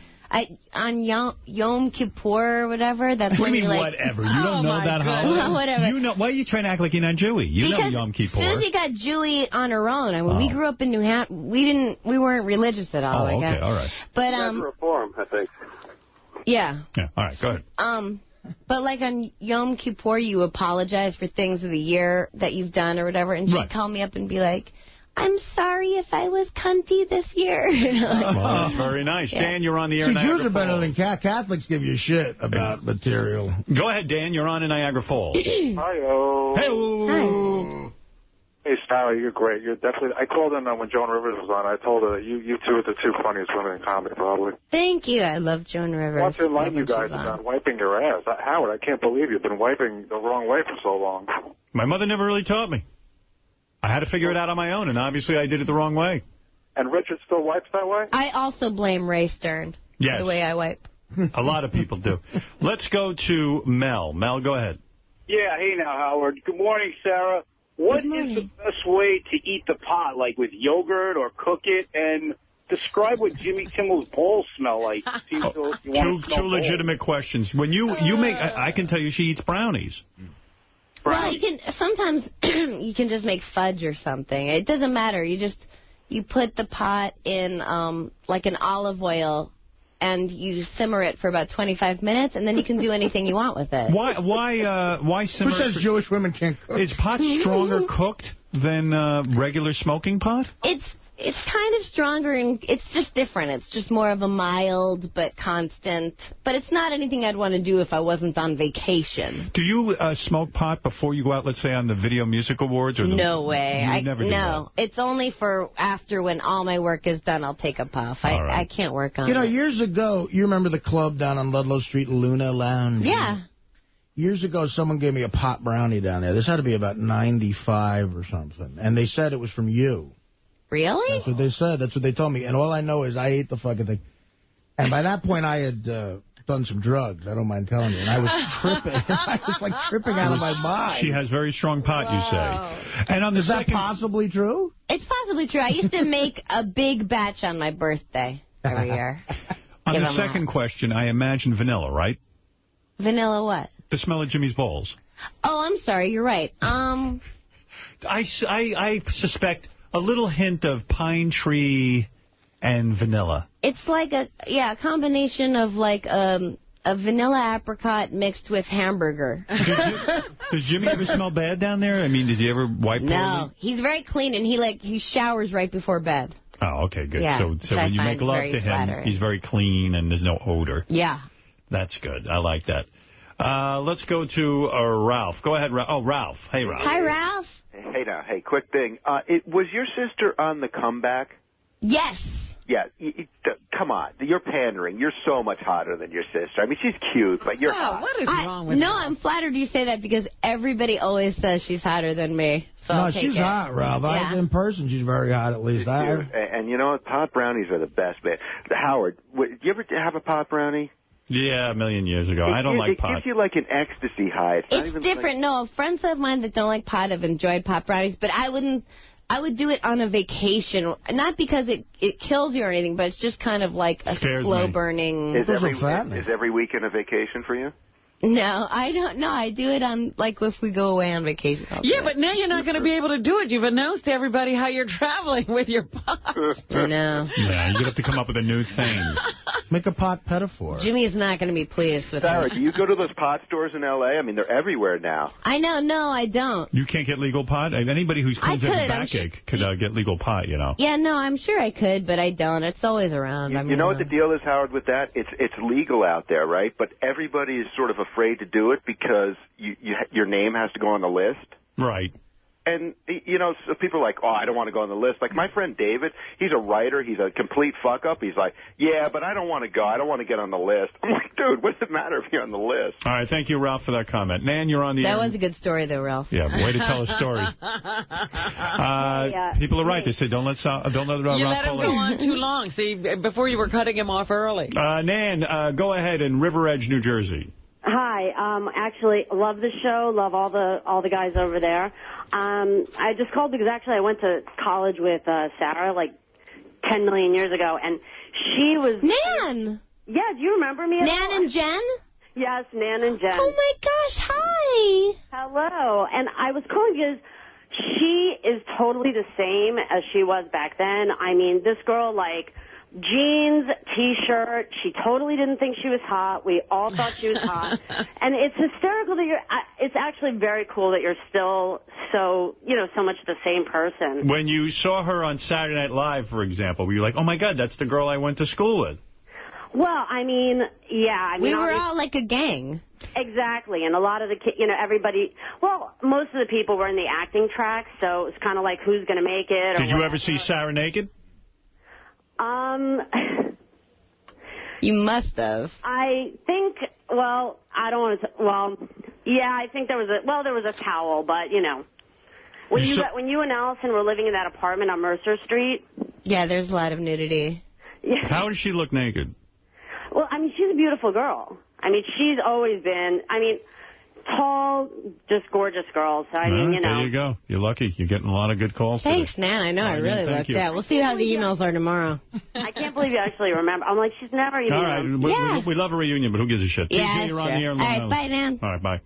on Yom Kippur or whatever, that's when you like... whatever? You don't know that holiday? Well, whatever. Why are you trying to act like you're not Jewy? You know Yom Kippur. Susie got Jewy on her own. I mean, we grew up in New Hampshire. We weren't religious at all. Oh, okay, all right. But, reform, I think. Yeah. Yeah, all right, go ahead. But like on Yom Kippur, you apologize for things of the year that you've done or whatever, and she'd call me up and be like, I'm sorry if I was cunty this year. Well, that's very nice. Yeah. Dan, you're on the air. See, Jews are better than Catholics give you shit about material. Go ahead, Dan. You're on in Niagara Falls. Hi-oh. Hey-oh. Hey, Sarah, you're great. You're definitely... I called in when Joan Rivers was on. I told her that you two are the 2 funniest women in comedy, probably. Thank you. I love Joan Rivers. I want to enlighten you guys about wiping your ass. Howard, I can't believe you've been wiping the wrong way for so long. My mother never really taught me. I had to figure it out on my own, and obviously I did it the wrong way. And Richard still wipes that way? I also blame Ray Stern for the way I wipe. A lot of people do. Let's go to Mel. Mel, go ahead. Yeah, hey now, Howard. Good morning, Sarah. What is the best way to eat the pot, like with yogurt or cook it? And describe what Jimmy Kimmel's balls smell like. Two legitimate questions. When you make, I can tell you she eats brownies. Well, sometimes you can just make fudge or something. It doesn't matter. You put the pot in like an olive oil, and you simmer it for about 25 minutes, and then you can do anything you want with it. Why simmer? Who says Jewish women can't cook? Is pot stronger cooked than regular smoking pot? It's kind of stronger, and it's just different. It's just more of a mild but constant. But it's not anything I'd want to do if I wasn't on vacation. Do you smoke pot before you go out, let's say, on the Video Music Awards? Or No way. I never do that. It's only for after when all my work is done, I'll take a puff. I can't work on it. Years ago, you remember the club down on Ludlow Street, Luna Lounge? Yeah. Years ago, someone gave me a pot brownie down there. This had to be about 95 or something. And they said it was from you. Really? That's what they said. That's what they told me. And all I know is I ate the fucking thing. And by that point, I had done some drugs. I don't mind telling you. And I was tripping. I was like tripping out of my mind. She has very strong pot, you say. And on the Is that possibly true? It's possibly true. I used to make a big batch on my birthday every year. On the second question, I imagine vanilla, right? Vanilla what? The smell of Jimmy's balls. Oh, I'm sorry. You're right. I suspect a little hint of pine tree and vanilla. It's like a combination of like a vanilla apricot mixed with hamburger. Does Jimmy ever smell bad down there? I mean, does he ever wipe? No, he's very clean, and he showers right before bed. Oh, okay, good. Yeah, so when you make love to him, he's very clean and there's no odor. Yeah. That's good. I like that. Let's go to Ralph. Go ahead, Ralph. Oh, Ralph. Hey, Ralph. Hi, Ralph. Hey, now. Hey, quick thing. Was your sister on The Comeback? Yes. Yeah, come on. You're pandering. You're so much hotter than your sister. I mean, she's cute, but you're hot. What is wrong with No, I'm flattered you say that because everybody always says she's hotter than me. So no, she's hot, Ralph. Yeah. In person, she's very hot, at least. And you know what? Pot brownies are the best, man. Howard, do you ever have a pot brownie? Yeah, a million years ago. I don't like pot. It gives you like an ecstasy high. It's different. No, friends of mine that don't like pot have enjoyed pot brownies, but I would do it on a vacation, not because it kills you or anything, but it's just kind of like a slow-burning... Is every weekend a vacation for you? No, I don't know. I do it on, like, if we go away on vacation. Yeah, but now you're not going to be able to do it. You've announced to everybody how you're traveling with your pot. I know. Yeah, you have to come up with a new thing. Make a pot pedophore. Jimmy's not going to be pleased with Sarah, me. do you go to those pot stores in L.A.? I mean, they're everywhere now. I know. No, I don't. You can't get legal pot? Anybody who's claims to have a backache could get legal pot, you know. Yeah, no, I'm sure I could, but I don't. It's always around. You know what the deal is, Howard, with that? It's legal out there, right? But everybody is sort of afraid to do it because your name has to go on the list. Right. And, you know, so people are like, oh, I don't want to go on the list. Like, my friend David, he's a writer. He's a complete fuck-up. He's like, yeah, but I don't want to go. I don't want to get on the list. I'm like, dude, what does it matter if you're on the list? All right, thank you, Ralph, for that comment. Nan, you're on the air. That was a good story, though, Ralph. Yeah, way to tell a story. People are right. They say don't let Ralph You let him pull go in. on too long. See, before you were cutting him off early. Nan, go ahead in River Edge, New Jersey. Hi. Actually, love the show. Love all the guys over there. I just called because actually I went to college with Sarah like 10 million years ago, and she was Nan. Yeah, do you remember me? Nan and Jen? Yes, Nan and Jen. Oh my gosh! Hi. Hello. And I was calling because she is totally the same as she was back then. I mean, this girl like. Jeans, T-shirt. She totally didn't think she was hot. We all thought she was hot. And it's hysterical that it's actually very cool that you're still so much the same person. When you saw her on Saturday Night Live, for example, were you like, oh, my God, that's the girl I went to school with? Well, I mean, yeah. We were all like a gang. Exactly. And a lot of the kids, everybody, well, most of the people were in the acting track, so it's kind of like who's going to make it. Did you ever see Sarah naked? You must have. I think, well, I don't want to, yeah, I think there was a towel, but, when you and Allison were living in that apartment on Mercer Street. Yeah, there's a lot of nudity. Yeah. How does she look naked? Well, I mean, she's a beautiful girl. I mean, she's always been, tall, just gorgeous girl. So, I mean, There you go. You're lucky. You're getting a lot of good calls Thanks, today. Nan. I know. I really lucked out. We'll see how the emails are tomorrow. I can't believe you actually remember. I'm like, she's never even... All right. We love a reunion, but who gives a shit? Yeah, TJ, you're on the air. all right, bye, Nan. All right, bye.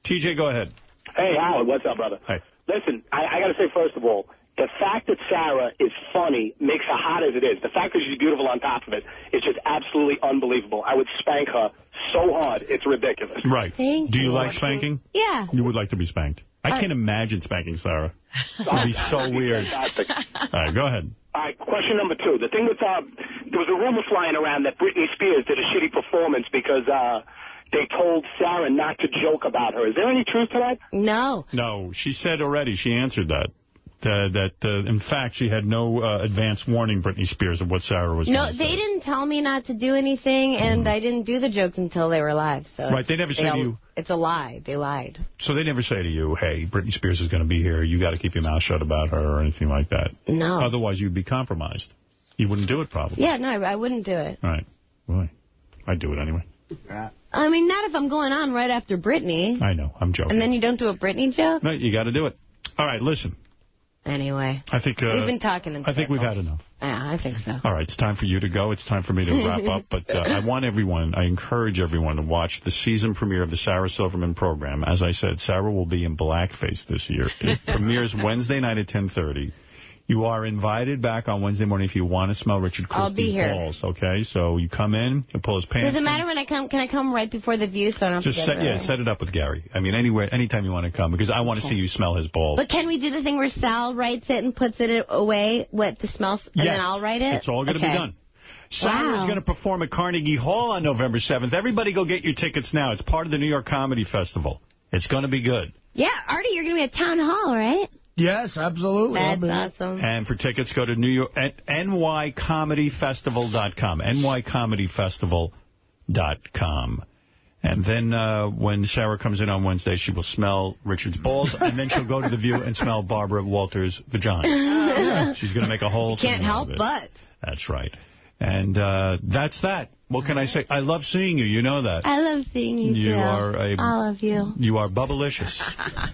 TJ, go ahead. Hey, Howard, what's up, brother? Hi. Listen, I got to say, first of all, the fact that Sarah is funny makes her hot as it is. The fact that she's beautiful on top of it is just absolutely unbelievable. I would spank her so hard, it's ridiculous. Right. Do you like spanking? Yeah. You would like to be spanked. I can't imagine spanking Sarah. It would be so weird. Fantastic. All right, go ahead. All right, question number 2. The thing with, there was a rumor flying around that Britney Spears did a shitty performance because, they told Sarah not to joke about her. Is there any truth to that? No. No, she said already, she answered that. In fact, she had no advance warning, Britney Spears, of what Sarah was No, they didn't tell me not to do anything, and I didn't do the jokes until they were live. So right, they never say to you... It's a lie. They lied. So they never say to you, hey, Britney Spears is going to be here. You got to keep your mouth shut about her or anything like that. No. Otherwise, you'd be compromised. You wouldn't do it, probably. Yeah, no, I wouldn't do it. All right. Boy, I'd do it anyway. I mean, not if I'm going on right after Britney. I know. I'm joking. And then you don't do a Britney joke? No, you got to do it. All right, listen. Anyway. I think we've been talking in I think we've had enough. Yeah, I think so. All right, it's time for you to go. It's time for me to wrap up. But I encourage everyone to watch the season premiere of the Sarah Silverman program. As I said, Sarah will be in blackface this year. It premieres Wednesday night at 10:30. You are invited back on Wednesday morning if you want to smell Richard Christie's balls, okay? So you come in and pull his pants. Does it matter when I come? Can I come right before the View so I don't just set it up with Gary. I mean, anytime you want to come, because I want to see you smell his balls. But can we do the thing where Sal writes it and puts it away, what the smells, and then I'll write it? It's all going to be done. Sarah's going to perform at Carnegie Hall on November 7th. Everybody go get your tickets now. It's part of the New York Comedy Festival. It's going to be good. Yeah, Artie, you're going to be at Town Hall, right? Yes, absolutely. That's awesome. And for tickets, go to New York at nycomedyfestival.com. nycomedyfestival.com. And then when Sarah comes in on Wednesday, she will smell Richard's balls, and then she'll go to The View and smell Barbara Walters' vagina. Yeah. She's going to make a whole thing Can't help but. That's right. And that's that. What can I say? I love seeing you. You know that. I love seeing you, too. I love you. You are bubblicious.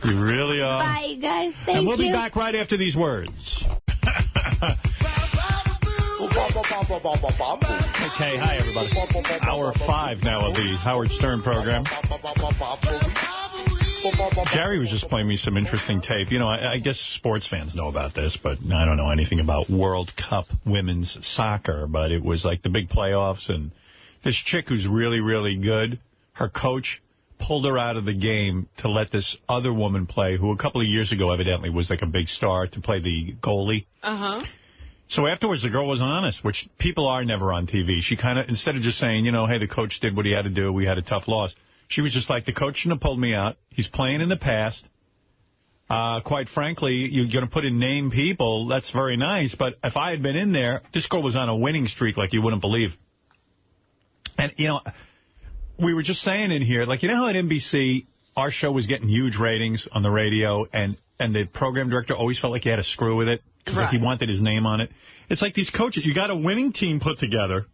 You really are. Bye, you guys. Thank you. And we'll be back right after these words. Okay, hi, everybody. Hour 5 now of the Howard Stern program. Gary was just playing me some interesting tape. You know, I guess sports fans know about this, but I don't know anything about World Cup women's soccer. But it was like the big playoffs, and this chick who's really, really good, her coach pulled her out of the game to let this other woman play, who a couple of years ago evidently was like a big star, to play the goalie. Uh-huh. So afterwards, the girl was honest, which people are never on TV. She kind of, instead of just saying, you know, hey, the coach did what he had to do, we had a tough loss, she was just like, the coach shouldn't have pulled me out. He's playing in the past. Quite frankly, you're going to put in name people. That's very nice. But if I had been in there, this girl was on a winning streak like you wouldn't believe. And, you know, we were just saying in here, like, you know how at NBC, our show was getting huge ratings on the radio, and the program director always felt like he had to screw with it because like he wanted his name on it. It's like these coaches, you got a winning team put together.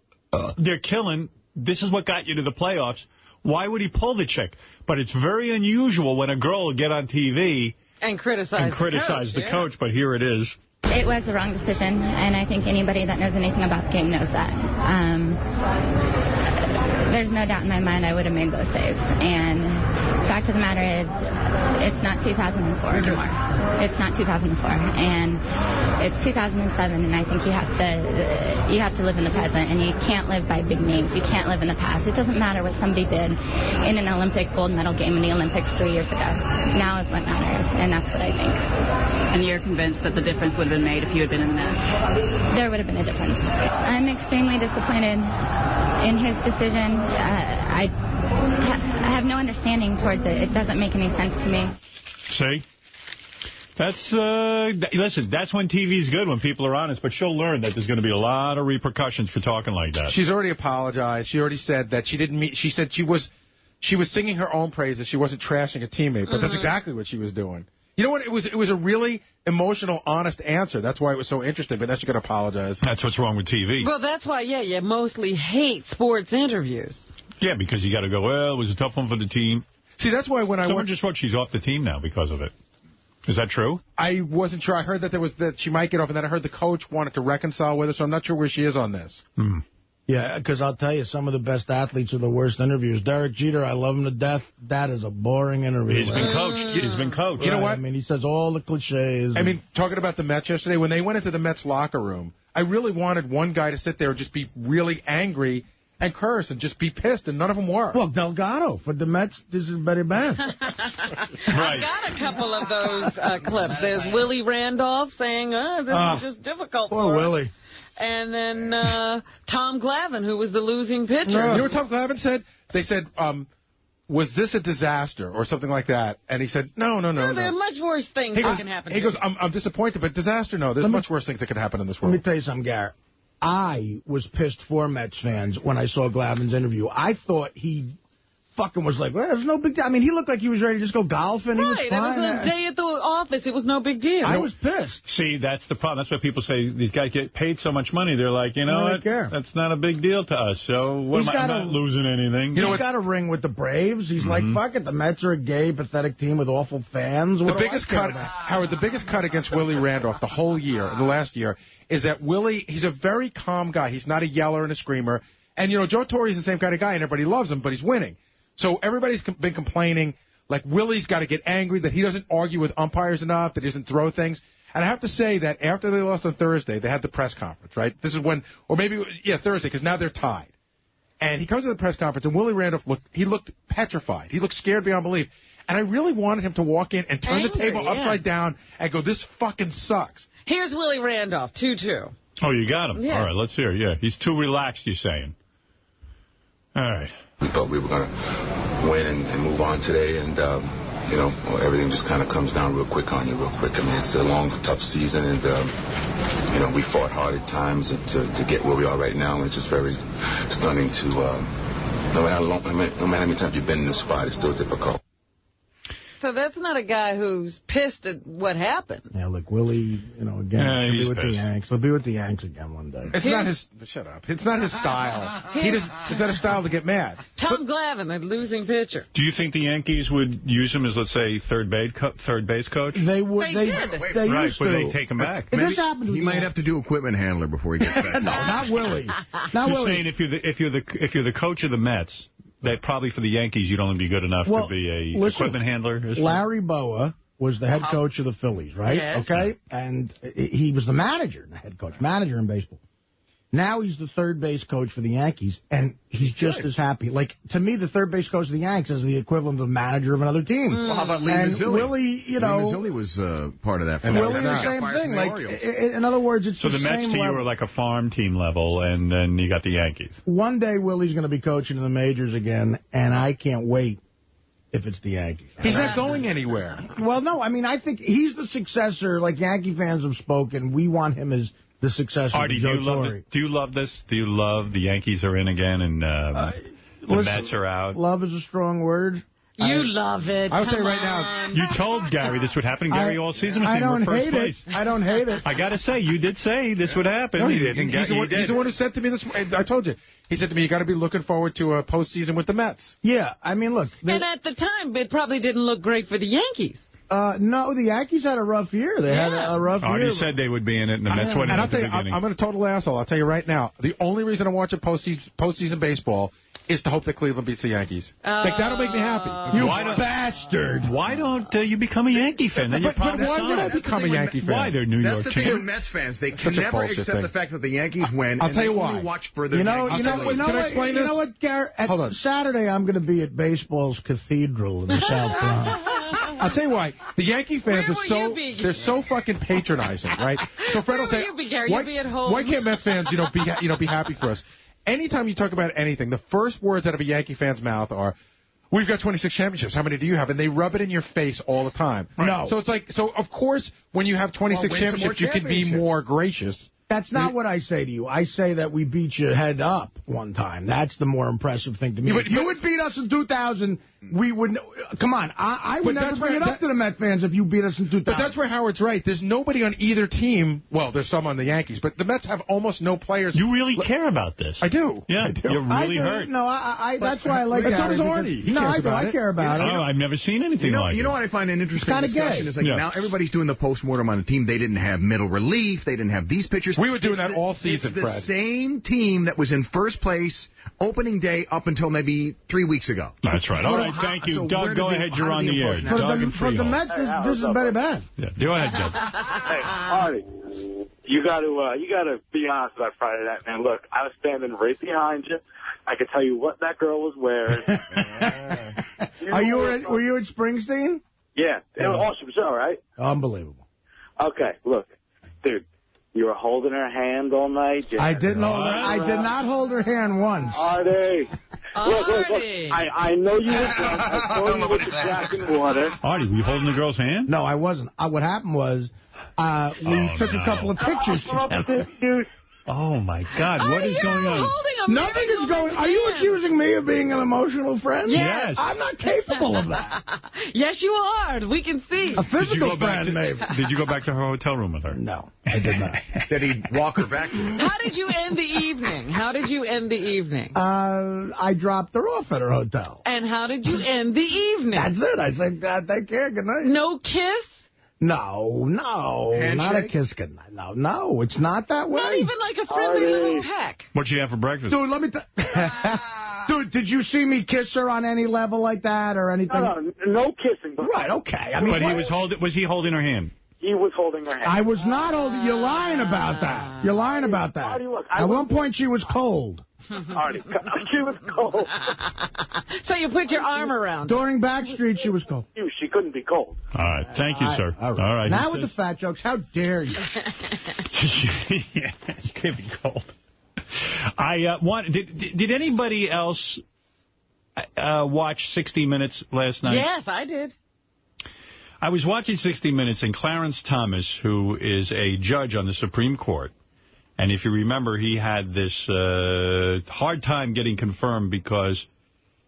They're killing. This is what got you to the playoffs. Why would he pull the chick? But it's very unusual when a girl will get on TV and criticize the coach, but here it is. It was the wrong decision, and I think anybody that knows anything about the game knows that. There's no doubt in my mind I would have made those saves. And the fact of the matter is, it's not 2004 anymore. It's not 2004, and it's 2007. And I think you have to live in the present, and you can't live by big names. You can't live in the past. It doesn't matter what somebody did in an Olympic gold medal game in the Olympics 3 years ago. Now is what matters, and that's what I think. And you're convinced that the difference would have been made if you had been in the net? There would have been a difference. I'm extremely disappointed in his decision. I have no understanding towards it. It doesn't make any sense to me. See? That's, listen, that's when TV's good, when people are honest, but she'll learn that there's going to be a lot of repercussions for talking like that. She's already apologized. She already said that she didn't mean, she said she was singing her own praises. She wasn't trashing a teammate, but that's exactly what she was doing. You know what? It was a really emotional, honest answer. That's why it was so interesting, but now she's going to apologize. That's what's wrong with TV. Well, that's why, you mostly hate sports interviews. Yeah, because you got to go, well, it was a tough one for the team. See, that's why when Someone just wrote she's off the team now because of it. Is that true? I wasn't sure. I heard that she might get off, and then I heard the coach wanted to reconcile with her, so I'm not sure where she is on this. Yeah, because I'll tell you, some of the best athletes are the worst interviews. Derek Jeter, I love him to death. That is a boring interview. He's been coached. He's been coached. You know what? I mean, he says all the cliches. I mean, talking about the Mets yesterday, when they went into the Mets locker room, I really wanted one guy to sit there and just be really angry and curse and just be pissed, and none of them were. Well, Delgado for the Mets, this is very bad. I got a couple of those clips. There's Willie Randolph saying, this is just difficult Poor for Willie. us. And then Tom Glavine, who was the losing pitcher. You know what Tom Glavine said? They said, was this a disaster or something like that? And he said, no. There are much worse things that can happen. He goes, I'm disappointed, but disaster, no. There's much worse things that could happen in this world. Let me tell you something, Garrett. I was pissed for Mets fans when I saw Glavine's interview. I thought he fucking was like, well, there's no big deal. I mean, he looked like he was ready to just go golfing. He was fine. It was a day at the office. It was no big deal. I was pissed. See, that's the problem. That's why people say these guys get paid so much money. They're like, you know what? That's not a big deal to us. So I'm not losing anything. He's got a ring with the Braves. He's like, fuck it. The Mets are a gay, pathetic team with awful fans. The biggest cut, Howard, the biggest cut against Willie Randolph the whole year, the last year, is that Willie, he's a very calm guy. He's not a yeller and a screamer. And, you know, Joe Torre's the same kind of guy, and everybody loves him, but he's winning. So everybody's been complaining, like Willie's got to get angry, that he doesn't argue with umpires enough, that he doesn't throw things. And I have to say that after they lost on Thursday, they had the press conference, right? This is when, or maybe, Thursday, because now they're tied. And he comes to the press conference, and Willie Randolph looked petrified. He looked scared beyond belief. And I really wanted him to walk in and turn the table upside down and go, this fucking sucks. Here's Willie Randolph, 2-2. Oh, you got him? Yeah. All right, let's hear it. Yeah, he's too relaxed, you're saying. All right. We thought we were going to win and move on today, and everything just kind of comes down real quick on you, real quick. I mean, it's a long, tough season, and, we fought hard at times to get where we are right now, and it's just very stunning to, no matter how many times you've been in this spot, it's still difficult. So that's not a guy who's pissed at what happened. Yeah, look, Willie, again, he'll be with the Yanks. He'll be with the Yanks again one day. It's not his... Shut up. It's not his style. It's not his style to get mad. Tom Glavine, the losing pitcher. Do you think the Yankees would use him as, let's say, third base coach? They would. They right, used to. Would they take him back? It just happened. He might have to do equipment handler before he gets back. No, not Willie. Not You're Willie. saying if you're the coach of the Mets, that probably for the Yankees you'd only be good enough to be a equipment handler. Larry Boa was the head coach of the Phillies, right? Yes. Okay, and he was the manager, the head coach, manager in baseball. Now he's the third base coach for the Yankees, and he's just as happy. Like, to me, the third base coach of the Yanks is the equivalent of manager of another team. Well, how about Lee and Mazzilli? Willie, Lee Mazzilli was part of that. Willie, the same thing. Like, in other words, it's so the Mets to you are like a farm team level, and then you got the Yankees. One day Willie's going to be coaching in the majors again, and I can't wait if it's the Yankees. He's not going anywhere. Well, no, I mean, I think he's the successor. Like, Yankee fans have spoken. We want him as the successor. Artie, do you love this? Do you love the Yankees are in again and the Mets are out? Love is a strong word. You love it. I would say right now, you told Gary this would happen. Gary all season was saying we're first place. I don't hate it. I got to say, you did say this would happen. No, he didn't. He's the one who said to me this. I told you. He said to me, you got to be looking forward to a postseason with the Mets. Yeah, I mean, look. And at the time, it probably didn't look great for the Yankees. No, the Yankees had a rough year. They had a rough year. Artie said they would be in it, and the Mets went in at the beginning. I'm a total asshole. I'll tell you right now. The only reason I watch postseason baseball is to hope that Cleveland beats the Yankees. Like, that'll make me happy. You bastard. Why don't you become a Yankee fan? Then but why would I become a Yankee fan? Why? They're New York That's the thing with Mets fans. They can never accept the fact that the Yankees win. I'll tell you why. Only watch for the Can I explain this? You know what, Garrett? Hold on. Saturday, I'm going to be at baseball's cathedral in the South Bronx. I'll tell you why. The Yankee fans they're so fucking patronizing, right? So Fred will say, You'll be at home. Why can't Mets fans, be happy for us? Anytime you talk about anything, the first words out of a Yankee fan's mouth are, we've got 26 championships. How many do you have? And they rub it in your face all the time. Right. No. So it's like, of course, when you have 26 championships, you can be more gracious. That's not what I say to you. I say that we beat you head up one time. That's the more impressive thing to me. If you would beat us in 2000, we would... Come on. I would never bring it up to the Met fans if you beat us in 2000. But that's where Howard's right. There's nobody on either team. Well, there's some on the Yankees, but the Mets have almost no players. You really care about this. I do. Yeah, I do. You're really hurt. No, that's why I like Gary. So does Arnie. I care about it. Oh, I've never seen anything like it. You know what I find an interesting discussion is now everybody's doing the postmortem on the team. They didn't have middle relief. They didn't have these pitchers. We were doing that all season, Fred. It's the same team that was in first place opening day up until maybe 3 weeks ago. That's right. All right, thank you. So Doug, go ahead. You're on the air. For the Mets, this is very bad. Yeah, go ahead, Doug. Hey, Artie, you got to be honest about Friday night, man. Look, I was standing right behind you. I could tell you what that girl was wearing. Were you at Springsteen? Yeah. It was awesome show, right? Unbelievable. Okay, look, dude. You were holding her hand all night. I didn't hold her. I did not hold her hand once. Artie. Look. I know you were drunk. I saw you with the Jack and water. Artie, were you holding the girl's hand? No, I wasn't. What happened was we took a couple of pictures together. Oh, my God. What is going on? Nothing is going on. Are you accusing me of being an emotional friend? Yes. I'm not capable of that. Yes, you are. We can see. A physical friend, maybe. Did you go back to her hotel room with her? No, I did not. Did he walk her back to you? How did you end the evening? I dropped her off at her hotel. And how did you end the evening? That's it. I said, take care, good night. No kiss? No, Handshake? not a kiss goodnight. No, it's not that way. Not even like a friendly little peck. What'd you have for breakfast? Dude, let me... Dude, did you see me kiss her on any level like that or anything? No kissing. But right, okay. I mean, but was he holding her hand? He was holding her hand. I was not holding... You're lying about that. You're lying about that. Artie, look, At one point, she was cold. Artie, she was cold. So you put your arm around her. During Backstreet, she was cold. She couldn't be cold. All right. Thank you, sir. All right. Now with the fat jokes, how dare you? Yeah, she could be cold. Did anybody else watch 60 Minutes last night? Yes, I did. I was watching 60 Minutes, and Clarence Thomas, who is a judge on the Supreme Court, and if you remember, he had this hard time getting confirmed because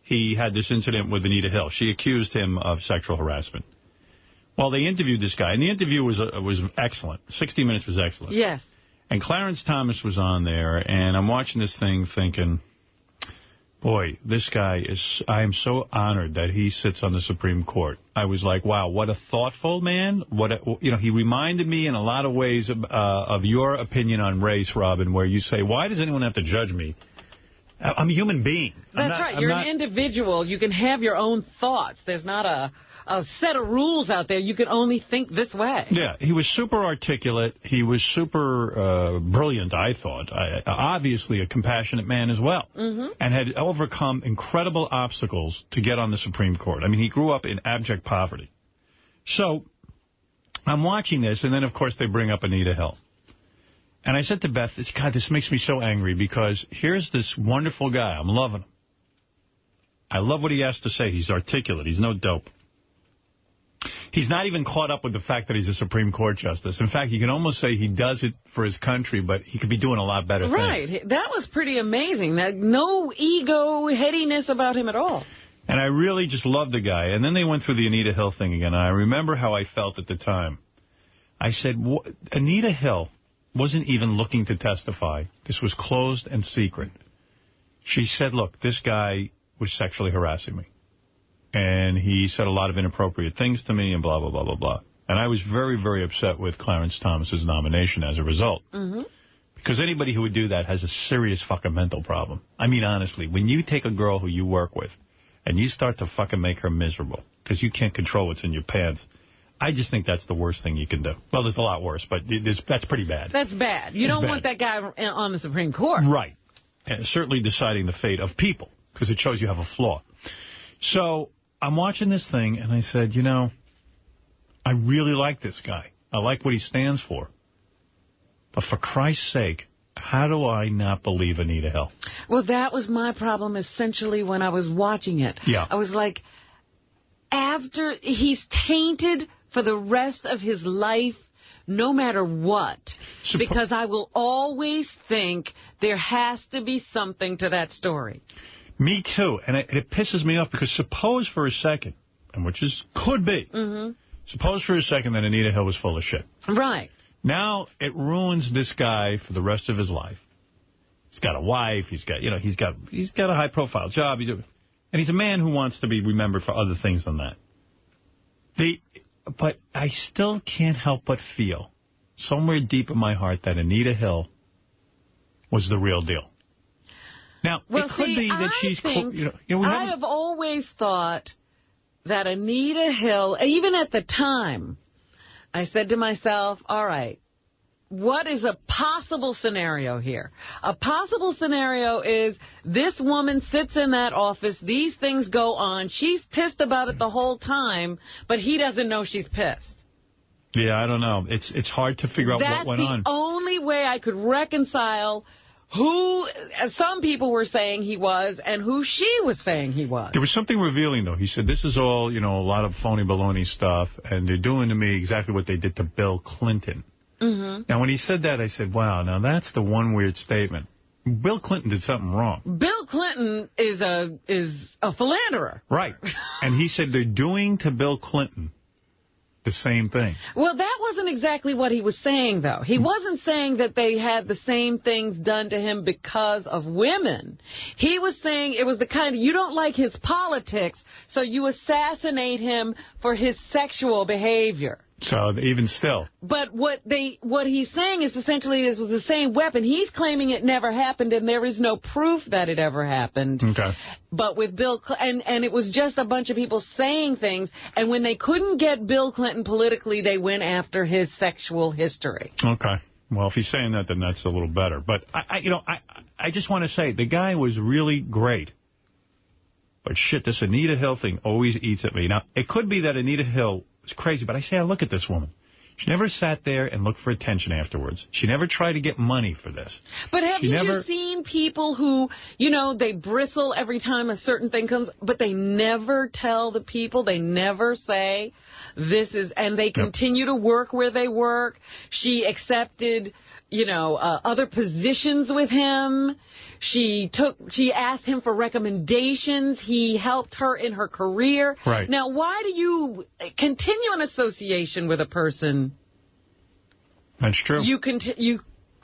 he had this incident with Anita Hill. She accused him of sexual harassment. Well, they interviewed this guy, and the interview was excellent. 60 Minutes was excellent. Yes. And Clarence Thomas was on there, and I'm watching this thing thinking, boy, this guy I am so honored that he sits on the Supreme Court. I was like, wow, what a thoughtful man. He reminded me in a lot of ways of your opinion on race, Robin, where you say, why does anyone have to judge me? I'm a human being. That's right. You're an individual. You can have your own thoughts. There's not a set of rules out there. You can only think this way. Yeah, he was super articulate. He was super brilliant, I thought. Obviously a compassionate man as well. And had overcome incredible obstacles to get on the Supreme Court. I mean, he grew up in abject poverty. So I'm watching this, and then, of course, they bring up Anita Hill. And I said to Beth, God, this makes me so angry because here's this wonderful guy. I'm loving him. I love what he has to say. He's articulate. He's no dope. He's not even caught up with the fact that he's a Supreme Court justice. In fact, you can almost say he does it for his country, but he could be doing a lot better things. Right. That was pretty amazing. No ego, headiness about him at all. And I really just loved the guy. And then they went through the Anita Hill thing again. And I remember how I felt at the time. I said, Anita Hill wasn't even looking to testify. This was closed and secret. She said, look, this guy was sexually harassing me. And he said a lot of inappropriate things to me and blah, blah, blah, blah, blah. And I was very, very upset with Clarence Thomas's nomination as a result. Because anybody who would do that has a serious fucking mental problem. I mean, honestly, when you take a girl who you work with and you start to fucking make her miserable because you can't control what's in your pants, I just think that's the worst thing you can do. Well, there's a lot worse, but that's pretty bad. That's bad. You don't want that guy on the Supreme Court. Right. And certainly deciding the fate of people, because it shows you have a flaw. So I'm watching this thing, and I said, I really like this guy. I like what he stands for. But for Christ's sake, how do I not believe Anita Hill? Well, that was my problem essentially when I was watching it. Yeah. I was like, after he's tainted for the rest of his life, no matter what, because I will always think there has to be something to that story. Me too, and it pisses me off because suppose for a second, and could be, suppose for a second that Anita Hill was full of shit. Right. Now it ruins this guy for the rest of his life. He's got a wife. He's got a high profile job. And he's a man who wants to be remembered for other things than that. But I still can't help but feel somewhere deep in my heart that Anita Hill was the real deal. Now, it could be that she's... I have always thought that Anita Hill, even at the time, I said to myself, all right, what is a possible scenario here? A possible scenario is this woman sits in that office, these things go on, she's pissed about it the whole time, but he doesn't know she's pissed. Yeah, I don't know. It's hard to figure out what went on. That's the only way I could reconcile who some people were saying he was and who she was saying he was. There was something revealing, though. He said, this is all, a lot of phony baloney stuff, and they're doing to me exactly what they did to Bill Clinton. Now, when he said that, I said, wow, now that's the one weird statement. Bill Clinton did something wrong. Bill Clinton is a philanderer. Right. And he said they're doing to Bill Clinton the same thing. Well, that wasn't exactly what he was saying, though. He wasn't saying that they had the same things done to him because of women. He was saying it was the kind of, you don't like his politics, so you assassinate him for his sexual behavior. So even still. But what he's saying is essentially this was the same weapon. He's claiming it never happened, and there is no proof that it ever happened. Okay. But with Bill, and it was just a bunch of people saying things, and when they couldn't get Bill Clinton politically, they went after his sexual history. Okay. Well, if he's saying that, then that's a little better. But I just want to say the guy was really great. But shit, this Anita Hill thing always eats at me. Now, it could be that Anita Hill was crazy, but I look at this woman. She never sat there and looked for attention afterwards. She never tried to get money for this. But have you seen people who, you know, they bristle every time a certain thing comes, but they never tell the people, they never say this is, and they continue to work where they work. She accepted, you know, other positions with him. She asked him for recommendations. He helped her in her career. Right. Now, why do you continue an association with a person? That's true. You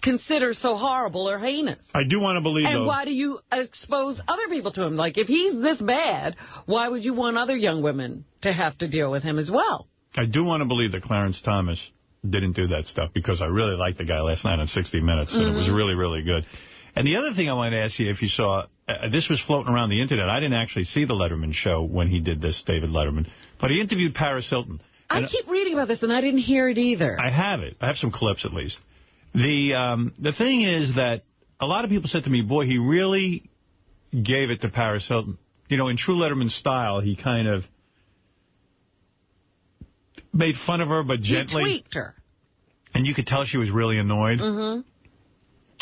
consider so horrible or heinous. I do want to believe, and though. Why do you expose other people to him? Like, if he's this bad, why would you want other young women to have to deal with him as well? I do want to believe that Clarence Thomas didn't do that stuff, because I really liked the guy last night on 60 Minutes, and it was really, really good. And the other thing I wanted to ask you, if you saw, this was floating around the Internet. I didn't actually see the Letterman show when he did this, David Letterman, but he interviewed Paris Hilton. I keep reading about this, and I didn't hear it either. I have it. I have some clips, at least. The thing is that a lot of people said to me, boy, he really gave it to Paris Hilton. You know, in true Letterman style, he kind of made fun of her, but gently. He tweaked her. And you could tell she was really annoyed. Mm-hmm.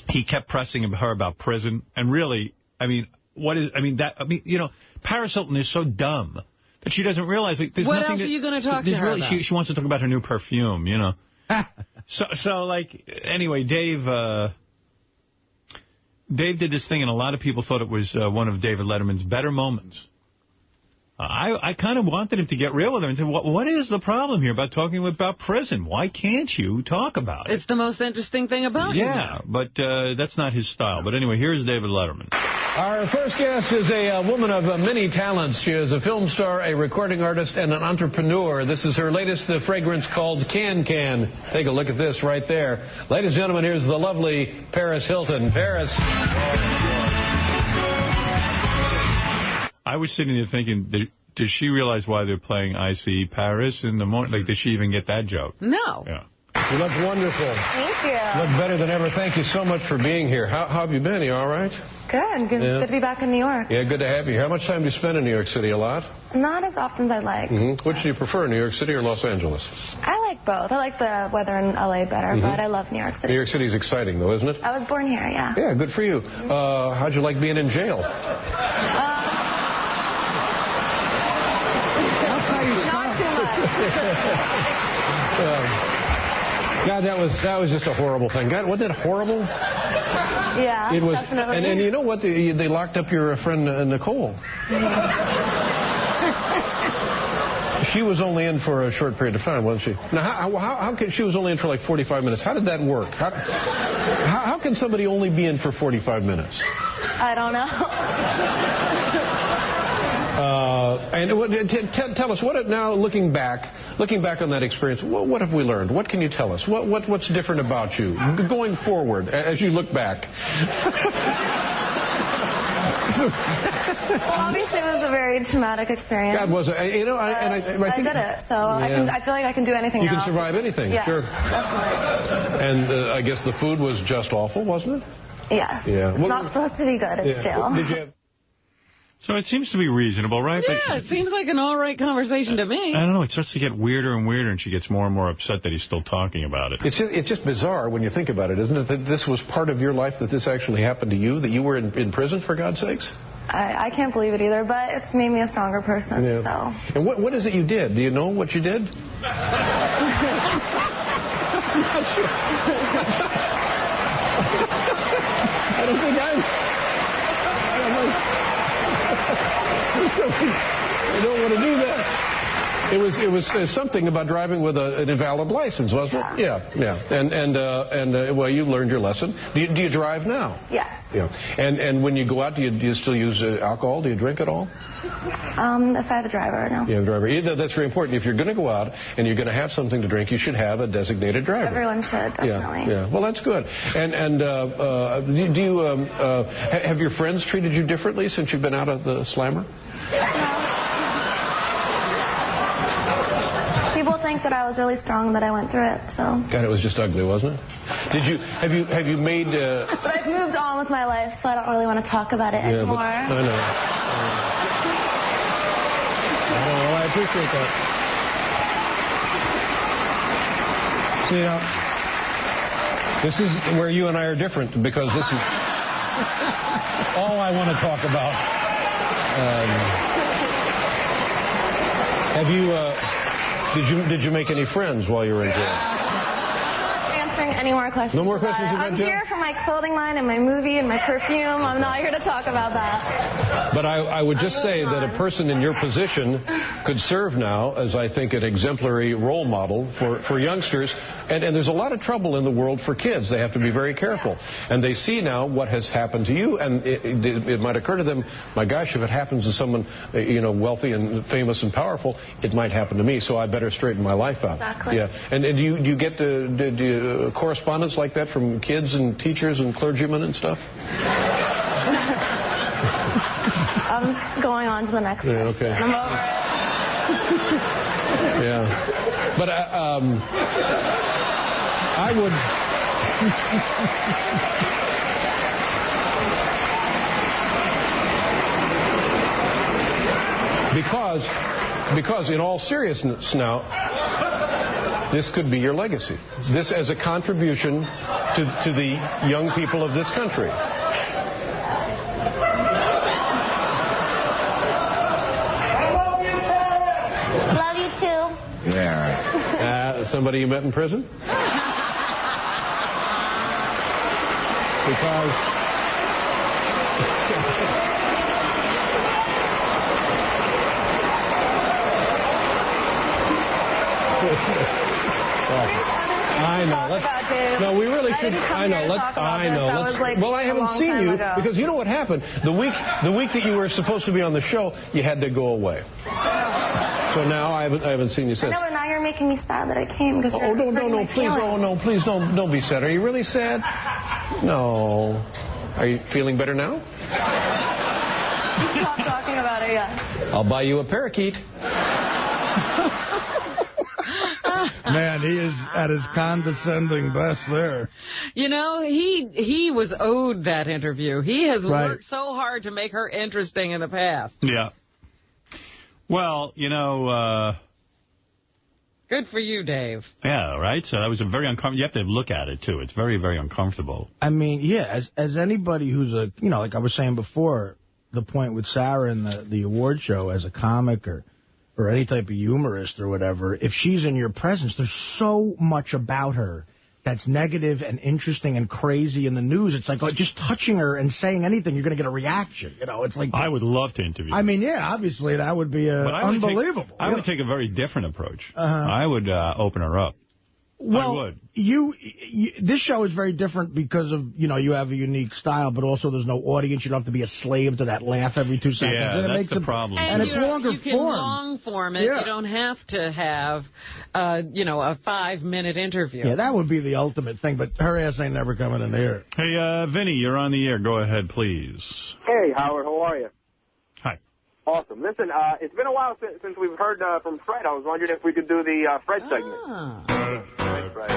He kept pressing her about prison. And really, you know, Paris Hilton is so dumb that she doesn't realize, like, there's what nothing. What else are you going to talk to her about? She wants to talk about her new perfume, you know. Like, anyway, Dave did this thing, and a lot of people thought it was one of David Letterman's better moments. I kind of wanted him to get real with her and say, what is the problem here about talking about prison? Why can't you talk about it? It's the most interesting thing about him. Yeah, but that's not his style. But anyway, here's David Letterman. Our first guest is a woman of many talents. She is a film star, a recording artist, and an entrepreneur. This is her latest fragrance called Can Can. Take a look at this right there. Ladies and gentlemen, here's the lovely Paris Hilton. Paris. I was sitting there thinking, does she realize why they're playing ICE Paris in the morning? Like, did she even get that joke? No. Yeah. You look wonderful. Thank you. You look better than ever. Thank you so much for being here. How have you been? You all right? Good. Good to be back in New York. Yeah, good to have you here. How much time do you spend in New York City? A lot? Not as often as I'd like. Which do you prefer, New York City or Los Angeles? I like both. I like the weather in L.A. better, but I love New York City. New York City is exciting, though, isn't it? I was born here, yeah. Yeah, good for you. How'd you like being in jail? That's how you start. Not too much. God, that was just a horrible thing. God, wasn't it horrible? Yeah, it was, definitely. And you know what? They locked up your friend Nicole. She was only in for a short period of time, wasn't she? Now, how can she was only in for like 45 minutes? How did that work? How can somebody only be in for 45 minutes? I don't know. Tell us, now looking back on that experience, what have we learned? What can you tell us? What's different about you going forward as you look back? Well, obviously it was a very traumatic experience. God, was it? You know, I think did it, so yeah. I feel like I can do anything. You can survive anything. Yeah, sure. Definitely. And I guess the food was just awful, wasn't it? Yes. Yeah. It's not supposed to be good. It's jail. Did you have... So it seems to be reasonable, right? Yeah, but it seems like an all right conversation to me. I don't know. It starts to get weirder and weirder, and she gets more and more upset that he's still talking about it. It's just bizarre when you think about it, isn't it? That this was part of your life, that this actually happened to you, that you were in prison, for God's sakes? I can't believe it either, but it's made me a stronger person. Yeah. So. And what is it you did? Do you know what you did? I'm not sure. I don't think I don't want to do that. It was something about driving with an invalid license, wasn't it? Yeah. And well, you learned your lesson. Do you drive now? Yes. Yeah. And when you go out, do you still use alcohol? Do you drink at all? If I have a driver, no. You have a driver. That's very important. If you're going to go out and you're going to have something to drink, you should have a designated driver. Everyone should, definitely. Yeah. Well, that's good. And do you have your friends treated you differently since you've been out of the slammer? People think that I was really strong, that I went through it, so. God, it was just ugly, wasn't it? Have you made... But I've moved on with my life, so I don't really want to talk about it anymore. I know. Well, I appreciate that. This is where you and I are different, because this is all I want to talk about. Did you make any friends while you were in jail? Answering any more questions. No more questions about I'm jail? here for my clothing line and my movie and my perfume. I'm not here to talk about that. But I would just say that a person in your position could serve now as, I think, an exemplary role model for youngsters. And there's a lot of trouble in the world for kids. They have to be very careful. And they see now what has happened to you, and it might occur to them, my gosh, if it happens to someone wealthy and famous and powerful, it might happen to me, so I better straighten my life out. Exactly. Yeah. And do you get correspondence like that from kids and teachers and clergymen and stuff? I'm going on to the next question. Okay. I'm over it. Yeah. But I would... because in all seriousness now, this could be your legacy. This as a contribution to the young people of this country. Love you too. Yeah. Somebody you met in prison? Because... I know. No, we really should. I know. Well, I haven't seen you because you know what happened. The week that you were supposed to be on the show, you had to go away. So now I haven't seen you since. No, but now you're making me sad that I came because you're please don't be sad. Are you really sad? No. Are you feeling better now? Stop talking about it, yeah. I'll buy you a parakeet. Man, he is at his condescending best there. You know, he was owed that interview. He has worked so hard to make her interesting in the past. Yeah. Well, good for you, Dave. Yeah, right? So that was a very uncomfortable... You have to look at it, too. It's very, very uncomfortable. I mean, yeah, as anybody who's like I was saying before, the point with Sarah in the award show as a comic or any type of humorist or whatever, if she's in your presence, there's so much about her that's negative and interesting and crazy in the news. It's like just touching her and saying anything, you're going to get a reaction. It's like... I would love to interview her. I mean, yeah, obviously that would be unbelievable. I would take a very different approach. I would open her up. Well, I would. This show is very different because of, you have a unique style, but also there's no audience. You don't have to be a slave to that laugh every 2 seconds. Yeah, and that's the problem. And it's longer form. You can long form it. Yeah. You don't have to have, a 5-minute interview. Yeah, that would be the ultimate thing, but her ass ain't never coming in here. Hey, Vinny, you're on the air. Go ahead, please. Hey, Howard, how are you? Hi. Awesome. Listen, it's been a while since we've heard from Fred. I was wondering if we could do the Fred segment. Fred.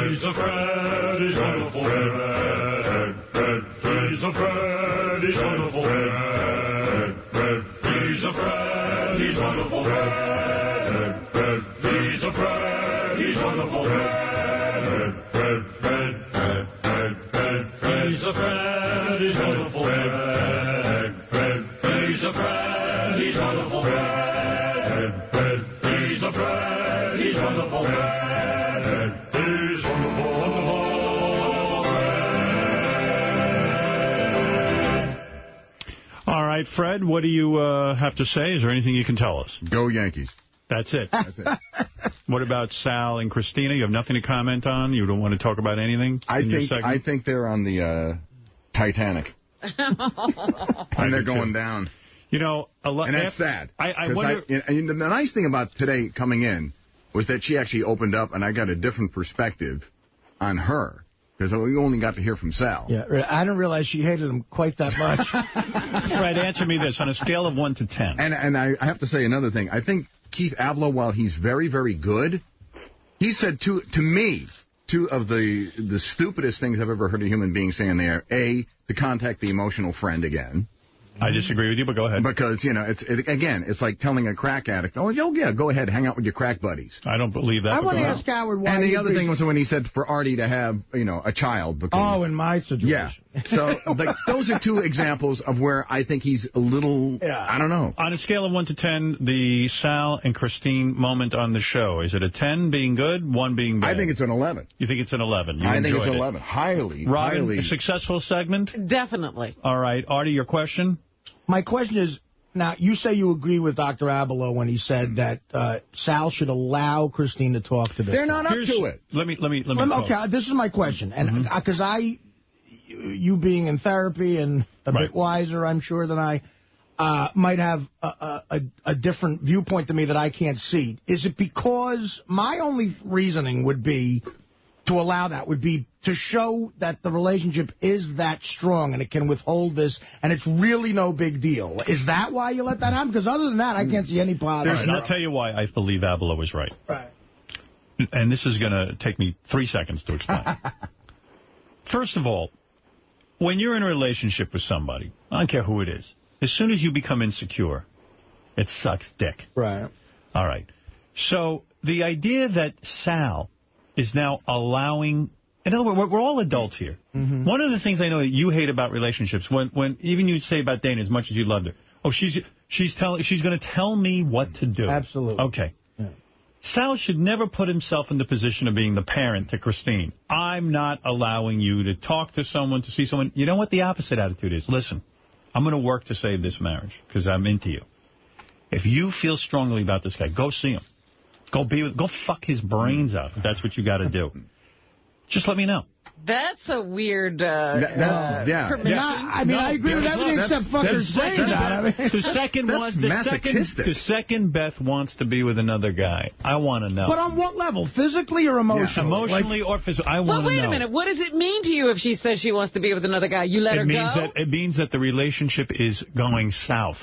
He's a Fred, he's wonderful Fred. He's a Fred, he's wonderful Fred. He's a Fred, he's wonderful Fred. He's a Fred, he's wonderful Fred. He's a Fred, he's wonderful Fred. He's a Fred, he's wonderful Fred. He's a Fred, he's wonderful Fred. He's wonderful, wonderful Fred. All right, Fred, what do you have to say? Is there anything you can tell us? Go Yankees. That's it. That's it. What about Sal and Christina? You have nothing to comment on? You don't want to talk about anything I think they're on the Titanic. And they're going down. And that's sad. I wonder... And the nice thing about today coming in was that she actually opened up, and I got a different perspective on her. Because we only got to hear from Sal. Yeah, I didn't realize she hated him quite that much. Fred, answer me this. On a scale of 1 to 10. And I have to say another thing. I think Keith Abloh, while he's very, very good, he said to me, two of the stupidest things I've ever heard a human being say in the air. A, to contact the emotional friend again. I disagree with you, but go ahead. Because, you know, it's like telling a crack addict, oh, yeah, go ahead, hang out with your crack buddies. I don't believe that. I want to ask Howard why. And the other thing was when he said for Artie to have, you know, a child. Because, in my situation. Yeah. So, like, those are two examples of where I think he's a little, I don't know. On a scale of 1 to 10, the Sal and Christine moment on the show, is it a 10 being good, 1 being bad? I think it's an 11. You think it's an 11? I think it's 11. Highly. Robin, a successful segment? Definitely. All right. Artie, your question? My question is, now, you say you agree with Dr. Abelo when he said that Sal should allow Christine to talk to this. They're not up to it. Let me okay, this is my question. And because you being in therapy and a bit wiser, I'm sure, than I, might have a different viewpoint than me that I can't see. Is it because my only reasoning would be to allow that would be to show that the relationship is that strong and it can withhold this and it's really no big deal. Is that why you let that happen? Because other than that, I can't see any problem. Right, I'll tell you why I believe Abelo was right. Right. And this is going to take me 3 seconds to explain. First of all, when you're in a relationship with somebody, I don't care who it is, as soon as you become insecure, it sucks dick. Right. All right. So the idea that Sal is now allowing... In other words, we're all adults here. One of the things I know that you hate about relationships, when even you'd say about Dana as much as you loved her, oh, she's going to tell me what to do. Absolutely. Okay. Yeah. Sal should never put himself in the position of being the parent to Christine. I'm not allowing you to talk to someone, to see someone. You know what the opposite attitude is? Listen, I'm going to work to save this marriage because I'm into you. If you feel strongly about this guy, go see him. Go fuck his brains out if that's what you got to do. Just let me know. That's a weird permission. I mean, I agree with everything except fucking saying that. The second Beth wants to be with another guy, I want to know. But on what level? Physically or emotionally? Yeah, emotionally or physically. I want to know. But wait a minute. What does it mean to you if she says she wants to be with another guy? You let her go? It means that the relationship is going south.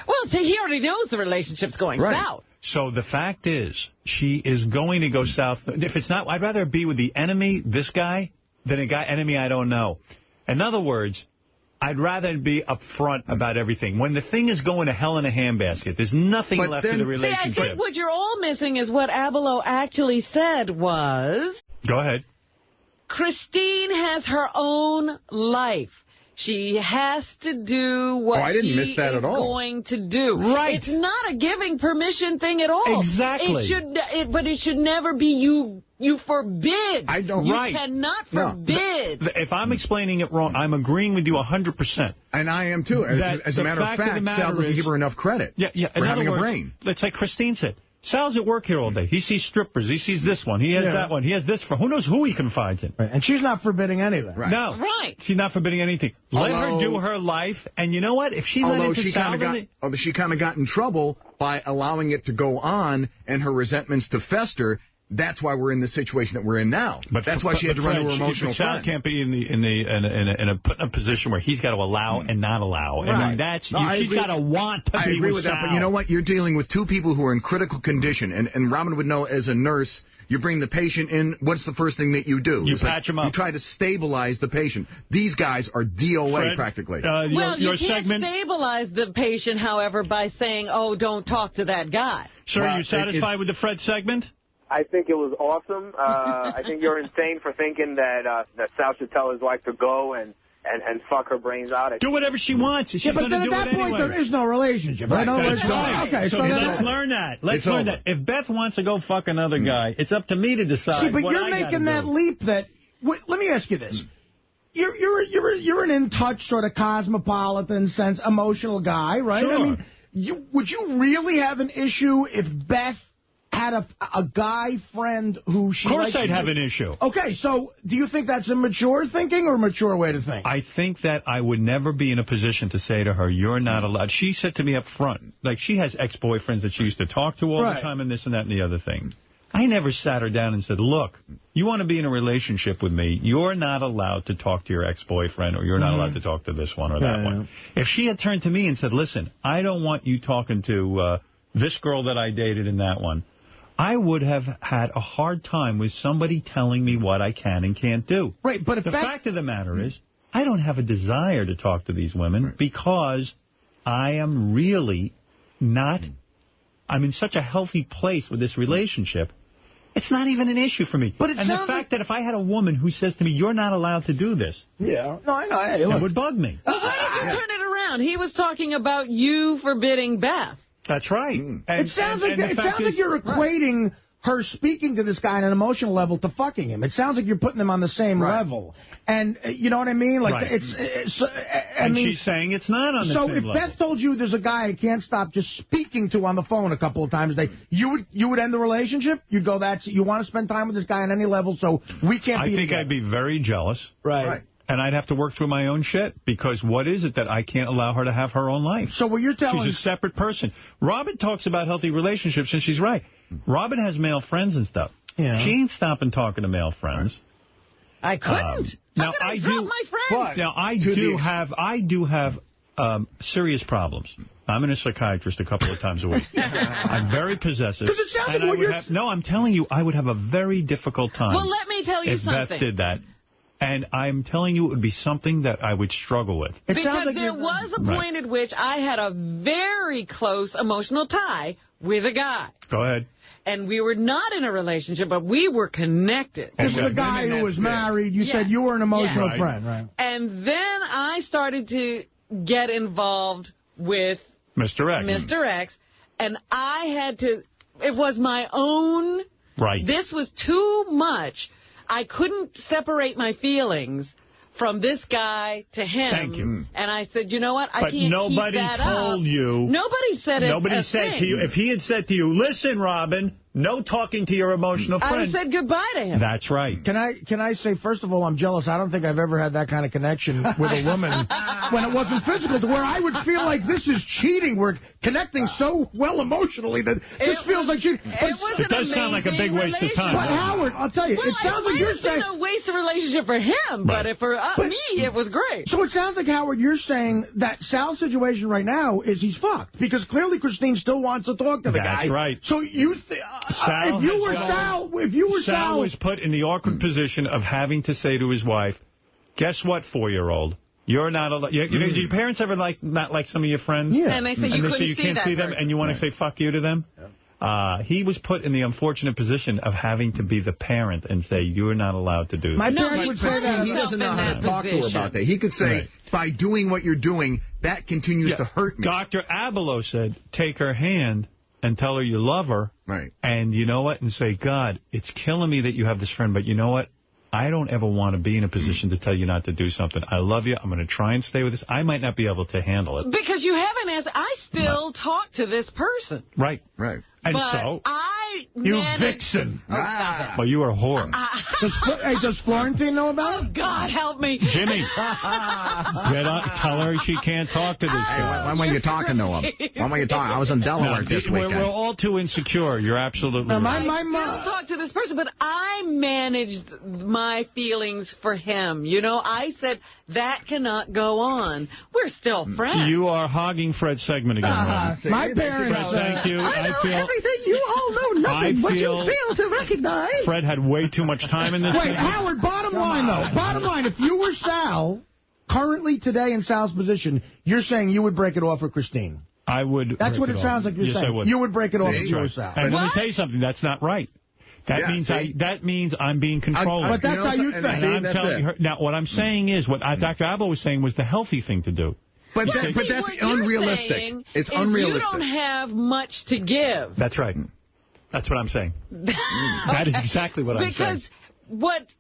Well, see, he already knows the relationship's going south. So the fact is, she is going to go south. If it's not, I'd rather be with the enemy, this guy, than a guy enemy I don't know. In other words, I'd rather be upfront about everything. When the thing is going to hell in a handbasket, there's nothing left of the relationship. See, I think what you're all missing is what Abelo actually said was... Go ahead. Christine has her own life. She has to do what she is going to do. Right. It's not a giving permission thing at all. Exactly. But it should never be you forbid. I don't. You cannot forbid. If I'm explaining it wrong, I'm agreeing with you 100%. And I am too. As a matter of fact, Sal doesn't give her enough credit for having a brain. It's like Christine said. Sal's at work here all day. He sees strippers. He sees this one. He has that one. He has this. Who knows who he confides in? Right. And she's not forbidding anything. Right. No. Right. She's not forbidding anything. Let her do her life. And you know what? If she let into Sal... she kind of got in trouble by allowing it to go on and her resentments to fester. That's why we're in the situation that we're in now. But that's why she had to run to her emotional friend. Sal can't be in a position where he's got to allow and not allow. Right. And she's got to want to be with Sal. That, but you know what? You're dealing with two people who are in critical condition. And Robin would know as a nurse, you bring the patient in, what's the first thing that you do? You patch him up. You try to stabilize the patient. These guys are DOA Fred, practically. You can't stabilize the patient, however, by saying, oh, don't talk to that guy. Sir, are you satisfied with the Fred segment? I think it was awesome. I think you're insane for thinking that Sal should tell his wife to go and fuck her brains out. Do whatever she wants. She's going to do it anyway. But at that point, there is no relationship. Right. That's right. Okay, so let's learn that. Let's learn that. If Beth wants to go fuck another guy, it's up to me to decide. See, but you're making that leap that... Let me ask you this. You're an in-touch sort of cosmopolitan sense, emotional guy, right? Sure. I mean, would you really have an issue if Beth had a guy friend who she... Of course I'd have an issue. Okay, so do you think that's a mature thinking or a mature way to think? I think that I would never be in a position to say to her, you're not allowed. She said to me up front, like she has ex-boyfriends that she used to talk to all the time and this and that and the other thing. I never sat her down and said, look, you want to be in a relationship with me, you're not allowed to talk to your ex-boyfriend or you're not allowed to talk to this one or that one. If she had turned to me and said, listen, I don't want you talking to this girl that I dated and that one, I would have had a hard time with somebody telling me what I can and can't do. Right, but if the fact of the matter is, I don't have a desire to talk to these women because I am really not... I'm in such a healthy place with this relationship. It's not even an issue for me. But and the fact that if I had a woman who says to me, you're not allowed to do this. Yeah. No, I know. Hey, look. It would bug me. Well, why don't you turn it around? He was talking about you forbidding Beth. That's right. And, it sounds like you're equating her speaking to this guy on an emotional level to fucking him. It sounds like you're putting them on the same level. And you know what I mean? Like I mean, she's saying it's not on the same level. So if Beth told you there's a guy I can't stop just speaking to on the phone a couple of times a day, you would end the relationship? You'd go, you want to spend time with this guy on any level, so we can't be together. I'd be very jealous. Right. And I'd have to work through my own shit, because what is it that I can't allow her to have her own life? So what you're telling... She's a separate person. Robin talks about healthy relationships, and she's right. Robin has male friends and stuff. Yeah. She ain't stopping talking to male friends. I couldn't. Now I drop my friends? Now, I do have serious problems. I'm in a psychiatrist a couple of times a week. I'm very possessive. Because it sounds like what you're... No, I'm telling you, I would have a very difficult time. Well, let me tell you something. If Beth did that. And I'm telling you, it would be something that I would struggle with. Because there was a point at which I had a very close emotional tie with a guy. Go ahead. And we were not in a relationship, but we were connected. This is a guy who was married. You said you were an emotional friend, right? And then I started to get involved with Mr. X. Mr. X. And I had to, it was my own. Right. This was too much. I couldn't separate my feelings from this guy to him. Thank you. And I said, you know what? I can't keep that up. But nobody told you. Nobody said it. Nobody said to you. If he had said to you, listen, Robin, no talking to your emotional friend. I said goodbye to him. That's right. Can I say, first of all, I'm jealous. I don't think I've ever had that kind of connection with a woman when it wasn't physical, to where I would feel like this is cheating. We're connecting so well emotionally that this feels like cheating. It does sound like a big waste of time. But Howard, I'll tell you, it sounds like you're saying... It might have been a waste of relationship for him, but for me, it was great. So it sounds like, Howard, you're saying that Sal's situation right now is he's fucked, because clearly Christine still wants to talk to the guy. That's right. So you... Sal was put in the awkward position of having to say to his wife, guess what, 4-year-old? You're not allowed. Do your parents ever not like some of your friends? Yeah. And they say you can't see them, and you want to say fuck you to them? Yeah. He was put in the unfortunate position of having to be the parent and say, you're not allowed to do that. My parents would say that. He doesn't know how to talk to her about that. He could say, by doing what you're doing, that continues to hurt me. Dr. Abelo said, take her hand and tell her you love her. Right. And you know what? And say, God, it's killing me that you have this friend, but you know what? I don't ever want to be in a position to tell you not to do something. I love you. I'm going to try and stay with this. I might not be able to handle it. Because you haven't asked. I still talk to this person. Right. Right. And but so... You vixen. Well, you are a whore. Does Florentine know about it? Oh, God, help me. Jimmy, get up, tell her she can't talk to this guy. When were you talking to him? When were you talking? I was in Delaware this weekend. We're all too insecure. You're absolutely right. I still talk to this person, but I managed my feelings for him. You know, I said, that cannot go on. We're still friends. You are hogging Fred's segment again. My parents... Fred, thank you. I know everything. You all know nothing, but you fail to recognize. Fred had way too much time in this Wait, Howard, bottom line, though. Bottom line, if you were Sal, currently today in Sal's position, you're saying you would break it off with Christine. I would. That's what it sounds like you're saying. I would. You would break it off if you were Sal. And let me tell you something. That's not right. That means I'm being controlling. But that's how you think. And I'm telling her. Now, what I'm saying is, what Dr. Abel was saying was the healthy thing to do. But that's unrealistic. It's unrealistic. You don't have much to give. That's right. That's what I'm saying. That is exactly what I'm saying. Because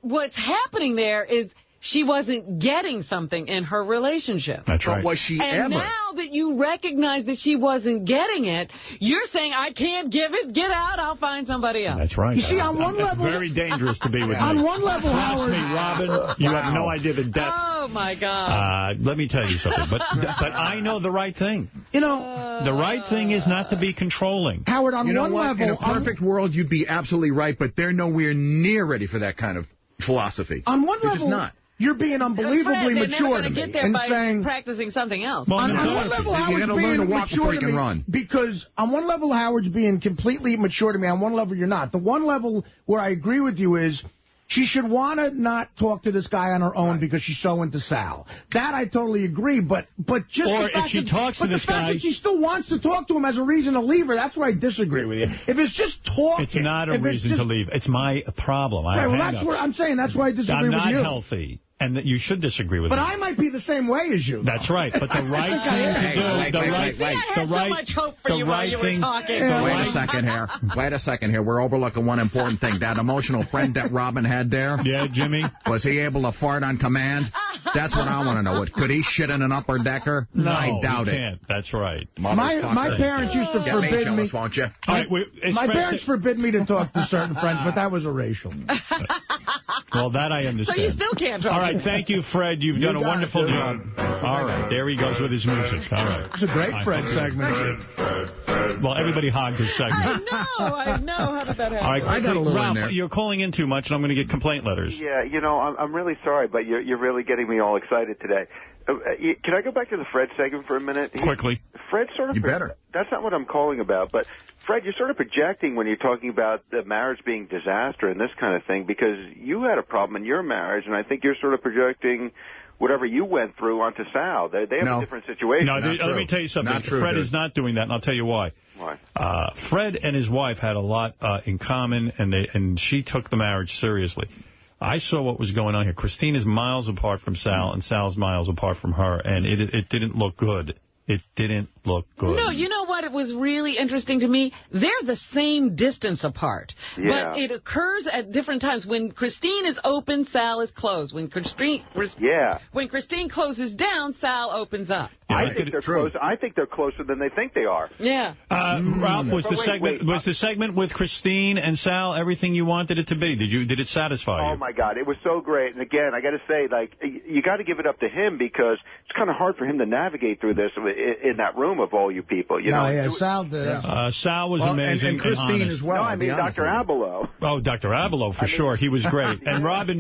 what's happening there is she wasn't getting something in her relationship. That's right. But was she ever? And now that you recognize that she wasn't getting it, you're saying, I can't give it, get out, I'll find somebody else. That's right. You see, on one level... It's very dangerous to be with me. On one level, Trust me, Robin, you have no idea the depths. Oh, my God. Let me tell you something, but I know the right thing. You know... The right thing is not to be controlling. Howard, on one level... In a perfect world, you'd be absolutely right, but they're nowhere near ready for that kind of philosophy. On one level... Just not. You're being unbelievably mature to me. Get there by saying, practicing something else. Well, on one level, Howard's being mature to me. Run. Because on one level, Howard's being completely mature to me. On one level, you're not. The one level where I agree with you is She should want to not talk to this guy on her own because she's so into Sal. That I totally agree, but just or the fact if she that, talks to this guy, that she still wants to talk to him as a reason to leave her, that's where I disagree with you. If it's just talking, it's not a reason to leave. It's my problem. Right, well, that's what I'm saying. That's why I disagree with you. I'm not healthy. And that you should disagree with me. But I might be the same way as you. That's right. But the right thing to do, so much hope for you while you were talking. Wait a second here. We're overlooking one important thing. That emotional friend that Robin had there. Yeah, Jimmy. Was he able to fart on command? That's what I want to know. Could he shit in an upper decker? No, I doubt he it. can't. That's right. My parents used to forbid me. Won't you? All right, my parents forbid me to talk to certain friends, but that was irracial. Well, that I understand. So you still can't talk. All right, thank you, Fred. You've done a wonderful job. All right, there he goes with his music. All right. It's a great Fred segment. Well, everybody hogged his segment. I know. How did that happen? All right, I got a little Ralph, in there. You're calling in too much, and I'm going to get complaint letters. Yeah, I'm really sorry, but you're really getting me all excited today. Can I go back to the Fred segment for a minute? Quickly. Fred sort of... You better. That's not what I'm calling about, but Fred, you're sort of projecting when you're talking about the marriage being disaster and this kind of thing, because you had a problem in your marriage, and I think you're sort of projecting whatever you went through onto Sal. They have a different situation. No, let me tell you something. Not true, Fred dude. is not doing that, and I'll tell you why. Why? Fred and his wife had a lot in common, and she took the marriage seriously. I saw what was going on here. Christine is miles apart from Sal, and Sal's miles apart from her, and it didn't look good. It didn't look good. No, you know what? It was really interesting to me. They're the same distance apart. Yeah. But it occurs at different times. When Christine is open, Sal is closed. When Christine closes down, Sal opens up. Yeah, I think they're close. I think they're closer than they think they are. Yeah. Ralph, was the segment with Christine and Sal everything you wanted it to be? Did it satisfy you? Oh my God, it was so great. And again, I got to say, like, you got to give it up to him, because it's kind of hard for him to navigate through this in that room of all you people. You know, Yeah, Sal did. Sal was amazing and Christine honest. as well. No, I mean Dr. Abelow. Oh, Dr. Abelow, for sure. He was great. And Robin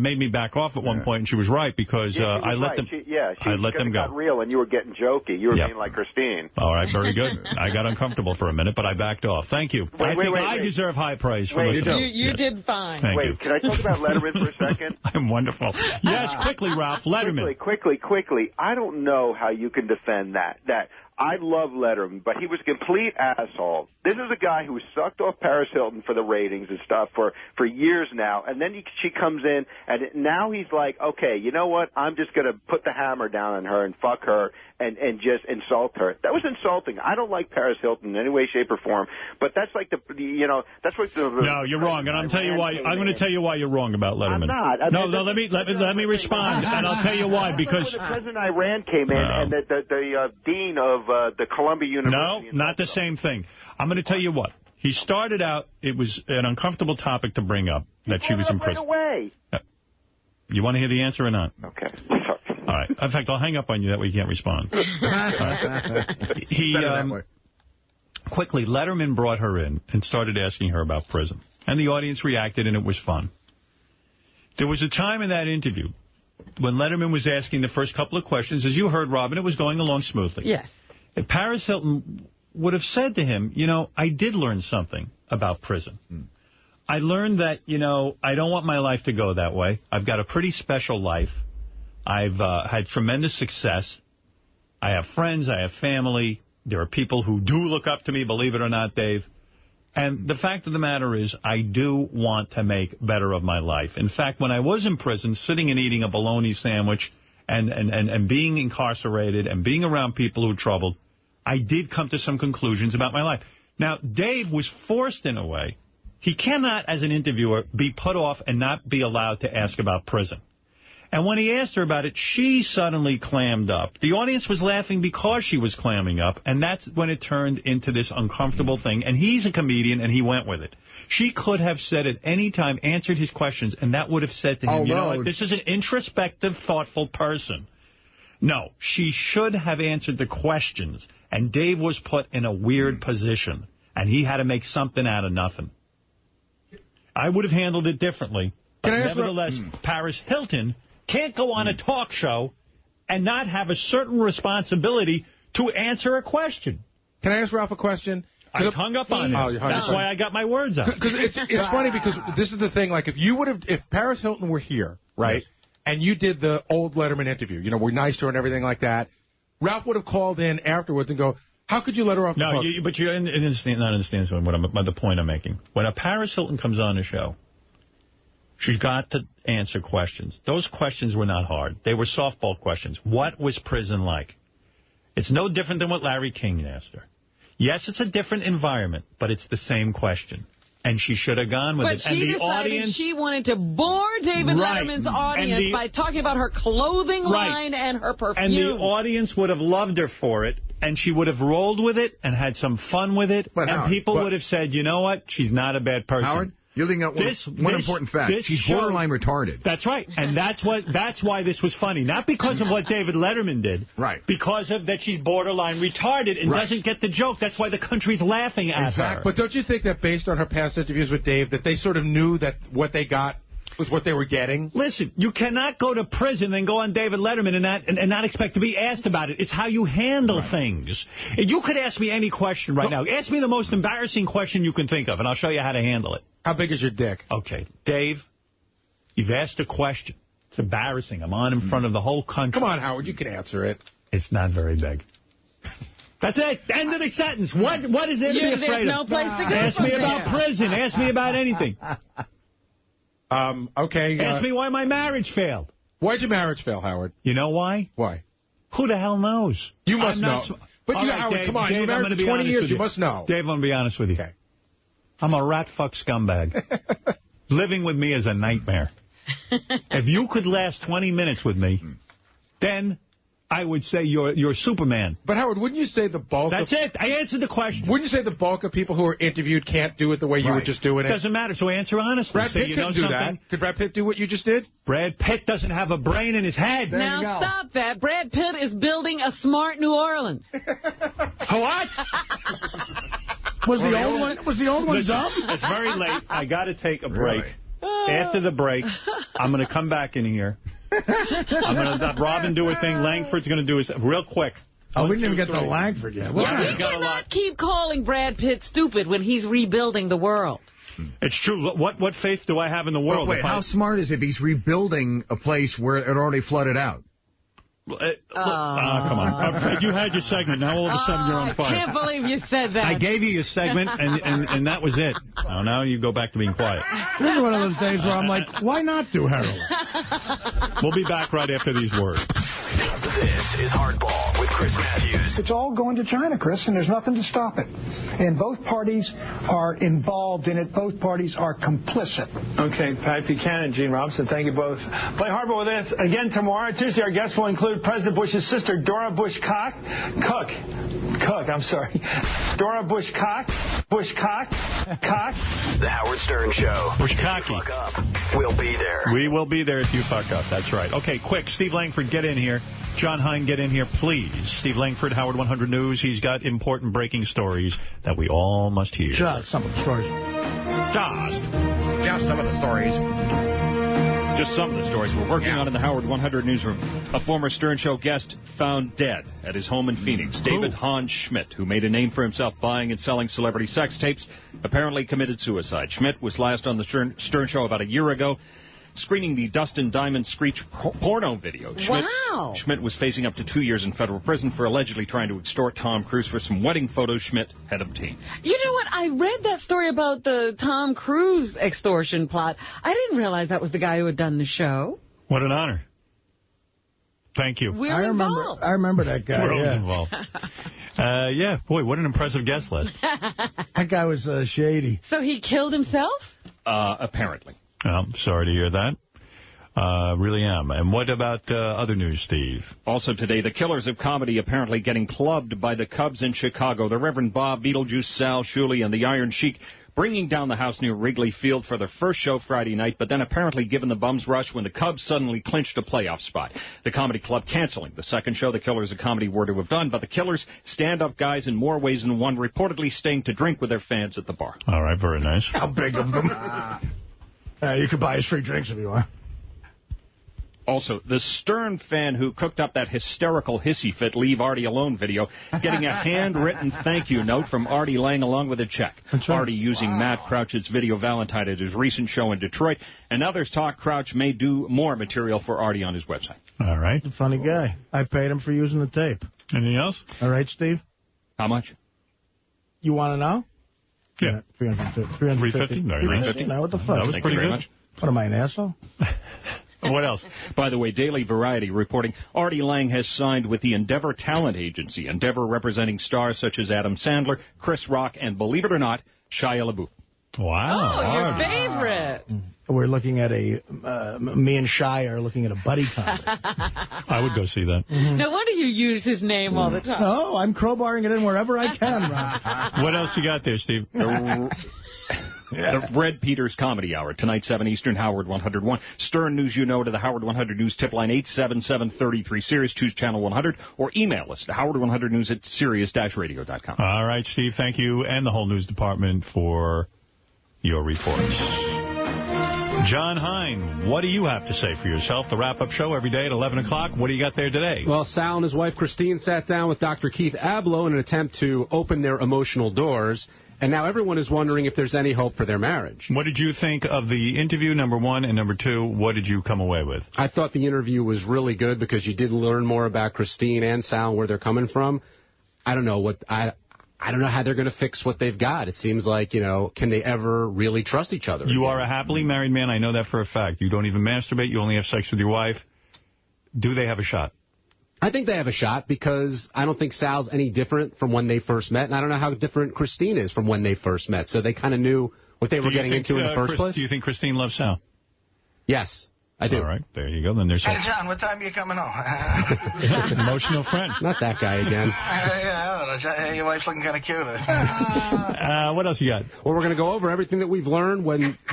made me back off at one point, and she was right, because I let them got real, and you were getting jokey. You were being like Christine. All right, very good. I got uncomfortable for a minute, but I backed off. Thank you. I deserve high praise for listening. You did fine. Thank you. Can I talk about Letterman for a second? I'm wonderful. Yes, quickly, Ralph. Letterman. Quickly. I don't know how you can defend that. I love Letterman, but he was a complete asshole. This is a guy who sucked off Paris Hilton for the ratings and stuff for years now, and then she comes in, and now he's like, okay, you know what? I'm just going to put the hammer down on her and fuck her and just insult her. That was insulting. I don't like Paris Hilton in any way, shape, or form, but that's like that's what the... No, you're wrong, and I'm going to tell you why you're wrong about Letterman. I'm not. Let me respond, and I'll tell you why, because... The president of Iran came in, and the dean of the Columbia University... No, not the same thing. I'm going to tell you what. He started out, it was an uncomfortable topic to bring up, that she was in prison. Right away. You want to hear the answer or not? Okay. All right. In fact, I'll hang up on you, that way you can't respond. Quickly, Letterman brought her in and started asking her about prison. And the audience reacted, and it was fun. There was a time in that interview when Letterman was asking the first couple of questions. As you heard, Robin, it was going along smoothly. Yes. If Paris Hilton would have said to him, I did learn something about prison. I learned that, I don't want my life to go that way. I've got a pretty special life. I've had tremendous success. I have friends. I have family. There are people who do look up to me, believe it or not, Dave. And the fact of the matter is, I do want to make better of my life. In fact, when I was in prison, sitting and eating a bologna sandwich and being incarcerated and being around people who are troubled, I did come to some conclusions about my life. Now, Dave was forced in a way. He cannot, as an interviewer, be put off and not be allowed to ask about prison. And when he asked her about it, she suddenly clammed up. The audience was laughing because she was clamming up, and that's when it turned into this uncomfortable thing. And he's a comedian, and he went with it. She could have said at any time, answered his questions, and that would have said to him, you know what, this is an introspective, thoughtful person. No, she should have answered the questions, and Dave was put in a weird position, and he had to make something out of nothing. I would have handled it differently, but nevertheless, Paris Hilton can't go on a talk show and not have a certain responsibility to answer a question. Can I ask Ralph a question? I hung up on him. That's why I got my words out. Because it's funny because this is the thing. Like, if Paris Hilton were here, right, and you did the old Letterman interview, we're nice to her and everything like that, Ralph would have called in afterwards and go, how could you let her off the hook? No, but you not understand the point I'm making. When a Paris Hilton comes on the show, she's got to answer questions. Those questions were not hard. They were softball questions. What was prison like? It's no different than what Larry King asked her. Yes, it's a different environment, but it's the same question. And she should have gone with it. But she decided she wanted to bore David Letterman's audience by talking about her clothing line and her perfume. And the audience would have loved her for it, and she would have rolled with it and had some fun with it, people would have said, you know what, she's not a bad person. Howard, you're leaving out one important fact. She's borderline retarded. That's right. And that's why this was funny. Not because of what David Letterman did. Right. Because of that she's borderline retarded and doesn't get the joke. That's why the country's laughing at her. But don't you think that based on her past interviews with Dave, that they sort of knew that what they got was what they were getting? Listen, you cannot go to prison and go on David Letterman and not expect to be asked about it. It's how you handle things. You could ask me any question right now. Ask me the most embarrassing question you can think of, and I'll show you how to handle it. How big is your dick? Okay, Dave, you've asked a question. It's embarrassing. I'm on in front of the whole country. Come on, Howard, you can answer it. It's not very big. That's it. End of the sentence. What is there to be afraid of? No place to go. Ask me about prison. Ask me about anything. Okay. Ask me why my marriage failed. Why'd your marriage fail, Howard? You know why? Why? Who the hell knows? You must know. But Howard, Dave, come on. Dave, You've married for 20 years. You must know. Dave, I'm going to be honest with you. Okay. I'm a rat-fuck scumbag. Living with me is a nightmare. If you could last 20 minutes with me, then I would say you're Superman. But, Howard, wouldn't you say the bulk That's it. I answered the question. Wouldn't you say the bulk of people who are interviewed can't do it the way you were just doing it? Doesn't matter, so answer honestly. Brad Pitt couldn't do that. Could Brad Pitt do what you just did? Brad Pitt doesn't have a brain in his head. Now stop that. Brad Pitt is building a smart New Orleans. What? Was the old one dumb? It's very late. I got to take a break. Really? After the break, I'm going to come back in here. I'm going to let Robin do a thing. Langford's going to do his real quick. Oh, we didn't even get to Langford yet. We cannot keep calling Brad Pitt stupid when he's rebuilding the world. It's true. What faith do I have in the world? Wait, how smart is it if he's rebuilding a place where it already flooded out? Come on. You had your segment. Now all of a sudden you're on fire. I can't believe you said that. I gave you your segment, and that was it. Now you go back to being quiet. This is one of those days where I'm like, why not do heroin? We'll be back right after these words. This is Hardball with Chris Matthews. It's all going to China, Chris, and there's nothing to stop it. And both parties are involved in it. Both parties are complicit. Okay, Pat Buchanan, Gene Robinson, thank you both. Play Hardball with us again tomorrow. Tuesday, our guests will include President Bush's sister, Dora Bush Cook. Dora Bush Cook. The Howard Stern Show. Bush Cocky. We'll be there. We will be there if you fuck up. That's right. Okay, quick. Steve Langford, get in here. John Hine, get in here, please. Steve Langford, Howard 100 News. He's got important breaking stories that we all must hear. Just some of the stories. Just some of the stories. Just some of the stories we're working on in the Howard 100 newsroom. A former Stern Show guest found dead at his home in Phoenix. David Hahn Schmidt, who made a name for himself buying and selling celebrity sex tapes, apparently committed suicide. Schmidt was last on the Stern Show about a year ago, screening the Dustin Diamond Screech porno video. Schmidt was facing up to 2 years in federal prison for allegedly trying to extort Tom Cruise for some wedding photos Schmidt had obtained. You know what? I read that story about the Tom Cruise extortion plot. I didn't realize that was the guy who had done the show. What an honor. Thank you. I remember that guy. We're always involved. Yeah, boy, what an impressive guest list. That guy was shady. So he killed himself? Apparently. I'm sorry to hear that. Really am. And what about other news, Steve? Also today, the killers of comedy apparently getting clubbed by the Cubs in Chicago. The Reverend Bob, Beetlejuice, Sal, Shuley, and the Iron Sheik bringing down the house near Wrigley Field for their first show Friday night, but then apparently given the bum's rush when the Cubs suddenly clinched a playoff spot. The comedy club canceling the second show the Killers of Comedy were to have done, but the Killers, stand-up guys in more ways than one, reportedly staying to drink with their fans at the bar. All right, very nice. How big of them? You could buy us free drinks if you want. Also, the Stern fan who cooked up that hysterical hissy fit Leave Artie Alone video, getting a handwritten thank you note from Artie Lang along with a check. Artie using Matt Crouch's video Valentine at his recent show in Detroit. And others talk Crouch may do more material for Artie on his website. All right. He's a funny guy. I paid him for using the tape. Anything else? All right, Steve? How much? You want to know? Yeah. 350? No, 350? No, what the fuck? That was pretty good. What am I, an asshole? What else? By the way, Daily Variety reporting Artie Lang has signed with the Endeavor Talent Agency. Endeavor representing stars such as Adam Sandler, Chris Rock, and believe it or not, Shia LaBeouf. Wow. Oh, your favorite. We're looking at me and Shia are looking at a buddy comedy. I would go see that. No wonder you use his name all the time. No, I'm crowbarring it in wherever I can, Ron. What else you got there, Steve? The Red Peters Comedy Hour, tonight, 7 Eastern, Howard 101. Stern News You Know to the Howard 100 News tip line, 877-33-SIRIUS, choose channel 100, or email us to howard100news at sirius-radio.com. All right, Steve, thank you and the whole news department for your reports. John Hine, what do you have to say for yourself? The wrap-up show every day at 11 o'clock. What do you got there today? Well, Sal and his wife Christine sat down with Dr. Keith Abloh in an attempt to open their emotional doors. And now everyone is wondering if there's any hope for their marriage. What did you think of the interview, number one? And number two, what did you come away with? I thought the interview was really good because you did learn more about Christine and Sal, where they're coming from. I don't know I don't know how they're going to fix what they've got. It seems like, can they ever really trust each other? You are a happily married man. I know that for a fact. You don't even masturbate. You only have sex with your wife. Do they have a shot? I think they have a shot because I don't think Sal's any different from when they first met, and I don't know how different Christine is from when they first met. So they kind of knew what they were getting into in the first place. Do you think Christine loves Sal? Yes, I do. All right, there you go. Then there's Hey, John, what time are you coming home? Emotional friend. Not that guy again. Yeah, I don't know. Your wife's looking kind of cute. What else you got? Well, we're going to go over everything that we've learned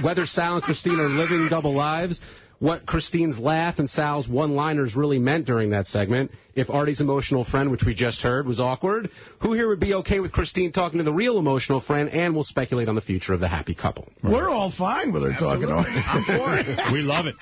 whether Sal and Christine are living double lives, what Christine's laugh and Sal's one-liners really meant during that segment, if Artie's emotional friend, which we just heard, was awkward, who here would be okay with Christine talking to the real emotional friend, and we'll speculate on the future of the happy couple. We're all fine with her talking. I'm for it. We love it.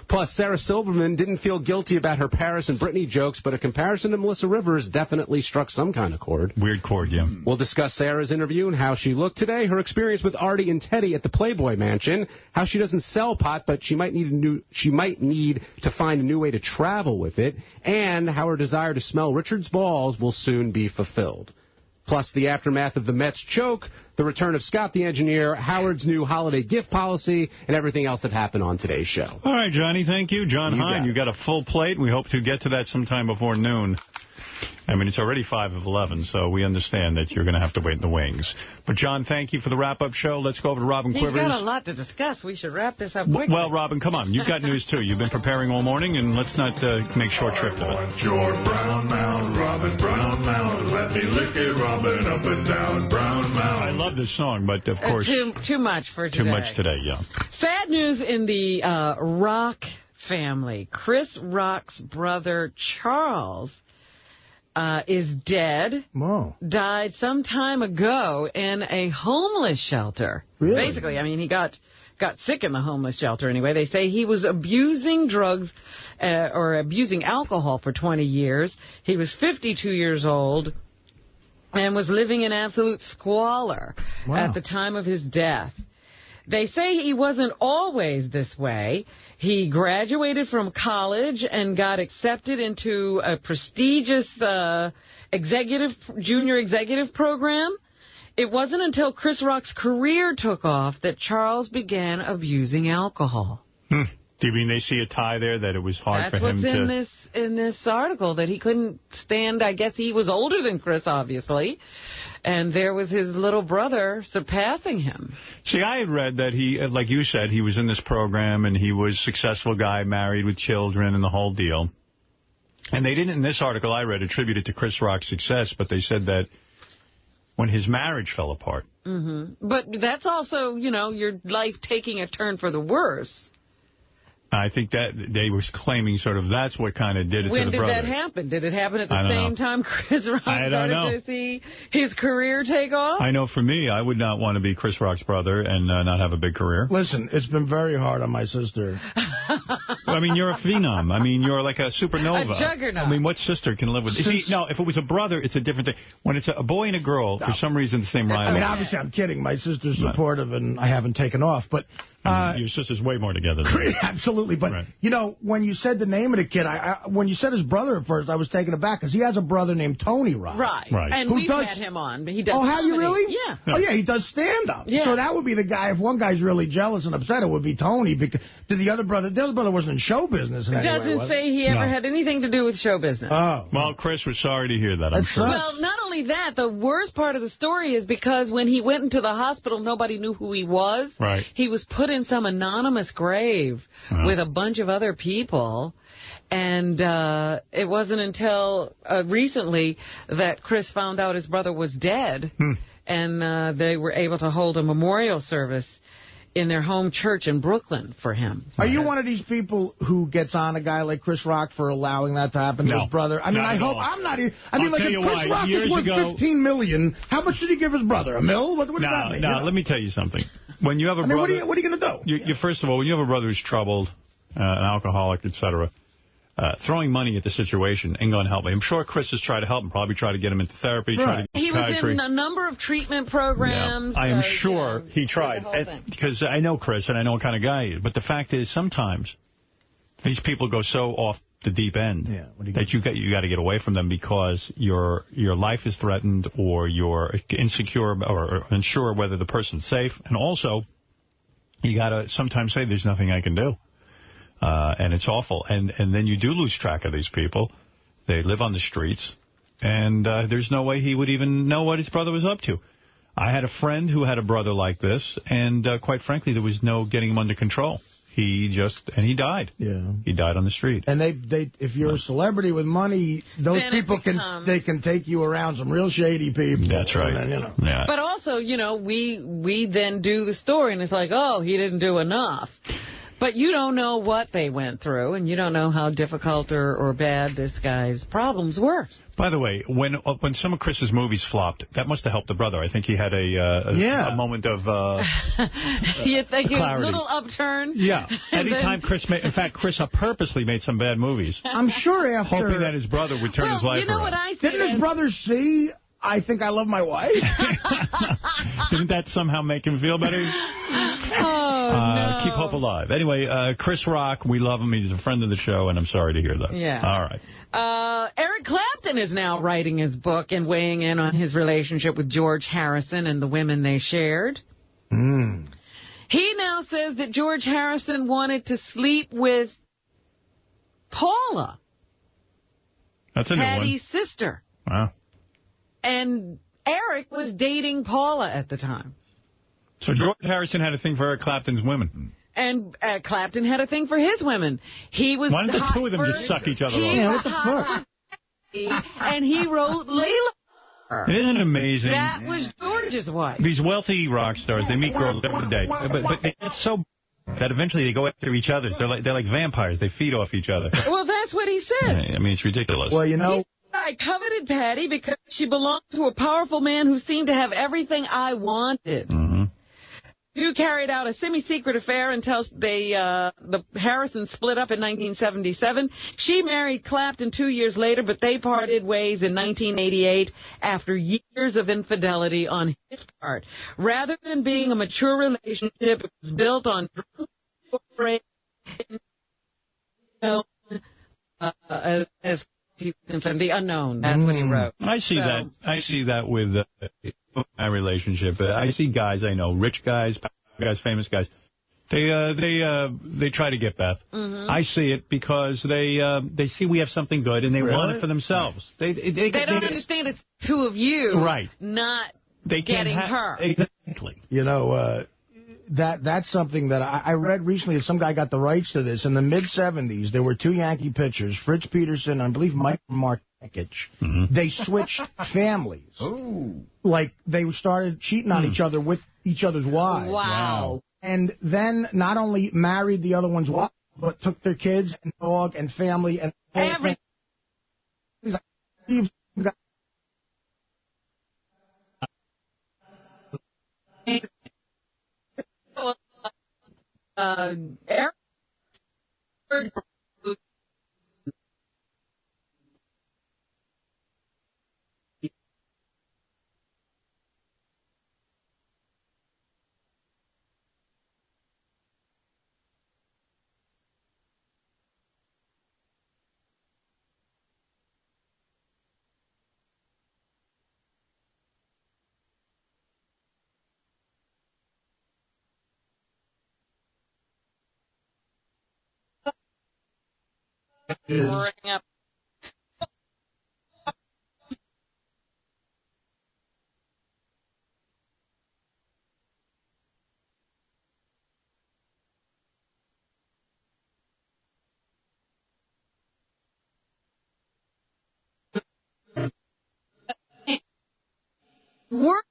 Plus, Sarah Silverman didn't feel guilty about her Paris and Britney jokes, but a comparison to Melissa Rivers definitely struck some kind of chord. Weird chord, yeah. We'll discuss Sarah's interview and how she looked today, her experience with Artie and Teddy at the Playboy Mansion, how she doesn't sell pot, but she might need to find a new way to travel with it, and how her desire to smell Richard's balls will soon be fulfilled. Plus, the aftermath of the Mets choke, the return of Scott the Engineer, Howard's new holiday gift policy, and everything else that happened on today's show. All right, Johnny, thank you. John Hine, you got a full plate. We hope to get to that sometime before noon. I mean, it's already 5 of 11, so we understand that you're going to have to wait in the wings. But, John, thank you for the wrap-up show. Let's go over to Robin Quivers. He's got a lot to discuss. We should wrap this up quickly. Well, Robin, come on. You've got news, too. You've been preparing all morning, and let's not make short shrift of it. Your brown mouth, Robin, brown mouth. Let me lick it, Robin, up and down, brown mouth. I love this song, but, of course... Too much for today. Too much today, yeah. Sad news in the Rock family. Chris Rock's brother, Charles... is dead. Whoa. Died some time ago in a homeless shelter. Really? Basically, I mean, he got sick in the homeless shelter anyway. They say he was abusing drugs or abusing alcohol for 20 years. He was 52 years old and was living in absolute squalor at the time of his death. They say he wasn't always this way. He graduated from college and got accepted into a prestigious junior executive program. It wasn't until Chris Rock's career took off that Charles began abusing alcohol. Do you mean they see a tie there, that it was hard for him to... That's what's in this article, that he couldn't stand... I guess he was older than Chris, obviously, and there was his little brother surpassing him. See, I had read that he, like you said, he was in this program, and he was a successful guy, married with children, and the whole deal. And they didn't, in this article I read, attribute it to Chris Rock's success, but they said that when his marriage fell apart... But that's also, your life taking a turn for the worse. I think that they were claiming sort of that's what kind of did it to the brother. When did that happen? Did it happen at the same time Chris Rock started to see his career take off? I know for me, I would not want to be Chris Rock's brother and not have a big career. Listen, it's been very hard on my sister. I mean, you're a phenom. I mean, you're like a supernova. A juggernaut. I mean, what sister can live with? See, no, if it was a brother, it's a different thing. When it's a boy and a girl, for some reason, the same rival. I mean, obviously, I'm kidding. My sister's supportive, and I haven't taken off. But your sister's way more together than you. Absolutely. But, you know, when you said the name of the kid, when you said his brother at first, I was taken aback, because he has a brother named Tony Rock. Right. And we've had him on. He does have you really? Yeah. Oh, yeah, he does stand-up. Yeah. So that would be the guy, if one guy's really jealous and upset, it would be Tony. Because the other brother wasn't in show business in any way, doesn't say he ever had anything to do with show business. Oh. Well, Chris, we're sorry to hear that, I'm sure. Well, not only that, the worst part of the story is because when he went into the hospital, nobody knew who he was. Right. He was put in some anonymous grave with a bunch of other people. And it wasn't until recently that Chris found out his brother was dead. And they were able to hold a memorial service in their home church in Brooklyn for him. Are you one of these people who gets on a guy like Chris Rock for allowing that to happen to his brother? I mean, I hope I'm not. I mean, like, if Chris Rock is worth $15 million, how much should he give his brother? $1 million? What does that mean? No, let me tell you something. When you have a brother, what are you going to do? You first of all, when you have a brother who's troubled, an alcoholic, etc., throwing money at the situation ain't going to help me. I'm sure Chris has tried to help him, probably tried to get him into therapy. He was in a number of treatment programs. Yeah. I am sure he tried. Because I know Chris, and I know what kind of guy he is. But the fact is, sometimes these people go so off the deep end that you got to get away from them because your life is threatened, or you're insecure or unsure whether the person's safe. And also, you got to sometimes say, there's nothing I can do. And it's awful. And then you do lose track of these people. They live on the streets. And there's no way he would even know what his brother was up to. I had a friend who had a brother like this. And quite frankly, there was no getting him under control. He died. Yeah. He died on the street. And if you're a celebrity with money, those people can take you around some real shady people. That's right. Then, yeah. But also, we then do the story, and it's like, oh, he didn't do enough. But you don't know what they went through, and you don't know how difficult or bad this guy's problems were. By the way, when some of Chris's movies flopped, that must have helped the brother. I think he had a moment of you think clarity. A little upturn? Yeah. Anytime Chris Chris purposely made some bad movies. I'm sure after... hoping that his brother would turn his life around. What I said? Didn't his brother see... I think I love my wife. Didn't that somehow make him feel better? No. Keep hope alive. Anyway, Chris Rock, we love him. He's a friend of the show, and I'm sorry to hear that. Yeah. All right. Eric Clapton is now writing his book and weighing in on his relationship with George Harrison and the women they shared. He now says that George Harrison wanted to sleep with Paula, that's a new one. Patty's sister. Wow. And Eric was dating Paula at the time. So George Harrison had a thing for Eric Clapton's women. And Clapton had a thing for his women. He was Why don't the two of them just suck each other off? Yeah, what the fuck? And he wrote Layla. Isn't it amazing? That was George's wife. These wealthy rock stars, they meet girls every day. But they get so that eventually they go after each other. They're like vampires. They feed off each other. Well, that's what he said. I mean, it's ridiculous. Well, you know... I coveted Patty because she belonged to a powerful man who seemed to have everything I wanted. You carried out a semi-secret affair until the Harrisons split up in 1977. She married Clapton 2 years later, but they parted ways in 1988 after years of infidelity on his part. Rather than being a mature relationship, it was built on as the unknown. That's what he wrote. I see that. I see that with my relationship. I see guys I know, rich guys, famous guys. They try to get Beth. I see it because they see we have something good and they want it for themselves. They don't understand it's two of you, right? Not getting her. Exactly. You know. That's something that I read recently that some guy got the rights to this. In the mid-'70s, there were two Yankee pitchers, Fritz Peterson and I believe Mike Markevich. They switched families. Like, they started cheating on each other with each other's wives. Wow. And then not only married the other one's wife, but took their kids and dog and family and everything. He's like, Eric. Bring up. Work.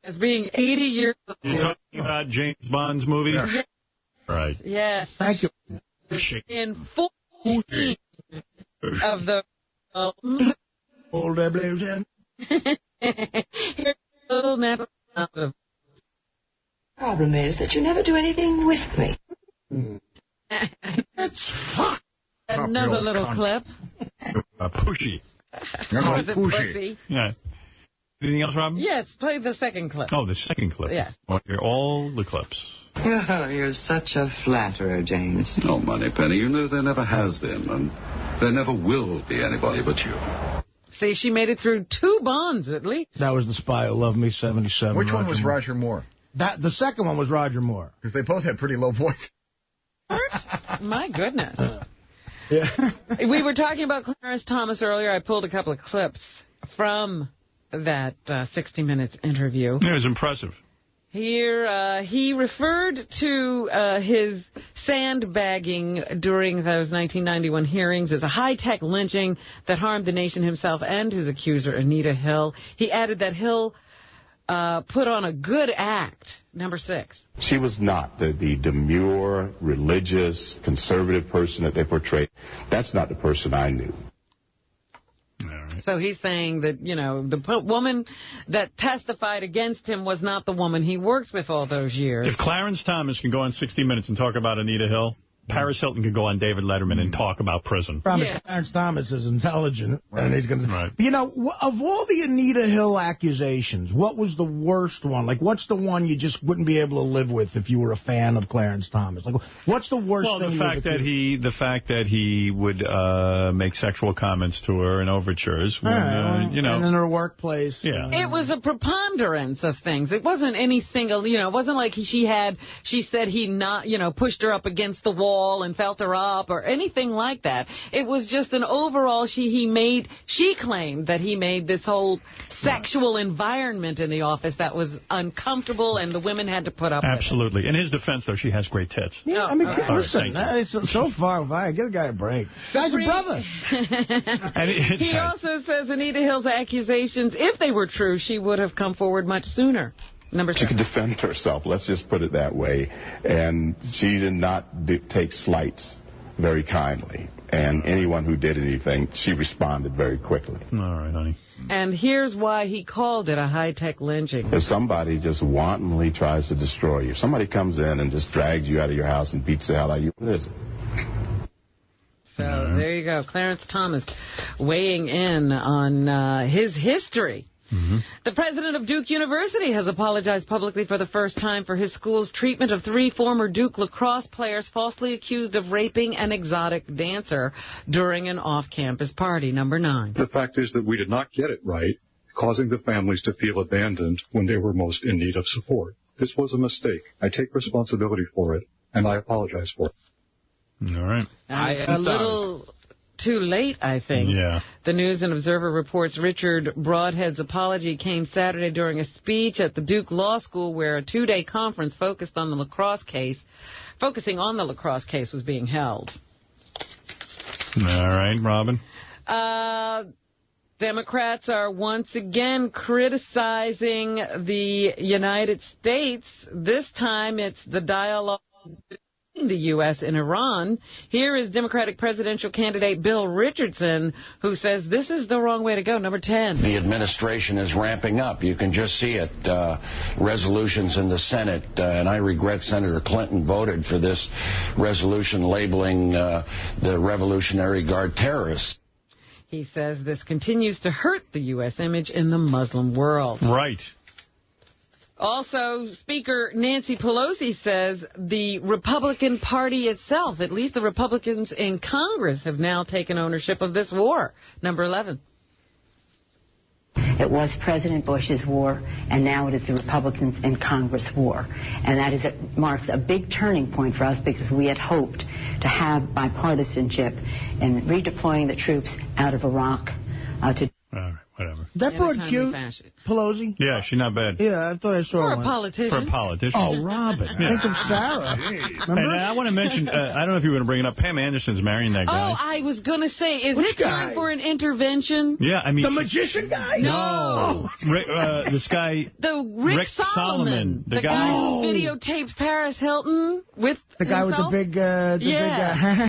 As being 80 years old. You're talking about James Bond's movie? Yeah. Right. Yes. Thank you. In 14 of the Old Evolution. Here's a little nap of. Problem is that you never do anything with me. That's fuck. Another little clip. Pushy. Was it pussy? Yeah. Anything else, Rob? Yes, play the second clip. Oh, the second clip. Yeah. Well, hear all the clips. Oh, you're such a flatterer, James. No, Moneypenny, you know there never has been, and there never will be anybody but you. See, she made it through 2 Bonds, at least. That was The Spy Who Loved Me, 77. Which one was Roger Moore? The second one was Roger Moore. Because they both had pretty low voice. My goodness. Yeah. We were talking about Clarence Thomas earlier. I pulled a couple of clips from that 60 Minutes interview. It was impressive. Here, he referred to his sandbagging during those 1991 hearings as a high-tech lynching that harmed the nation himself and his accuser, Anita Hill. He added that Hill put on a good act, number 6. She was not the demure, religious, conservative person that they portrayed. That's not the person I knew. So he's saying that, you know, the woman that testified against him was not the woman he worked with all those years. If Clarence Thomas can go on 60 Minutes and talk about Anita Hill, Paris Hilton could go on David Letterman and talk about prison. Clarence Thomas is intelligent, and he's going to... Right. You know, of all the Anita Hill accusations, what was the worst one? Like, what's the one you just wouldn't be able to live with if you were a fan of Clarence Thomas? Like, what's the worst thing? Well, the fact that he would make sexual comments to her in overtures, when, you know, and in her workplace. Yeah. It was a preponderance of things. It wasn't any single, you know, it wasn't like she said he not, you know, pushed her up against the wall wall and felt her up or anything like that. It was just an overall, she claimed that he made this whole sexual environment in the office that was uncomfortable and the women had to put up Absolutely. with it. In his defense, though, she has great tits. Yeah, I mean, listen, so far, get a guy a break. Guy's a brother. He also says Anita Hill's accusations, if they were true, she would have come forward much sooner. Number 7. She could defend herself, let's just put it that way. And she did not take slights very kindly. And anyone who did anything, she responded very quickly. All right, honey. And here's why he called it a high-tech lynching. If somebody just wantonly tries to destroy you, if somebody comes in and just drags you out of your house and beats the hell out of you, what is it? So there you go. Clarence Thomas weighing in on his history. The president of Duke University has apologized publicly for the first time for his school's treatment of 3 former Duke lacrosse players falsely accused of raping an exotic dancer during an off-campus party. Number 9. The fact is that we did not get it right, causing the families to feel abandoned when they were most in need of support. This was a mistake. I take responsibility for it, and I apologize for it. All right. A little too late, I think. Yeah. The News and Observer reports Richard Broadhead's apology came Saturday during a speech at the Duke Law School where a 2-day conference focusing on the lacrosse case was being held. All right, Robin. Democrats are once again criticizing the United States. This time it's the dialogue between the U.S. and Iran. Here is Democratic presidential candidate Bill Richardson, who says this is the wrong way to go. Number 10. The administration is ramping up. You can just see it. Resolutions in the Senate, and I regret Senator Clinton voted for this resolution labeling the Revolutionary Guard terrorists. He says this continues to hurt the U.S. image in the Muslim world. Right. Also, Speaker Nancy Pelosi says the Republican Party itself, at least the Republicans in Congress, have now taken ownership of this war. Number 11. It was President Bush's war, and now it is the Republicans in Congress war. And that is marks a big turning point for us because we had hoped to have bipartisanship in redeploying the troops out of Iraq to... All right, whatever. That brought cute Pelosi? Yeah, she's not bad. Yeah, I thought I saw For one. a politician. For a politician. Oh, Robin. Yeah. Think of Sarah. And I want to mention, I don't know if you were going to bring it up, Pam Anderson's marrying that guy. Oh, I was going to say, is Which it time guy? for an intervention? Yeah, I mean... The magician guy? No. This guy... The Rick Solomon. The guy who videotaped Paris Hilton with the guy himself? with the big...